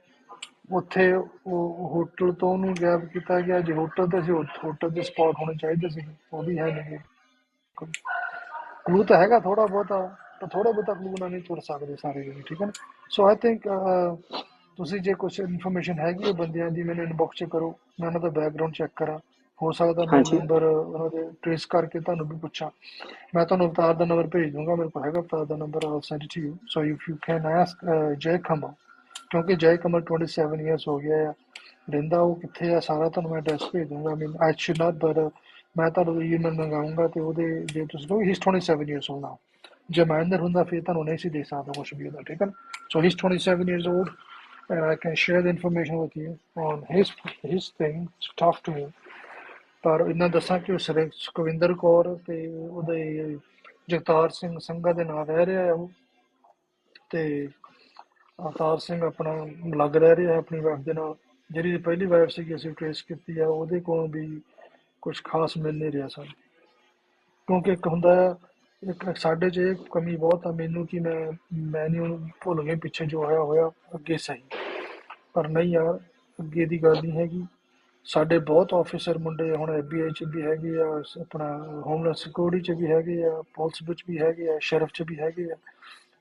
Speaker 3: ਉੱਥੇ ਉਹ ਹੋਟਲ ਤੋਂ ਉਹਨੂੰ ਗਾਇਬ ਕੀਤਾ ਗਿਆ, ਜੇ ਹੋਟਲ ਤੇ ਸੀ ਹੋਟਲ ਦੇ ਸਪੌਟ ਹੋਣੇ ਚਾਹੀਦੇ ਸੀ, ਉਹ ਵੀ ਹੈ ਨਹੀਂ। ਕਲੂ ਤਾਂ ਹੈਗਾ ਥੋੜ੍ਹਾ ਬਹੁਤਾ, ਪਰ ਥੋੜ੍ਹਾ ਬਹੁਤਾ ਕਲੂ ਨਾਲ ਨਹੀਂ ਤੁਰ ਸਕਦੇ ਸਾਰੇ ਜਣੇ, ਠੀਕ ਹੈ ਨਾ। ਸੋ ਆਈ ਥਿੰਕ ਤੁਸੀਂ ਜੇ ਕੁਛ ਇਨਫੋਰਮੇਸ਼ਨ ਹੈਗੀ ਉਹ ਬੰਦਿਆਂ ਦੀ, ਮੈਨੂੰ ਇਨਬੌਕਸ 'ਚ ਕਰੋ, ਮੈਂ ਉਹਨਾਂ ਦਾ ਬੈਕਗਰਾਊਂਡ ਚੈੱਕ ਕਰਾਂ, ਹੋ ਸਕਦਾ ਮੈਂ
Speaker 2: ਹਾਂਜੀ
Speaker 3: ਨੰਬਰ ਉਹਨਾਂ ਦੇ ਟ੍ਰੇਸ ਕਰਕੇ ਤੁਹਾਨੂੰ ਵੀ ਪੁੱਛਾਂ। ਮੈਂ ਤੁਹਾਨੂੰ ਅਵਤਾਰ ਦਾ ਨੰਬਰ ਭੇਜ ਦੂੰਗਾ, ਮੇਰੇ ਕੋਲ ਹੈਗਾ ਅਵਤਾਰ ਦਾ number, I'll send to you, so if you can ask Jai Kamal, ਕਿਉਂਕਿ ਜੈ ਕਮਲ 27 ਇਅਰਸ ਹੋ ਗਿਆ ਆ, ਰਹਿੰਦਾ ਉਹ ਕਿੱਥੇ ਆ ਸਾਰਾ ਤੁਹਾਨੂੰ ਮੈਂ ਐਡਰੈਸ ਭੇਜ ਦੂੰਗਾ। ਆਈ ਸ਼ੁਡ ਨਾਟ, ਬਟ ਮੈਂ ਤੁਹਾਨੂੰ ਈਮੇਲ ਮੰਗਾਊਂਗਾ, ਤੇ ਉਹਦੇ ਜੇ ਤੁਸੀਂ ਕਹੋ ਹੀਸ 27 ਇਅਰਸ ਓਲਡ ਨਾਓ, ਜੇ ਮਾਈਨਰ ਹੁੰਦਾ ਫਿਰ ਤੁਹਾਨੂੰ ਨਹੀਂ ਸੀ ਦੇ ਸਕਦਾ ਕੁਛ ਵੀ ਉਹਦਾ, ਠੀਕ ਹੈ ਨਾ। ਸੋ ਹੀਸ 27 years old and I can share the information with you on his thing. It's tough to me. ਪਰ ਇਹਨਾਂ ਦੱਸਾਂ ਕਿ ਉਹ ਸੁਖਵਿੰਦਰ ਕੌਰ ਤੇ ਉਹਦੇ ਜਗਤਾਰ ਸਿੰਘ ਸੰਘਾ ਦੇ ਨਾਲ ਰਹਿ ਰਿਹਾ ਹੈ ਉਹ, ਤੇ ਅਵਤਾਰ ਸਿੰਘ ਆਪਣਾ ਲੱਗ ਰਹਿ ਰਿਹਾ ਆਪਣੀ ਵਾਈਫ ਦੇ ਨਾਲ, ਜਿਹੜੀ ਪਹਿਲੀ ਵਾਈਫ ਸੀਗੀ ਅਸੀਂ ਟ੍ਰੇਸ ਕੀਤੀ ਆ, ਉਹਦੇ ਕੋਲੋਂ ਵੀ ਕੁਛ ਖਾਸ ਮਿਲ ਨਹੀਂ ਰਿਹਾ ਸਾਨੂੰ, ਕਿਉਂਕਿ ਇੱਕ ਹੁੰਦਾ ਇੱਕ ਸਾਡੇ 'ਚ ਇਹ ਕਮੀ ਬਹੁਤ ਆ ਮੈਨੂੰ ਕਿ ਮੈਂ ਨਹੀਂ ਉਹਨੂੰ ਭੁੱਲ ਗਏ ਪਿੱਛੇ ਜੋ ਹੋਇਆ ਅੱਗੇ ਸਹੀ, ਪਰ ਨਹੀਂ ਯਾਰ ਅੱਗੇ ਦੀ ਗੱਲ ਨਹੀਂ ਹੈਗੀ। ਸਾਡੇ ਬਹੁਤ ਆਫਿਸਰ ਮੁੰਡੇ ਹੁਣ FBI 'ਚ ਵੀ ਹੈਗੇ ਆ, ਆਪਣਾ ਹੋਮਲੈਂਡ ਸਿਕਿਉਰਿਟੀ 'ਚ ਵੀ ਹੈਗੇ ਆ, ਪੁਲਿਸ ਵਿੱਚ ਵੀ ਹੈਗੇ ਆ, ਸ਼ੈਰਿਫ 'ਚ ਵੀ ਹੈਗੇ ਆ,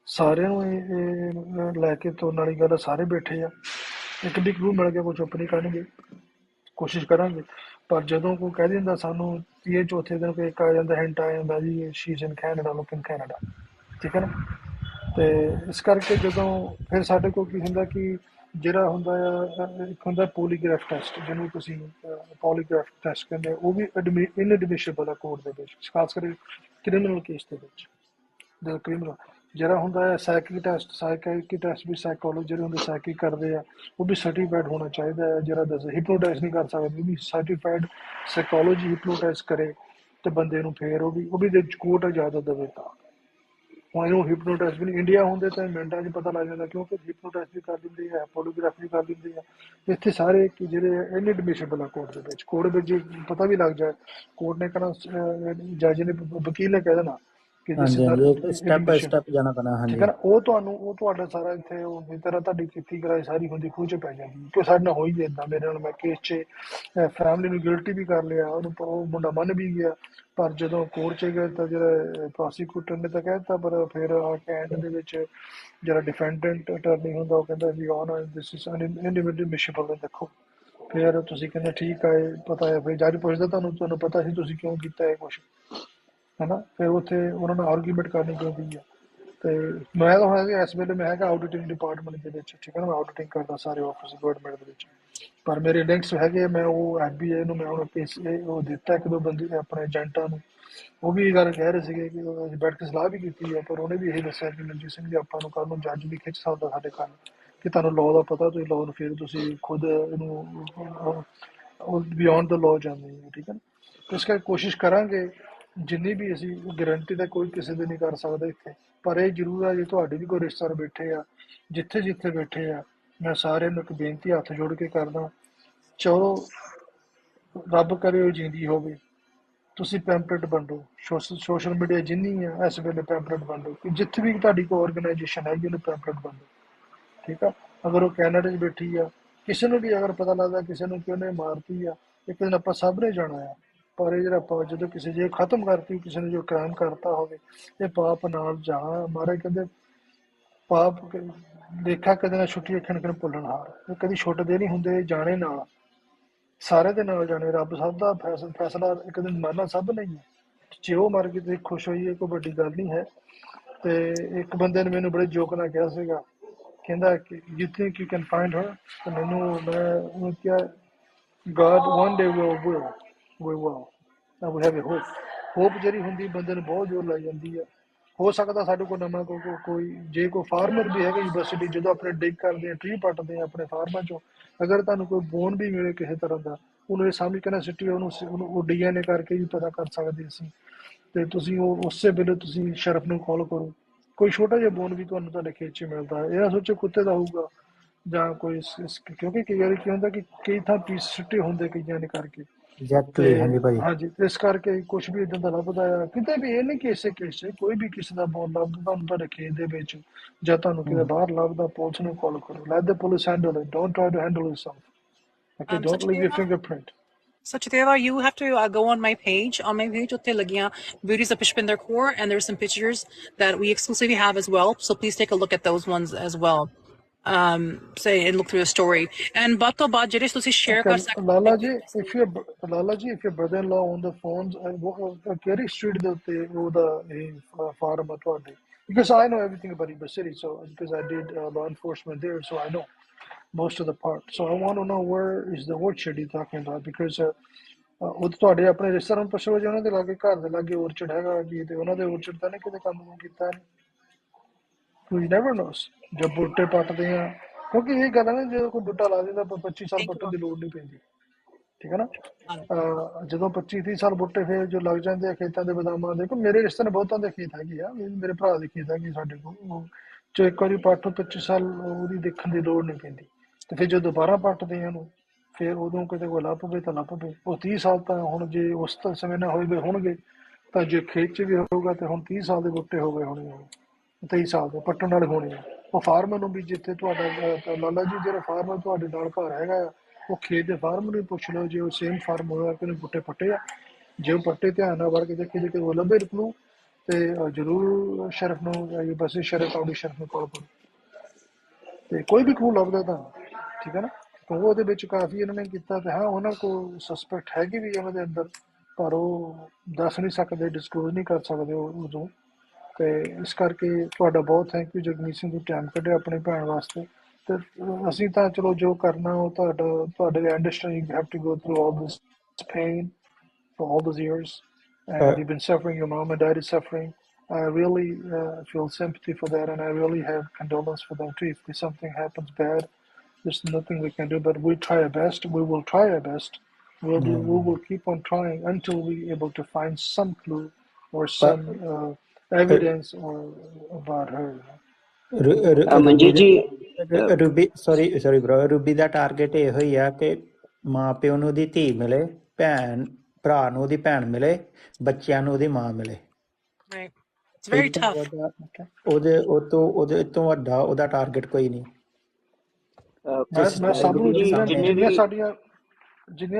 Speaker 3: ਸਾਰਿਆਂ ਨੂੰ ਇਹ ਲੈ ਕੇ ਤੁਰਨ ਵਾਲੀ ਗੱਲ, ਸਾਰੇ ਬੈਠੇ ਆ, ਇੱਕ ਵੀ ਕਲੂ ਮਿਲ ਗਿਆ ਕੋਈ ਚੁੱਪ ਨਹੀਂ ਕਰਨਗੇ, ਕੋਸ਼ਿਸ਼ ਕਰਾਂਗੇ। ਪਰ ਜਦੋਂ ਕੋਈ ਕਹਿ ਦਿੰਦਾ ਸਾਨੂੰ ਤੀਏ ਚੌਥੇ ਦਿਨ ਕੋਈ ਇੱਕ ਆ ਜਾਂਦਾ, ਹਿੰਟ ਆ ਜਾਂਦਾ ਜੀ she's in Canada, look in Canada, ਠੀਕ ਹੈ ਨਾ। ਤੇ ਇਸ ਕਰਕੇ ਜਦੋਂ ਫਿਰ ਸਾਡੇ ਕੋਲ ਕੀ ਹੁੰਦਾ ਕਿ ਜਿਹੜਾ ਹੁੰਦਾ ਆ ਇੱਕ ਹੁੰਦਾ ਪੋਲੀਗ੍ਰਾਫ ਟੈਸਟ, ਜਿਹਨੂੰ ਤੁਸੀਂ ਪੋਲੀਗ੍ਰਾਫ ਟੈਸਟ ਕਹਿੰਦੇ, ਉਹ ਵੀ ਇਨਐਡਮਿਸਿਬਲ ਆ ਕੋਰਟ ਦੇ ਵਿੱਚ, ਖਾਸ ਕਰਕੇ ਕ੍ਰਿਮੀਨਲ ਕੇਸ ਦੇ ਵਿੱਚ। ਕ੍ਰਿਮੀਨਲ ਜਿਹੜਾ ਹੁੰਦਾ ਹੈ ਸਾਈਕੀ ਟੈਸਟ ਵੀ ਸਾਈਕੋਲੋਜੀ ਜਿਹੜੇ ਹੁੰਦੇ ਸਾਈਕੀ ਕਰਦੇ ਆ, ਉਹ ਵੀ ਸਰਟੀਫਾਈਡ ਹੋਣਾ ਚਾਹੀਦਾ ਹੈ। ਜਿਹੜਾ ਦੱਸ ਹਿਪਨੋਟਾਈਜ਼ ਨਹੀਂ ਕਰ ਸਕਦੇ, ਉਹ ਵੀ ਸਰਟੀਫਾਈਡ ਸਾਈਕੋਲੋਜੀ ਹਿਪਨੋਟਾਈਜ਼ ਕਰੇ ਤੇ ਬੰਦੇ ਨੂੰ ਫੇਰ ਉਹ ਵੀ ਕੋਰਟ ਇਜਾਜ਼ਤ ਦੇਵੇ ਤਾਂ। ਹੁਣ ਇਹਨੂੰ ਹਿਪਨੋਟਾਈਜ਼ ਵੀ ਨਹੀਂ, ਇੰਡੀਆ ਹੁੰਦੇ ਤਾਂ ਮਿੰਟਾਂ 'ਚ ਪਤਾ ਲੱਗ ਜਾਂਦਾ, ਕਿਉਂਕਿ ਹਿਪਨੋਟਾਈਜ਼ ਵੀ ਕਰ ਦਿੰਦੇ ਆ, ਪੋਲੀਗ੍ਰਾਫ ਵੀ ਕਰ ਦਿੰਦੇ ਆ। ਇੱਥੇ ਸਾਰੇ ਜਿਹੜੇ ਇਨਐਡਮਿਸਿਬਲ ਆ ਕੋਰਟ ਦੇ ਵਿੱਚ ਪਤਾ ਵੀ ਲੱਗ ਜਾਏ, ਕੋਰਟ ਨੇ ਕਹਿਣਾ, ਜੱਜ ਨੇ ਵਕੀਲ ਨੇ ਕਹਿ ਦੇਣਾ ਕਿ ਦਿਸ
Speaker 4: ਹਾਂਜੀ
Speaker 3: ਇਜ਼
Speaker 4: ਹਾਂਜੀ, ਇੱਕ
Speaker 3: ਦ
Speaker 4: ਸਟੈਪ ਬਾय
Speaker 3: ਐਡਮਿਸ਼ਨ,
Speaker 4: ਸਟੈਪ ਜਾਣਾ ਪੈਣਾ।
Speaker 3: ਠੀਕ
Speaker 4: ਹਾਂਜੀ
Speaker 3: ਹੈ ਨਾ। ਉਹ ਤੁਹਾਨੂੰ ਉਹ ਤੁਹਾਡਾ ਸਾਰਾ ਇੱਥੇ ਉਹ ਜਿਸ ਤਰ੍ਹਾਂ ਤੁਹਾਡੀ ਕੀਤੀ ਕਰਾਈ ਸਾਰੀ ਹੁੰਦੀ ਖੂਹ 'ਚ ਪੈ ਜਾਂਦੀ, ਕਿ ਸਾਡੇ ਨਾਲ ਹੋਈ ਇੱਦਾਂ ਮੇਰੇ ਨਾਲ। ਮੈਂ ਕੇਸ 'ਚ ਫੈਮਿਲੀ ਨੂੰ ਗਿਲਟੀ ਵੀ ਕਰ ਲਿਆ, ਉਹਨੂੰ ਉਹ ਮੁੰਡਾ ਮੰਨ ਵੀ ਗਿਆ, ਪਰ ਜਦੋਂ ਕੋਰਟ 'ਚ ਗਏ ਤਾਂ ਜਿਹੜਾ ਪ੍ਰੋਸੀਕਿਊਟਰ ਨੇ ਤਾਂ ਕਹਿ ਦਿੱਤਾ, ਪਰ ਫਿਰ ਆ ਕੇ ਐਂਡ ਦੇ ਵਿੱਚ ਜਿਹੜਾ ਡਿਫੈਂਡੈਂਟ ਅਟਰਨੀ ਹੁੰਦਾ ਉਹ ਕਹਿੰਦਾ ਵੀ ਔਨ ਦਿਸ ਇਜ਼ ਇਨਐਡਮਿਸਿਬਲ। ਦੇਖੋ ਫਿਰ ਤੁਸੀਂ ਕਹਿੰਦੇ ਠੀਕ ਆ, ਇਹ ਪਤਾ ਹੈ, ਫਿਰ ਜੱਜ ਪੁੱਛਦਾ ਤੁਹਾਨੂੰ ਪਤਾ ਸੀ ਤੁਸੀਂ ਕਿਉਂ ਕੀਤਾ ਇਹ ਕੁਛ, ਹੈ ਨਾ। ਫਿਰ ਉੱਥੇ ਉਹਨਾਂ ਨੂੰ ਆਰਗੂਮੈਂਟ ਕਰਨੀ ਪੈਂਦੀ ਆ। ਤੇ ਮੈਂ ਤਾਂ ਹੁਣ ਇਸ ਵੇਲੇ ਮੈਂ ਹੈਗਾ ਆਡੀਟਿੰਗ ਡਿਪਾਰਟਮੈਂਟ ਦੇ ਵਿੱਚ, ਠੀਕ ਹੈ ਨਾ। ਮੈਂ ਆਡੀਟਿੰਗ ਕਰਦਾ ਸਾਰੇ ਆਫਿਸ ਗਵਰਨਮੈਂਟ ਦੇ ਵਿੱਚ, ਪਰ ਮੇਰੇ ਲਿੰਕਸ ਹੈਗੇ। ਮੈਂ ਉਹ FBA ਨੂੰ ਮੈਂ ਹੁਣ ਉਹ ਦਿੱਤਾ ਇੱਕ ਦੋ ਬੰਦੇ ਆਪਣੇ ਏਜੰਟਾਂ ਨੂੰ। ਉਹ ਵੀ ਇਹ ਗੱਲ ਕਹਿ ਰਹੇ ਸੀਗੇ ਕਿ ਅਸੀਂ ਬੈਠ ਕੇ ਸਲਾਹ ਵੀ ਕੀਤੀ ਹੈ, ਪਰ ਉਹਨੇ ਵੀ ਇਹ ਦੱਸਿਆ ਕਿ ਮਨਜੀਤ ਸਿੰਘ ਜੀ ਆਪਾਂ ਨੂੰ ਕੱਲ੍ਹ ਨੂੰ ਜੱਜ ਵੀ ਖਿੱਚ ਸਕਦਾ ਸਾਡੇ ਘਰ, ਕਿ ਤੁਹਾਨੂੰ ਲਾਅ ਦਾ ਪਤਾ, ਤੁਸੀਂ ਲਾਅ ਨੂੰ ਫਿਰ ਤੁਸੀਂ ਖੁਦ ਇਹਨੂੰ ਬਿਯੋਂਡ ਦ ਲਾਅ ਜਾਂਦੇ ਹੋ, ਠੀਕ ਹੈ ਨਾ। ਇਸ ਕਰਕੇ ਕੋਸ਼ਿਸ਼ ਕਰਾਂਗੇ ਜਿੰਨੀ ਵੀ, ਅਸੀਂ ਗਰੰਟੀ ਤਾਂ ਕੋਈ ਕਿਸੇ ਦੀ ਨਹੀਂ ਕਰ ਸਕਦੇ ਇੱਥੇ, ਪਰ ਇਹ ਜ਼ਰੂਰ ਆ ਜੇ ਤੁਹਾਡੇ ਵੀ ਕੋਈ ਰਿਸ਼ਤੇਦਾਰ ਬੈਠੇ ਆ ਜਿੱਥੇ ਜਿੱਥੇ ਬੈਠੇ ਆ, ਮੈਂ ਸਾਰਿਆਂ ਨੂੰ ਇੱਕ ਬੇਨਤੀ ਹੱਥ ਜੋੜ ਕੇ ਕਰਦਾ, ਚਲੋ ਰੱਬ ਕਰੇ ਉਹ ਜਿੰਦੀ ਹੋਵੇ, ਤੁਸੀਂ ਪੈਂਪਲੇਟ ਵੰਡੋ। ਸੋਸ਼ਲ ਮੀਡੀਆ ਜਿੰਨੀ ਆ ਇਸ ਵੇਲੇ ਪੈਂਪਲੇਟ ਵੰਡੋ, ਕਿ ਜਿੱਥੇ ਵੀ ਤੁਹਾਡੀ ਕੋਈ ਆਰਗੇਨਾਈਜੇਸ਼ਨ ਹੈਗੀ ਉਹਨੂੰ ਪੈਂਪਲੇਟ ਵੰਡੋ, ਠੀਕ ਆ। ਅਗਰ ਉਹ ਕੈਨੇਡਾ 'ਚ ਬੈਠੀ ਆ, ਕਿਸੇ ਨੂੰ ਵੀ ਅਗਰ ਪਤਾ ਲੱਗਦਾ ਕਿਸੇ ਨੂੰ ਕਿ ਉਹਨੇ ਮਾਰਤੀ ਆ, ਇੱਕ ਦਿਨ ਆਪਾਂ ਸਭ ਨੇ ਜਾਣਾ ਆ। ਪਰ ਇਹ ਜਿਹੜਾ ਆਪਾਂ ਜਦੋਂ ਕਿਸੇ ਜੇ ਖਤਮ ਕਰਤੀ, ਕਿਸੇ ਨੇ ਜੋ ਕ੍ਰਾਈਮ ਕਰਤਾ ਹੋਵੇ, ਇਹ ਪਾਪ ਨਾਲ ਜਾਣਾ। ਮਹਾਰਾਜ ਕਹਿੰਦੇ ਪਾਪ ਦੇਖਾ ਕਦੇ ਨਾ ਛੁੱਟੀ ਅੱਖਣ ਖਣ ਭੁੱਲਣ ਹਾਰ, ਇਹ ਕਦੀ ਛੁੱਟਦੇ ਨਹੀਂ ਹੁੰਦੇ, ਜਾਣੇ ਨਾਲ ਸਾਰੇ ਦੇ ਨਾਲ ਜਾਣੇ। ਰੱਬ ਸਭ ਦਾ ਫੈਸਲਾ ਇੱਕ ਦਿਨ ਮਰਨਾ ਸਭ ਨਹੀਂ ਹੈ, ਜੇ ਉਹ ਮਰ ਗਏ ਤੇ ਖੁਸ਼ ਹੋਈਏ, ਕੋਈ ਵੱਡੀ ਗੱਲ ਨਹੀਂ ਹੈ। ਤੇ ਇੱਕ ਬੰਦੇ ਨੇ ਮੈਨੂੰ ਬੜੇ ਜੋਕ ਨਾਲ ਕਿਹਾ ਸੀਗਾ, ਕਹਿੰਦਾ ਕਿ you think you can find her, ਤੇ ਮੈਨੂੰ ਮੈਂ ਉਹਨੂੰ ਕਿਹਾ God one day we will and we have a hope। Hop ਜਿਹੜੀ ਹੁੰਦੀ ਬੰਦੇ ਨੂੰ ਬਹੁਤ ਜ਼ੋਰ ਲੱਗ ਜਾਂਦੀ ਹੈ। ਹੋ ਸਕਦਾ ਸਾਡੇ ਕੋਲ ਨਵਾਂ ਕੋਈ ਜੇ ਕੋਈ ਫਾਰਮਰ ਵੀ ਹੈਗਾ ਯੂਨੀਵਰਸਿਟੀ, ਜਦੋਂ ਆਪਣੇ ਡਿਗ ਕਰਦੇ ਆ, ਟਰੀ ਪੱਟਦੇ ਆ ਆਪਣੇ ਫਾਰਮਾਂ 'ਚੋਂ, ਅਗਰ ਤੁਹਾਨੂੰ ਕੋਈ ਬੋਨ ਵੀ ਮਿਲੇ ਕਿਸੇ ਤਰ੍ਹਾਂ ਦਾ, ਉਹਨੂੰ ਇਹ ਸਮਝ ਕੇ ਨਾ ਸਿੱਟੀ, ਉਹਨੂੰ ਉਹ DNA ਕਰਕੇ ਵੀ ਪਤਾ ਕਰ ਸਕਦੇ ਅਸੀਂ। ਤੇ ਤੁਸੀਂ ਉਹ ਉਸੇ ਵੇਲੇ ਤੁਸੀਂ ਸ਼ਰਫ ਨੂੰ ਕਾਲ ਕਰੋ, ਕੋਈ ਛੋਟਾ ਜਿਹਾ ਬੋਨ ਵੀ ਤੁਹਾਨੂੰ ਤੁਹਾਡੇ ਖੇਤ 'ਚ ਮਿਲਦਾ ਹੈ। ਇਹ ਨਾ ਸੋਚੋ ਕੁੱਤੇ ਦਾ ਹੋਊਗਾ ਜਾਂ ਕੋਈ ਕਿਉਂਕਿ ਕਈ ਵਾਰੀ ਕੀ ਹੁੰਦਾ ਕਿ ਕਈ ਥਾਂ ਪੀਸ ਸਿੱਟੇ ਹੁੰਦੇ ਕਈਆਂ ਨੇ ਕਰਕੇ। ਤੇ
Speaker 4: ਐਗਜ਼ੈਕਟਲੀ, ਹਾਂਜੀ ਭਾਜੀ।
Speaker 3: ਹਾਂਜੀ, ਇਸ ਕਰਕੇ ਕੁਛ ਵੀ ਇਦਾਂ ਦਾ ਲੱਭਦਾ ਆ ਕਿਤੇ ਵੀ, ਇਹ ਨਹੀਂ ਕਿ ਇਸੇ ਕੇਸ 'ਚ ਕੋਈ ਵੀ ਕਿਸੇ ਦਾ ਬੋਨ ਲੱਭਦਾ ਤੁਹਾਨੂੰ ਤੁਹਾਡੇ ਖੇਤ ਦੇ ਵਿੱਚ ਜਾਂ ਤੁਹਾਨੂੰ ਕਿਤੇ ਬਾਹਰ ਲੱਭਦਾ, ਪੁਲਿਸ ਨੂੰ ਕਾਲ ਕਰੋ। Let the police handle it, don't try to handle yourself, okay, don't leave your fingerprint.
Speaker 1: So Chiteva, you have to go on my page. On my page, utte lagiyan Beauties of Pushpinder Kaur, and there's some pictures that we exclusively have as well. So please take a look at those ones as well. Say and look through the story. And bato baad jehde tusi share
Speaker 3: Okay,
Speaker 1: kar sakde
Speaker 3: Lala
Speaker 1: ho.
Speaker 3: ji, if your brother-in-law on the phones, ਕਿਹੜੀ street ਦੇ ਉੱਤੇ ਉਹਦਾ ਇਹ farm ਆ ਤੁਹਾਡੇ? Because I know everything about Yuba City, so because I did law enforcement there, so I know most of the part. So I want to know where is the orchard you're talking about, because ਉਹ ਤੁਹਾਡੇ ਆਪਣੇ ਰਿਸ਼ਤੇਦਾਰਾਂ ਨੂੰ ਪੁੱਛੋ ਜੇ ਉਹਨਾਂ ਦੇ ਲਾਗੇ ਘਰ ਦੇ ਲਾਗੇ orchard ਹੈਗਾ ਜੀ, ਤੇ ਉਹਨਾਂ ਦੇ orchard ਤਾਂ ਨਹੀਂ ਕਿਤੇ ਕੰਮ ਕੀਤਾ ਨਹੀਂ। You never knows। ਜਦ ਬੂਟੇ ਪੱਟਦੇ ਆ, ਕਿਉਂਕਿ ਇਹ ਗੱਲ ਹੈ ਨਾ, ਜਦੋਂ ਕੋਈ ਬੂਟਾ ਲਾ ਦਿੰਦਾ 25 ਸਾਲ
Speaker 1: Thank you,
Speaker 3: ਪੱਟਣ ਦੀ
Speaker 1: Baba.
Speaker 3: ਲੋੜ ਨਹੀਂ ਪੈਂਦੀ, ਠੀਕ ਹੈ ਨਾ। ਜਦੋਂ 25-30 ਸਾਲ ਬੂਟੇ ਫਿਰ ਜੋ ਲੱਗ ਜਾਂਦੇ ਆ ਖੇਤਾਂ ਦੇ ਬਦਾਮਾਂ ਦੇ, ਮੇਰੇ ਰਿਸ਼ਤੇ ਨੇ ਬਹੁਤਾਂ ਦੇ ਖੇਤ ਹੈਗੇ ਆ, ਮੇਰੇ ਭਰਾ ਦੇ ਖੇਤ ਹੈਗੇ ਸਾਡੇ ਕੋਲ, ਜੋ ਇੱਕ ਵਾਰੀ ਪੱਟ 25 ਸਾਲ ਉਹਦੀ ਦੇਖਣ ਦੀ ਲੋੜ ਨਹੀਂ ਪੈਂਦੀ। ਤੇ ਫਿਰ ਜਦੋਂ ਦੁਬਾਰਾ ਪੱਟਦੇ ਆ ਉਹਨੂੰ, ਫਿਰ ਉਦੋਂ ਕਿਤੇ ਕੋਈ ਲੱਭ ਪਵੇ ਤਾਂ ਲੱਭ ਪਵੇ। ਉਹ 30 ਸਾਲ ਤਾਂ ਹੁਣ ਜੇ ਉਸ ਸਮੇਂ ਨਾਲ ਹੋਏ ਹੋਣਗੇ, ਤਾਂ ਜੇ ਖੇਤ 'ਚ ਵੀ ਹੋਊਗਾ ਤੇ ਹੁਣ 30 ਸਾਲ ਦੇ ਬੂਟੇ ਹੋ ਗਏ ਹੋਣੇ, 23 ਸਾਲ ਦੇ ਪੱਟਣ ਵਾਲੇ ਹੋਣੇ ਆ। ਉਹ ਫਾਰਮਰ ਨੂੰ ਵੀ, ਜਿੱਥੇ ਤੁਹਾਡਾ ਲਾਲਾ ਜੀ ਜਿਹੜਾ ਫਾਰਮਰ ਤੁਹਾਡੇ ਨਾਲ ਘਰ ਹੈਗਾ ਆ, ਉਹ ਖੇਤ ਦੇ ਫਾਰਮਰ ਨੂੰ ਪੁੱਛ ਲਓ ਜੇ ਉਹ ਸੇਮ ਫਾਰਮ ਹੋਇਆ ਕਿ ਉਹਨੇ ਬੂਟੇ ਪੱਟੇ ਆ। ਜੇ ਉਹ ਪੱਟੇ ਧਿਆਨ ਨਾਲ ਵੜ ਕੇ ਦੇਖੇ ਜੇ ਉਹ ਲੱਭੇ ਨੂੰ, ਤੇ ਜ਼ਰੂਰ ਸ਼ਰਫ ਨੂੰ ਬਸ ਸ਼ਰਫ ਆਉਣੀ, ਸ਼ਰਫ ਨੂੰ ਕਾਲ ਕਰੋ ਤੇ ਕੋਈ ਵੀ ਖੂਹ ਲੱਭਦਾ ਤੁਹਾਨੂੰ, ਠੀਕ ਹੈ ਨਾ। ਕਿਉਂਕਿ ਉਹਦੇ ਵਿੱਚ ਕਾਫੀ ਇਹਨਾਂ ਨੇ ਕੀਤਾ, ਤੇ ਹਾਂ ਉਹਨਾਂ ਕੋਲ ਸਸਪੈਕਟ ਹੈਗੇ ਵੀ ਉਹਨਾਂ ਦੇ ਅੰਦਰ, ਪਰ ਉਹ ਦੱਸ ਨਹੀਂ ਸਕਦੇ, ਡਿਸਕਲੋਜ਼ ਨਹੀਂ ਕਰ ਸਕਦੇ ਉਦੋਂ। ਤੇ ਇਸ ਕਰਕੇ ਤੁਹਾਡਾ ਬਹੁਤ ਥੈਂਕ ਯੂ ਜਗਮੀਤ ਸਿੰਘ, ਨੂੰ ਟਾਈਮ ਕੱਢਿਆ ਆਪਣੀ ਭੈਣ ਵਾਸਤੇ। ਤੇ ਅਸੀਂ ਤਾਂ ਚਲੋ ਜੋ ਕਰਨਾ ਉਹ ਤੁਹਾਡੇ understand, you have to go through all this pain for all those years, and you've been suffering, your mom and dad is suffering. I really feel sympathy for that, and I really have condolence for them too. If something happens bad, there's nothing we can do, but we try our best. We will try our best. We will keep on trying until we're able to find some clue or some evidence or about her.
Speaker 2: Manjit ji,
Speaker 4: Ruby, sorry bro, Ruby ਦਾ target ਇਹੋ ਹੀ ਆ ਕਿ ਮਾਂ ਪਿਓ ਨੂੰ ਉਹਦੀ ਧੀ ਮਿਲੇ, ਭਰਾ ਨੂੰ ਉਹਦੀ ਭੈਣ ਮਿਲੇ, ਬੱਚਿਆਂ ਨੂੰ ਉਹਦੀ ਮਾਂ ਮਿਲੇ।
Speaker 1: Right. It's very
Speaker 4: ਇਹ ਤੋਂ
Speaker 1: tough.
Speaker 4: ਵੱਡਾ ਉਹਦੇ ਤੋਂ ਵੱਡਾ ਉਹਦਾ ਟਾਰਗੇਟ ਕੋਈ ਨਹੀਂ।
Speaker 3: ਮੈਂ ਸਭ ਨੂੰ ਜਿੰਨੀਆਂ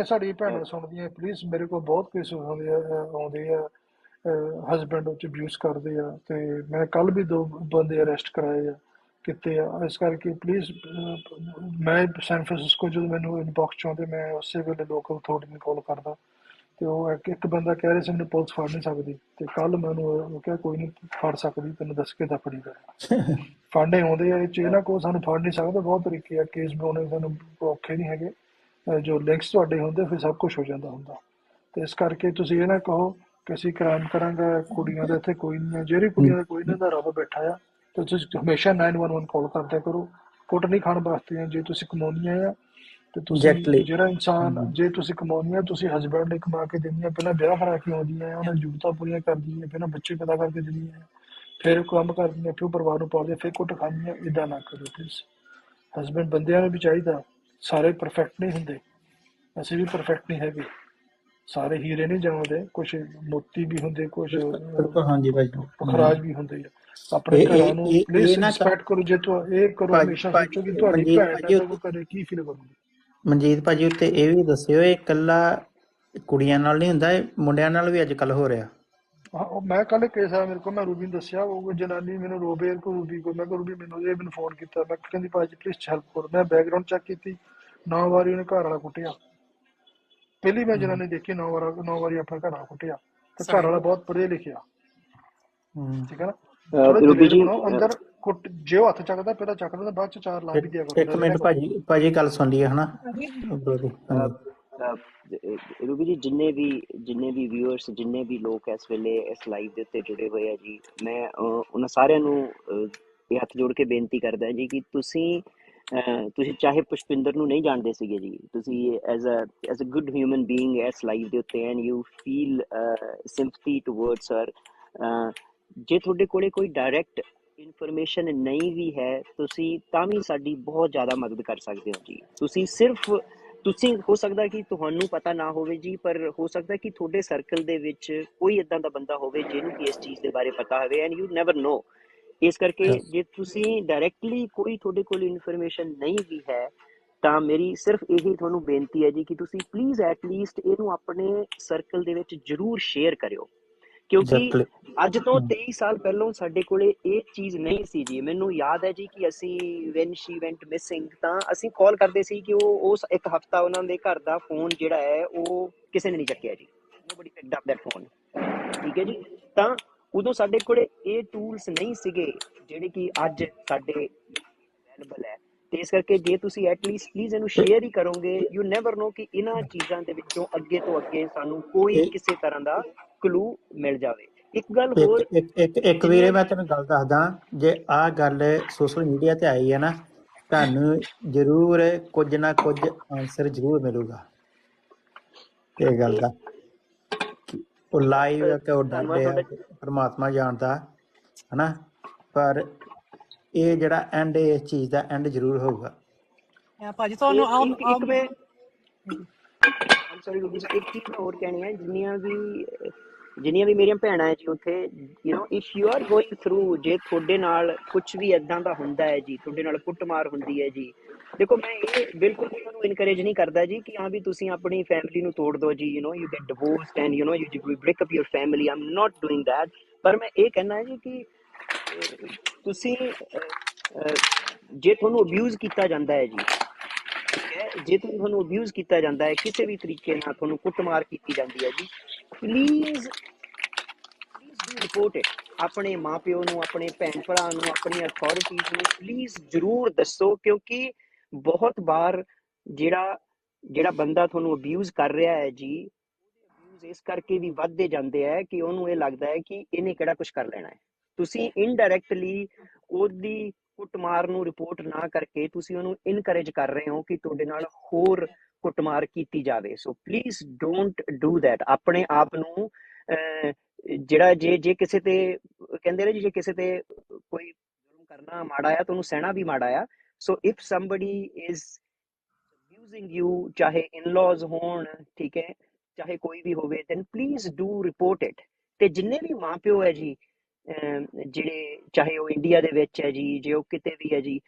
Speaker 3: ਸਾਡੀਆਂ ਭੈਣਾਂ
Speaker 2: uh,
Speaker 3: ਸੁਣਦੀਆਂ ਪਲੀਜ਼, ਮੇਰੇ ਕੋਲ ਬਹੁਤ ਕੇਸ ਆਉਂਦੇ ਆ ਹਸਬੈਂਡ ਉੱਚ ਅਬਿਊਜ਼ ਕਰਦੇ ਆ, ਤੇ ਮੈਂ ਕੱਲ ਵੀ 2 ਬੰਦੇ ਅਰੈਸਟ ਕਰਾਏ ਆ ਕੀਤੇ ਆ। ਇਸ ਕਰਕੇ ਪਲੀਜ਼ ਮੈਂ ਸੈਨ ਫਰਾਂਸਿਸਕੋ ਜਦੋਂ ਮੈਨੂੰ ਇਨਬਾਕਸ 'ਚ ਆਉਂਦੇ ਮੈਂ ਉਸੇ ਵੇਲੇ ਲੋਕਲ ਅਥਾਰਟੀ ਨੂੰ ਕਾਲ ਕਰਦਾ, ਤੇ ਉਹ ਇੱਕ ਬੰਦਾ ਕਹਿ ਰਿਹਾ ਸੀ ਮੈਨੂੰ ਪੁਲਿਸ ਫੜ ਨਹੀਂ ਸਕਦੀ, ਤੇ ਕੱਲ ਮੈਨੂੰ ਉਹ ਕਿਹਾ ਕੋਈ ਨਹੀਂ ਫੜ ਸਕਦੀ, ਤੈਨੂੰ ਦੱਸ ਕੇ ਤਾਂ ਫੜੀ ਕਰ ਫੜਨੇ ਆਉਂਦੇ ਆ। ਇਹ 'ਚ ਇਹਨਾਂ ਕੋਲ ਸਾਨੂੰ ਫੜ ਨਹੀਂ ਸਕਦਾ, ਬਹੁਤ ਤਰੀਕੇ ਆ ਕੇਸ ਬਣਾਉਣੇ, ਸਾਨੂੰ ਔਖੇ ਨਹੀਂ ਹੈਗੇ। ਜੋ ਲਿੰਕਸ ਤੁਹਾਡੇ ਹੁੰਦੇ ਫਿਰ ਸਭ ਕੁਝ ਹੋ ਜਾਂਦਾ ਹੁੰਦਾ। ਤੇ ਇਸ ਕਰਕੇ ਤੁਸੀਂ ਇਹ ਨਾ ਕਹੋ ਕਿ ਅਸੀਂ ਕ੍ਰਾਈਮ ਕਰਾਂਗੇ, ਕੁੜੀਆਂ ਦਾ ਇੱਥੇ ਕੋਈ ਨਹੀਂ ਹੈ। ਜਿਹੜੀ ਕੁੜੀਆਂ ਦਾ ਕੋਈ ਨਹੀਂ ਦਾ ਰੱਬ ਬੈਠਾ ਆ, ਤੇ ਤੁਸੀਂ ਹਮੇਸ਼ਾ 911 ਕਾਲ ਕਰਦਿਆ ਕਰੋ। ਕੁੱਟ ਨਹੀਂ ਖਾਣ ਵਾਸਤੇ, ਜੇ ਤੁਸੀਂ ਕਮਾਉਣੀਆਂ ਆ ਤੇ ਤੁਸੀਂ ਜਿਹੜਾ ਇਨਸਾਨ, ਜੇ ਤੁਸੀਂ ਕਮਾਉਣੀਆਂ, ਤੁਸੀਂ ਹਸਬੈਂਡ ਨੇ ਕਮਾ ਕੇ ਦੇਣੀਆਂ, ਪਹਿਲਾਂ ਵਿਆਹ ਕਰਾ ਕੇ ਆਉਂਦੀਆਂ, ਉਹਨਾਂ ਦੀ ਜ਼ਰੂਰਤਾਂ ਪੂਰੀਆਂ ਕਰਦੀਆਂ, ਪਹਿਲਾਂ ਬੱਚੇ ਪੈਦਾ ਕਰਕੇ ਦਿੰਦੀਆਂ, ਫਿਰ ਕੰਮ ਕਰਦੀਆਂ, ਫਿਰ ਪਰਿਵਾਰ ਨੂੰ ਪਾਲਦੀਆਂ, ਫਿਰ ਕੁੱਟ ਖਾਂਦੀਆਂ। ਇੱਦਾਂ ਨਾ ਕਰੋ ਪਲੀਜ਼। ਹਸਬੈਂਡ ਬੰਦਿਆਂ ਨੂੰ ਵੀ ਚਾਹੀਦਾ, ਸਾਰੇ ਪਰਫੈਕਟ ਨਹੀਂ ਹੁੰਦੇ, ਅਸੀਂ ਵੀ ਪਰਫੈਕਟ ਨਹੀਂ ਹੈਗੇ, ਸਾਰੇ ਹੀਰੇ ਨਹੀਂ ਜੰਮਦੇ, ਕੁਛ ਮੋਤੀ ਵੀ ਹੁੰਦੇ, ਕੁਛ
Speaker 4: ਹਾਂਜੀ ਭਾਈ
Speaker 3: ਪਖਰਾਜ ਵੀ ਹੁੰਦੇ ਆ। ਆਪਣੇ ਘਰਾਂ ਨੂੰ ਪਲੀਜ਼ ਰਿਸਪੈਕਟ ਕਰੋ। ਜੇ ਤੂੰ ਇਹ ਕਰੋ, ਹਮੇਸ਼ਾ ਸੋਚੋ ਕਿ ਤੁਹਾਡੀ ਭੈਣ ਨਾਲ ਕੋਈ ਕਰੇ ਕੀ ਫੀਲ ਕਰੂਗੀ।
Speaker 4: ਮਨਜੀਤ ਭਾਜੀ ਉੱਤੇ ਇਹ ਵੀ ਦੱਸਿਓ, ਇਹ ਇਕੱਲਾ ਕੁੜੀਆਂ ਨਾਲ ਨਹੀਂ ਹੁੰਦਾ, ਇਹ ਮੁੰਡਿਆਂ ਨਾਲ ਵੀ ਅੱਜ ਕੱਲ ਹੋ ਰਿਹਾ।
Speaker 3: ਮੈਂ ਕੱਲ ਕੇਸ ਆ ਮੇਰੇ ਕੋਲ, ਮੈਂ ਰੂਬੀ ਨੂੰ ਦੱਸਿਆ, ਉਹ ਜਨਾਨੀ ਮੈਨੂੰ ਰੋਬੇ ਰੂਬੀ ਕੋਲ, ਮੈਂ ਕਿਹਾ ਰੂਬੀ ਮੈਨੂੰ ਫੋਨ ਕੀਤਾ, ਮੈਂ ਕਹਿੰਦੀ ਭਾਜੀ ਪਲੀਜ਼ ਹੈਲਪ ਕਰੋ। ਮੈਂ ਬੈਕਗਰਾਉਂਡ ਚੈੱਕ ਕੀਤੀ, 9 ਵਾਰੀ ਉਹਨੇ ਘਰ ਵਾਲਾ ਕੁੱਟਿਆ। ਪਹਿਲੀ ਮੈਂ ਜਨਾਨੀ ਦੇਖੀ 9 ਵਾਰੀ ਆਪਣਾ ਘਰ ਵਾਲਾ ਕੁੱਟਿਆ, ਤੇ ਘਰ ਵਾਲਾ ਬਹੁਤ ਪੜ੍ਹਿਆ ਲਿਖਿਆ, ਠੀਕ ਹੈ ਨਾ। ਥੋੜਾ ਦਲੇਰ ਬਣੋ ਅੰਦਰ, ਕੁੱਟ ਜੇ ਉਹ ਹੱਥ ਚੱਕਦਾ ਪਹਿਲਾਂ ਚੱਕ ਲੈਂਦਾ, ਬਾਅਦ ਚ 4 ਲਾ ਵੀ ਦਿਆ ਕਰੋ।
Speaker 4: ਇੱਕ ਮਿੰਟ ਭਾਜੀ ਗੱਲ ਸੁਣ ਲਈਏ ਹਨਾ।
Speaker 2: ਰੂਬੀ ਜੀ, ਜਿੰਨੇ ਵੀ ਵਿਊਅਰਸ, ਜਿੰਨੇ ਵੀ ਲੋਕ ਇਸ ਵੇਲੇ ਇਸ ਲਾਈਵ ਦੇ ਉੱਤੇ ਜੁੜੇ ਹੋਏ ਆ ਜੀ, ਮੈਂ ਉਹਨਾਂ ਸਾਰਿਆਂ ਨੂੰ ਇਹ ਹੱਥ ਜੋੜ ਕੇ ਬੇਨਤੀ ਕਰਦਾ ਜੀ ਕਿ ਤੁਸੀਂ ਚਾਹੇ ਪੁਸ਼ਪਿੰਦਰ ਨੂੰ ਨਹੀਂ ਜਾਣਦੇ ਸੀਗੇ ਜੀ, ਤੁਸੀਂ as a good human being ਇਸ ਲਾਈਵ ਦੇ ਉੱਤੇ, and you feel sympathy towards her. ਜੇ ਤੁਹਾਡੇ ਕੋਲੇ ਕੋਈ ਡਾਇਰੈਕਟ ਇਨਫੋਰਮੇਸ਼ਨ ਨਹੀਂ ਵੀ ਹੈ, ਤੁਸੀਂ ਤਾਂ ਵੀ ਸਾਡੀ ਬਹੁਤ ਜ਼ਿਆਦਾ ਮਦਦ ਕਰ ਸਕਦੇ ਹੋ ਜੀ। ਤੁਸੀਂ ਹੋ ਸਕਦਾ ਕਿ ਤੁਹਾਨੂੰ ਪਤਾ ਨਾ ਹੋਵੇ ਜੀ, ਪਰ ਹੋ ਸਕਦਾ ਕਿ ਤੁਹਾਡੇ ਸਰਕਲ ਦੇ ਵਿੱਚ ਕੋਈ ਇੱਦਾਂ ਦਾ ਬੰਦਾ ਹੋਵੇ ਜਿਹਨੂੰ ਕਿ ਇਸ ਚੀਜ਼ ਦੇ ਬਾਰੇ ਪਤਾ ਹੋਵੇ, ਐਂਡ ਯੂ ਨੈਵਰ ਨੋ। ਇਸ ਕਰਕੇ ਜੇ ਤੁਸੀਂ ਡਾਇਰੈਕਟਲੀ ਕੋਈ ਤੁਹਾਡੇ ਕੋਲ ਇਨਫੋਰਮੇਸ਼ਨ ਨਹੀਂ ਵੀ ਹੈ, ਤਾਂ ਮੇਰੀ ਸਿਰਫ ਇਹੀ ਤੁਹਾਨੂੰ ਬੇਨਤੀ ਹੈ ਜੀ ਕਿ ਤੁਸੀਂ ਪਲੀਜ਼ ਐਟਲੀਸਟ ਇਹਨੂੰ ਆਪਣੇ ਸਰਕਲ ਦੇ ਵਿੱਚ ਜ਼ਰੂਰ ਸ਼ੇਅਰ ਕਰਿਓ, ਕਿਉਂਕਿ ਅੱਜ ਤੋਂ 23 ਸਾਲ ਪਹਿਲਾਂ ਸਾਡੇ ਕੋਲੇ ਇਹ ਚੀਜ਼ ਨਹੀਂ ਸੀ ਜੀ। ਮੈਨੂੰ ਯਾਦ ਹੈ ਜੀ ਕਿ ਅਸੀਂ ਵੈਨ ਸ਼ੀ ਵੈਂਟ ਮਿਸਿੰਗ, ਤਾਂ ਅਸੀਂ ਕਾਲ ਕਰਦੇ ਸੀ ਕਿ ਉਸ ਇੱਕ ਹਫਤਾ ਉਹਨਾਂ ਦੇ ਘਰ ਦਾ ਫੋਨ ਜਿਹੜਾ ਹੈ ਉਹ ਕਿਸੇ ਨੇ ਨਹੀਂ ਚੱਕਿਆ ਜੀ, nobody picked up that phone, ਠੀਕ ਹੈ ਜੀ। ਤਾਂ ਉਦੋਂ ਸਾਡੇ ਕੋਲੇ ਇਹ ਟੂਲਸ ਨਹੀਂ ਸੀਗੇ ਜਿਹੜੇ ਕਿ ਅੱਜ ਸਾਡੇ ਅਵੇਲੇਬਲ ਹੈ, ਤੇ ਇਸ ਕਰਕੇ ਜੇ ਤੁਸੀਂ ਐਟਲੀਸਟ ਪਲੀਜ਼ ਇਹਨੂੰ ਸ਼ੇਅਰ ਹੀ ਕਰੋਗੇ, ਯੂ ਨੈਵਰ ਨੋ ਕਿ ਇਹਨਾਂ ਚੀਜ਼ਾਂ ਦੇ ਵਿੱਚੋਂ ਅੱਗੇ ਤੋਂ ਅੱਗੇ ਸਾਨੂੰ ਕੋਈ ਕਿਸੇ ਤਰ੍ਹਾਂ ਦਾ ਕਲੂ ਮਿਲ ਜਾਵੇ। ਇੱਕ ਗੱਲ ਹੋਰ,
Speaker 4: ਇੱਕ ਵੀਰੇ ਮੈਂ ਤੈਨੂੰ ਗੱਲ ਦੱਸਦਾ, ਜੇ ਆਹ ਗੱਲ ਸੋਸ਼ਲ ਮੀਡੀਆ ਤੇ ਆਈ ਹੈ ਨਾ, ਤੁਹਾਨੂੰ ਜ਼ਰੂਰ ਕੁਝ ਨਾ ਕੁਝ ਆਨਸਰ ਜ਼ਰੂਰ ਮਿਲੂਗਾ ਇਹ ਗੱਲ ਦਾ। ਉਹ ਲਾਈਵ ਕਿ ਉਹ ਡਰਦੇ ਆ, ਪਰਮਾਤਮਾ ਜਾਣਦਾ ਹਨਾ, ਪਰ ਇਹ ਜਿਹੜਾ ਐਂਡ, ਇਸ ਚੀਜ਼ ਦਾ ਐਂਡ ਜ਼ਰੂਰ ਹੋਊਗਾ।
Speaker 1: ਭਾਜੀ ਤੁਹਾਨੂੰ
Speaker 2: ਇੱਕ ਮੈਂ ਇੱਕ ਚੀਜ਼ ਮੈਂ ਹੋਰ ਕਹਿਣੀ ਹੈ, ਜਿੰਨੀਆਂ ਵੀ ਮੇਰੀਆਂ ਭੈਣਾਂ ਹੈ ਜੀ ਉੱਥੇ, you know if you are going through, ਜੇ ਤੁਹਾਡੇ ਨਾਲ ਕੁਛ ਵੀ ਏਦਾਂ ਦਾ ਹੁੰਦਾ ਹੈ ਜੀ, ਤੁਹਾਡੇ ਨਾਲ ਕੁੱਟਮਾਰ ਹੁੰਦੀ ਹੈ ਜੀ, ਦੇਖੋ ਮੈਂ ਇਹ ਬਿਲਕੁਲ ਵੀ ਤੁਹਾਨੂੰ ਇਨਕਰੇਜ ਨਹੀਂ ਕਰਦਾ ਜੀ ਕਿ ਹਾਂ ਵੀ ਤੁਸੀਂ ਆਪਣੀ ਫੈਮਿਲੀ ਨੂੰ ਤੋੜ ਦਿਓ ਜੀ, you know you get divorced and you know you break up your family, I am not doing that. ਪਰ ਮੈਂ ਇਹ ਕਹਿਣਾ ਹੈ ਜੀ ਕਿ ਤੁਸੀਂ ਜੇ ਤੁਹਾਨੂੰ ਅਬਿਊਜ਼ ਕੀਤਾ ਜਾਂਦਾ ਹੈ ਜੀ, ਠੀਕ ਹੈ, ਜੇ ਤੁਹਾਨੂੰ ਅਬਿਊਜ਼ ਕੀਤਾ ਜਾਂਦਾ ਹੈ, ਕਿਸੇ ਵੀ ਤਰੀਕੇ ਨਾਲ ਤੁਹਾਨੂੰ ਕੁੱਟਮਾਰ ਕੀਤੀ ਜਾਂਦੀ ਹੈ ਜੀ, ਪਲੀਜ਼ ਡੂ ਰਿਪੋਰਟ ਇਟ। ਆਪਣੇ ਮਾਂ ਪਿਓ ਨੂੰ, ਆਪਣੇ ਭੈਣ ਭਰਾ ਨੂੰ, ਆਪਣੀ ਅਥਾਰਟੀਜ਼ ਨੂੰ ਪਲੀਜ਼ ਜ਼ਰੂਰ ਦੱਸੋ, ਕਿਉਂਕਿ ਬਹੁਤ ਵਾਰ ਜਿਹੜਾ ਬੰਦਾ ਤੁਹਾਨੂੰ ਅਬਿਊਜ਼ ਕਰ ਰਿਹਾ ਹੈ ਜੀ, ਅਬਿਊਜ਼ ਇਸ ਕਰਕੇ ਵੀ ਵੱਧਦੇ ਜਾਂਦੇ ਹੈ ਕਿ ਉਹਨੂੰ ਇਹ ਲੱਗਦਾ ਹੈ ਕਿ ਇਹਨੇ ਕਿਹੜਾ ਕੁਛ ਕਰ ਲੈਣਾ ਹੈ। ਤੁਸੀਂ ਇਨਡਾਇਰੈਕਟਲੀ ਉਹਦੀ ਕੁੱਟਮਾਰ ਨੂੰ ਰਿਪੋਰਟ ਨਾ ਕਰਕੇ ਤੁਸੀਂ ਉਹਨੂੰ ਇਨਕਰੇਜ ਕਰ ਰਹੇ ਹੋ ਕਿ ਤੁਹਾਡੇ ਨਾਲ ਹੋਰ ਕੁੱਟਮਾਰ ਕੀਤੀ ਜਾਵੇ। So please don't do that. ਆਪਣੇ ਆਪ ਨੂੰ ਜਿਹੜਾ ਜੇ ਕਿਸੇ ਤੇ ਕਹਿੰਦੇ ਨੇ ਜੀ, ਜੇ ਕਿਸੇ ਤੇ ਕੋਈ ਜ਼ੁਲਮ ਕਰਨਾ ਮਾੜਾ ਆ ਤਾਂ ਉਹਨੂੰ ਸਹਿਣਾ ਵੀ ਮਾੜਾ ਆ। So if somebody is abusing you, ਚਾਹੇ ਇਨ-ਲॉज ਹੋਣ, ਠੀਕ ਹੈ, ਚਾਹੇ ਕੋਈ ਵੀ ਹੋਵੇ, then please do report it. ਤੇ ਜਿੰਨੇ ਵੀ ਮਾਂ ਪਿਓ ਹੈ ਜੀ, ਜਿਹੜੇ ਚਾਹੇ ਉਹ ਇੰਡੀਆ ਦੇ ਵਿੱਚ ਹੈ ਜੀ, ਜੇ ਉਹ ਕਿਤੇ ਵੀ ਹੈ ਜੀ,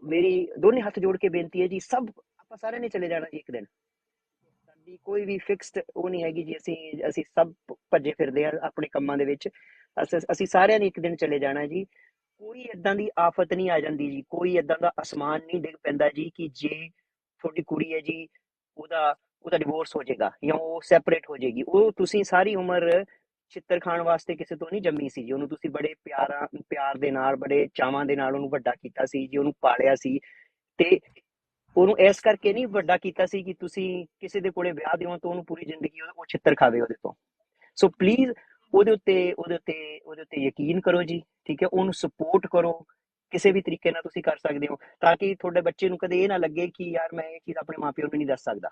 Speaker 2: ਮੇਰੀ ਦੋਨੇ ਹੱਥ ਜੋੜ ਕੇ ਬੇਨਤੀ ਹੈ ਜੀ, ਸਭ ਆਪਾਂ ਸਾਰਿਆਂ ਨੇ ਚਲੇ ਜਾਣਾ ਜੀ ਇੱਕ ਦਿਨ। ਸਾਡੀ ਕੋਈ ਵੀ ਫਿਕਸਡ ਉਹ ਨਹੀਂ ਹੈਗੀ ਜੀ, ਅਸੀਂ ਸਭ ਭੱਜੇ ਫਿਰਦੇ ਆ ਆਪਣੇ ਕੰਮਾਂ ਦੇ ਵਿੱਚ, ਅਸੀਂ ਸਾਰਿਆਂ ਨੇ ਇੱਕ ਦਿਨ ਚਲੇ ਜਾਣਾ ਜੀ। ਕੋਈ ਏਦਾਂ ਦੀ ਆਫਤ ਨਹੀਂ ਆ ਜਾਂਦੀ ਜੀ, ਕੋਈ ਏਦਾਂ ਦਾ ਅਸਮਾਨ ਨਹੀਂ ਡਿੱਗ ਪੈਂਦਾ ਜੀ ਕਿ ਜੇ ਤੁਹਾਡੀ ਕੁੜੀ ਹੈ ਜੀ ਉਹਦਾ ਡਿਵੋਰਸ ਹੋ ਜਾਏਗਾ ਜਾਂ ਉਹ ਸੈਪਰੇਟ ਹੋ ਜਾਏਗੀ। ਉਹ ਤੁਸੀਂ ਸਾਰੀ ਉਮਰ ਛਿੱਤਰ ਖਾਣ ਵਾਸਤੇ ਕਿਸੇ ਤੋਂ ਨਹੀਂ ਜੰਮੀ ਸੀ ਜੀ, ਉਹਨੂੰ ਤੁਸੀਂ ਬੜੇ ਪਿਆਰ ਦੇ ਨਾਲ, ਬੜੇ ਚਾਵਾਂ ਦੇ ਨਾਲ ਉਹਨੂੰ ਵੱਡਾ ਕੀਤਾ ਸੀ ਜੀ, ਉਹਨੂੰ ਪਾਲਿਆ ਸੀ, ਤੇ ਉਹਨੂੰ ਇਸ ਕਰਕੇ ਨਹੀਂ ਵੱਡਾ ਕੀਤਾ ਸੀ ਕਿ ਤੁਸੀਂ ਕਿਸੇ ਦੇ ਕੋਲੇ ਵਿਆਹ ਦਿਓ ਤਾਂ ਉਹਨੂੰ ਪੂਰੀ ਜ਼ਿੰਦਗੀ ਉਹ ਛਿੱਤਰ ਖਾਵੇ ਉਹਦੇ ਤੋਂ। ਸੋ ਪਲੀਜ਼ ਉਹਦੇ ਉੱਤੇ ਯਕੀਨ ਕਰੋ ਜੀ, ਠੀਕ ਹੈ, ਉਹਨੂੰ ਸਪੋਰਟ ਕਰੋ ਕਿਸੇ ਵੀ ਤਰੀਕੇ ਨਾਲ ਤੁਸੀਂ ਕਰ ਸਕਦੇ ਹੋ, ਤਾਂ ਕਿ ਤੁਹਾਡੇ ਬੱਚੇ ਨੂੰ ਕਦੇ ਇਹ ਨਾ ਲੱਗੇ ਕਿ ਯਾਰ ਮੈਂ ਇਹ ਚੀਜ਼ ਆਪਣੇ ਮਾਪਿਆਂ ਨੂੰ ਨਹੀਂ ਦੱਸ ਸਕਦਾ,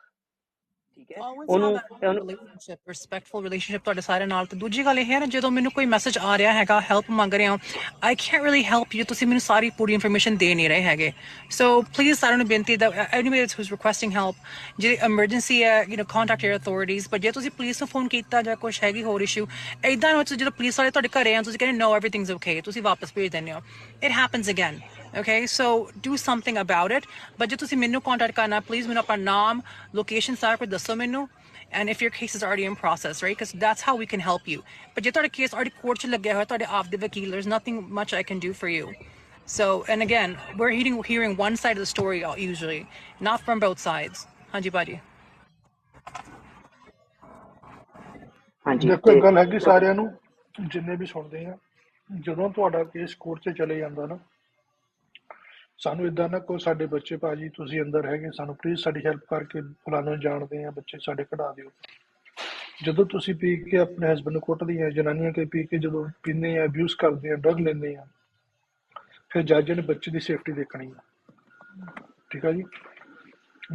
Speaker 2: ਠੀਕ ਹੈ।
Speaker 1: Always have
Speaker 2: ਉਹਨੂੰ
Speaker 1: that relationship, respectful relationship ਤੁਹਾਡੇ ਸਾਰੇ ਨਾਲ। ਤੇ ਦੂਜੀ ਗੱਲ ਇਹ ਹੈ ਨਾ, ਜਦੋਂ ਮੈਨੂੰ ਕੋਈ ਮੈਸੇਜ ਆ ਰਿਹਾ ਹੈਗਾ, ਹੈਲਪ ਮੰਗ ਰਿਹਾ, I can't really help you, ਤੁਸੀਂ ਮੈਨੂੰ ਸਾਰੀ ਪੂਰੀ ਇਨਫੋਰਮੇਸ਼ਨ ਦੇ ਨਹੀਂ ਰਹੇ ਹੈਗੇ। ਸੋ ਪਲੀਜ਼ ਸਾਰਿਆਂ ਨੂੰ ਬੇਨਤੀ ਦਾ anybody who's requesting help, ਜੇ ਐਮਰਜੈਂਸੀ ਹੈ, contact your authorities, but ਜੇ ਤੁਸੀਂ ਪੁਲਿਸ ਨੂੰ ਫੋਨ ਕੀਤਾ ਜਾਂ ਕੁਝ ਹੈਗੀ ਹੋਰ ਇਸ਼ੂ, ਇਦਾਂ ਵਿੱਚ ਜਦੋਂ ਪੁਲਿਸ ਵਾਲੇ ਤੁਹਾਡੇ ਘਰੇ ਆ, ਤੁਸੀਂ ਕਹਿੰਦੇ no everything's okay, ਤੁਸੀਂ ਵਾਪਸ ਭੇਜ ਦਿੰਦੇ ਹੋ, it happens again, okay, so do something about it। but ਜੇ ਤੁਸੀਂ ਮੈਨੂੰ ਕੰਟੈਕਟ ਕਰਨਾ, ਪਲੀਜ਼ ਮੈਨੂੰ ਆਪਣਾ ਨਾਮ, ਲੋਕੇਸ਼ਨ ਸਾਰਾ ਕੁਝ ਦੱਸੋ ਮੈਨੂੰ, and if your case is already in process, right, because that's how we can help you। but ਜੇ ਤੁਹਾਡਾ ਕੇਸ already court 'ਚ ਲੱਗਿਆ ਹੋਇਆ, ਤੁਹਾਡੇ ਆਪ ਦੇ ਵਕੀਲ, there's nothing much I can do for you। so and again, we're hearing one side of the story usually, not from both sides। ਹਾਂਜੀ ਭਾਜੀ।
Speaker 2: ਹਾਂਜੀ
Speaker 3: ਦੇਖੋ
Speaker 2: ਤੇ
Speaker 3: ਇੱਕ ਗੱਲ ਹੈਗੀ ਸਾਰਿਆਂ ਨੂੰ, ਜਿੰਨੇ ਵੀ ਸੁਣਦੇ ਆ, ਜਦੋਂ ਤੁਹਾਡਾ ਕੇਸ ਕੋਰਟ 'ਚ ਚਲੇ ਜਾਂਦਾ ਨਾ, ਸਾਨੂੰ ਇਦਾਂ ਨਾ ਕੋਈ ਸਾਡੇ ਬੱਚੇ ਭਾਜੀ ਤੁਸੀਂ ਅੰਦਰ ਹੈਗੇ, ਸਾਨੂੰ ਪਲੀਜ਼ ਸਾਡੀ ਹੈਲਪ ਕਰਕੇ ਫਲਾਣੇ ਜਾਣਦੇ ਆ, ਬੱਚੇ ਸਾਡੇ ਕਢਾ ਦਿਓ। ਜਦੋਂ ਤੁਸੀਂ ਪੀ ਕੇ ਆਪਣੇ ਹਸਬੈਂਡ ਨੂੰ ਕੁੱਟਦੀਆਂ, ਜਨਾਨੀਆਂ ਕਈ ਪੀ ਕੇ ਜਦੋਂ ਪੀਂਦੇ ਆ, ਅਬਿਊਜ਼ ਕਰਦੇ ਆ, ਡਰਗ ਲੈਂਦੇ ਆ, ਫਿਰ ਜੱਜ ਨੇ ਬੱਚੇ ਦੀ ਸੇਫਟੀ ਦੇਖਣੀ ਆ, ਠੀਕ ਆ ਜੀ।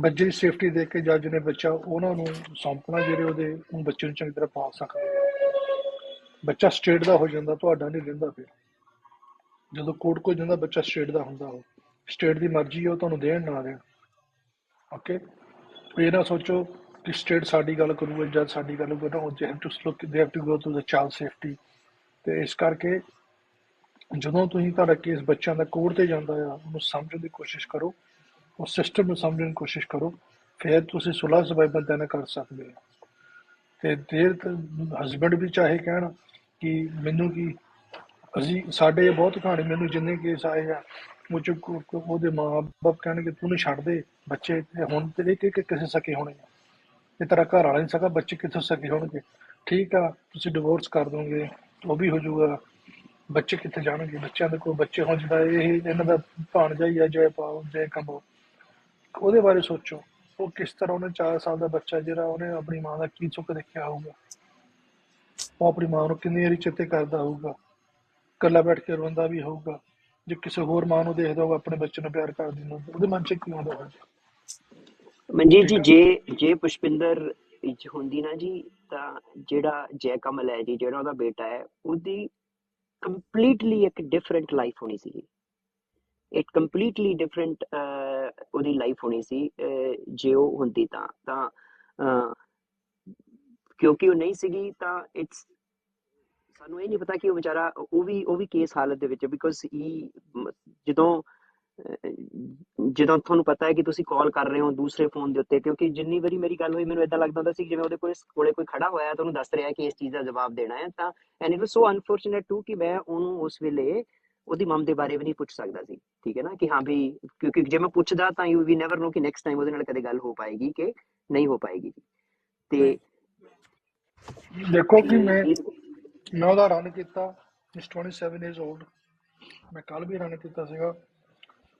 Speaker 3: ਬੱਚੇ ਦੀ ਸੇਫਟੀ ਦੇਖ ਕੇ ਜੱਜ ਨੇ ਬੱਚਾ ਉਹਨਾਂ ਨੂੰ ਸੌਂਪਣਾ ਜਿਹੜੇ ਉਹਦੇ ਬੱਚੇ ਨੂੰ ਚੰਗੀ ਤਰ੍ਹਾਂ ਪਾਲ ਸਕਦੇ। ਬੱਚਾ ਸਟੇਟ ਦਾ ਹੋ ਜਾਂਦਾ, ਤੁਹਾਡਾ ਨਹੀਂ ਰਹਿੰਦਾ। ਫਿਰ ਜਦੋਂ ਕੋਰਟ ਕੋਲ ਜਾਂਦਾ ਬੱਚਾ ਸਟੇਟ ਦਾ ਹੁੰਦਾ, ਉਹ ਸਟੇਟ ਦੀ ਮਰਜ਼ੀ ਹੈ ਉਹ ਤੁਹਾਨੂੰ ਦੇਣ ਨਾ ਦੇਣ। ਓਕੇ, ਇਹ ਨਾ ਸੋਚੋ ਕਿ ਸਟੇਟ ਸਾਡੀ ਗੱਲ ਕਰੂਗਾ, ਜੱਜ ਸਾਡੀ ਗੱਲ ਕਰੂਗਾ, ਉਹ they have to go to the child safety. ਤੇ ਇਸ ਕਰਕੇ ਜਦੋਂ ਤੁਸੀਂ ਤੁਹਾਡਾ ਕੇਸ ਬੱਚਿਆਂ ਦਾ ਕੋਰਟ ਤੇ ਜਾਂਦਾ ਆ, ਉਹਨੂੰ ਸਮਝਣ ਦੀ ਕੋਸ਼ਿਸ਼ ਕਰੋ, ਉਹ ਸਿਸਟਮ ਨੂੰ ਸਮਝਣ ਦੀ ਕੋਸ਼ਿਸ਼ ਕਰੋ, ਫਿਰ ਤੁਸੀਂ ਸੁਲਹ ਸਫਾਈ ਬੰਦਿਆਂ ਨਾਲ ਕਰ ਸਕਦੇ ਹੋ। ਤੇ ਦੇਰ ਹਸਬੈਂਡ ਵੀ ਚਾਹੇ ਕਹਿਣ ਕਿ ਮੈਨੂੰ ਕੀ, ਅਸੀਂ ਸਾਡੇ ਬਹੁਤ ਕਹਾਣੀ, ਮੈਨੂੰ ਜਿੰਨੇ ਕੇਸ ਆਏ ਆ ਉਹ 'ਚ ਉਹਦੇ ਮਾਂ ਬਾਪ ਕਹਿਣਗੇ ਤੂੰ ਨਹੀਂ ਛੱਡ ਦੇ ਬੱਚੇ, ਹੁਣ ਤੇ ਇੱਕ ਕਿਸੇ ਸਕੇ ਹੋਣੇ ਆ, ਇਹ ਤੇਰਾ ਘਰ ਵਾਲਾ ਨਹੀਂ ਸਕਾ, ਬੱਚੇ ਕਿੱਥੋਂ ਸਕੇ ਹੋਣਗੇ। ਠੀਕ ਆ, ਤੁਸੀਂ ਡਿਵੋਰਸ ਕਰ ਦੋਗੇ, ਉਹ ਵੀ ਹੋ ਜਾਊਗਾ, ਬੱਚੇ ਕਿੱਥੇ ਜਾਣਗੇ, ਬੱਚਿਆਂ ਦੇ ਕੋਲ ਬੱਚੇ ਹੋ ਜਿਹੜਾ ਇਹ ਇਹਨਾਂ ਦਾ ਭਾਣਜਾ ਹੀ ਆ, ਜੈ ਪਾਓ ਜੈ ਕਮਾਓ, ਉਹਦੇ ਬਾਰੇ ਸੋਚੋ। ਉਹ ਕਿਸ ਤਰ੍ਹਾਂ, ਉਹਨੇ 4 ਸਾਲ ਦਾ ਬੱਚਾ ਜਿਹੜਾ, ਉਹਨੇ ਆਪਣੀ ਮਾਂ ਦਾ ਕੀ ਸੁੱਖ ਦੇਖਿਆ ਹੋਊਗਾ, ਉਹ ਆਪਣੀ ਮਾਂ ਨੂੰ ਕਿੰਨੀ ਵਾਰੀ ਚੇਤੇ ਕਰਦਾ ਹੋਊਗਾ, ਇਕੱਲਾ ਬੈਠ ਕੇ ਰੋਂਦਾ ਵੀ ਹੋਊਗਾ। ਜੇ ਕਿਸੇ ਹੋਰ ਮਾਂ ਨੂੰ ਦੇਖਦਾ ਹੋਊਗਾ ਆਪਣੇ ਬੱਚੇ ਨੂੰ ਪਿਆਰ ਕਰਦੀ ਨੂੰ, ਉਹਦੇ ਮਨ 'ਚ ਕੀ ਆਉਂਦਾ ਹੋਊਗਾ।
Speaker 2: ਮਨਜੀਤ
Speaker 3: ਠੀਕ
Speaker 2: ਜੀ,
Speaker 3: ਆ,
Speaker 2: ਜੇ ਪੁਸ਼ਪਿੰਦਰ ਵਿੱਚ ਹੁੰਦੀ ਨਾ ਜੀ, ਤਾਂ ਜਿਹੜਾ ਜੈ ਕਮਲ ਹੈ ਜੀ, ਜਿਹੜਾ ਉਹਦਾ ਬੇਟਾ ਹੈ, ਉਹਦੀ ਕੰਪਲੀਟਲੀ ਇੱਕ ਡਿਫਰੈਂਟ ਲਾਈਫ ਹੋਣੀ ਸੀ, ਇੱਕ ਕੰਪਲੀਟਲੀ ਡਿਫਰੈਂਟ ਉਹਦੀ ਲਾਈਫ ਹੋਣੀ ਸੀ ਜੇ ਉਹ ਹੁੰਦੀ ਤਾਂ ਕਿਉਂਕਿ ਉਹ ਨਹੀਂ ਸੀਗੀ, ਤਾਂ ਇਟਸ ਸਾਨੂੰ ਇਹ ਨਹੀਂ ਪਤਾ ਕਿ ਉਹ ਵਿਚਾਰਾ ਉਹ ਵੀ ਕੇਸ ਹਾਲਤ ਦੇ ਵਿੱਚ, ਬਿਕੋਜ਼ ਜਦੋਂ ਤੁਹਾਨੂੰ ਪਤਾ ਹੈ ਕਿ ਤੁਸੀਂ ਕਾਲ ਕਰ ਰਹੇ ਹੋ ਦੂਸਰੇ ਫੋਨ ਦੇ ਉੱਤੇ, ਕਿਉਂਕਿ ਜਿੰਨੀ ਵਾਰੀ ਮੇਰੀ ਗੱਲ ਹੋਈ ਮੈਨੂੰ ਏਦਾਂ ਲੱਗਦਾ ਹੁੰਦਾ ਸੀ ਜਿਵੇਂ ਉਹਦੇ ਕੋਲੇ ਕੋਈ ਖੜਾ ਹੋਇਆ ਤਾਂ ਉਹਨੂੰ ਦੱਸ ਰਿਹਾ ਕਿ ਇਸ ਚੀਜ਼ ਦਾ ਜਵਾਬ ਦੇਣਾ ਹੈ। ਤਾਂ and it was so unfortunate to ਕਿ ਮੈਂ ਉਹਨੂੰ ਉਸ ਵੇਲੇ ਉਹਦੀ ਮਮ ਦੇ ਬਾਰੇ ਵੀ ਨਹੀਂ ਪੁੱਛ ਸਕਦਾ ਸੀ, ਠੀਕ ਹੈ ਨਾ, ਕਿ ਹਾਂ ਵੀ ਕਿਉਂਕਿ ਜੇ ਮੈਂ ਪੁੱਛਦਾ ਤਾਂ ਯੂ ਵੀ ਨੈਵਰ ਨੋ ਕਿ ਨੈਕਸਟ ਟਾਈਮ ਉਹਦੇ ਨਾਲ ਕਦੇ ਗੱਲ ਹੋ ਪਾਏਗੀ ਕਿ ਨਹੀਂ ਹੋ ਪਾਏਗੀ। ਤੇ
Speaker 3: ਦੇਖੋ ਕਿ ਮੈਂ ਉਹਦਾ ਰਨ ਕੀਤਾ, ਇਸ 27 years old, ਮੈਂ ਕੱਲ ਵੀ ਰਨ ਕੀਤਾ ਸੀਗਾ।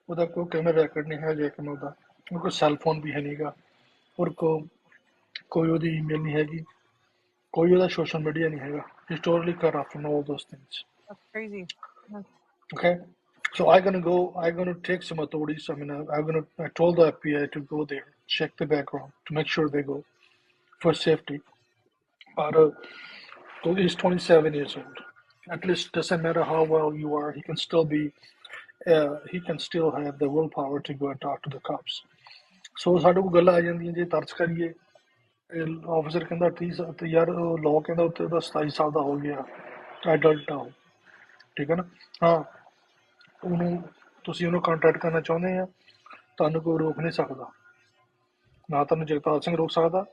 Speaker 3: ਉਹਦਾ ਕੋਈ ਕੈਮਰਾ ਰੈਕਡ ਨਹੀਂ ਹੈ ਜੇ ਕਮਲ ਦਾ, ਕੋਈ ਸੈੱਲਫੋਨ ਵੀ ਹੈ ਨਹੀਂਗਾ, ਔਰ ਕੋਈ ਉਹਦੀ ਈਮੇਲ ਨਹੀਂ ਹੈਗੀ, ਕੋਈ ਉਹਦਾ ਸੋਸ਼ਲ ਮੀਡੀਆ ਨਹੀਂ ਹੈਗਾ। He's totally cut off from all those things.
Speaker 1: That's crazy।
Speaker 3: Okay, so I'm gonna take some authorities. I mean, I told the FBI to go there, check the background to make sure they go for safety. But he's 27 years old. At least doesn't matter how well you are, he can still have the willpower to go and talk to the cops. So ਸਾਡੇ ਕੋਲ ਗੱਲਾਂ ਆ ਜਾਂਦੀਆਂ, ਜੇ ਤਰਸ ਕਰੀਏ, officer ਕਹਿੰਦਾ 30 ਯਾਰ, ਲਾਅ ਕਹਿੰਦਾ ਉੱਤੇ ਉਹਦਾ 27 ਸਾਲ ਦਾ ਹੋ ਗਿਆ, ਐਡਲਟ ਆ, ਠੀਕ ਹੈ ਨਾ। ਹਾਂ, ਉਹਨੂੰ ਤੁਸੀਂ ਉਹਨੂੰ ਕੰਟੈਕਟ ਕਰਨਾ ਚਾਹੁੰਦੇ ਆ, ਤੁਹਾਨੂੰ ਕੋਈ ਰੋਕ ਨਹੀਂ ਸਕਦਾ। ਨਾ ਤੁਹਾਨੂੰ ਜਗਤਾਰ ਸਿੰਘ ਰੋਕ ਸਕਦਾ,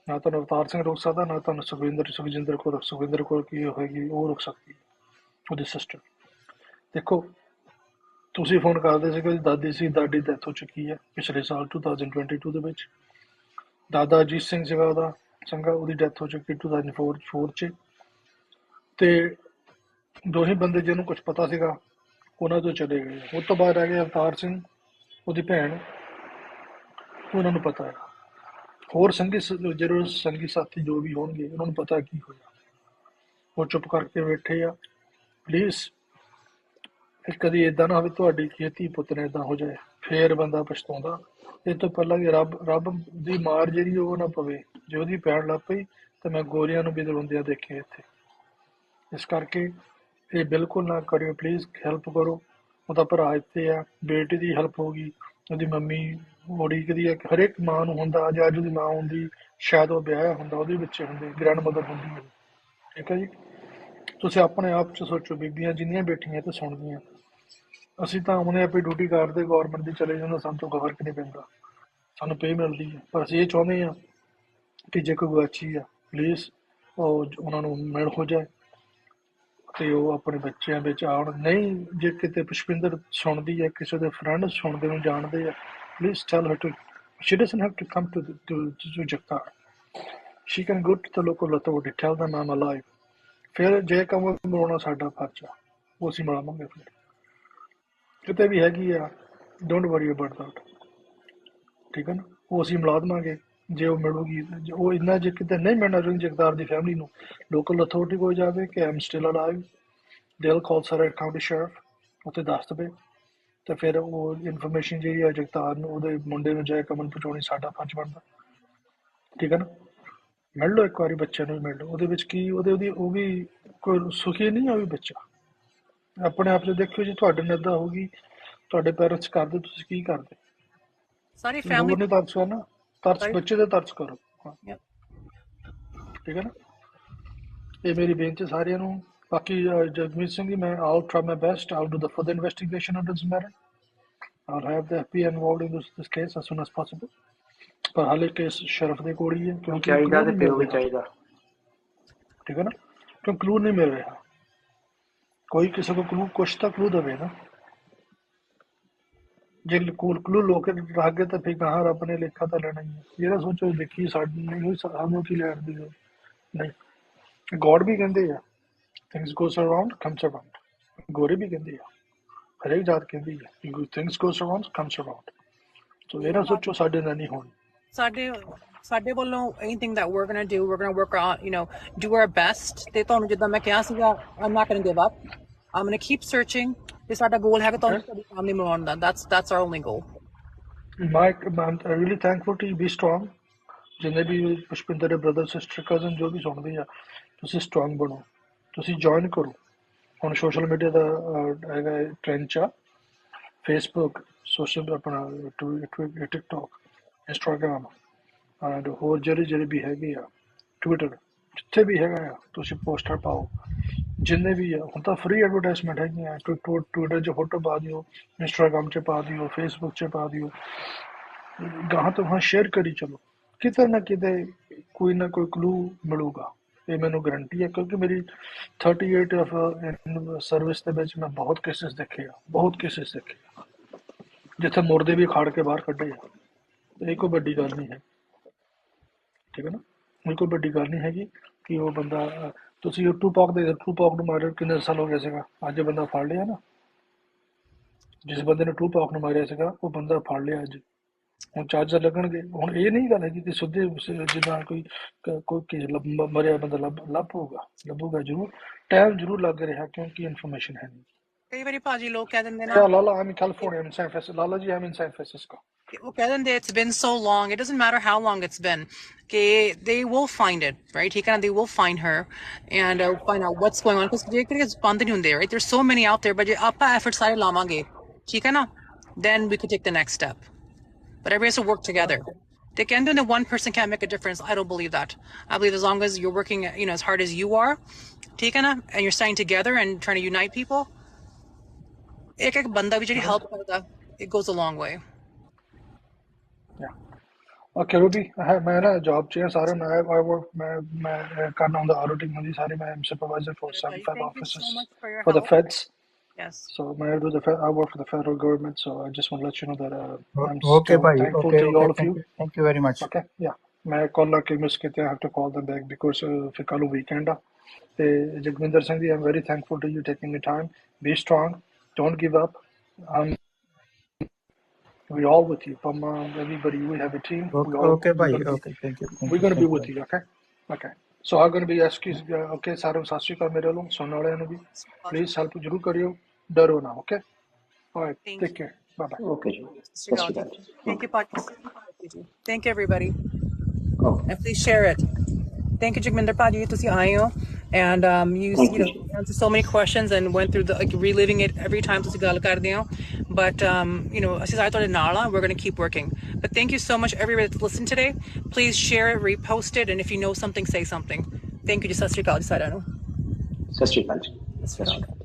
Speaker 3: ਨਾ ਤੁਹਾਨੂੰ ਅਵਤਾਰ ਸਿੰਘ ਰੋਕ ਸਕਦਾ, ਨਾ ਤੁਹਾਨੂੰ ਸੁਖਵਿੰਦਰ ਕੌਰ ਕੀ ਹੋਏਗੀ ਉਹ ਰੋਕ ਸਕਦੀ ਹੈ, ਉਹਦੀ ਸਿਸਟਰ। ਦੇਖੋ, ਤੁਸੀਂ ਫੋਨ ਕਰਦੇ ਸੀ ਕਿ ਦਾਦੀ ਸੀ, ਦਾਦੀ ਡੈਥ ਹੋ ਚੁੱਕੀ ਹੈ ਪਿਛਲੇ ਸਾਲ 2022 ਦੇ ਵਿੱਚ। ਦਾਦਾ ਅਜੀਤ ਸਿੰਘ ਸੀਗਾ ਉਹਦਾ ਸੰਘਾ, ਉਹਦੀ ਡੈਥ ਹੋ ਚੁੱਕੀ 2004 'ਚ। ਤੇ ਦੋਹੇ ਬੰਦੇ ਜਿਹਨੂੰ ਕੁਝ ਪਤਾ ਸੀਗਾ ਉਹਨਾਂ ਤੋਂ ਚਲੇ ਗਏ। ਉਸ ਤੋਂ ਬਾਅਦ ਰਹਿ ਗਏ ਅਵਤਾਰ ਸਿੰਘ, ਉਹਦੀ ਭੈਣ, ਉਹਨਾਂ ਨੂੰ ਪਤਾ ਹੈ। ਹੋਰ ਜਿਹੜੇ ਸੰਗੀ ਸਾਥੀ ਜੋ ਵੀ ਹੋਣਗੇ ਉਹਨਾਂ ਨੂੰ ਪਤਾ ਕੀ ਹੋਇਆ, ਉਹ ਚੁੱਪ ਕਰਕੇ ਬੈਠੇ ਆ। ਪਲੀਜ਼ ਕਦੀ ਏਦਾਂ ਨਾ ਹੋਵੇ ਤੁਹਾਡੀ ਧੀ ਪੁੱਤ ਨੇ ਏਦਾਂ ਹੋ ਜਾਏ, ਫੇਰ ਬੰਦਾ ਪਛਤਾਉਂਦਾ। ਇਹ ਤੋਂ ਪਹਿਲਾਂ ਕਿ ਰੱਬ ਦੀ ਮਾਰ ਜਿਹੜੀ ਉਹ ਨਾ ਪਵੇ। ਜੇ ਉਹਦੀ ਪੈਣ ਲੱਗ ਪਈ ਤਾਂ ਮੈਂ ਗੋਰਿਆਂ ਨੂੰ ਵੀ ਰੋਂਦਿਆਂ ਦੇਖਿਆ ਇੱਥੇ। ਇਸ ਕਰਕੇ ਇਹ ਬਿਲਕੁਲ ਨਾ ਕਰਿਓ ਪਲੀਜ਼, ਹੈਲਪ ਕਰੋ। ਉਹਦਾ ਭਰਾ ਇੱਥੇ ਆ, ਬੇਟੀ ਦੀ ਹੈਲਪ ਹੋ ਗਈ, ਉਹਦੀ ਮੰਮੀ ਉਡੀਕਦੀ ਹੈ। ਹਰੇਕ ਮਾਂ ਨੂੰ ਹੁੰਦਾ, ਜੇ ਅੱਜ ਉਹਦੀ ਮਾਂ ਹੁੰਦੀ ਸ਼ਾਇਦ ਉਹ ਵਿਆਹਿਆ ਹੁੰਦਾ, ਉਹਦੇ ਬੱਚੇ ਹੁੰਦੇ, ਗ੍ਰੈਂਡ ਮਦਰ ਹੁੰਦੀ ਹੈ। ਠੀਕ ਹੈ ਜੀ, ਤੁਸੀਂ ਆਪਣੇ ਆਪ 'ਚ ਸੋਚੋ, ਬੀਬੀਆਂ ਜਿੰਨੀਆਂ ਬੈਠੀਆਂ ਤੇ ਸੁਣਦੀਆਂ। ਅਸੀਂ ਤਾਂ ਉਹਨੇ ਆਪਣੀ ਡਿਊਟੀ ਕਰਦੇ, ਗੌਰਮੈਂਟ ਦੀ ਚਲੇ ਜਾਂਦਾ, ਸਾਨੂੰ ਤੋਂ ਫਰਕ ਨਹੀਂ ਪੈਂਦਾ, ਸਾਨੂੰ ਪੇ ਮਿਲਦੀ ਹੈ। ਪਰ ਅਸੀਂ ਇਹ ਚਾਹੁੰਦੇ ਹਾਂ ਕਿ ਜੇ ਕੋਈ ਗਵਾਚੀ ਆ ਪਲੀਜ਼ ਉਹਨਾਂ ਨੂੰ ਮਿਲ ਹੋ ਜਾਏ ਤੇ ਉਹ ਆਪਣੇ ਬੱਚਿਆਂ ਵਿੱਚ ਆਉਣ। ਨਹੀਂ ਜੇ ਕਿਤੇ ਪੁਸ਼ਪਿੰਦਰ ਸੁਣਦੀ ਹੈ, ਕਿਸੇ ਦੇ ਫਰੈਂਡ ਸੁਣਦੇ ਨੂੰ ਜਾਣਦੇ ਆ, please tell her to, she doesn't have to come to Jakarta, she can go to the local authority, tell them I'm alive। ਫਿਰ ਜੇ ਕੰਮ ਮਿਲਾਉਣਾ ਸਾਡਾ ਫਰਜ਼ ਆ, ਉਹ ਅਸੀਂ ਮਿਲਾਵਾਂਗੇ। ਫਿਰ ਕਿਤੇ ਵੀ ਹੈਗੀ ਆ, ਡੋਂਟ ਵਰੀ ਅਬਾਊਟ ਦੈਟ, ਠੀਕ ਹੈ ਨਾ, ਉਹ ਅਸੀਂ ਮਿਲਾ ਦੇਵਾਂਗੇ ਜੇ ਉਹ ਮਿਲੂਗੀ। ਉਹ ਇੰਨਾ ਜੇ ਕਿਤੇ ਨਹੀਂ ਮਿਲਣਾ ਜਗਤਾਰ ਦੀ ਫੈਮਿਲੀ ਨੂੰ, ਲੋਕਲ ਅਥਾਰਟੀ ਕੋਲ ਜਾਵੇ ਕਿ ਆਮ still alive, they'll call Surrey County Sheriff, ਉੱਥੇ ਦੱਸ ਦੇਵੇ। ਤੇ ਫਿਰ ਉਹ ਇਨਫੋਰਮੇਸ਼ਨ ਜਿਹੜੀ ਆ ਜਗਤਾਰ ਨੂੰ, ਉਹਦੇ ਮੁੰਡੇ ਨੂੰ ਜਾਏ ਕਮਨ ਪਹੁੰਚਾਉਣੀ ਸਾਡਾ ਫਰਜ਼ ਬਣਦਾ। ਠੀਕ ਹੈ ਨਾ, ਮਿਲ ਲਓ ਇੱਕ ਵਾਰੀ ਬੱਚੇ ਨੂੰ, ਮਿਲ ਲਓ। ਉਹਦੇ ਵਿੱਚ ਕੀ ਉਹਦੀ ਉਹ ਵੀ ਕੋਈ ਸੁਖੀ ਨਹੀਂ ਆ, ਉਹ ਵੀ ਬੱਚਾ। ਆਪਣੇ ਆਪ 'ਚ ਦੇਖਿਓ, ਜੀ ਤੁਹਾਡੇ ਨਾਲ ਏਦਾਂ ਹੋਊਗੀ, ਤੁਹਾਡੇ ਪੈਰੈਂਟਸ ਕਰਦੇ, ਤੁਸੀਂ ਕੀ ਕਰਦੇ?
Speaker 1: ਸਾਰੀ
Speaker 3: ਤੁਸੀਂ
Speaker 1: ਫੈਮਿਲੀ
Speaker 3: ਹੋਰ ਨਹੀਂ ਤਰਸ ਕਰਨਾ, ਤਰਸ ਬੱਚੇ ਦੇ ਤਰਸ ਕਰੋ। ਠੀਕ ਹੈ ਨਾ, ਇਹ ਮੇਰੀ ਬੇਨਤੀ ਸਾਰਿਆਂ ਨੂੰ। ਬਾਕੀ ਜਗਮੀਤ ਸਿੰਘ ਜੀ, ਮੈਂ I'll try my best, I'll do the further investigation on this matter, I'll have the FBI involved in this case as soon as possible। ਪਰ ਹਾਲੇ ਕੇਸ ਸ਼ਰਫ ਦੇ ਕੋਲ ਹੀ ਹੈ, ਕਿਉਂਕਿ
Speaker 4: ਚਾਹੀਦਾ ਤੇ
Speaker 3: ਨਹੀਂ
Speaker 4: ਪਿਓ
Speaker 3: ਮਿਲ
Speaker 4: ਵੀ
Speaker 3: ਰਿਹਾ।
Speaker 4: ਚਾਹੀਦਾ।
Speaker 3: ਠੀਕ ਹੈ ਨਾ, ਕਿਉਂ ਕਲੂ ਨਹੀਂ ਮਿਲ ਰਿਹਾ। ਕੋਈ ਕਿਸੇ को क्लू, कुछ तो क्लू दे ना। जे क्लू लोग रख गए तो फिर कहाँ रब ने लेखा तो लेना ही है। ये ना सोचो देखी साड़ी नहीं हुई, सानू की लैन दी है नहीं। गॉड भी कहते हैं थिंग्स गोस अराउंड कम्स अराउंड, गोरे भी कहते हैं, हरेक जात कहती है थिंग्स गोस अराउंड कम्स अराउंड। तो ये ना सोचो साढ़े ना नहीं होनी।
Speaker 1: ਸਾਡੇ ਵੱਲੋਂ anything that we're going to do, we're going to work on, do our best। ਤੇ ਤੁਹਾਨੂੰ ਜਿੱਦਾਂ ਮੈਂ ਕਿਹਾ ਸੀਗਾ, I'm not going to give up, I'm going to keep searching। ਤੇ ਸਾਡਾ ਗੋਲ ਹੈਗਾ ਤੁਹਾਨੂੰ ਤੁਹਾਡੀ ਫੈਮਿਲੀ ਮਿਲਾਉਣ ਦਾ। that's our only goal।
Speaker 3: I'm really thankful to you, be strong। ਜਿੰਨੇ ਵੀ ਪੁਸ਼ਪਿੰਦਰ ਦੇ ਬ੍ਰਦਰ ਸਿਸਟਰ ਕਜ਼ਨ ਜੋ ਵੀ ਸੁਣਦੇ ਆ, ਤੁਸੀਂ ਸਟਰੋਂਗ ਬਣੋ, ਤੁਸੀਂ ਜੁਆਇਨ ਕਰੋ। ਹੁਣ ਸੋਸ਼ਲ ਮੀਡੀਆ ਦਾ ਹੈਗਾ ਟ੍ਰੈਂਡ 'ਚ ਆ, ਫੇਸਬੁੱਕ, ਸੋਸ਼ਲ ਆਪਣਾ ਟਿਕਟੋਕ, ਇੰਸਟਾਗ੍ਰਾਮ ਐਂਡ ਹੋਰ ਜਿਹੜੇ ਵੀ ਹੈਗੇ ਆ, ਟਵਿੱਟਰ, ਜਿੱਥੇ ਵੀ ਹੈਗਾ ਆ ਤੁਸੀਂ ਪੋਸਟਰ ਪਾਓ। ਜਿੰਨੇ ਵੀ ਆ ਹੁਣ ਤਾਂ ਫ੍ਰੀ ਐਡਵਰਟਾਈਜ਼ਮੈਂਟ ਹੈਗੀਆਂ, ਟਵਿੱਟਰ 'ਚ ਫੋਟੋ ਪਾ ਦਿਓ, ਇੰਸਟਾਗ੍ਰਾਮ 'ਚ ਪਾ ਦਿਓ, ਫੇਸਬੁੱਕ 'ਚ ਪਾ ਦਿਓ, ਗਾਹਾਂ ਤੋਂ ਗਾਹਾਂ ਸ਼ੇਅਰ ਕਰੀ ਚਲੋ। ਕਿਤੇ ਨਾ ਕਿਤੇ ਕੋਈ ਨਾ ਕੋਈ ਕਲੂ ਮਿਲੂਗਾ, ਇਹ ਮੈਨੂੰ ਗਰੰਟੀ ਹੈ। ਕਿਉਂਕਿ ਮੇਰੀ 38 ਆਫ ਸਰਵਿਸ ਦੇ ਵਿੱਚ ਮੈਂ ਬਹੁਤ ਕੇਸਿਸ ਦੇਖੇ ਆ, ਜਿੱਥੇ ਮੁਰਦੇ ਵੀ ਖਾੜ ਕੇ ਬਾਹਰ ਕੱਢੇ ਆ। ਇਹ ਕੋਈ ਵੱਡੀ ਗੱਲ ਨਹੀਂ ਹੈ, ਠੀਕ ਹੈ ਨਾ, ਇਹ ਕੋਈ ਵੱਡੀ ਗੱਲ ਨਹੀਂ ਹੈਗੀ ਕਿ ਉਹ ਬੰਦਾ, ਤੁਸੀਂ ਟੂਪਾਕ ਨੂੰ ਮਾਰਿਆ ਕਿੰਨੇ ਸਾਲ ਹੋ ਗਏ ਸੀਗਾ, ਅੱਜ ਬੰਦਾ ਫੜ ਲਿਆ ਨਾ। ਜਿਸ ਬੰਦੇ ਨੇ ਟੂਪਾਕ ਨੂੰ ਮਾਰਿਆ ਸੀਗਾ ਉਹ ਬੰਦਾ ਫੜ ਲਿਆ ਅੱਜ, ਹੁਣ ਚਾਰਜਰ ਲੱਗਣਗੇ। ਹੁਣ ਇਹ ਨਹੀਂ ਗੱਲ ਹੈਗੀ ਕਿ ਸਿੱਧੇ ਜਿੱਦਾਂ ਕੋਈ ਕੇਸ ਮਰਿਆ ਬੰਦਾ ਲੱਭੂਗਾ ਜ਼ਰੂਰ, ਟਾਈਮ ਜ਼ਰੂਰ ਲੱਗ ਰਿਹਾ ਕਿਉਂਕਿ ਇਨਫੋਰਮੇਸ਼ਨ ਹੈ ਨਹੀਂ।
Speaker 1: ਕਈ ਵਾਰੀ ਭਾਜੀ ਲੋਕ ਕਹਿ ਦਿੰਦੇ ਨਾ,
Speaker 3: ਲਾਲਾ I'm in California, I'm in San Francisco, Lala ji I'm in San Francisco।
Speaker 1: ਉਹ ਕਹਿ ਦਿੰਦੇ it's been so long, it doesn't matter how long it's been, ਕਿ they will find it, right? ਠੀਕ ਹੈ ਨਾ, they will find her and find out what's going on, because ਜੇ ਕਿ ਬੰਦ ਨਹੀਂ ਹੁੰਦੇ, right? There's so many out there, but ਜੇ ਆਪਾਂ efforts ਸਾਰੇ ਲਾਵਾਂਗੇ, ਠੀਕ ਹੈ ਨਾ, then we could take the next step, but everybody has to work together। They can do that one person can't make a difference. I don't believe that. I believe as long as you're working, as hard as you are, and you're staying together and trying to unite people, ek banda bhi jehdi help karda, it goes a long way.
Speaker 3: Yeah. Okay, Ruby, मैं ना job चाहिए सारे I work मैं करना हूँ auditing में सारे मैं supervisor for 75 offices for the feds.
Speaker 1: Yes.
Speaker 3: So I work for the federal government, so I just want to let you know that I'm
Speaker 4: okay,
Speaker 3: still thankful to all of you.
Speaker 4: Thank you very much.
Speaker 3: Okay, yeah. मैं call करके miss किया, I have to call them back because फिर कल weekend है. Jagminder Sangha, I'm very thankful to you taking the time. Be strong, don't give up. We're all with you. Everybody, we have a team.
Speaker 4: Okay, thank you.
Speaker 3: We're going to be with you, okay? Okay. So I'm going to be asking, okay, सारों साक्षी का मेरे लोग सुनने वाले हैं भी. Please help जरूर करियो, डरो ना, okay? All right, take care. Bye-bye.
Speaker 2: Okay.
Speaker 1: Thank you, podcast. Thank you, everybody. And please share it. Thank you, Jagminder Paji, to see Ayo. And you answered so many questions and went through reliving it every time to see gal karde ho. But we're going to keep working. But thank you so much, everybody that's listened today. Please share it, repost it, and if you know something, say something. Thank you. Sat Sri Akal.
Speaker 2: Sat Sri Akal.